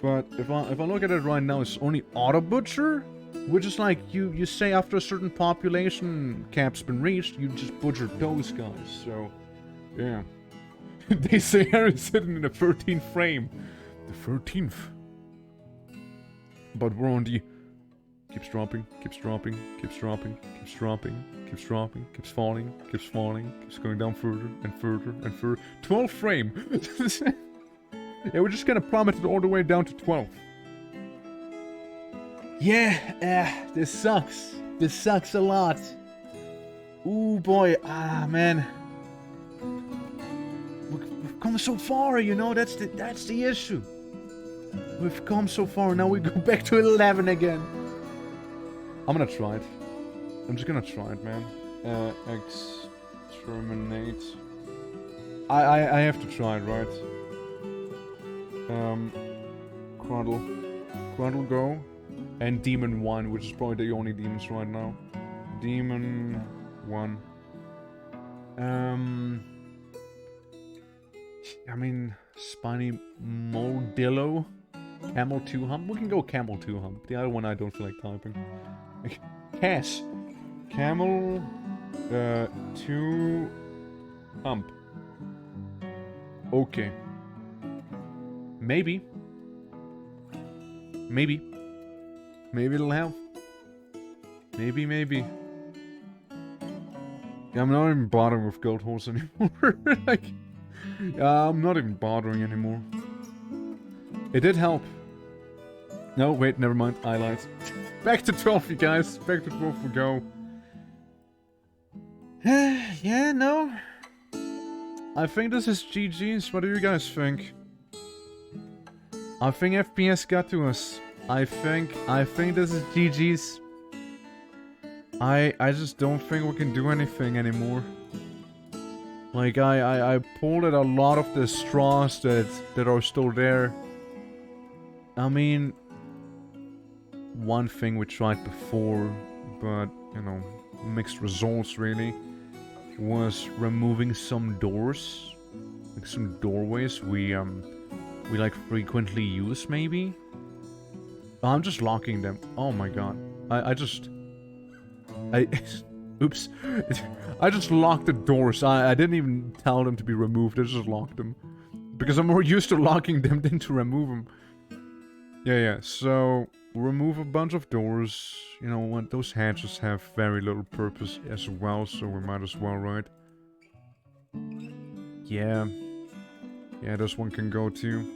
But if I look at it right now, it's only auto butcher, which is like you say after a certain population cap's been reached, you just butcher those guys. So, yeah. They say Harry's sitting in the 13th frame. The 13th. But we're on the... Keeps dropping, keeps dropping, keeps dropping, keeps dropping, keeps dropping, keeps falling, keeps going down further and further and further. 12th frame! Yeah, we're just gonna plummet it all the way down to 12. Yeah, this sucks. This sucks a lot. Ooh, boy, man. We've come so far, you know, that's the issue. We've come so far, now we go back to 11 again. I'm gonna try it. I'm just gonna try it, man. Exterminate. I have to try it, right? Crundle go. And Demon 1, which is probably the only demons right now. Demon 1. I mean, Spiny Moldillo. Camel 2 hump? We can go Camel 2 hump. The other one I don't feel like typing. Cash. Camel 2 hump. Okay. Maybe. Maybe it'll help. Maybe. Yeah, I'm not even bothering with Gold Horse anymore. Like, I'm not even bothering anymore. It did help. No, wait, never mind. I lied. Back to 12, you guys. Back to 12 we go. Yeah, no. I think this is GG's. What do you guys think? I think FPS got to us. I think this is GG's. I just don't think we can do anything anymore. Like, I pulled at a lot of the straws that are still there. I mean, one thing we tried before, but, you know, mixed results really, was removing some doors. Like some doorways we like frequently use, maybe? I'm just locking them. Oh my god. Oops. I just locked the doors. I didn't even tell them to be removed. I just locked them. Because I'm more used to locking them than to remove them. Yeah, so... remove a bunch of doors. You know what? Those hatches have very little purpose as well, so we might as well, right? Yeah. Yeah, this one can go too.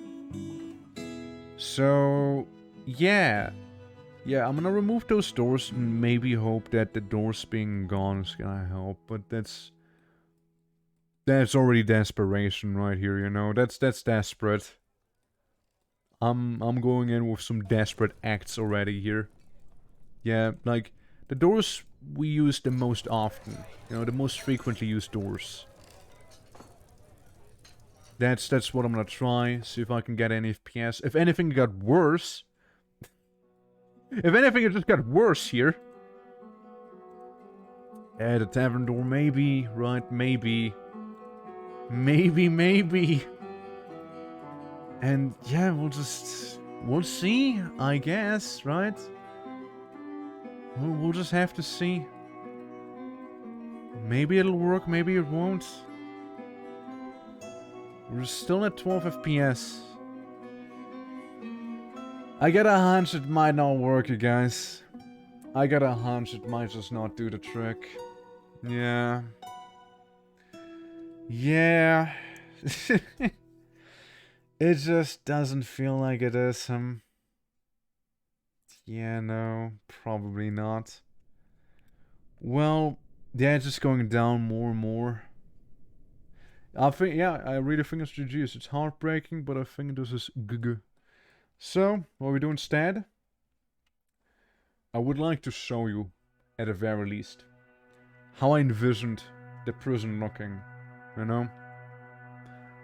So... yeah. Yeah, I'm gonna remove those doors and maybe hope that the doors being gone is gonna help, but that's already desperation right here, you know? That's desperate. I'm going in with some desperate acts already here. Yeah, like, the doors we use the most often. You know, the most frequently used doors. That's what I'm gonna try, see if I can get any FPS. If anything got worse... if anything, it just got worse here. Yeah, the tavern door, maybe, right? Maybe. Maybe. And yeah, we'll see, I guess, right? We'll just have to see. Maybe it'll work, maybe it won't. We're still at 12 FPS. I got a hunch it might not work, you guys. I got a hunch it might just not do the trick. Yeah. Yeah. It just doesn't feel like it is, Yeah, no, probably not. Well, the edge is going down more and more. I think, yeah, I really think it's GG's. It's heartbreaking, but I think this is GG. So, what we do instead? I would like to show you, at the very least, how I envisioned the prison looking, you know?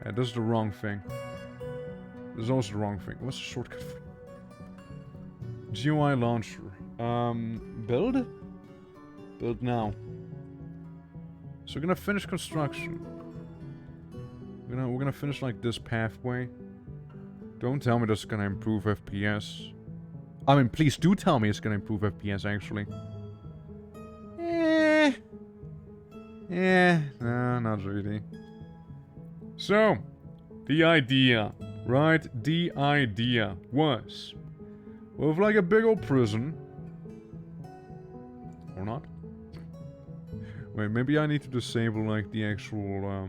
Yeah, this is the wrong thing. This is also the wrong thing. What's the shortcut for? GUI launcher. Build? Build now. So we're gonna finish construction. We're gonna finish like this pathway. Don't tell me this is gonna improve FPS. I mean, please do tell me it's gonna improve FPS, actually. No, not really. So, the idea, right? The idea was... with like a big old prison. Or not? Wait, maybe I need to disable like the actual,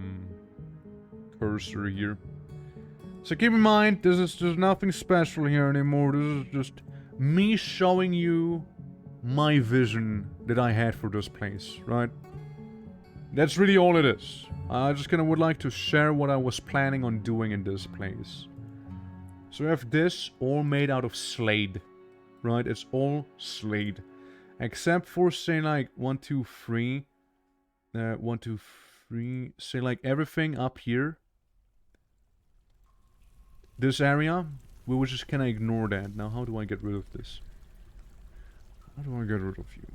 cursor here. So keep in mind, there's nothing special here anymore. This is just me showing you my vision that I had for this place, right? That's really all it is. I just kinda would like to share what I was planning on doing in this place. So we have this all made out of Slade, right? It's all Slade. Except for, say, like, 1, 2, 3. 1, 2, 3. Say, like, everything up here. This area, we will just kinda ignore that. Now, how do I get rid of this? How do I get rid of you?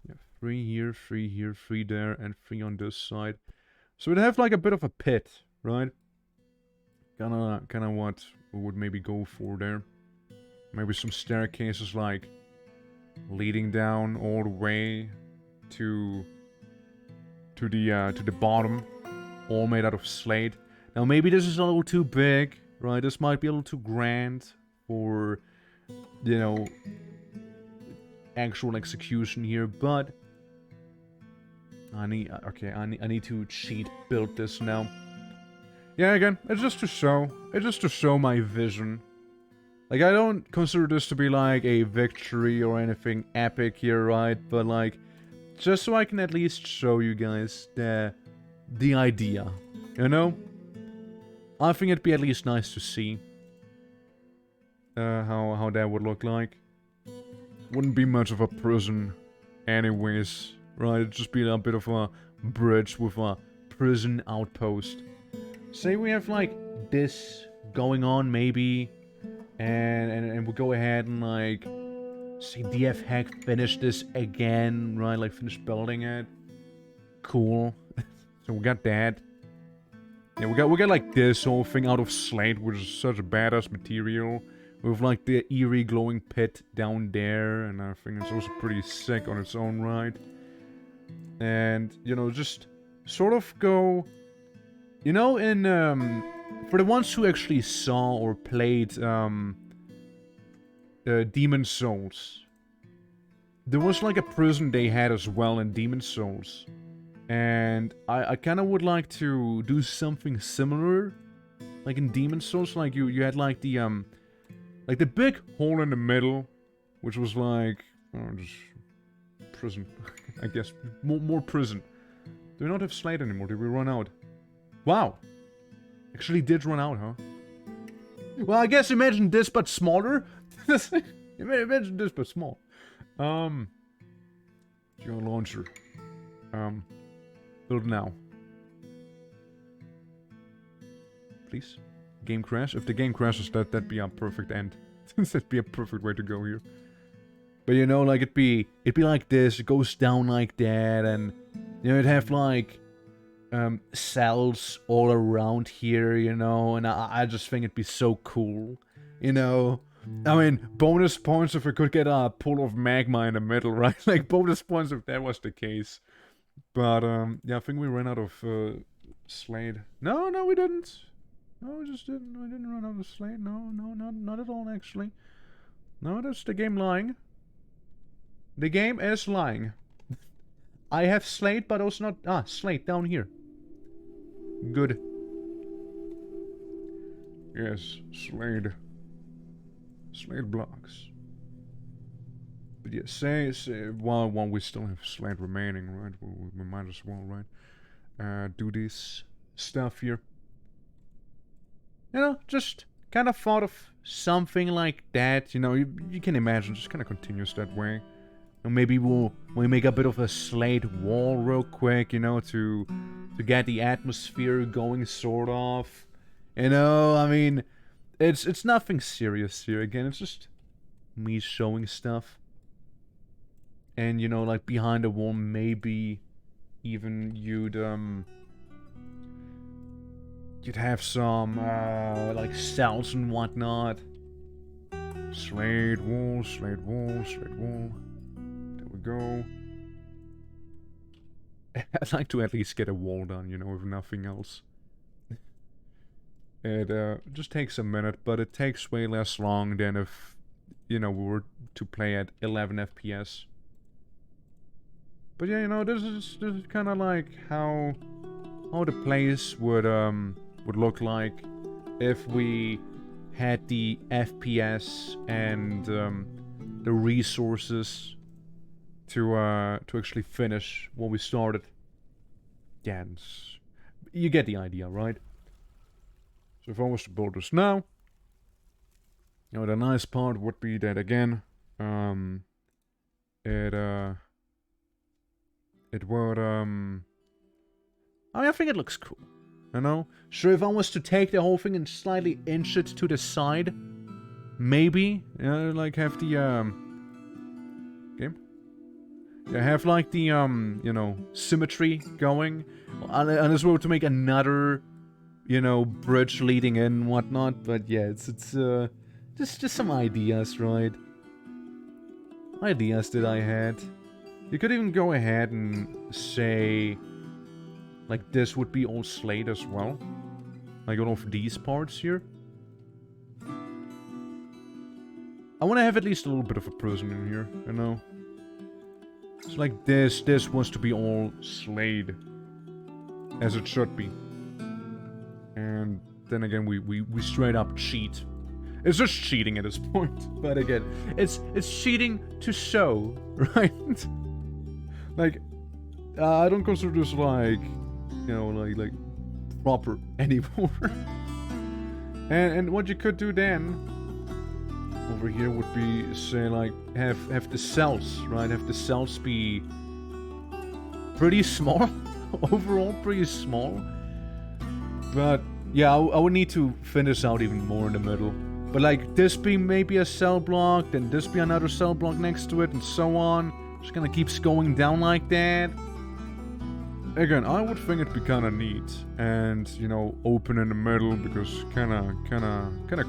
Yeah, 3 here, 3 here, 3 there, and 3 on this side. So we'd have, like, a bit of a pit, right? Kinda what we would maybe go for there. Maybe some staircases, like, leading down all the way to the bottom, all made out of Slade. Now maybe this is a little too big, right? This might be a little too grand for, you know, actual execution here, but I need to cheat build this now. Yeah, again, it's just to show my vision. Like, I don't consider this to be like a victory or anything epic here, right? But like, just so I can at least show you guys the idea, you know? I think it'd be at least nice to see how that would look like. Wouldn't be much of a prison anyways, right? It'd just be a bit of a bridge with a prison outpost. Say we have like this going on maybe, and we'll go ahead and like, say DF Hack finish this again, right? Like finish building it. Cool. So we got that. Yeah, we got like this whole thing out of Slade, which is such a badass material. With like the eerie glowing pit down there, and I think it's also pretty sick on its own right. And, you know, just sort of go... You know, in, for the ones who actually saw or played, Demon Souls, there was like a prison they had as well in Demon Souls. And I kind of would like to do something similar, like in Demon Souls. Like you had like the big hole in the middle, which was like, oh, just prison, I guess, more prison. Do we not have Slade anymore? Did we run out? Wow, actually did run out, huh? Well, I guess imagine this but smaller. Imagine this but small. GER launcher. Build now. Please. Game crash. If the game crashes, that'd be a perfect end. That'd be a perfect way to go here. But you know, like it'd be like this. It goes down like that, and you know, it'd have like cells all around here. You know, and I just think it'd be so cool. You know. I mean, bonus points if we could get a pool of magma in the middle, right? Like, bonus points if that was the case. But, yeah, I think we ran out of, Slade. No, we didn't. No, we just didn't. We didn't run out of Slade. No, not at all, actually. No, that's the game lying. The game is lying. I have Slade, but also not... Ah, Slade, down here. Good. Yes, Slade. Slade blocks. But yeah, say while we still have Slade remaining, right? We might as well, right? Do this stuff here. You know, just kind of thought of something like that. You know, you can imagine, just kind of continues that way. And maybe we make a bit of a Slade wall real quick, you know, to get the atmosphere going, sort of. You know, I mean. It's nothing serious here. Again, it's just me showing stuff. And, you know, like, behind the wall, maybe even you'd have some, like, cells and whatnot. Slade wall, Slade wall, Slade wall. There we go. I'd like to at least get a wall done, you know, if nothing else. It just takes a minute, but it takes way less long than if, you know, we were to play at 11 FPS. But yeah, you know, this is kind of like how the place would look like if we had the FPS and the resources to actually finish what we started. Yeah, you get the idea, right? So if I was to build this now, you know, the nice part would be that again, it would, I mean, I think it looks cool, you know? Sure, if I was to take the whole thing and slightly inch it to the side, maybe, you know, like have the, game? Yeah, have like the, you know, symmetry going, and as well to make another, you know, bridge leading in and whatnot, but yeah, it's just some ideas, right? Ideas that I had. You could even go ahead and say, like, this would be all Slade as well. Like, all of these parts here. I want to have at least a little bit of a prison in here, you know? It's like this was to be all Slade. As it should be. And then again, we straight up cheat. It's just cheating at this point. But again, it's cheating to show, right? Like, I don't consider this like, you know, like proper anymore. and what you could do then over here would be, say, like, have the cells, right? Have the cells be pretty small. Overall, pretty small. But yeah, I would need to finish out even more in the middle. But like, this be maybe a cell block, then this be another cell block next to it, and so on. Just kind of keeps going down like that. Again, I would think it'd be kind of neat, and you know, open in the middle because kind of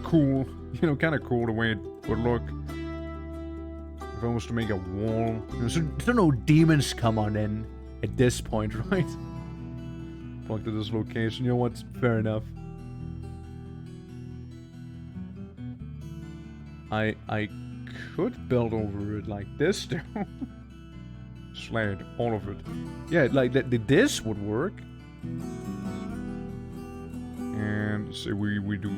cool. You know, kind of cool the way it would look. If I was to make a wall, so no demons come on in at this point, right? Walk to this location. You know what? Fair enough. I could build over it like this, though. Slade, all of it. Yeah, like this would work. And say we do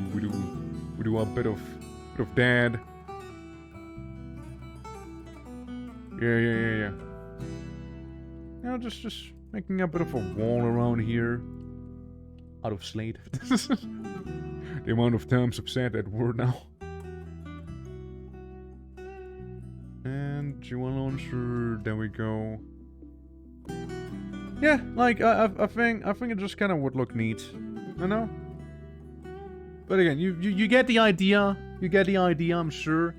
a bit of that. Yeah. You know, just making a bit of a wall around here. Out of Slade. The amount of times I've said that word now. And GER launcher, there we go. Yeah, like I think it just kind of would look neat, you know. But again, you get the idea. You get the idea, I'm sure.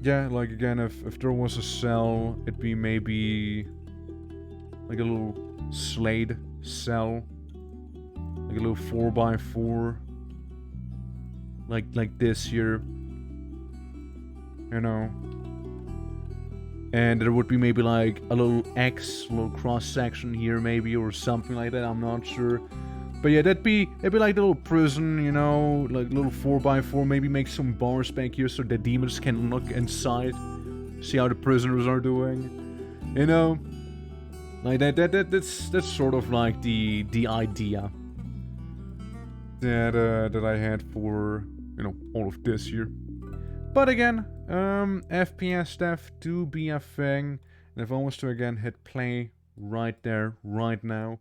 Yeah, like again, if there was a cell, it'd be maybe like a little Slade cell, like a little 4x4, like this here. You know, and there would be maybe like a little X, little cross section here, maybe, or something like that. I'm not sure, but yeah, it'd be like a little prison, you know, like a little 4x4. Maybe make some bars back here so the demons can look inside, see how the prisoners are doing, you know, like that's sort of like the idea that I had for, you know, all of this here. But again, FPS stuff do be a thing. And if I was to again hit play right there, right now,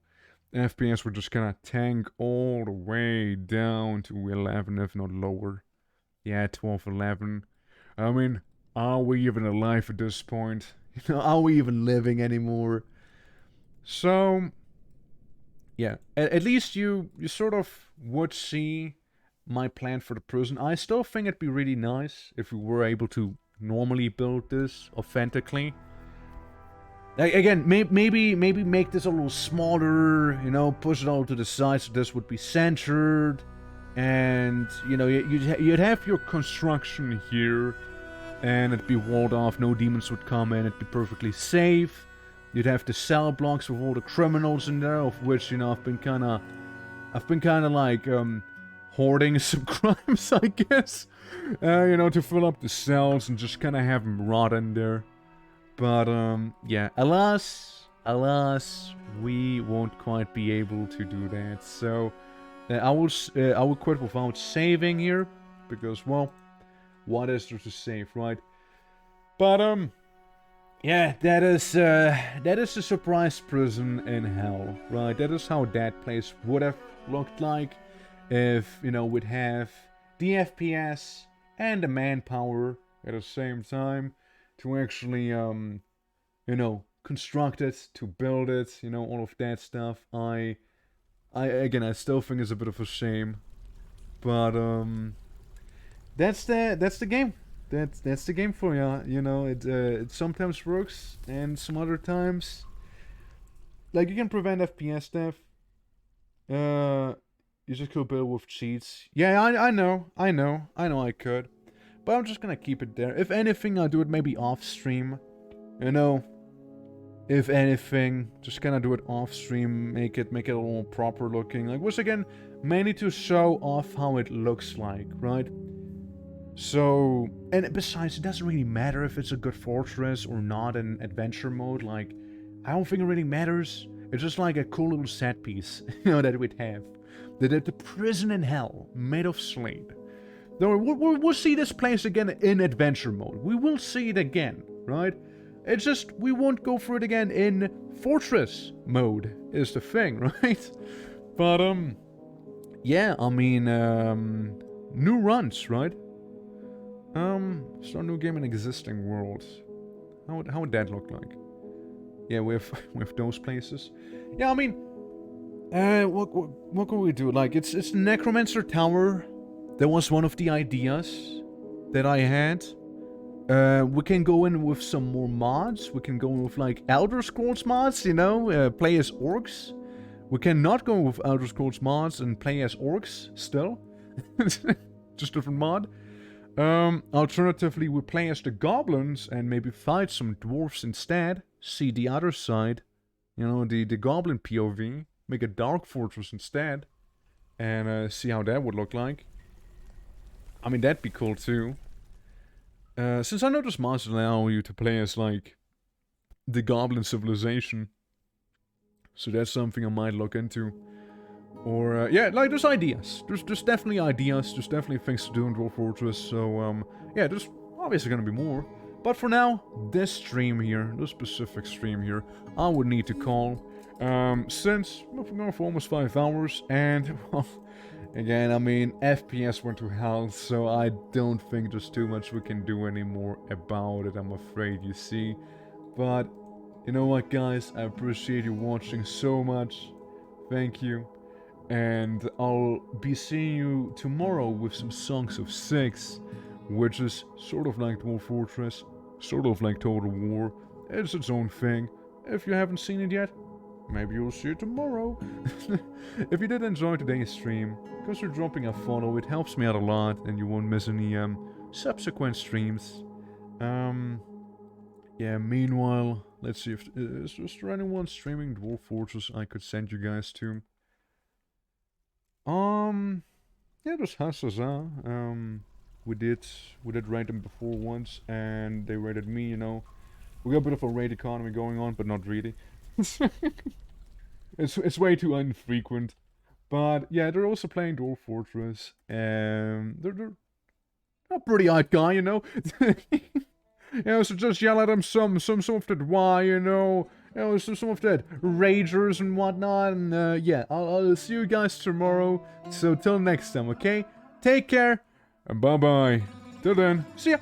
FPS would just kind of tank all the way down to 11, if not lower. Yeah, 12, 11. I mean, are we even alive at this point? You know, are we even living anymore? So, yeah, at least you sort of would see my plan for the prison. I still think it'd be really nice if we were able to normally build this authentically. Again, maybe make this a little smaller, you know, push it all to the side so this would be centered, and you know, you'd have your construction here, and it'd be walled off. No demons would come in. It'd be perfectly safe. You'd have the cell blocks with all the criminals in there, of which, you know, I've been kind of like hoarding some crimes, I guess. You know, to fill up the cells and just kind of have them rot in there. But, yeah, alas, we won't quite be able to do that. So, I will quit without saving here, because, well, what is there to save, right? But, yeah, that is the surprise prison in hell, right? That is how that place would have looked like if, you know, we'd have the FPS and the manpower at the same time to actually, you know, construct it, to build it, you know, all of that stuff. I still think it's a bit of a shame, but that's the game. That's the game for you. You know, it sometimes works, and some other times, like, you can prevent FPS stuff. You just could build with cheats. Yeah, I know I could. But I'm just gonna keep it there. If anything, I'll do it maybe off stream. You know, if anything, just kind of do it off stream, make it a little proper looking. Like, once again, mainly to show off how it looks like, right? So, and besides, it doesn't really matter if it's a good fortress or not in adventure mode. Like, I don't think it really matters. It's just like a cool little set piece, you know, that we'd have. The prison in hell, made of Slade. We'll see this place again in adventure mode. We will see it again, right? It's just, we won't go through it again in fortress mode, is the thing, right? But, yeah, I mean, new runs, right? Start a new game in existing world. How would that look like? Yeah, with those places. Yeah, I mean, what can we do? Like, it's the Necromancer Tower. That was one of the ideas that I had. We can go in with some more mods. We can go in with, like, Elder Scrolls mods, you know, play as orcs. We cannot go with Elder Scrolls mods and play as orcs still. Just different mod. Alternatively, we play as the goblins and maybe fight some dwarfs instead. See the other side. You know, the goblin POV. Make a dark fortress instead. And see how that would look like. I mean, that'd be cool too. Since I noticed mods allow you to play as, like, the goblin civilization. So that's something I might look into. Or, yeah, like, there's ideas. There's definitely ideas. There's definitely things to do in Dwarf Fortress. So, yeah, there's obviously gonna be more. But for now, this stream here, this specific stream here, I would need to call. Since we've been going for almost 5 hours, and, well, again, I mean, FPS went to hell, so I don't think there's too much we can do anymore about it, I'm afraid, you see. But, you know what, guys, I appreciate you watching so much. Thank you. And I'll be seeing you tomorrow with some Songs of Six, which is sort of like Dwarf Fortress, sort of like Total War. It's its own thing. If you haven't seen it yet, maybe you'll see it tomorrow. If you did enjoy today's stream, consider dropping a follow. It helps me out a lot, and you won't miss any subsequent streams. Yeah. Meanwhile, let's see if is there anyone streaming Dwarf Fortress I could send you guys to. Yeah, there's Hassaza. We did rate them before once, and they rated me, you know. We got a bit of a raid economy going on, but not really. It's way too infrequent. But yeah, they're also playing Dwarf Fortress, and they're a pretty odd guy, you know. You know, so just yell at them some of that why, you know. You know, some of that ragers and whatnot, and yeah, I'll see you guys tomorrow. So till next time, okay? Take care, and bye-bye. Till then, see ya!